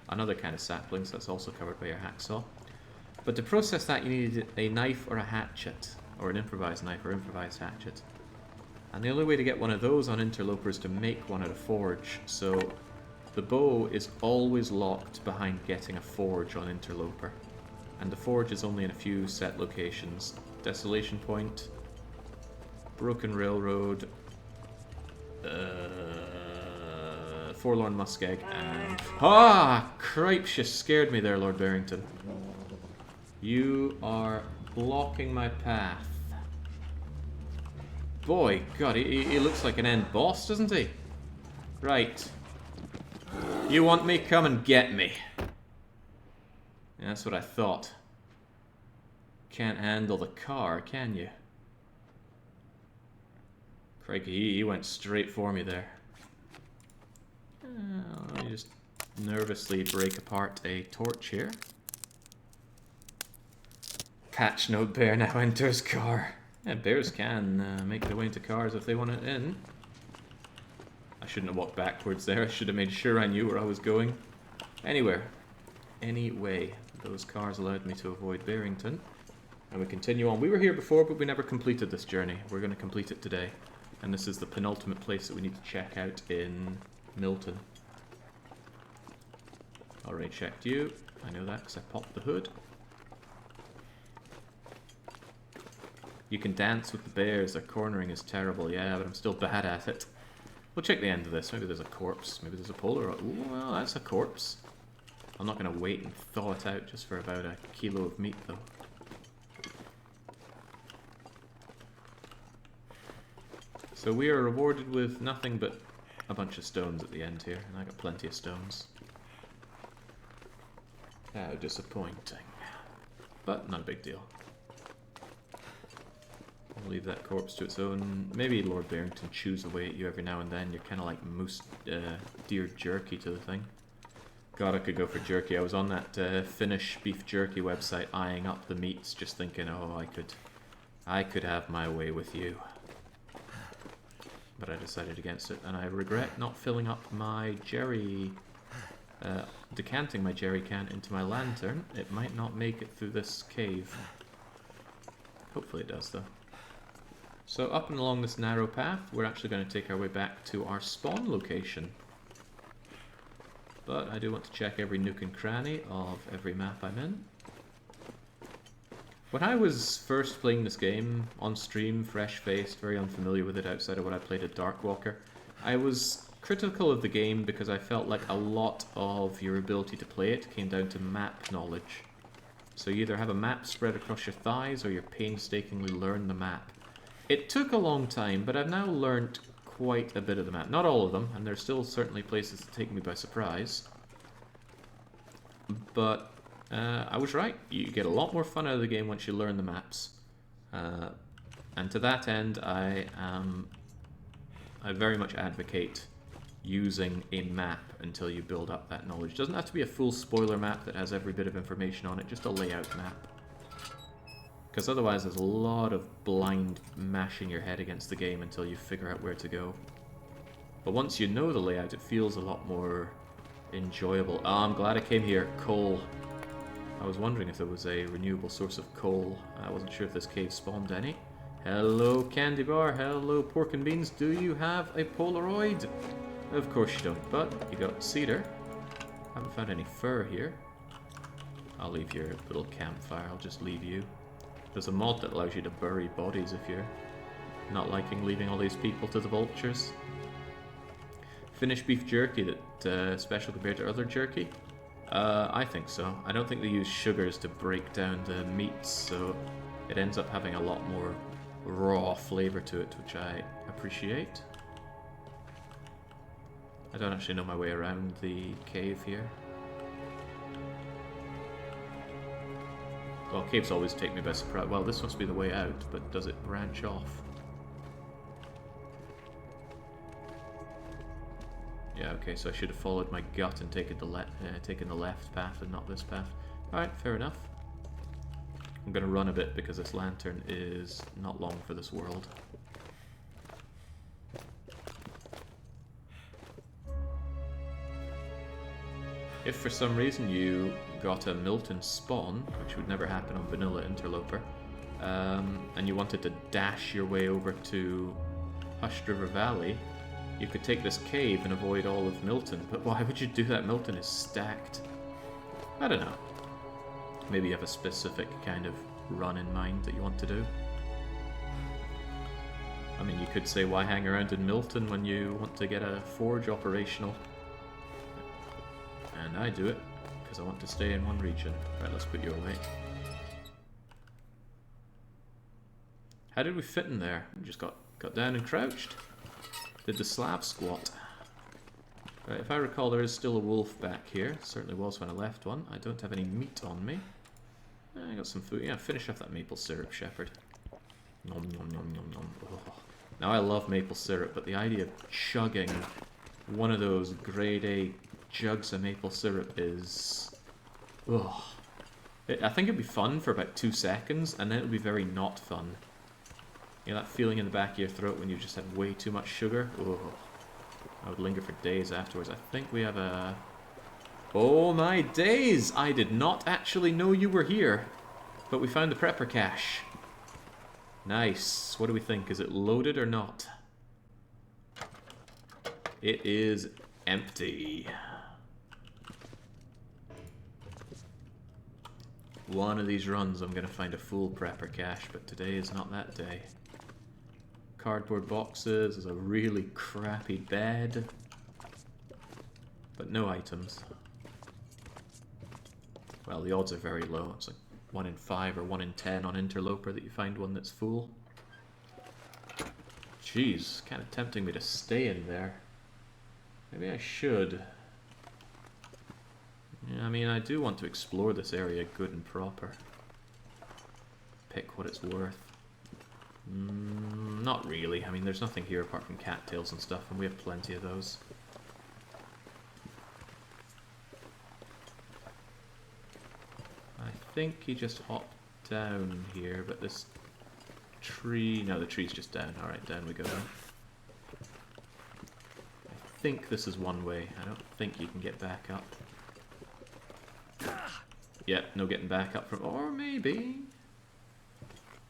another kind of sapling, so that's also covered by your hacksaw. But to process that, you need a knife or a hatchet, or an improvised knife or improvised hatchet. And the only way to get one of those on Interloper is to make one at a forge. So the bow is always locked behind getting a forge on Interloper. And the forge is only in a few set locations. Desolation Point, Broken Railroad, Forlorn Muskeg, and... Ah! Cripes, you scared me there, Lord Barrington. You are blocking my path. Boy, God, he looks like an end boss, doesn't he? Right. You want me? Come and get me. Yeah, that's what I thought. Can't handle the car, can you? Crikey, he went straight for me there. Let me just nervously break apart a torch here. Patch note: bear now enters car. Yeah, bears can make their way into cars if they want it in. I shouldn't have walked backwards there. I should have made sure I knew where I was going. Anyway, those cars allowed me to avoid Barrington. And we continue on. We were here before, but we never completed this journey. We're going to complete it today. And this is the penultimate place that we need to check out in Milton. Already checked you. I know that because I popped the hood. You can dance with the bears. Their cornering is terrible. Yeah, but I'm still bad at it. We'll check the end of this. Maybe there's a corpse. Maybe there's a Polaroid. Ooh, well, that's a corpse. I'm not going to wait and thaw it out just for about a kilo of meat, though. So we are rewarded with nothing but a bunch of stones at the end here, and I got plenty of stones. How disappointing. But not a big deal. I'll leave that corpse to its own. Maybe Lord Barrington chews away at you every now and then. You're kind of like moose deer jerky to the thing. God, I could go for jerky. I was on that Finnish beef jerky website eyeing up the meats, just thinking, oh, I could have my way with you. But I decided against it, and I regret not filling up my jerry, decanting my jerry can into my lantern. It might not make it through this cave. Hopefully it does, though. So up and along this narrow path, we're actually going to take our way back to our spawn location. But I do want to check every nook and cranny of every map I'm in. When I was first playing this game on stream, fresh-faced, very unfamiliar with it outside of what I played at Darkwalker, I was critical of the game because I felt like a lot of your ability to play it came down to map knowledge. So you either have a map spread across your thighs or you painstakingly learn the map. It took a long time, but I've now learned quite a bit of the map. Not all of them, and there's still certainly places that take me by surprise. But I was right. You get a lot more fun out of the game once you learn the maps. And to that end, I very much advocate using a map until you build up that knowledge. It doesn't have to be a full spoiler map that has every bit of information on it, just a layout map. Because otherwise there's a lot of blind mashing your head against the game until you figure out where to go. But once you know the layout, it feels a lot more enjoyable. Oh, I'm glad I came here. Coal. I was wondering if there was a renewable source of coal. I wasn't sure if this cave spawned any. Hello, candy bar. Hello, pork and beans. Do you have a Polaroid? Of course you don't, but you got cedar. Haven't found any fur here. I'll leave your little campfire. I'll just leave you. There's a mod that allows you to bury bodies if you're not liking leaving all these people to the vultures. Finished beef jerky that special compared to other jerky? I think so. I don't think they use sugars to break down the meats, so it ends up having a lot more raw flavor to it, which I appreciate. I don't actually know my way around the cave here. Well, caves always take me by surprise. Well, this must be the way out, but does it branch off? Yeah, okay, so I should have followed my gut and taken the left path and not this path. Alright, fair enough. I'm gonna run a bit because this lantern is not long for this world. If for some reason you got a Milton spawn, which would never happen on vanilla Interloper, and you wanted to dash your way over to Hushed River Valley, you could take this cave and avoid all of Milton, but why would you do that? Milton is stacked. I don't know. Maybe you have a specific kind of run in mind that you want to do. I mean, you could say, why hang around in Milton when you want to get a forge operational? And I do it, because I want to stay in one region. Right, let's put you away. How did we fit in there? We just got down and crouched. Did the slab squat. Right, if I recall, there is still a wolf back here. Certainly was when I left one. I don't have any meat on me. I got some food. Yeah, finish off that maple syrup, Shepherd. Nom nom nom nom nom. Oh. Now I love maple syrup, but the idea of chugging one of those grade A jugs of maple syrup is... Ugh. I think it'd be fun for about 2 seconds, and then it would be very not fun. You know that feeling in the back of your throat when you just had way too much sugar? Ugh. I would linger for days afterwards. I think we have a... Oh my days! I did not actually know you were here. But we found the prepper cache. Nice. What do we think? Is it loaded or not? It is empty. One of these runs I'm going to find a full prepper cache, but today is not that day. Cardboard boxes, there's a really crappy bed, but no items. Well, the odds are very low. It's like 1 in 5 or 1 in 10 on Interloper that you find one that's full. Jeez, kind of tempting me to stay in there. Maybe I should. Yeah, I mean, I do want to explore this area good and proper. Pick what it's worth. Not really. I mean, there's nothing here apart from cattails and stuff, and we have plenty of those. I think he just hopped down here, but this tree... No, the tree's just down. Alright, down we go then. I think this is one way. I don't think you can get back up. Yeah, no getting back up from... Or maybe...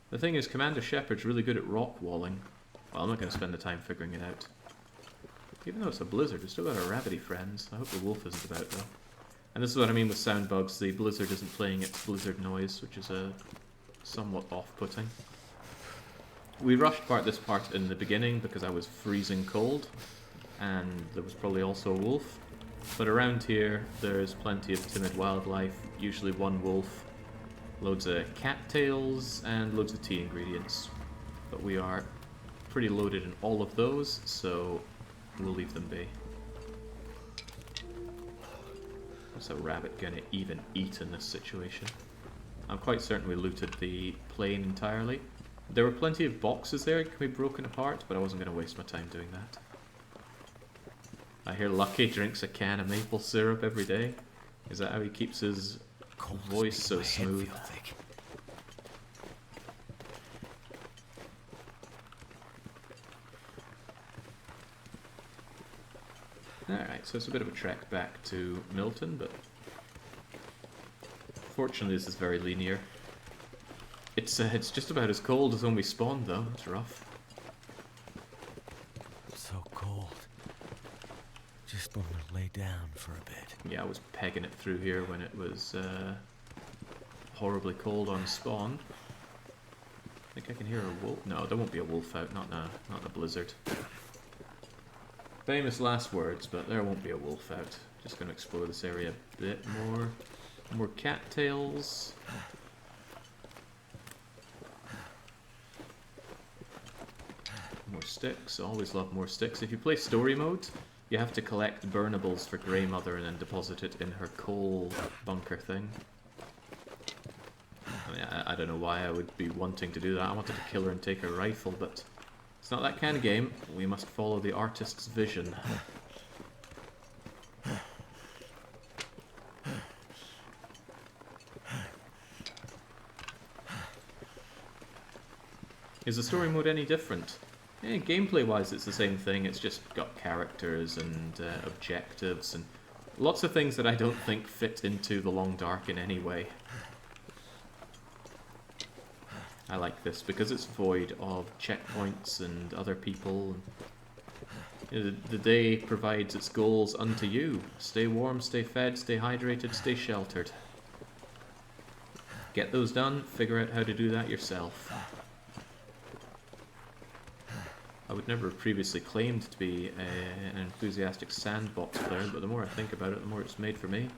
The thing is, Commander Shepard's really good at rock walling. Well, I'm not going to spend the time figuring it out. Even though it's a blizzard, we've still got our rabbity friends. I hope the wolf isn't about, though. And this is what I mean with sound bugs. The blizzard isn't playing its blizzard noise, which is somewhat off-putting. We rushed this part in the beginning because I was freezing cold. And there was probably also a wolf. But around here, there's plenty of timid wildlife, usually one wolf, loads of cattails, and loads of tea ingredients. But we are pretty loaded in all of those, so we'll leave them be. What's a rabbit gonna even eat in this situation? I'm quite certain we looted the plain entirely. There were plenty of boxes there that can be broken apart, but I wasn't going to waste my time doing that. I hear Lucky drinks a can of maple syrup every day. Is that how he keeps his voice so smooth? Alright, so it's a bit of a trek back to Milton, but fortunately this is very linear. It's just about as cold as when we spawned, though. It's rough. So cold. Just want to lay down for a bit. Yeah, I was pegging it through here when it was horribly cold on spawn. I think I can hear a wolf. No, there won't be a wolf out. Not in a blizzard. Famous last words, but there won't be a wolf out. Just going to explore this area a bit more. More cattails. More sticks. Always love more sticks. If you play story mode, you have to collect burnables for Grey Mother and then deposit it in her coal bunker thing. I mean, I don't know why I would be wanting to do that. I wanted to kill her and take her rifle, but it's not that kind of game. We must follow the artist's vision. Is the story mode any different? Yeah, gameplay-wise, it's the same thing. It's just got characters and objectives and lots of things that I don't think fit into the Long Dark in any way. I like this because it's void of checkpoints and other people. You know, the day provides its goals unto you. Stay warm, stay fed, stay hydrated, stay sheltered. Get those done, figure out how to do that yourself. I would never have previously claimed to be an enthusiastic sandbox player, but the more I think about it, the more it's made for me.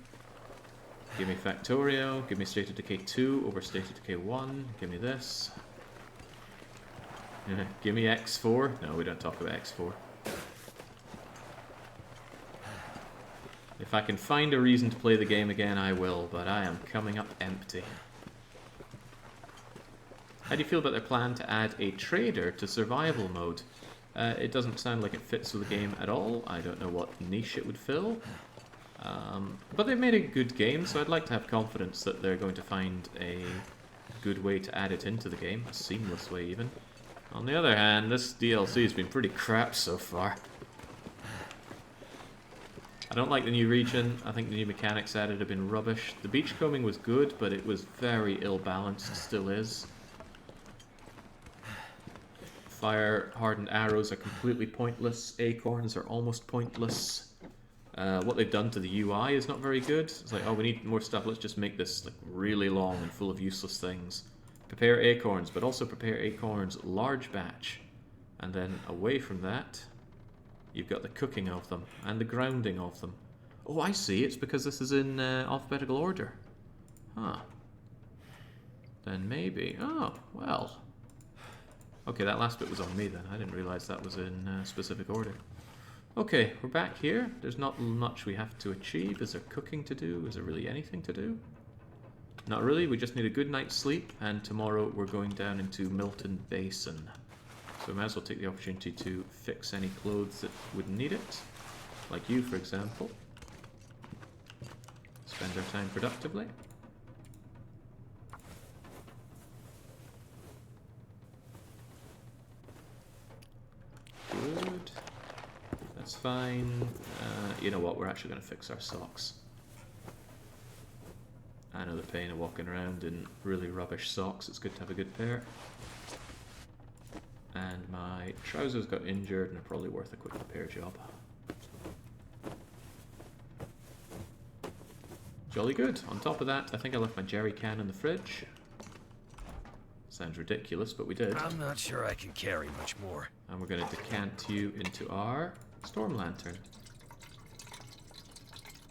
Give me Factorio, give me State of Decay 2 over State of Decay 1, give me this. Give me X4. No, we don't talk about X4. If I can find a reason to play the game again, I will, but I am coming up empty. How do you feel about their plan to add a trader to survival mode? It doesn't sound like it fits with the game at all. I don't know what niche it would fill. But they've made a good game, so I'd like to have confidence that they're going to find a good way to add it into the game. A seamless way, even. On the other hand, this DLC has been pretty crap so far. I don't like the new region. I think the new mechanics added have been rubbish. The beachcombing was good, but it was very ill-balanced, still is. Fire-hardened arrows are completely pointless. Acorns are almost pointless. What they've done to the UI is not very good. It's like, oh, we need more stuff. Let's just make this like really long and full of useless things. Prepare acorns, but also prepare acorns large batch. And then away from that, you've got the cooking of them and the grounding of them. Oh, I see. It's because this is in alphabetical order. Huh. Then maybe. Oh, well. Okay, that last bit was on me then. I didn't realize that was in specific order. Okay, we're back here. There's not much we have to achieve. Is there cooking to do? Is there really anything to do? Not really. We just need a good night's sleep, and tomorrow we're going down into Milton Basin. So we might as well take the opportunity to fix any clothes that would need it. Like you, for example. Spend our time productively. Good. That's fine. You know what? We're actually going to fix our socks. I know the pain of walking around in really rubbish socks. It's good to have a good pair. And my trousers got injured and are probably worth a quick repair job. Jolly good. On top of that, I think I left my jerry can in the fridge. Sounds ridiculous, but we did. I'm not sure I can carry much more. And we're going to decant you into our storm lantern.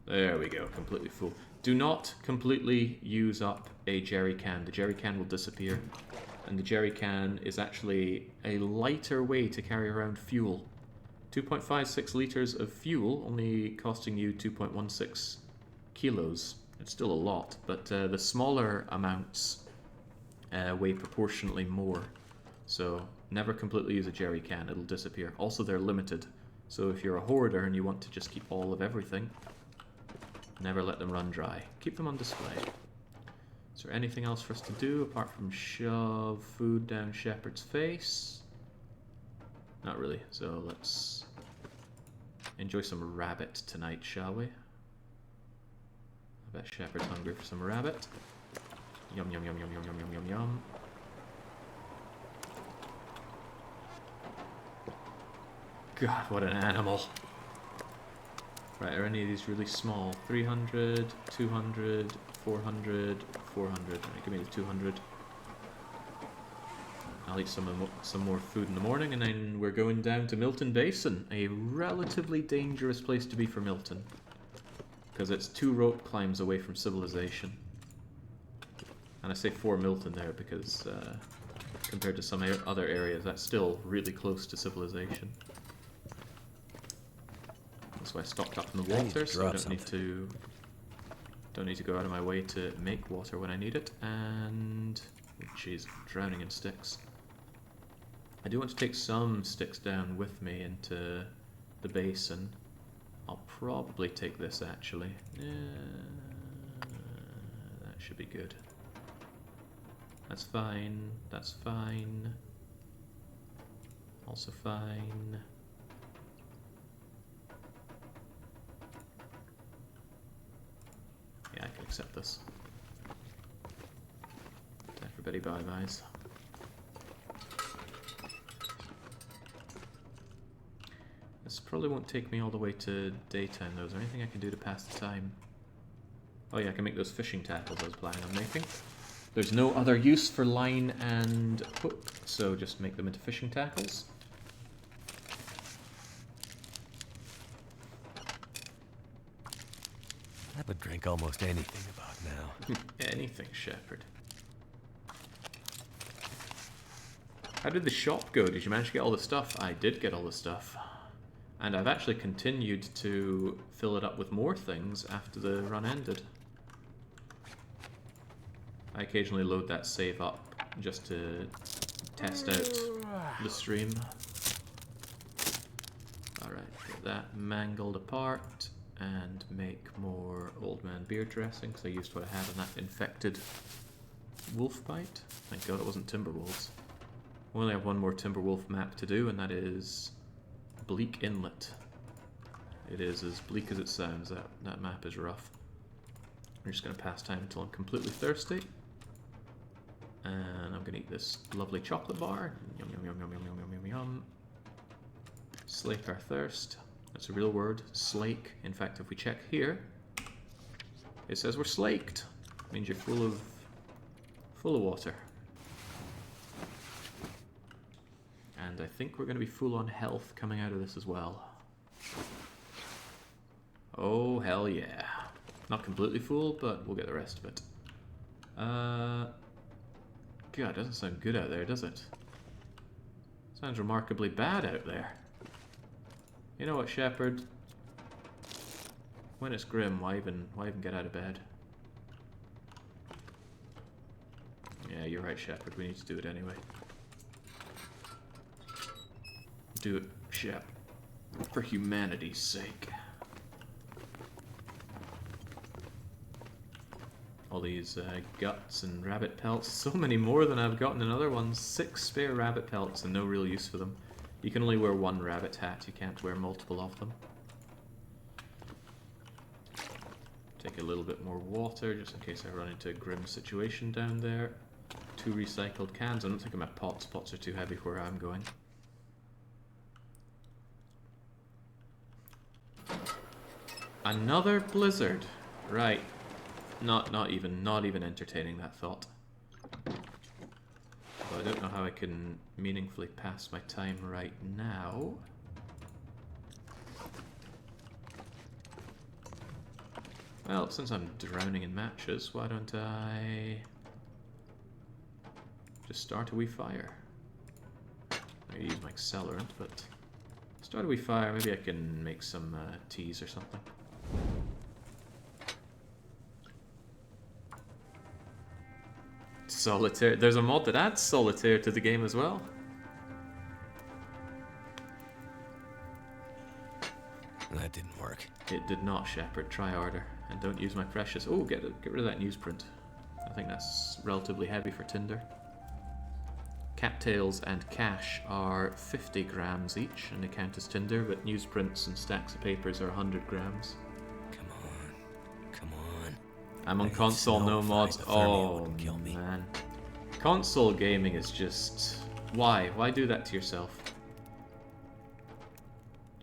There we go, completely full. Do not completely use up a jerry can. The jerry can will disappear. And the jerry can is actually a lighter way to carry around fuel. 2.56 liters of fuel, only costing you 2.16 kilos. It's still a lot, but the smaller amounts weigh proportionately more. So never completely use a jerry can, it'll disappear. Also, they're limited. So if you're a hoarder and you want to just keep all of everything, never let them run dry. Keep them on display. Is there anything else for us to do apart from shove food down Shepard's face? Not really, so let's enjoy some rabbit tonight, shall we? I bet Shepard's hungry for some rabbit. Yum, yum, yum, yum, yum, yum, yum, yum, yum. God, what an animal. Right, are any of these really small? 300, 200, 400, 400. Right, give me the 200. I'll eat some more food in the morning, and then we're going down to Milton Basin, a relatively dangerous place to be for Milton, because it's 2 rope climbs away from civilization. And I say for Milton there because compared to some other areas, that's still really close to civilization. That's why I stocked up on the water, so I don't need to go out of my way to make water when I need it. And oh, jeez, drowning in sticks. I do want to take some sticks down with me into the basin. I'll probably take this actually. That should be good. That's fine. That's fine. Also fine. Yeah, I can accept this. Everybody bye-byes. This probably won't take me all the way to daytime though. Is there anything I can do to pass the time? Oh yeah, I can make those fishing tackles I was planning on making. There's no other use for line and hook, so just make them into fishing tackles. I would drink almost anything about now. Anything, Shepherd. How did the shop go? Did you manage to get all the stuff? I did get all the stuff. And I've actually continued to fill it up with more things after the run ended. I occasionally load that save up just to test out the stream. Alright, get that mangled apart and make more Old Man Beer dressing, because I used what I had on that infected wolf bite. Thank God it wasn't Timberwolves. We only have one more Timberwolf map to do, and that is Bleak Inlet. It is as bleak as it sounds. That map is rough. I'm just going to pass time until I'm completely thirsty. And I'm going to eat this lovely chocolate bar. Yum, yum, yum, yum, yum, yum, yum, yum. Slake our thirst. That's a real word. Slake. In fact, if we check here, it says we're slaked. It means you're full of water. And I think we're going to be full on health coming out of this as well. Oh, hell yeah. Not completely full, but we'll get the rest of it. God, it doesn't sound good out there, does it? Sounds remarkably bad out there. You know what, Shepherd? When it's grim, why even get out of bed? Yeah, you're right, Shepherd. We need to do it anyway. Do it, Shep. For humanity's sake. All these guts and rabbit pelts. So many more than I've gotten in other ones. 6 spare rabbit pelts and no real use for them. You can only wear 1 rabbit hat. You can't wear multiple of them. Take a little bit more water just in case I run into a grim situation down there. 2 recycled cans. I don't think I'm at pots. Pots are too heavy for where I'm going. Another blizzard. Right. Not even entertaining that thought. Well, I don't know how I can meaningfully pass my time right now. Well, since I'm drowning in matches, why don't I just start a wee fire? I use my accelerant, but start a wee fire. Maybe I can make some teas or something. Solitaire. There's a mod that adds solitaire to the game as well. That didn't work. It did not, Shepherd. Try harder. And don't use my precious... Oh, get rid of that newsprint. I think that's relatively heavy for tinder. Cattails and cash are 50 grams each, and they count as tinder, but newsprints and stacks of papers are 100 grams. Come on. Come on. I'm on console, no mods. Oh, man. Console gaming is just... Why? Why do that to yourself?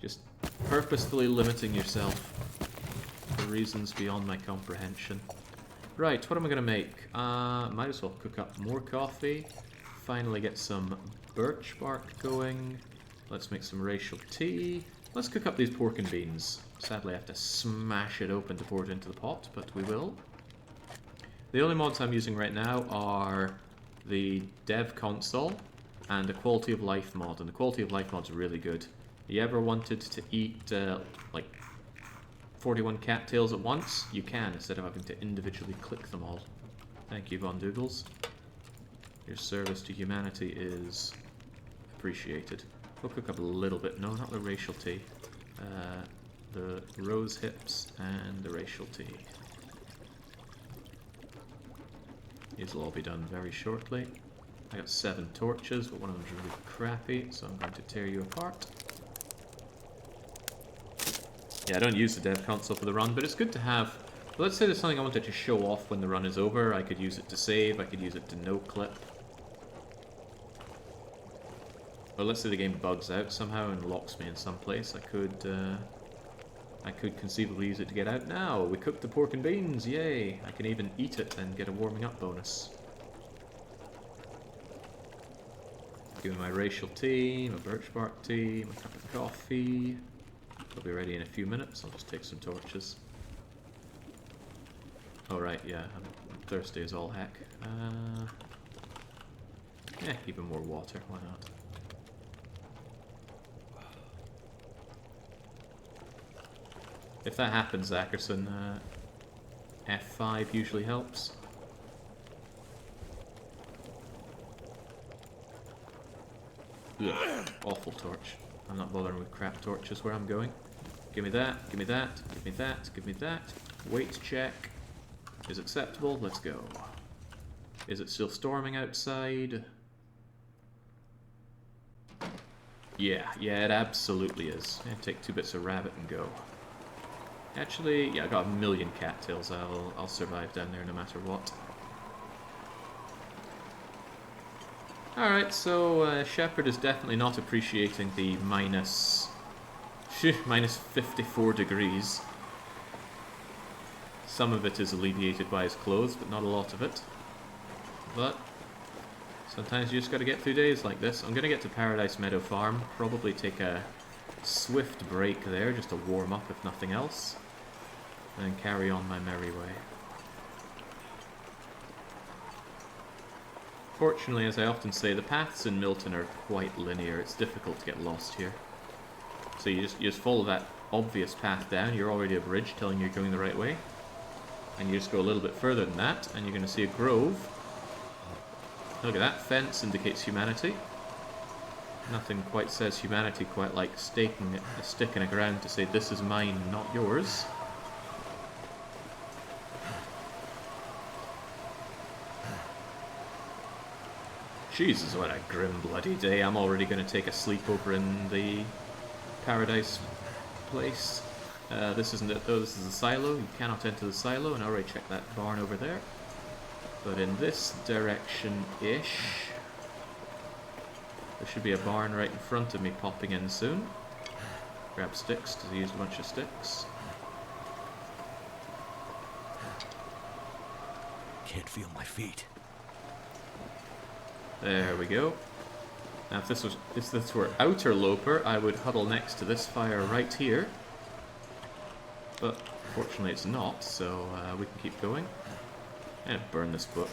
Just purposefully limiting yourself for reasons beyond my comprehension. Right, what am I going to make? Might as well cook up more coffee. Finally get some birch bark going. Let's make some racial tea. Let's cook up these pork and beans. Sadly, I have to smash it open to pour it into the pot, but we will. The only mods I'm using right now are the dev console and the quality of life mod, and the quality of life mod's really good. You ever wanted to eat like 41 cattails at once? You can, instead of having to individually click them all. Thank you, Von Dougals. Your service to humanity is appreciated. We'll cook up a little bit. No, not the racial tea. The rose hips and the racial tea. These will all be done very shortly. I got 7 torches, but one of them's really crappy, so I'm going to tear you apart. Yeah, I don't use the dev console for the run, but it's good to have. Let's say there's something I wanted to show off when the run is over. I could use it to save, I could use it to no-clip. Or let's say the game bugs out somehow and locks me in some place. I could conceivably use it to get out now. We cooked the pork and beans, yay! I can even eat it and get a warming up bonus. Give me my racial tea, my birch bark tea, my cup of coffee. It'll be ready in a few minutes. I'll just take some torches. Oh right, yeah, I'm thirsty as all heck. Even more water, why not? If that happens, Zackerson, F5 usually helps. Ugh, awful torch. I'm not bothering with crap torches where I'm going. Give me that, give me that, give me that, give me that. Weight check is acceptable. Let's go. Is it still storming outside? Yeah, it absolutely is. Take 2 bits of rabbit and go. Actually, yeah, I got 1,000,000 cattails. I'll survive down there no matter what. Alright, so Shepard is definitely not appreciating the minus 54 degrees. Some of it is alleviated by his clothes, but not a lot of it. But sometimes you just gotta get through days like this. I'm gonna get to Paradise Meadow Farm, probably take a swift break there just to warm up if nothing else, and then carry on my merry way. Fortunately, as I often say, the paths in Milton are quite linear. It's difficult to get lost here. So you just follow that obvious path down. You're already a bridge telling you you're going the right way. And you just go a little bit further than that, and you're going to see a grove. Look at that, fence indicates humanity. Nothing quite says humanity quite like staking a stick in the ground to say this is mine, not yours. Jesus, what a grim bloody day. I'm already going to take a sleepover in the Paradise place. This isn't it though, this is a silo. You cannot enter the silo, and I already checked that barn over there. But in this direction-ish, there should be a barn right in front of me popping in soon. Grab sticks, because I used a bunch of sticks. Can't feel my feet. There we go. Now if this were outer Loper, I would huddle next to this fire right here. But fortunately it's not, so we can keep going. And burn this book.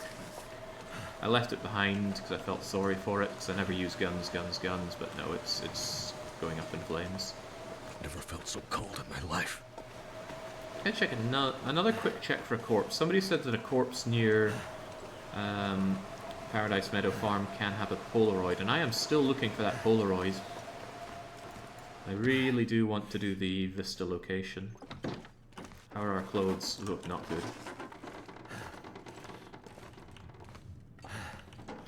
I left it behind because I felt sorry for it, because I never use guns, but no, it's going up in flames. Never felt so cold in my life. Can I check another quick check for a corpse? Somebody said that a corpse near Paradise Meadow Farm can have a Polaroid, and I am still looking for that Polaroid. I really do want to do the Vista location. How are our clothes? Look, not good.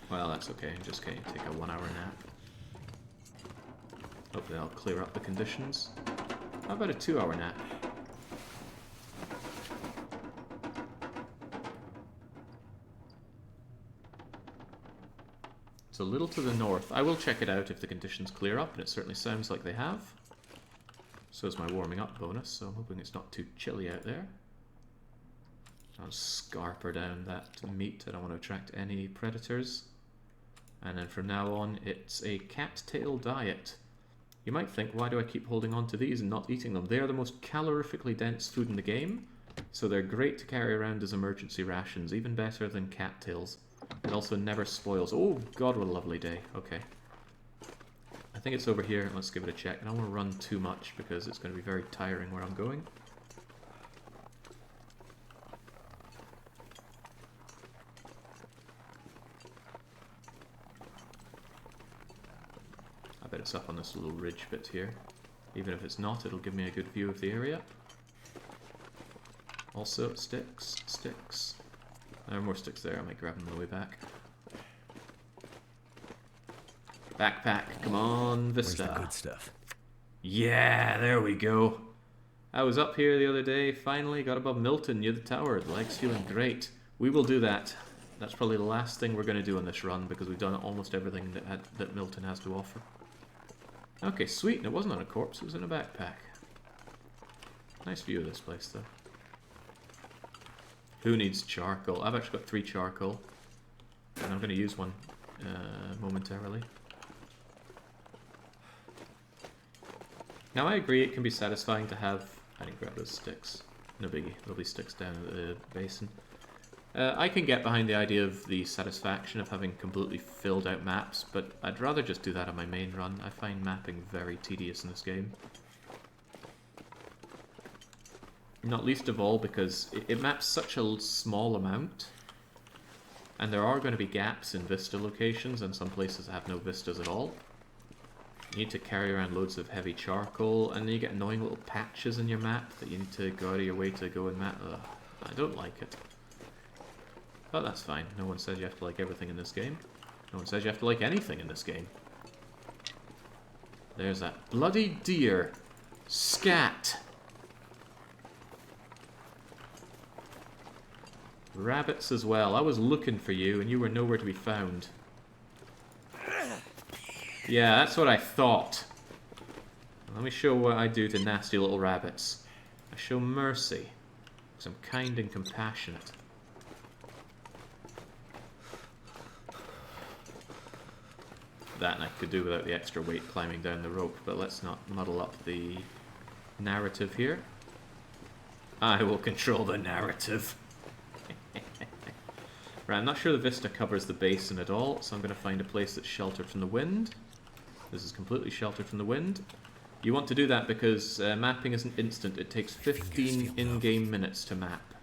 Well, that's okay. I'm just going to take a 1-hour nap. Hopefully I'll clear up the conditions. How about a 2-hour nap? It's a little to the north. I will check it out if the conditions clear up, and it certainly sounds like they have. So is my warming up bonus, so I'm hoping it's not too chilly out there. I'll scarper down that meat. I don't want to attract any predators. And then from now on, it's a cattail diet. You might think, why do I keep holding on to these and not eating them? They are the most calorifically dense food in the game, so they're great to carry around as emergency rations, even better than cattails. It also never spoils. Oh god, what a lovely day. Okay. I think it's over here. Let's give it a check. I don't want to run too much because it's going to be very tiring where I'm going. I bet it's up on this little ridge bit here. Even if it's not, it'll give me a good view of the area. Also, sticks, sticks. There are more sticks there. I might grab them on the way back. Backpack, come on, Vista. Where's the good stuff? Yeah, there we go. I was up here the other day, finally got above Milton near the tower. The leg's feeling great. We will do that. That's probably the last thing we're going to do on this run because we've done almost everything that Milton has to offer. Okay, sweet, and it wasn't on a corpse, it was in a backpack. Nice view of this place, though. Who needs charcoal? I've actually got 3 charcoal, and I'm going to use one momentarily. Now, I agree it can be satisfying to have... I didn't grab those sticks. No biggie, there'll be sticks down at the basin. I can get behind the idea of the satisfaction of having completely filled out maps, but I'd rather just do that on my main run. I find mapping very tedious in this game. Not least of all because it maps such a small amount, and there are going to be gaps in vista locations, and some places have no vistas at all. You need to carry around loads of heavy charcoal, and then you get annoying little patches in your map that you need to go out of your way to go and map. Ugh, I don't like it. But that's fine. No one says you have to like everything in this game. No one says you have to like anything in this game. There's that bloody deer. Scat! Rabbits as well. I was looking for you and you were nowhere to be found. Yeah, that's what I thought. Let me show what I do to nasty little rabbits. I show mercy. Because I'm kind and compassionate. That and I could do without the extra weight climbing down the rope, but let's not muddle up the narrative here. I will control the narrative. Right, I'm not sure the vista covers the basin at all, so I'm going to find a place that's sheltered from the wind. This is completely sheltered from the wind. You want to do that because mapping isn't instant. It takes 15 in-game minutes to map.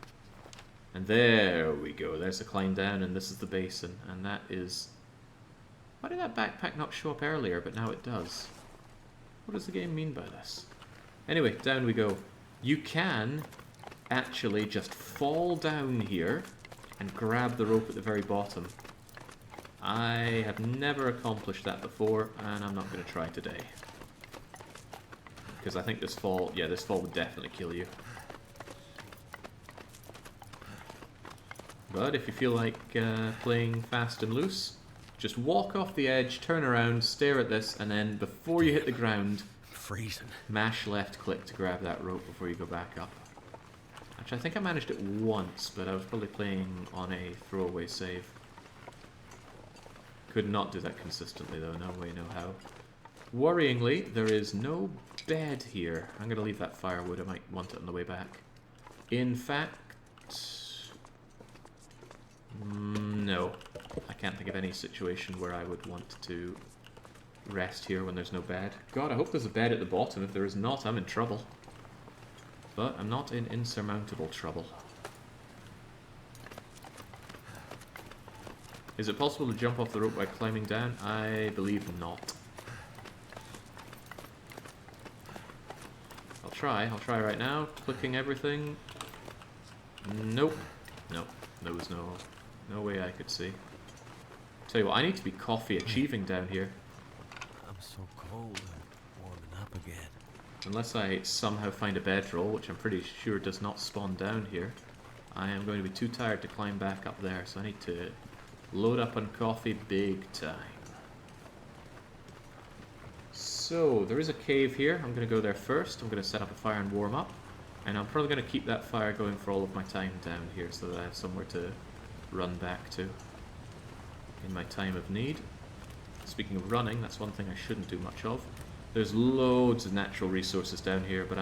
And there we go. There's the climb down, and this is the basin. And that is... Why did that backpack not show up earlier, but now it does? What does the game mean by this? Anyway, down we go. You can actually just fall down here and grab the rope at the very bottom. I have never accomplished that before, and I'm not going to try today. Because I think this fall, yeah, this fall would definitely kill you. But if you feel like playing fast and loose, just walk off the edge, turn around, stare at this, and then before you hit the ground, freezing. Mash left click to grab that rope before you go back up. Actually, I think I managed it once, but I was probably playing on a throwaway save. Could not do that consistently though, no way, no how. Worryingly, there is no bed here. I'm going to leave that firewood, I might want it on the way back. In fact... no. I can't think of any situation where I would want to rest here when there's no bed. God, I hope there's a bed at the bottom. If there is not, I'm in trouble. But I'm not in insurmountable trouble. Is it possible to jump off the rope by climbing down? I believe not. I'll try right now. Clicking everything. Nope. Nope. There was no way I could see. Tell you what, I need to be coffee achieving down here. I'm so cold and warming up again. Unless I somehow find a bedroll, which I'm pretty sure does not spawn down here, I am going to be too tired to climb back up there, so I need to load up on coffee big time. So, there is a cave here. I'm going to go there first. I'm going to set up a fire and warm up. And I'm probably going to keep that fire going for all of my time down here so that I have somewhere to run back to in my time of need. Speaking of running, that's one thing I shouldn't do much of. There's loads of natural resources down here, but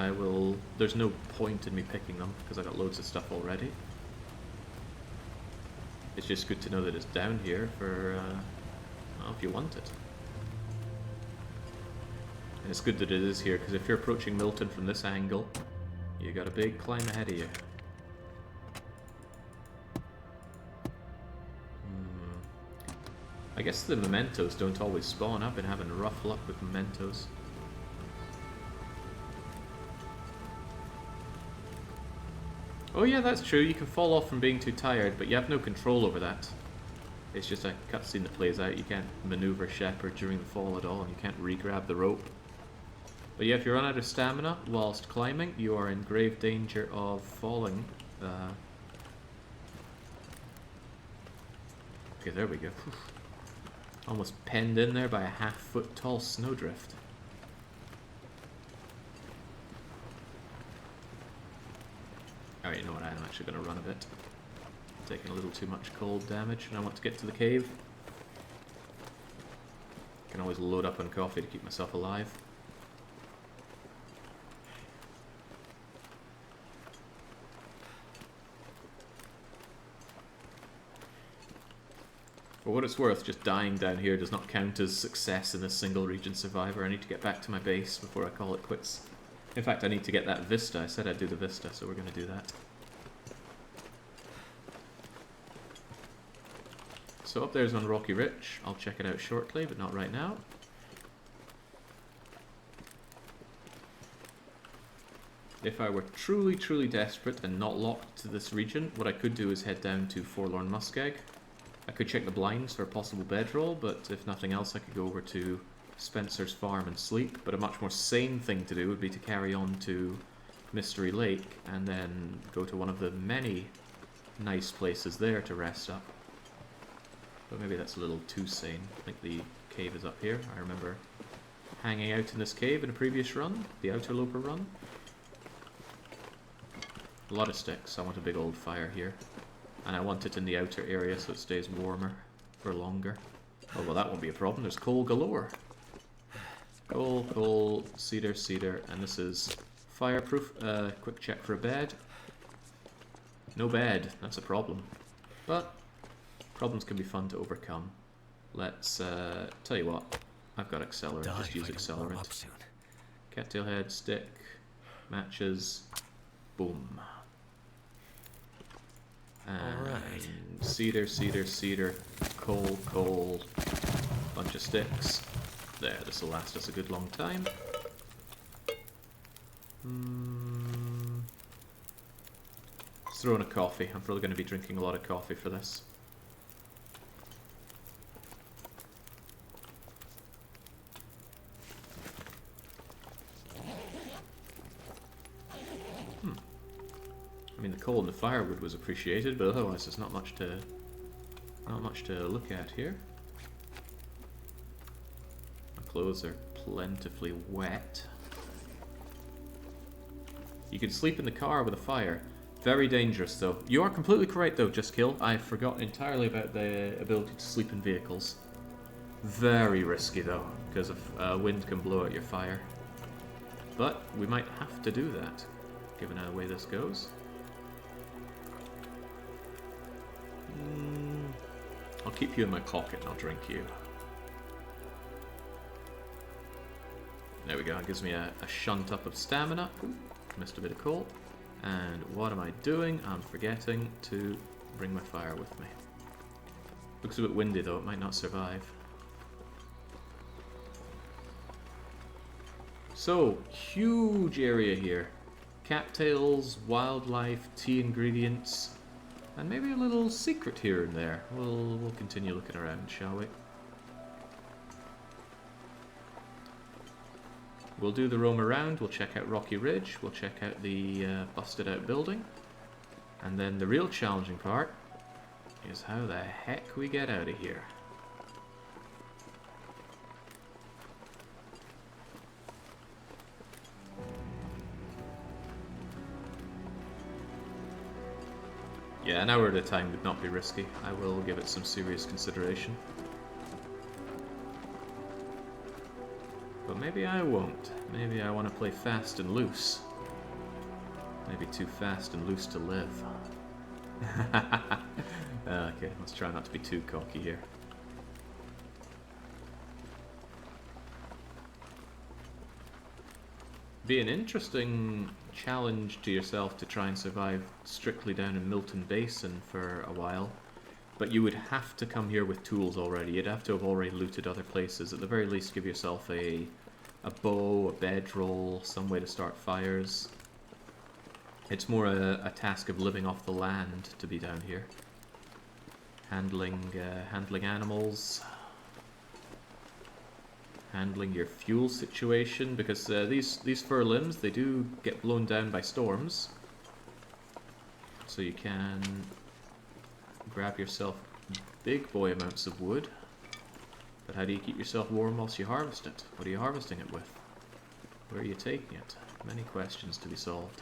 there's no point in me picking them because I got loads of stuff already. It's just good to know that it's down here for, well, if you want it. And it's good that it is here, because if you're approaching Milton from this angle, you got a big climb ahead of you. I guess the mementos don't always spawn. I've been having rough luck with mementos. Oh yeah, that's true. You can fall off from being too tired, but you have no control over that. It's just a cutscene that plays out. You can't maneuver Shepherd during the fall at all, and you can't re-grab the rope. But yeah, if you run out of stamina whilst climbing, you are in grave danger of falling. Okay, there we go. Almost penned in there by a half-foot tall snowdrift. Alright, you know what, I'm actually going to run a bit. Taking a little too much cold damage, and I want to get to the cave. Can always load up on coffee to keep myself alive. For what it's worth, just dying down here does not count as success in this single region survivor. I need to get back to my base before I call it quits. In fact, I need to get that vista. I said I'd do the vista, so we're going to do that. So up there's on Rocky Ridge. I'll check it out shortly, but not right now. If I were truly, truly desperate and not locked to this region, what I could do is head down to Forlorn Muskeg. I could check the blinds for a possible bedroll, but if nothing else I could go over to Spencer's farm and sleep. But a much more sane thing to do would be to carry on to Mystery Lake and then go to one of the many nice places there to rest up. But maybe that's a little too sane. I think the cave is up here. I remember hanging out in this cave in a previous run, the Outerloper run. A lot of sticks. I want a big old fire here. And I want it in the outer area so it stays warmer for longer. Oh, well, that won't be a problem. There's coal galore. Coal, coal, cedar, cedar, and this is fireproof. Quick check for a bed. No bed. That's a problem. But problems can be fun to overcome. Let's, tell you what. I've got accelerant. Just use accelerant. Cattail head, stick, matches, boom. And cedar, cedar, cedar, coal, coal, bunch of sticks. There, this will last us a good long time. Let's throw in a coffee. I'm probably going to be drinking a lot of coffee for this. I mean, the coal and the firewood was appreciated, but otherwise there's not much to look at here. My clothes are plentifully wet. You can sleep in the car with a fire. Very dangerous, though. You are completely correct, though, Just Kill. I forgot entirely about the ability to sleep in vehicles. Very risky, though, because of wind can blow out your fire. But we might have to do that, given how the way this goes. I'll keep you in my pocket and I'll drink you. There we go, it gives me a shunt up of stamina. Ooh, missed a bit of coal. And what am I doing? I'm forgetting to bring my fire with me. Looks a bit windy though, it might not survive. So, huge area here. Cattails, wildlife, tea ingredients. And maybe a little secret here and there. We'll continue looking around, shall we? We'll do the roam around, we'll check out Rocky Ridge, we'll check out the busted out building. And then the real challenging part is how the heck we get out of here. Yeah, an hour at a time would not be risky. I will give it some serious consideration. But maybe I won't. Maybe I want to play fast and loose. Maybe too fast and loose to live. Okay, let's try not to be too cocky here. Be an interesting challenge to yourself to try and survive strictly down in Milton Basin for a while. But you would have to come here with tools already. You'd have to have already looted other places. At the very least, give yourself a bow, a bedroll, some way to start fires. It's more a task of living off the land to be down here. Handling animals. Handling your fuel situation, because these fur limbs, they do get blown down by storms. So you can grab yourself big boy amounts of wood. But how do you keep yourself warm whilst you harvest it? What are you harvesting it with? Where are you taking it? Many questions to be solved.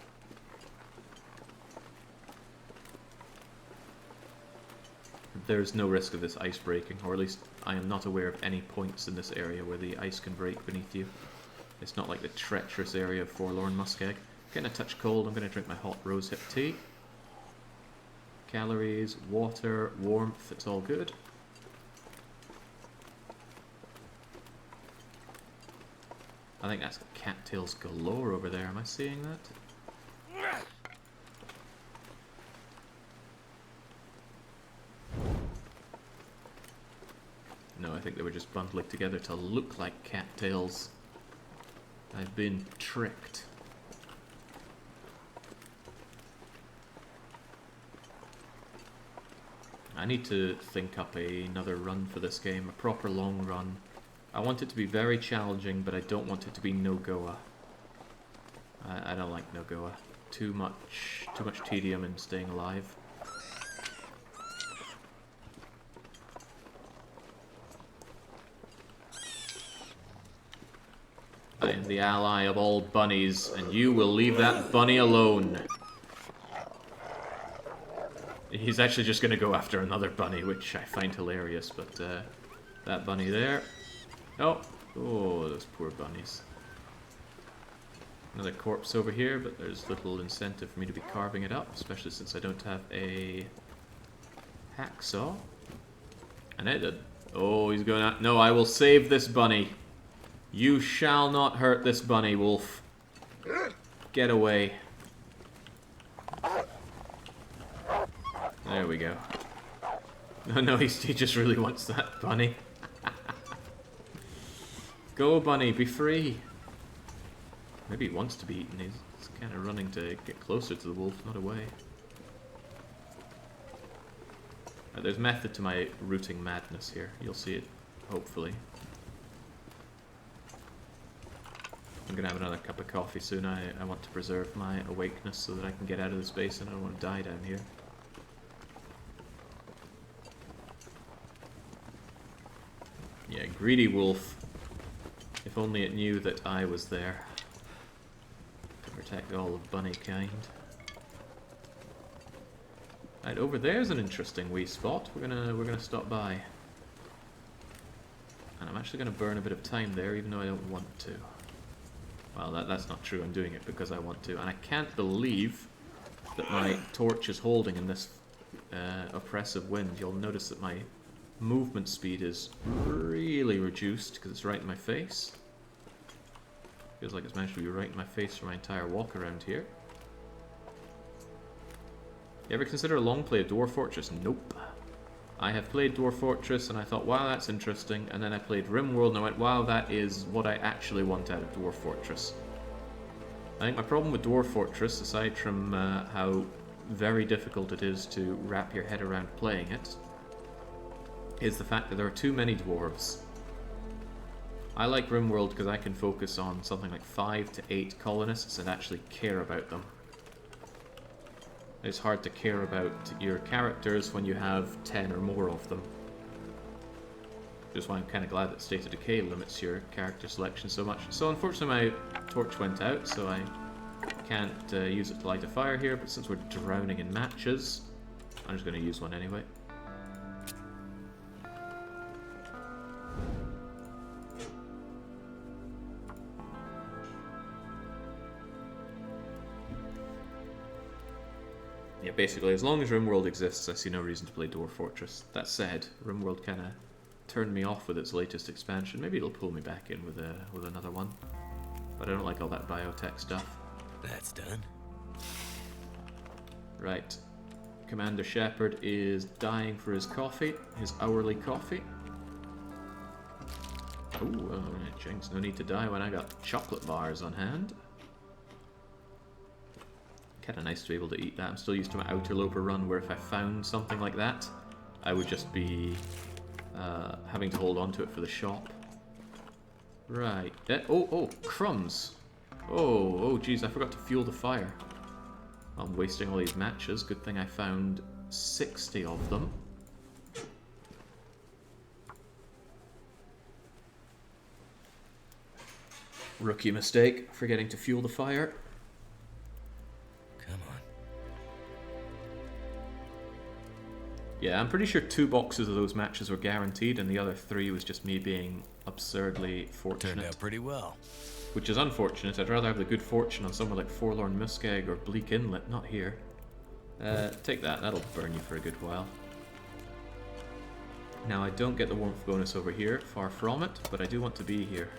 There's no risk of this ice breaking, or at least I am not aware of any points in this area where the ice can break beneath you. It's not like the treacherous area of Forlorn Muskeg. Getting a touch cold, I'm going to drink my hot rosehip tea. Calories, water, warmth, it's all good. I think that's cattails galore over there, am I seeing that? No, I think they were just bundling together to look like cattails. I've been tricked. I need to think up another run for this game, a proper long run. I want it to be very challenging, but I don't want it to be no-goa. I don't like no-goa. Too much tedium in staying alive. I am the ally of all bunnies, and you will leave that bunny alone. He's actually just going to go after another bunny, which I find hilarious, but that bunny there... Oh, those poor bunnies. Another corpse over here, but there's little incentive for me to be carving it up, especially since I don't have a hacksaw. And it did. Oh, he's going out. No, I will save this bunny. You shall not hurt this bunny, wolf. Get away. There we go. No, he just really wants that bunny. Go, bunny, be free. Maybe he wants to be eaten. He's kind of running to get closer to the wolf, not away. There's method to my rooting madness here. You'll see it, hopefully. I'm gonna have another cup of coffee soon. I want to preserve my awakeness so that I can get out of this basin. I don't want to die down here. Yeah, greedy wolf. If only it knew that I was there to protect all of bunny kind. Right, over there's an interesting wee spot. We're gonna stop by. And I'm actually gonna burn a bit of time there, even though I don't want to. Well, that's not true. I'm doing it because I want to. And I can't believe that my torch is holding in this oppressive wind. You'll notice that my movement speed is really reduced because it's right in my face. Feels like it's managed to be right in my face for my entire walk around here. You ever consider a long play of Dwarf Fortress? Nope. I have played Dwarf Fortress and I thought, wow, that's interesting. And then I played RimWorld and I went, wow, that is what I actually want out of Dwarf Fortress. I think my problem with Dwarf Fortress, aside from how very difficult it is to wrap your head around playing it, is the fact that there are too many dwarves. I like RimWorld because I can focus on something like 5 to 8 colonists and actually care about them. It's hard to care about your characters when you have 10 or more of them. Which is why I'm kind of glad that State of Decay limits your character selection so much. So unfortunately my torch went out, so I can't use it to light a fire here, but since we're drowning in matches, I'm just going to use one anyway. Yeah, basically, as long as RimWorld exists, I see no reason to play Dwarf Fortress. That said, RimWorld kind of turned me off with its latest expansion. Maybe it'll pull me back in with another one. But I don't like all that biotech stuff. That's done. Right. Commander Shepard is dying for his coffee, his hourly coffee. Ooh, oh, jinx, no need to die when I got chocolate bars on hand. Kind of nice to be able to eat that. I'm still used to my Outerloper run where if I found something like that, I would just be having to hold on to it for the shop. Right. Oh, crumbs. Oh, geez, I forgot to fuel the fire. I'm wasting all these matches. Good thing I found 60 of them. Rookie mistake, forgetting to fuel the fire. Come on. Yeah, I'm pretty sure 2 boxes of those matches were guaranteed, and the other 3 was just me being absurdly fortunate. Turned out pretty well. Which is unfortunate. I'd rather have the good fortune on somewhere like Forlorn Muskeg or Bleak Inlet, not here. Take that, that'll burn you for a good while. Now, I don't get the warmth bonus over here, far from it, but I do want to be here.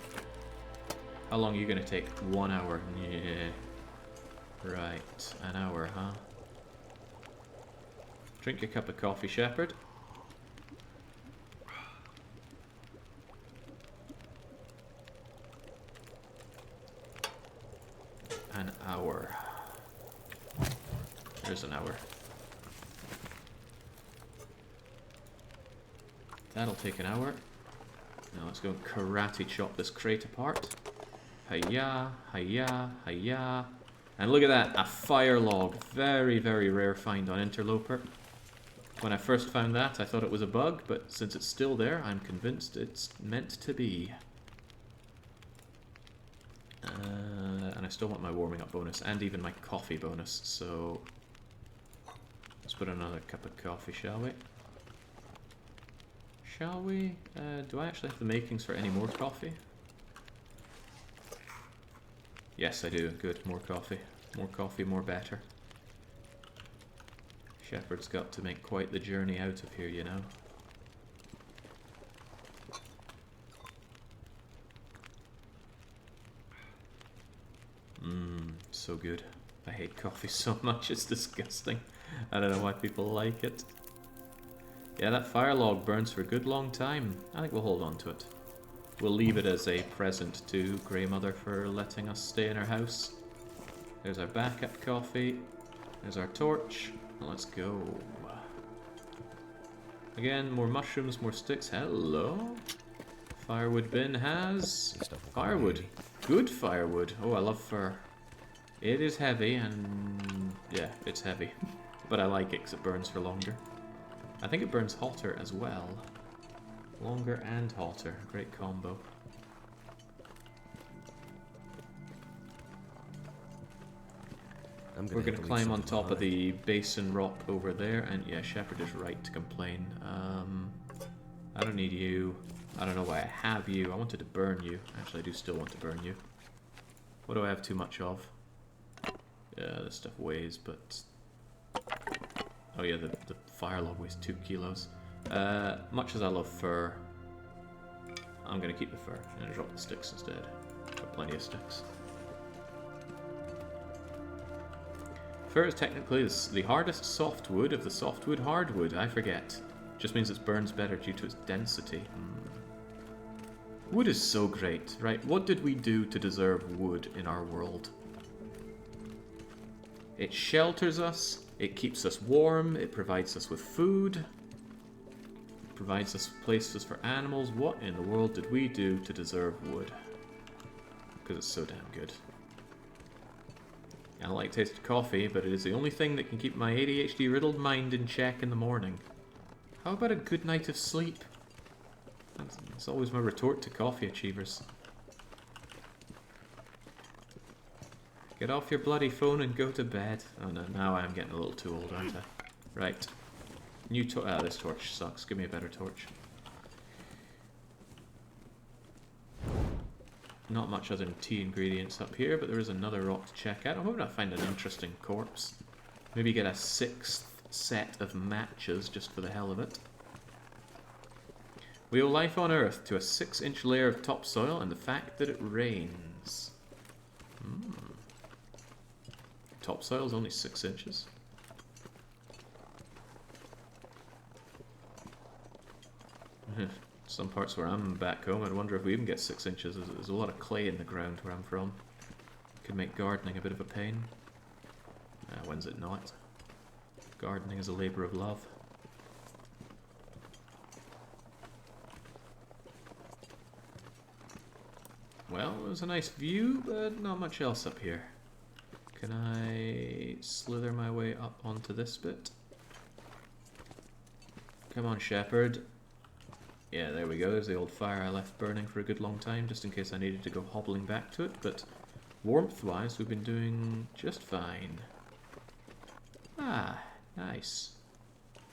How long are you going to take? 1 hour. Yeah. Right, an hour, huh? Drink your cup of coffee, Shepard. An hour. There's an hour. That'll take an hour. Now let's go and karate chop this crate apart. Hiya, hiya, hiya. And look at that, a fire log. Very, very rare find on Interloper. When I first found that, I thought it was a bug, but since it's still there, I'm convinced it's meant to be. And I still want my warming up bonus, and even my coffee bonus, so... Let's put another cup of coffee, shall we? Shall we? Do I actually have the makings for any more coffee? Yes, I do. Good. More coffee. More coffee, more better. Shepard's got to make quite the journey out of here, you know. So good. I hate coffee so much, it's disgusting. I don't know why people like it. Yeah, that fire log burns for a good long time. I think we'll hold on to it. We'll leave it as a present to Grey Mother for letting us stay in her house. There's our backup coffee. There's our torch. Let's go. Again, more mushrooms, more sticks. Hello. Firewood bin has firewood. Good firewood. Oh, I love fir. It is heavy, and yeah, it's heavy. But I like it because it burns for longer. I think it burns hotter as well. Longer and hotter. Great combo. We're going to climb on top of the basin rock over there, and yeah, Shepard is right to complain. I don't need you. I don't know why I have you. I wanted to burn you. Actually, I do still want to burn you. What do I have too much of? Yeah, this stuff weighs, but... Oh yeah, the fire log weighs 2 kilos. Much as I love fur, I'm going to keep the fur and drop the sticks instead. Got plenty of sticks. Fur is technically the hardest softwood of the softwood hardwood. I forget. Just means it burns better due to its density. Wood is so great, right? What did we do to deserve wood in our world? It shelters us, it keeps us warm, it provides us with food, it provides us places for animals. What in the world did we do to deserve wood? Because it's so damn good. I don't like the taste of coffee, but it is the only thing that can keep my ADHD-riddled mind in check in the morning. How about a good night of sleep? That's always my retort to coffee achievers. Get off your bloody phone and go to bed. Oh no, now I am getting a little too old, aren't I? Right. This torch sucks. Give me a better torch. Not much other than tea ingredients up here, but there is another rock to check out. I'm hoping I find an interesting corpse. Maybe get a 6th set of matches just for the hell of it. We owe life on Earth to a 6-inch layer of topsoil and the fact that it rains. Topsoil is only 6 inches. Some parts where I'm back home, I'd wonder if we even get 6 inches. There's a lot of clay in the ground where I'm from. Could make gardening a bit of a pain. When's it not? Gardening is a labour of love. Well, it was a nice view, but not much else up here. Can I slither my way up onto this bit? Come on, shepherd. Yeah, there we go. There's the old fire I left burning for a good long time, just in case I needed to go hobbling back to it, but warmth-wise, we've been doing just fine. Ah, nice.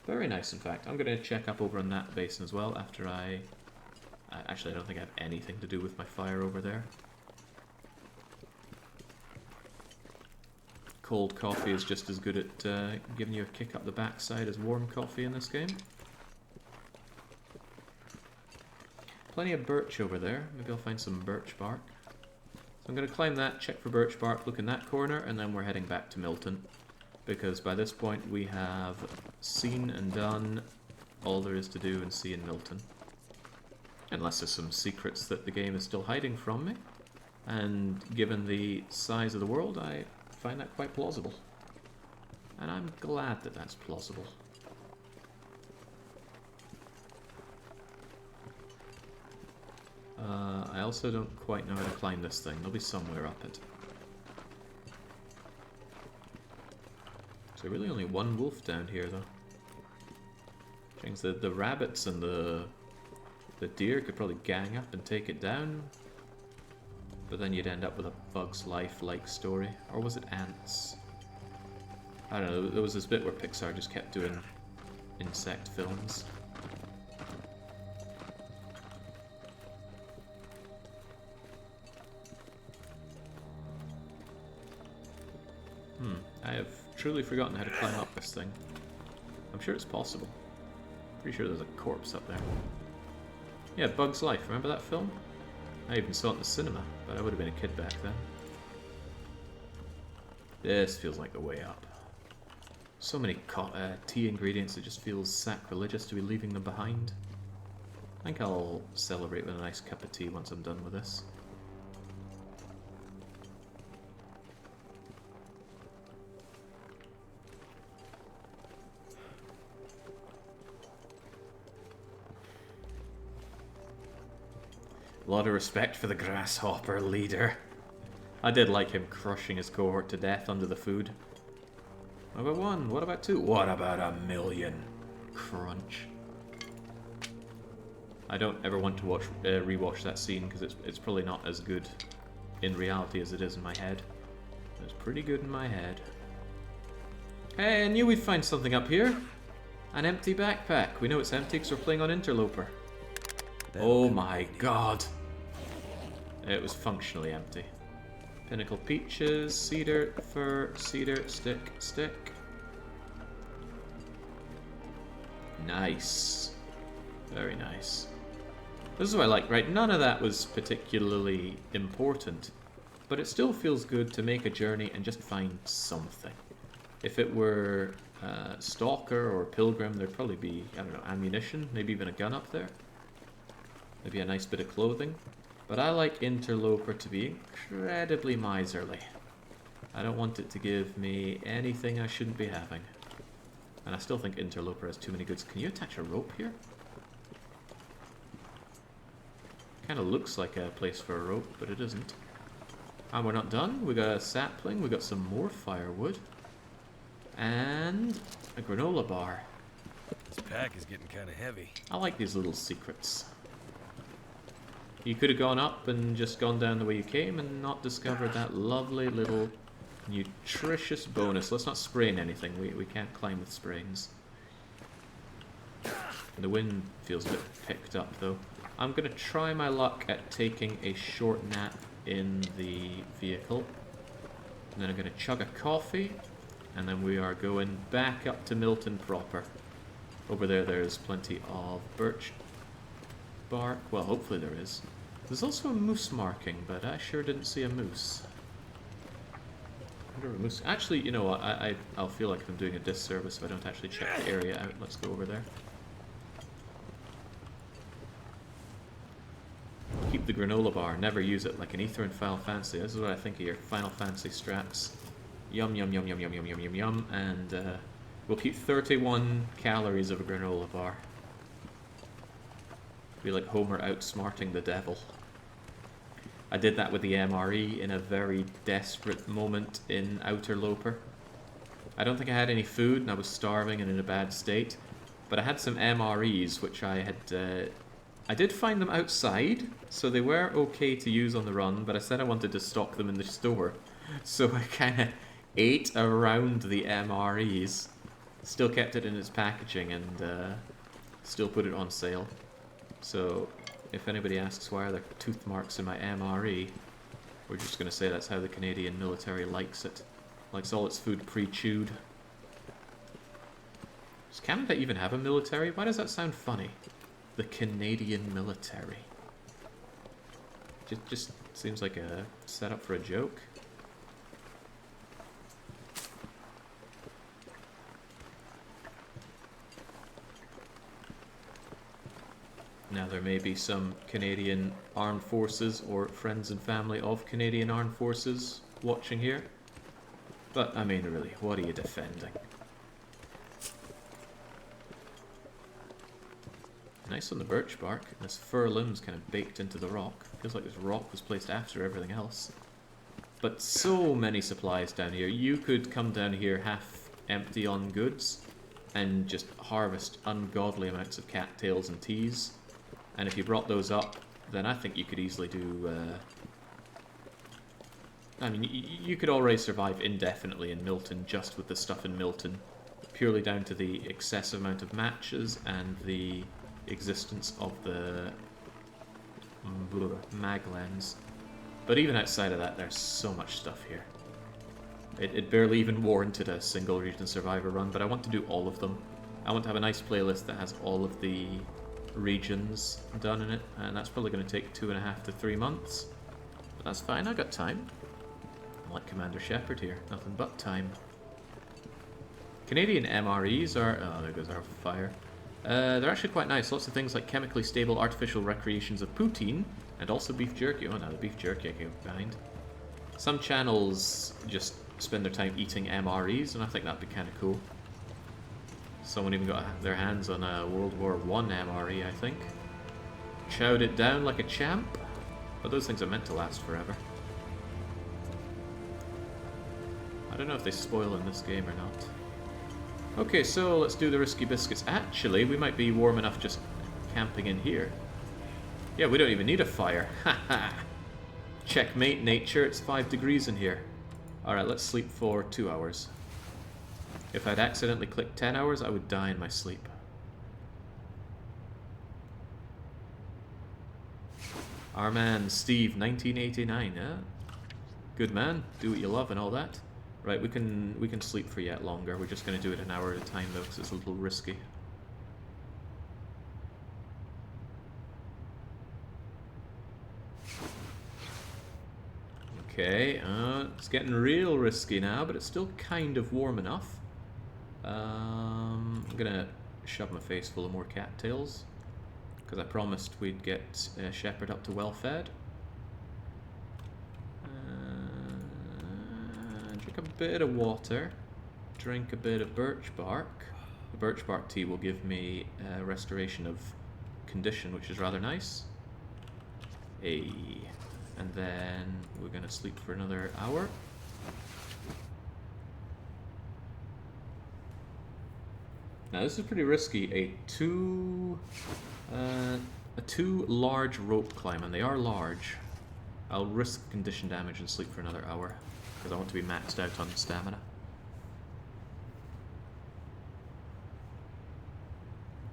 Very nice, in fact. I'm going to check up over on that basin as well after actually, I don't think I have anything to do with my fire over there. Cold coffee is just as good at giving you a kick up the backside as warm coffee in this game. Plenty of birch over there. Maybe I'll find some birch bark. So I'm going to climb that, check for birch bark, look in that corner, and then we're heading back to Milton. Because by this point we have seen and done all there is to do and see in Milton. Unless there's some secrets that the game is still hiding from me. And given the size of the world, I find that quite plausible. And I'm glad that that's plausible. I also don't quite know how to climb this thing. There'll be somewhere up it. So really only one wolf down here, though. Things the rabbits and the deer could probably gang up and take it down. But then you'd end up with a Bug's Life-like story. Or was it ants? I don't know, there was this bit where Pixar just kept doing insect films. I have truly forgotten how to climb up this thing. I'm sure it's possible. Pretty sure there's a corpse up there. Yeah, Bug's Life, remember that film? I even saw it in the cinema, but I would have been a kid back then. This feels like the way up. So many tea ingredients, it just feels sacrilegious to be leaving them behind. I think I'll celebrate with a nice cup of tea once I'm done with this. A lot of respect for the grasshopper leader. I did like him crushing his cohort to death under the food. What about 1? What about 2? What about 1,000,000? Crunch. I don't ever want to rewatch that scene because it's probably not as good in reality as it is in my head. It's pretty good in my head. Hey, I knew we'd find something up here. An empty backpack. We know it's empty because we're playing on Interloper. Oh my god. It was functionally empty. Pinnacle peaches, cedar, fir, cedar, stick, stick. Nice. Very nice. This is what I like, right? None of that was particularly important, but it still feels good to make a journey and just find something. If it were Stalker or Pilgrim, there'd probably be, I don't know, ammunition, maybe even a gun up there. Maybe a nice bit of clothing. But I like Interloper to be incredibly miserly. I don't want it to give me anything I shouldn't be having. And I still think Interloper has too many goods. Can you attach a rope here? Kind of looks like a place for a rope, but it isn't. And we're not done. We got a sapling. We got some more firewood. And a granola bar. This pack is getting kind of heavy. I like these little secrets. You could have gone up and just gone down the way you came and not discovered that lovely little nutritious bonus. Let's not sprain anything. We can't climb with sprains. The wind feels a bit picked up though. I'm going to try my luck at taking a short nap in the vehicle. And then I'm going to chug a coffee. And then we are going back up to Milton proper. Over there, there's plenty of birch bark. Well, hopefully there is. There's also a moose marking, but I sure didn't see a moose. I wonder if a moose... Actually, you know what? I'll feel like I'm doing a disservice if I don't actually check the area out. Let's go over there. Keep the granola bar. Never use it like an ether in Final Fantasy. This is what I think of your Final Fantasy strats. Yum, yum, yum, yum, yum, yum, yum, yum, yum. And we'll keep 31 calories of a granola bar. Be like Homer outsmarting the devil. I did that with the MRE in a very desperate moment in Outer Loper. I don't think I had any food and I was starving and in a bad state. But I had some MREs which I had... I did find them outside, so they were okay to use on the run, but I said I wanted to stock them in the store. So I kind of ate around the MREs. Still kept it in its packaging and still put it on sale. So if anybody asks why are there tooth marks in my MRE, we're just going to say that's how the Canadian military likes it. Likes all its food pre-chewed. Does Canada even have a military? Why does that sound funny? The Canadian military. Just seems like a setup for a joke. Now there may be some Canadian Armed Forces or friends and family of Canadian Armed Forces watching here. But, I mean, really, what are you defending? Nice on the birch bark. This fir limb's kind of baked into the rock. Feels like this rock was placed after everything else. But so many supplies down here. You could come down here half empty on goods and just harvest ungodly amounts of cattails and teas. And if you brought those up, then I think you could easily do... I mean, you could already survive indefinitely in Milton just with the stuff in Milton. Purely down to the excessive amount of matches and the existence of the mag lens. But even outside of that, there's so much stuff here. It barely even warranted a single region survivor run, but I want to do all of them. I want to have a nice playlist that has all of the regions done in it, and that's probably going to take 2.5 to 3 months. But that's fine, I got time. I'm like Commander Shepard here, nothing but time. Canadian MREs are... oh, there goes our fire. They're actually quite nice. Lots of things like chemically stable artificial recreations of poutine, and also beef jerky. Oh, no, the beef jerky I can get behind. Some channels just spend their time eating MREs, and I think that'd be kind of cool. Someone even got their hands on a World War I MRE, I think. Chowed it down like a champ. But those things are meant to last forever. I don't know if they spoil in this game or not. Okay, so let's do the risky biscuits. Actually, we might be warm enough just camping in here. Yeah, we don't even need a fire. Haha. Checkmate nature, it's 5 degrees in here. Alright, let's sleep for 2 hours. If I'd accidentally clicked 10 hours, I would die in my sleep. Our man, Steve, 1989, yeah? Good man, do what you love and all that. Right, we can sleep for yet longer. We're just going to do it an hour at a time, though, because it's a little risky. Okay, it's getting real risky now, but it's still kind of warm enough. I'm gonna shove my face full of more cattails, because I promised we'd get Shepard up to well-fed. Drink a bit of water, drink a bit of birch bark. The birch bark tea will give me restoration of condition, which is rather nice. Hey. And then we're gonna sleep for another hour. Now this is pretty risky. A two large rope climb, and they are large. I'll risk condition damage and sleep for another hour because I want to be maxed out on stamina.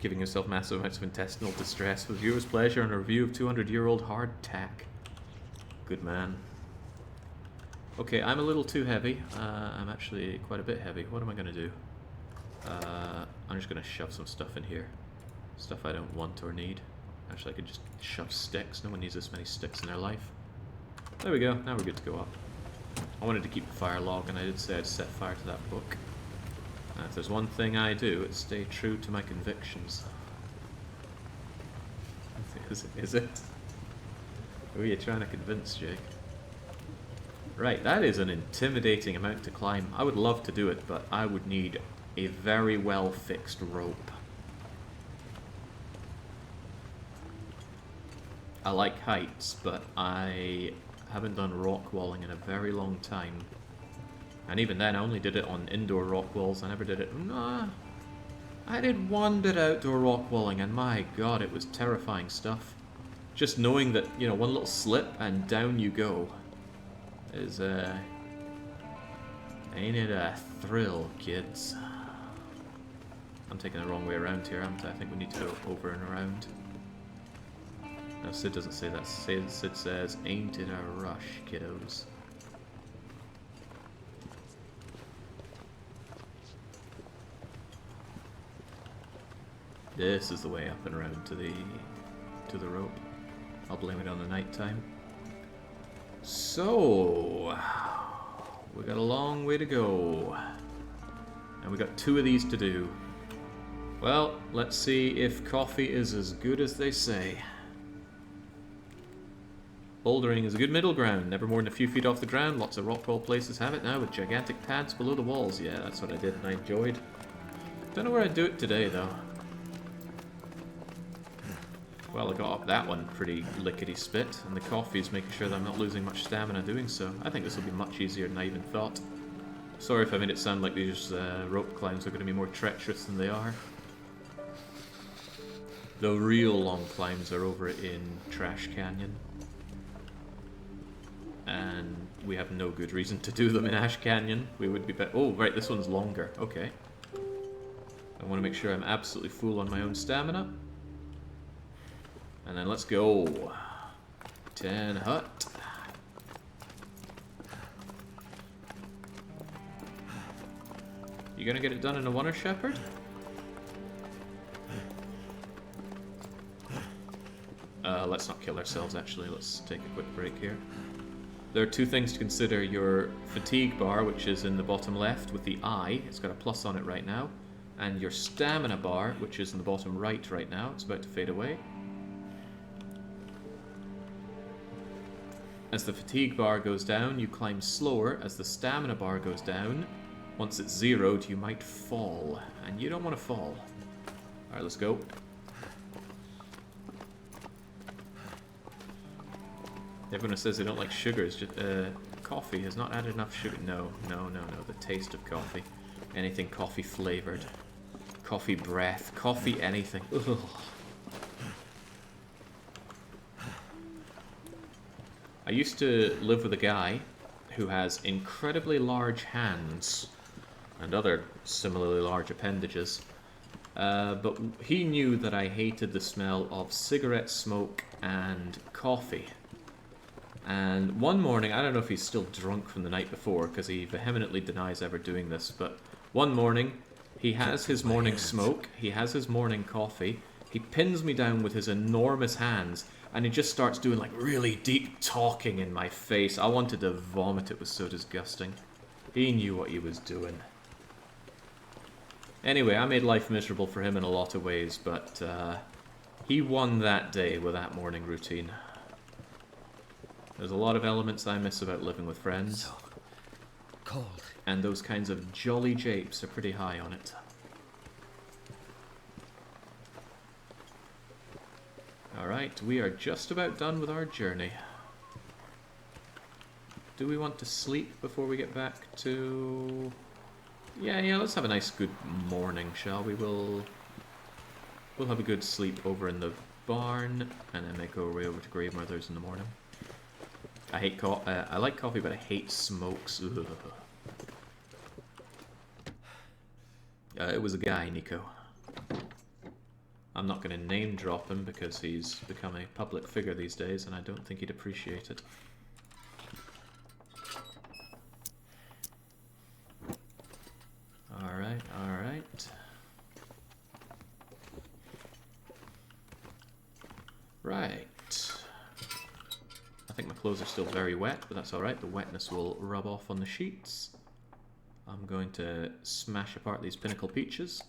Giving yourself massive amounts of intestinal distress with viewer's pleasure and a review of 200-year-old hardtack. Good man. Okay, I'm a little too heavy. I'm actually quite a bit heavy. What am I going to do? I'm just going to shove some stuff in here. Stuff I don't want or need. Actually, I could just shove sticks. No one needs this many sticks in their life. There we go. Now we're good to go up. I wanted to keep the fire log, and I did say I'd set fire to that book. And if there's one thing I do, it's stay true to my convictions. Is it? Who are you trying to convince, Jake? Right, that is an intimidating amount to climb. I would love to do it, but I would need a very well fixed rope. I like heights, but I haven't done rock walling in a very long time. And even then, I only did it on indoor rock walls. I never did it... Nah, I did one bit outdoor rock walling, and my god, it was terrifying stuff. Just knowing that, you know, one little slip and down you go is, ain't it a thrill, kids? I'm taking the wrong way around here, haven't I? I think we need to go over and around. No, Sid doesn't say that. Sid says, ain't it a rush, kiddos? This is the way up and around to the rope. I'll blame it on the night time. So, we got a long way to go. And we got 2 of these to do. Well, let's see if coffee is as good as they say. Bouldering is a good middle ground, never more than a few feet off the ground. Lots of rock wall places have it now with gigantic pads below the walls. Yeah, that's what I did and I enjoyed. Don't know where I'd do it today though. Well, I got up that one pretty lickety-spit, and the coffee is making sure that I'm not losing much stamina doing so. I think this will be much easier than I even thought. Sorry if I made it sound like these rope climbs are going to be more treacherous than they are. The real long climbs are over in Trash Canyon. And we have no good reason to do them in Ash Canyon. We would be better. Oh, right, this one's longer. Okay. I want to make sure I'm absolutely full on my own stamina. And then let's go. 10 hut. You gonna get it done in a Wonder Shepherd? Let's not kill ourselves actually. Let's take a quick break here. There are 2 things to consider. Your fatigue bar, which is in the bottom left with the eye. It's got a plus on it right now. And your stamina bar, which is in the bottom right now. It's about to fade away. As the fatigue bar goes down, you climb slower. As the stamina bar goes down, once it's zeroed, you might fall. And you don't want to fall. Alright, let's go. Everyone says they don't like sugar. It's just, coffee has not added enough sugar. No. The taste of coffee. Anything coffee flavored. Coffee breath. Coffee anything. Ugh. I used to live with a guy who has incredibly large hands and other similarly large appendages, but he knew that I hated the smell of cigarette smoke and coffee. And one morning, I don't know if he's still drunk from the night before because he vehemently denies ever doing this, but one morning he has his morning smoke, he has his morning coffee, he pins me down with his enormous hands. And he just starts doing like really deep talking in my face. I wanted to vomit, it was so disgusting. He knew what he was doing. Anyway, I made life miserable for him in a lot of ways, but he won that day with that morning routine. There's a lot of elements I miss about living with friends. So cold. And those kinds of jolly japes are pretty high on it. Alright, we are just about done with our journey. Do we want to sleep before we get back to... Yeah, let's have a nice good morning, shall we? We'll have a good sleep over in the barn, and then make our way over to Grave Mother's in the morning. I like coffee, but I hate smokes. Ugh. It was a guy, Nico. I'm not going to name drop him because he's become a public figure these days, and I don't think he'd appreciate it. Alright, alright. Right. I think my clothes are still very wet, but that's alright. The wetness will rub off on the sheets. I'm going to smash apart these pinnacle peaches.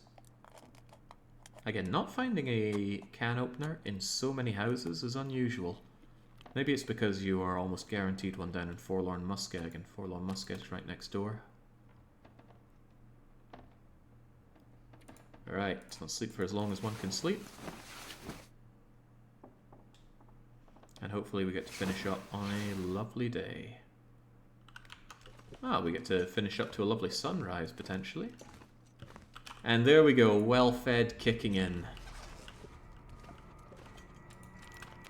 Again, not finding a can opener in so many houses is unusual. Maybe it's because you are almost guaranteed one down in Forlorn Muskeg, and Forlorn Muskeg's right next door. Alright, let's sleep for as long as one can sleep. And hopefully we get to finish up on a lovely day. Ah, we get to finish up to a lovely sunrise, potentially. And there we go, well-fed kicking in.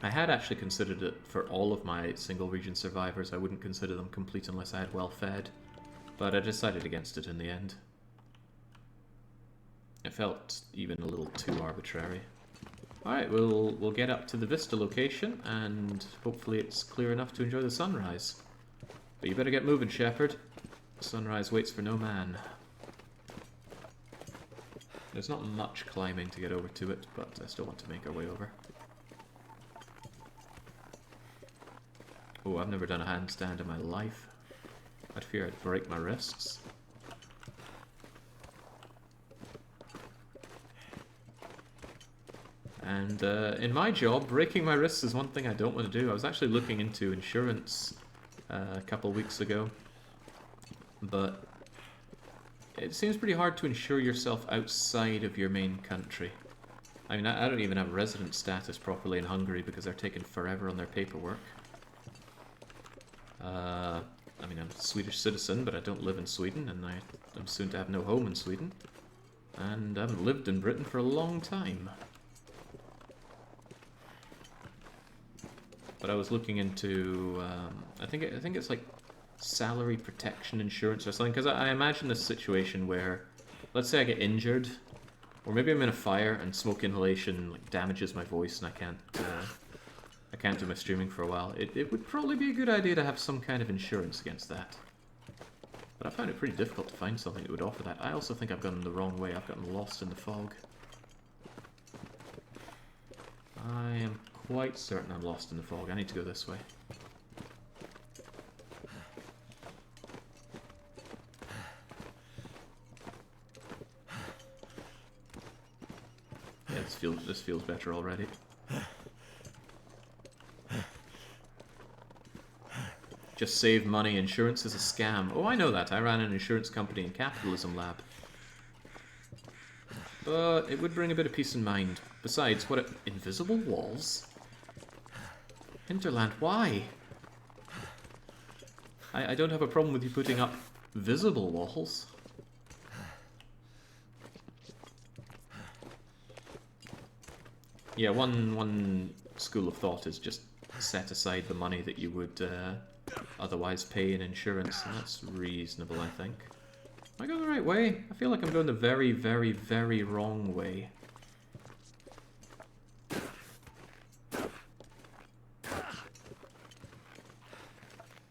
I had actually considered it for all of my single region survivors. I wouldn't consider them complete unless I had well-fed. But I decided against it in the end. It felt even a little too arbitrary. Alright, we'll get up to the Vista location, and hopefully it's clear enough to enjoy the sunrise. But you better get moving, Shepherd. Sunrise waits for no man. There's not much climbing to get over to it, but I still want to make our way over. Oh, I've never done a handstand in my life. I'd fear I'd break my wrists. And in my job, breaking my wrists is one thing I don't want to do. I was actually looking into insurance a couple weeks ago, but it seems pretty hard to insure yourself outside of your main country. I mean, I don't even have resident status properly in Hungary because they're taking forever on their paperwork. I mean, I'm a Swedish citizen, but I don't live in Sweden, and I'm soon to have no home in Sweden. And I haven't lived in Britain for a long time. But I was looking into, I think it's like salary protection insurance or something, because I imagine this situation where, let's say I get injured, or maybe I'm in a fire and smoke inhalation like damages my voice and I can't do my streaming for a while. It would probably be a good idea to have some kind of insurance against that. But I found it pretty difficult to find something that would offer that. I also think I've gone the wrong way. I've gotten lost in the fog. I am quite certain I'm lost in the fog. I need to go this way. Yeah, this feels better already. Just save money. Insurance is a scam. Oh, I know that. I ran an insurance company in Capitalism Lab. But it would bring a bit of peace of mind. Besides, what invisible walls? Hinterland, why? I don't have a problem with you putting up visible walls. Yeah, one school of thought is just set aside the money that you would otherwise pay in insurance, and that's reasonable, I think. Am I going the right way? I feel like I'm going the very, very, very wrong way.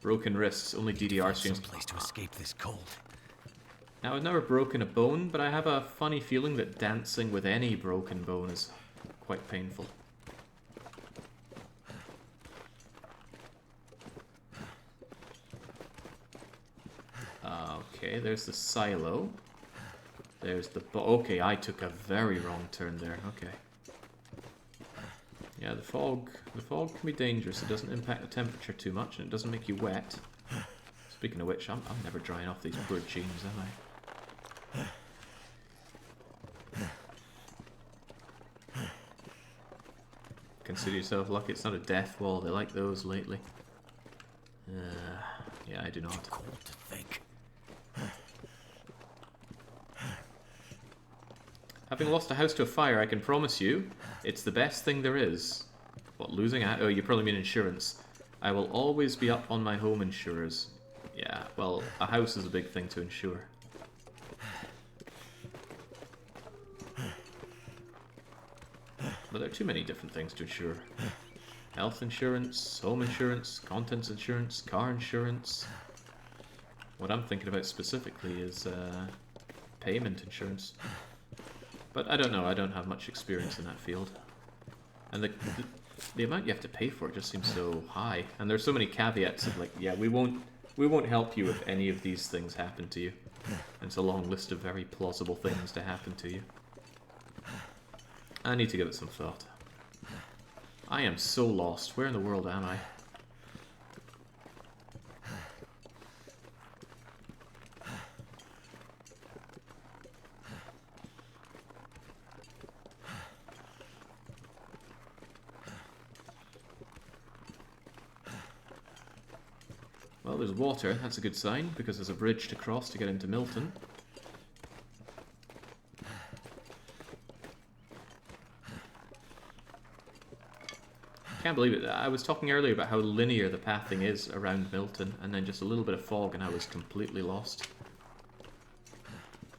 Broken wrists, only DDR streams. Someplace to escape this cold. Now, I've never broken a bone, but I have a funny feeling that dancing with any broken bone is quite painful. Okay, there's the silo. There's the... Okay, I took a very wrong turn there. Okay. Yeah, the fog can be dangerous. It doesn't impact the temperature too much, and it doesn't make you wet. Speaking of which, I'm never drying off these poor jeans, am I? Consider yourself lucky it's not a death wall. They like those lately. Yeah, I do not. Cold to think. Having lost a house to a fire, I can promise you, it's the best thing there is. What, losing a... Oh, you probably mean insurance. I will always be up on my home insurers. Yeah, well, a house is a big thing to insure. But there are too many different things to insure. Health insurance, home insurance, contents insurance, car insurance. What I'm thinking about specifically is payment insurance. But I don't know, I don't have much experience in that field. And the amount you have to pay for it just seems so high. And there's so many caveats of like, yeah, we won't help you if any of these things happen to you. And it's a long list of very plausible things to happen to you. I need to give it some thought. I am so lost. Where in the world am I? Well, there's water. That's a good sign, because there's a bridge to cross to get into Milton. Can't believe it. I was talking earlier about how linear the pathing is around Milton, and then just a little bit of fog and I was completely lost.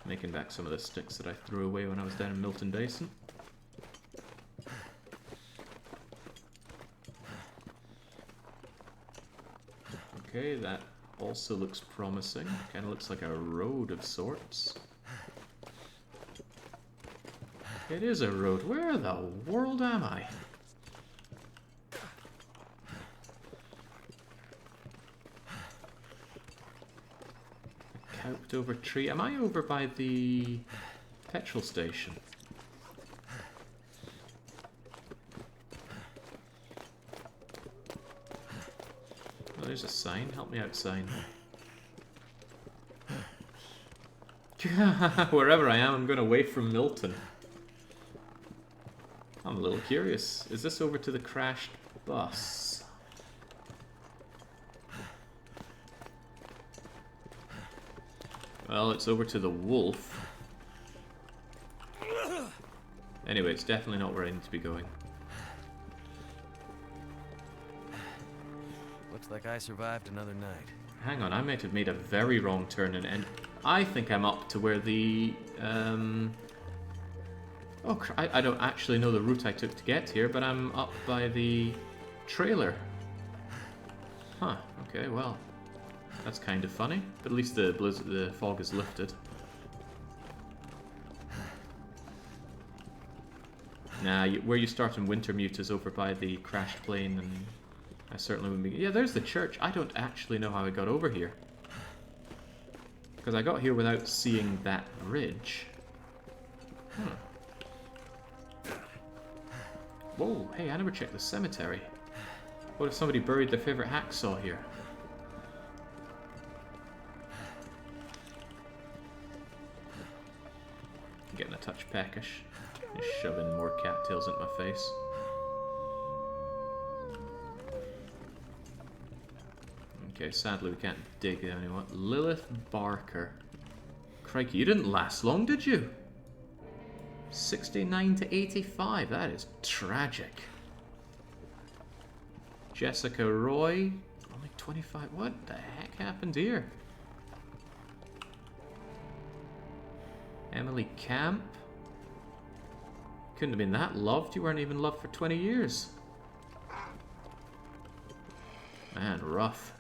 Making back some of the sticks that I threw away when I was down in Milton Basin. Okay, that also looks promising. Kind of looks like a road of sorts. It is a road. Where the world am I? Cowped over tree. Am I over by the petrol station? Oh, there's a sign. Help me out, sign. Wherever I am, I'm going away from Milton. I'm a little curious. Is this over to the crashed bus? Well, it's over to the wolf. Anyway, it's definitely not where I need to be going. Looks like I survived another night. Hang on, I might have made a very wrong turn and I think I'm up to where the... Oh, I don't actually know the route I took to get here, but I'm up by the trailer. Huh, okay, well. That's kind of funny, but at least the fog is lifted. Nah, where you start in Wintermute is over by the crashed plane, and I certainly wouldn't be... Yeah, there's the church. I don't actually know how I got over here. Because I got here without seeing that bridge. Whoa, hey, I never checked the cemetery. What if somebody buried their favorite hacksaw here? Getting a touch peckish. Just shoving more cattails into my face. Okay, sadly we can't dig anyone. Lilith Barker. Crikey, you didn't last long, did you? 69 to 85, that is tragic. Jessica Roy, only 25. What the heck happened here? Emily Camp. Couldn't have been that loved. You weren't even loved for 20 years. Man, rough.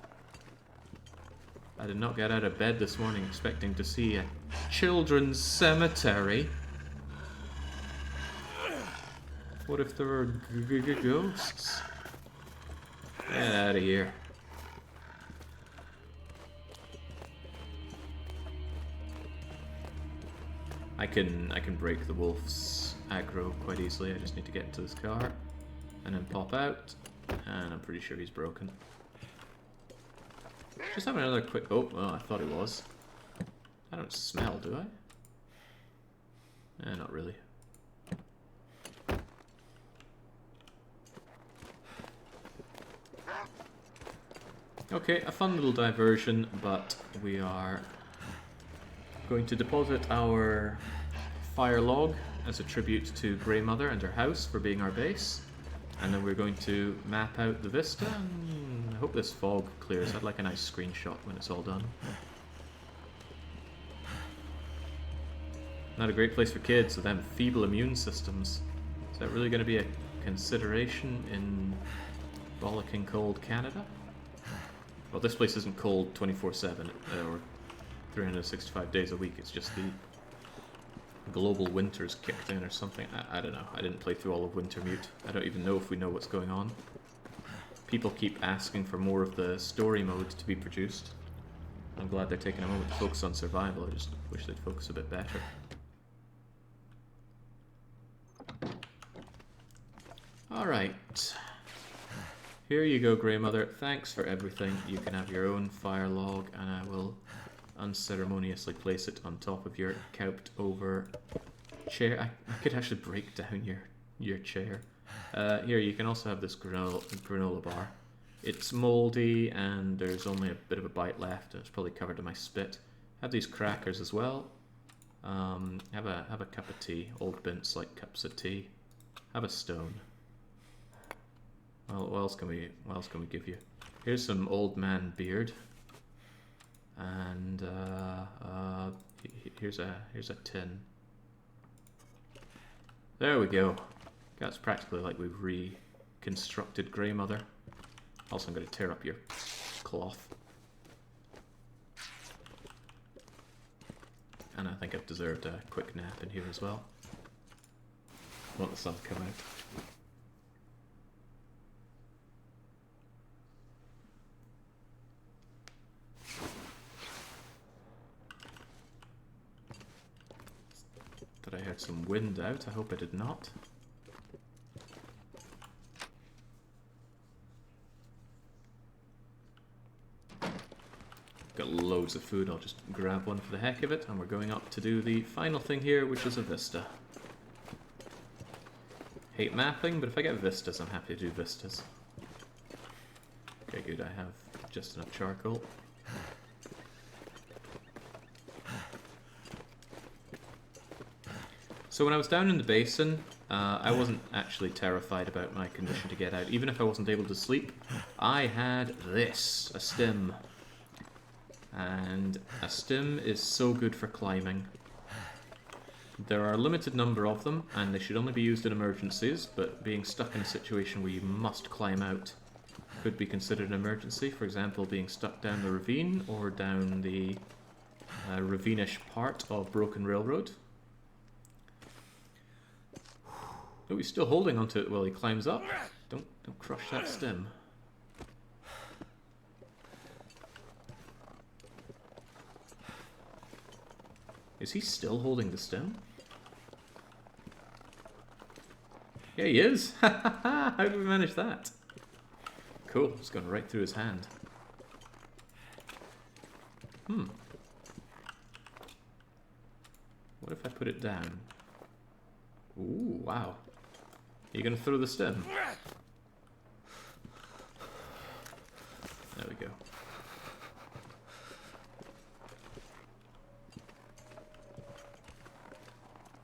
I did not get out of bed this morning expecting to see a children's cemetery. What if there were ghosts? Get out of here. I can break the wolf's aggro quite easily. I just need to get into this car and then pop out, and I'm pretty sure he's broken. Just having another quick... Oh, well, I thought he was. I don't smell, do I? Not really. Okay, a fun little diversion, but we are going to deposit our fire log as a tribute to Grey Mother and her house for being our base. And then we're going to map out the vista, and I hope this fog clears. I'd like a nice screenshot when it's all done. Not a great place for kids with them feeble immune systems. So that really going to be a consideration in bollocking cold Canada? Well, this place isn't cold 24/7 or 365 days a week. It's just the global winter's kicked in or something. I don't know. I didn't play through all of Wintermute. I don't even know if we know what's going on. People keep asking for more of the story mode to be produced. I'm glad they're taking a moment to focus on survival. I just wish they'd focus a bit better. Alright. Here you go, Grey Mother. Thanks for everything. You can have your own fire log, and I will unceremoniously place it on top of your couped over chair. I could actually break down your chair. Here, you can also have this granola bar. It's mouldy, and there's only a bit of a bite left, and it's probably covered in my spit. Have these crackers as well. Have a cup of tea. Old Bints like cups of tea. Have a stone. Well, what else can we give you? Here's some old man beard. And here's a tin. There we go. That's practically like we've reconstructed Grey Mother. Also, I'm going to tear up your cloth. And I think I've deserved a quick nap in here as well. I want the sun to come out. Thought I heard some wind out. I hope I did not. Got loads of food. I'll just grab one for the heck of it, and we're going up to do the final thing here, which is a vista. Hate mapping, but if I get vistas, I'm happy to do vistas. Okay, good. I have just enough charcoal. So when I was down in the basin, I wasn't actually terrified about my condition to get out. Even if I wasn't able to sleep, I had this, a stim. And a stim is so good for climbing. There are a limited number of them, and they should only be used in emergencies, but being stuck in a situation where you must climb out could be considered an emergency. For example, being stuck down the ravine, or down the ravine-ish part of Broken Railroad. Oh, he's still holding onto it while he climbs up. Don't crush that stem. Is he still holding the stem? Yeah, he is. How did we manage that? Cool, it's gone right through his hand. What if I put it down? Ooh, wow. Are you gonna throw the stem? There we go.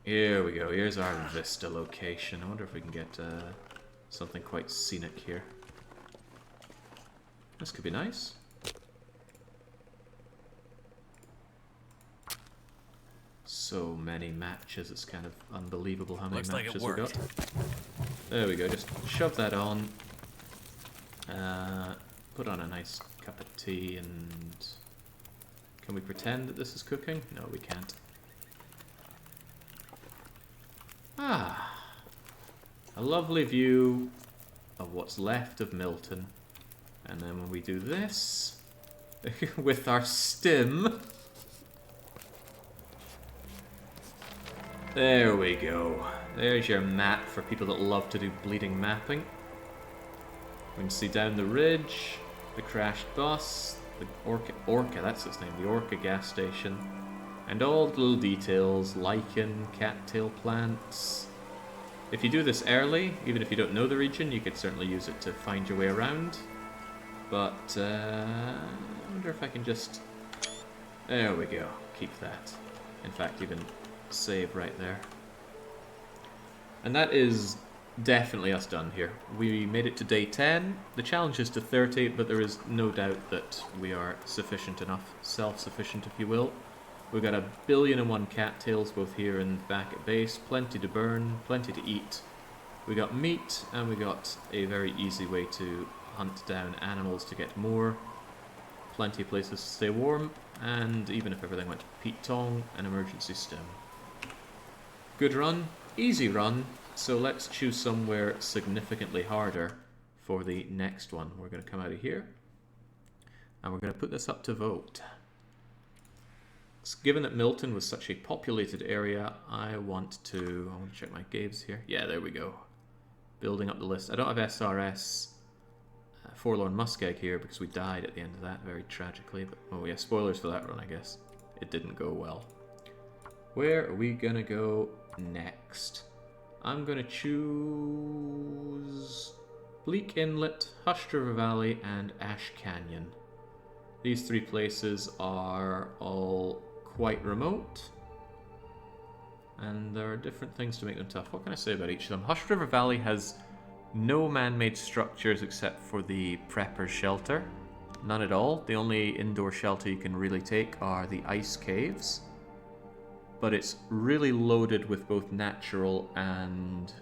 Here we go. Here's our vista location. I wonder if we can get something quite scenic here. This could be nice. So many matches. It's kind of unbelievable how many matches we got. There we go. Just shove that on. Put on a nice cup of tea, and can we pretend that this is cooking? No, we can't. Ah, a lovely view of what's left of Milton. And then when we do this with our stim, there we go. There's your map for people that love to do bleeding mapping. We can see down the ridge, the crashed bus, the Orca, that's its name, the Orca gas station. And all the little details, lichen, cattail plants. If you do this early, even if you don't know the region, you could certainly use it to find your way around. But, I wonder if I can just... There we go, keep that. In fact, even save right there. And that is definitely us done here. We made it to day 10. The challenge is to 30, but there is no doubt that we are sufficient enough, self-sufficient if you will. We've got 1,000,000,001 cattails both here and back at base, plenty to burn, plenty to eat, We got meat, and we got a very easy way to hunt down animals to get more. Plenty of places to stay warm, and even if everything went to Pete Tong, an emergency stem. Good run, easy run, so let's choose somewhere significantly harder for the next one. We're going to come out of here, and we're going to put this up to vote. Given that Milton was such a populated area, I want to check my games here. Yeah, there we go. Building up the list. I don't have SRS Forlorn Muskeg here because we died at the end of that very tragically. But oh yeah, spoilers for that run, I guess. It didn't go well. Where are we gonna go next? I'm gonna choose Bleak Inlet, Hushed River Valley, and Ash Canyon. These three places are all quite remote, and there are different things to make them tough. What can I say about each of them? Hushed River Valley has no man-made structures except for the prepper's shelter. None at all. The only indoor shelter you can really take are the ice caves. But it's really loaded with both natural and,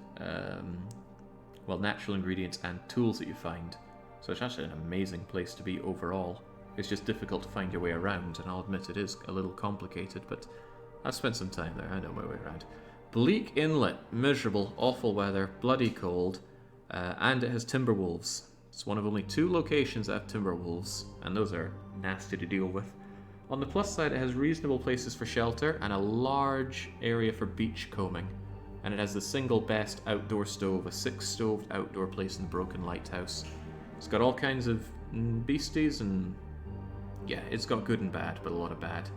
natural ingredients and tools that you find. So it's actually an amazing place to be overall. It's just difficult to find your way around, and I'll admit it is a little complicated, but I've spent some time there. I know my way around. Bleak Inlet, miserable, awful weather, bloody cold, and it has timber wolves. It's one of only 2 locations that have timber wolves, and those are nasty to deal with. On the plus side, it has reasonable places for shelter and a large area for beach combing, and it has the single best outdoor stove, a 6-stoved outdoor place in the Broken Lighthouse. It's got all kinds of beasties, and yeah, it's got good and bad, but a lot of bad.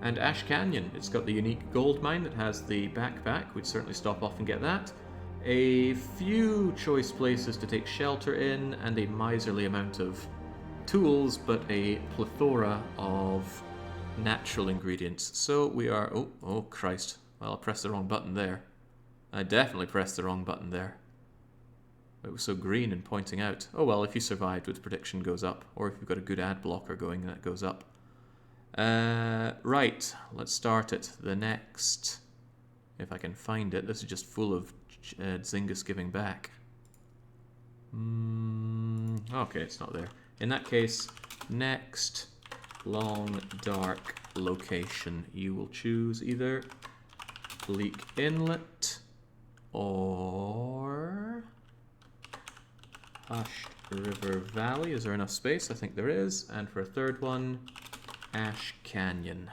And Ash Canyon, it's got the unique gold mine that has the backpack. We'd certainly stop off and get that. A few choice places to take shelter in, and a miserly amount of tools, but a plethora of natural ingredients. So we are... Oh Christ. Well, I pressed the wrong button there. I definitely pressed the wrong button there. It was so green and pointing out. Oh well, if you survived, its prediction goes up. Or if you've got a good ad blocker going, that goes up. Right, let's start it. The next... If I can find it. This is just full of Zyngus giving back. Okay, it's not there. In that case, next long dark location. You will choose either Bleak Inlet or Hushed River Valley. Is there enough space? I think there is. And for a third one, Ash Canyon.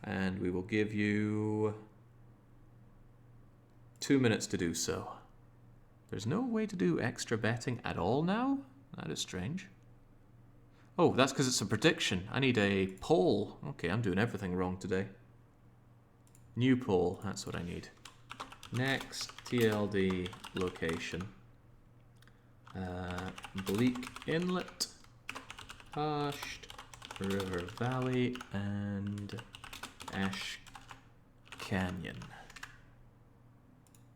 And we will give you 2 minutes to do so. There's no way to do extra betting at all now? That is strange. Oh, that's because it's a prediction. I need a poll. Okay, I'm doing everything wrong today. New poll, that's what I need. Next TLD location. Bleak Inlet, Hushed River Valley, and Ash Canyon.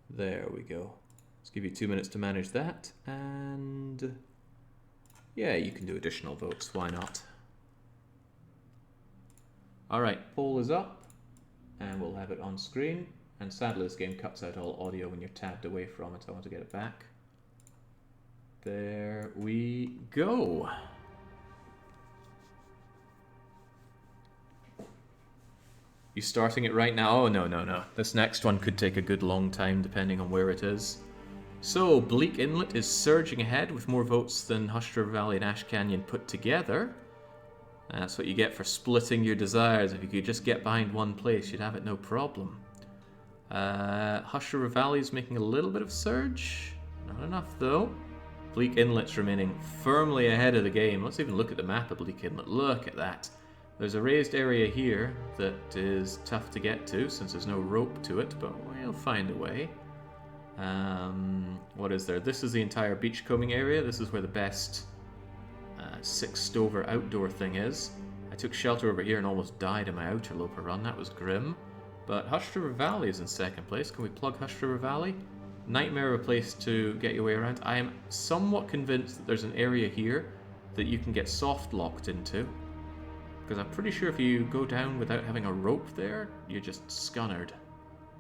There we go. Let's give you 2 minutes to manage that, and yeah, you can do additional votes, why not? Alright, poll is up, and we'll have it on screen, and sadly this game cuts out all audio when you're tabbed away from it. I want to get it back. There we go. You starting it right now? Oh, no. This next one could take a good long time depending on where it is. So, Bleak Inlet is surging ahead with more votes than Hushed River Valley and Ash Canyon put together. That's what you get for splitting your desires. If you could just get behind one place, you'd have it no problem. Hushed River Valley is making a little bit of surge. Not enough, though. Bleak Inlet's remaining firmly ahead of the game. Let's even look at the map of Bleak Inlet. Look at that. There's a raised area here that is tough to get to since there's no rope to it, but we'll find a way. What is there? This is the entire beachcombing area. This is where the best 6-stover outdoor thing is. I took shelter over here and almost died in my outerloper run. That was grim. But Hushed River Valley is in second place. Can we plug Hushed River Valley? Nightmare of a place to get your way around. I am somewhat convinced that there's an area here that you can get soft locked into. Because I'm pretty sure if you go down without having a rope there, you're just scunnered.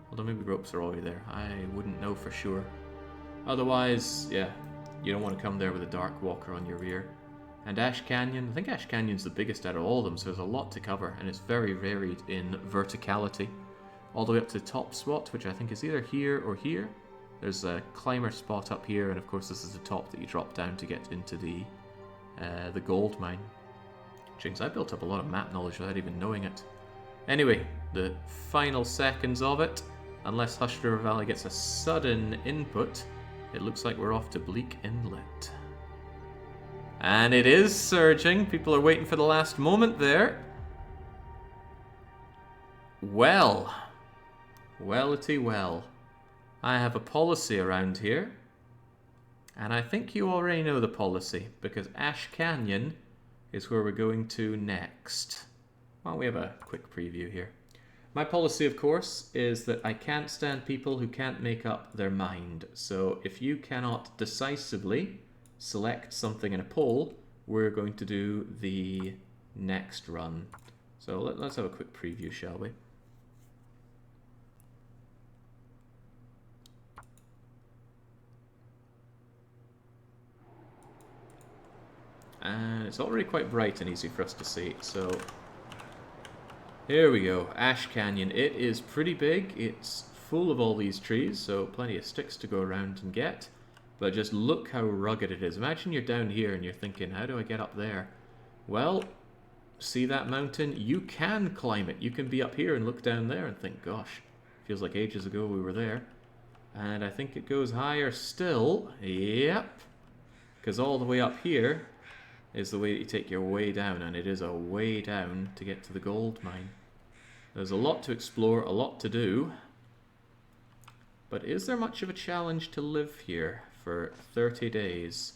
Although maybe ropes are already there. I wouldn't know for sure. Otherwise, yeah, you don't want to come there with a Dark Walker on your rear. And Ash Canyon, I think Ash Canyon's the biggest out of all of them, so there's a lot to cover, and it's very varied in verticality. All the way up to the top spot, which I think is either here or here. There's a climber spot up here, and of course this is the top that you drop down to get into the gold mine. Jinx, I built up a lot of map knowledge without even knowing it. Anyway, the final seconds of it, unless Hushed River Valley gets a sudden input, it looks like we're off to Bleak Inlet. And it is surging. People are waiting for the last moment there. Well. Well-ity well. I have a policy around here. And I think you already know the policy, because Ash Canyon is where we're going to next. Well, we have a quick preview here. My policy, of course, is that I can't stand people who can't make up their mind. So if you cannot decisively select something in a poll, we're going to do the next run. So let's have a quick preview, shall we? And it's already quite bright and easy for us to see, so here we go. Ash Canyon. It is pretty big. It's full of all these trees, so plenty of sticks to go around and get. But just look how rugged it is. Imagine you're down here and you're thinking, how do I get up there? Well, see that mountain? You can climb it. You can be up here and look down there and think, gosh, feels like ages ago we were there. And I think it goes higher still. Yep. Because all the way up here is the way that you take your way down, and it is a way down to get to the gold mine. There's a lot to explore, a lot to do. But is there much of a challenge to live here for 30 days?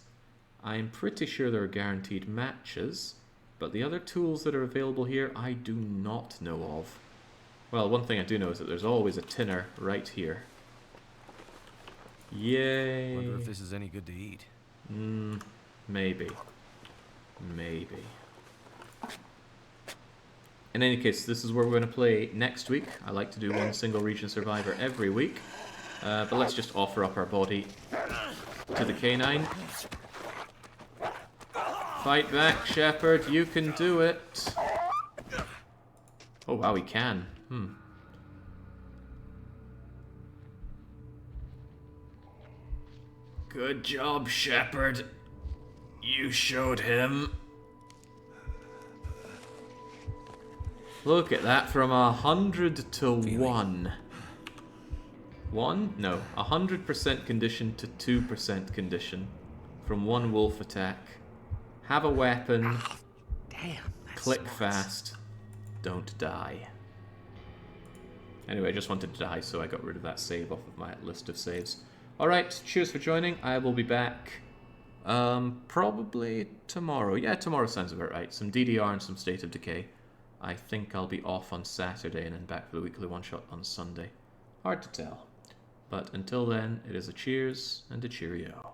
I'm pretty sure there are guaranteed matches, but the other tools that are available here I do not know of. Well, one thing I do know is that there's always a tinner right here. Yay! Wonder if this is any good to eat. Maybe. Maybe. In any case, this is where we're going to play next week. I like to do one single region survivor every week. But let's just offer up our body to the canine. Fight back, Shepherd. You can do it. Oh, wow, he can. Good job, Shepherd. You showed him. Look at that, from 100 to 1. 1? No, 100% condition to 2% condition. From one wolf attack. Have a weapon. Damn. Click fast. Don't die. Anyway, I just wanted to die, so I got rid of that save off of my list of saves. Alright, cheers for joining. I will be back probably tomorrow. Yeah, tomorrow sounds about right. Some DDR and some State of Decay. I think I'll be off on Saturday and then back for the weekly one-shot on Sunday. Hard to tell. But until then, it is a cheers and a cheerio.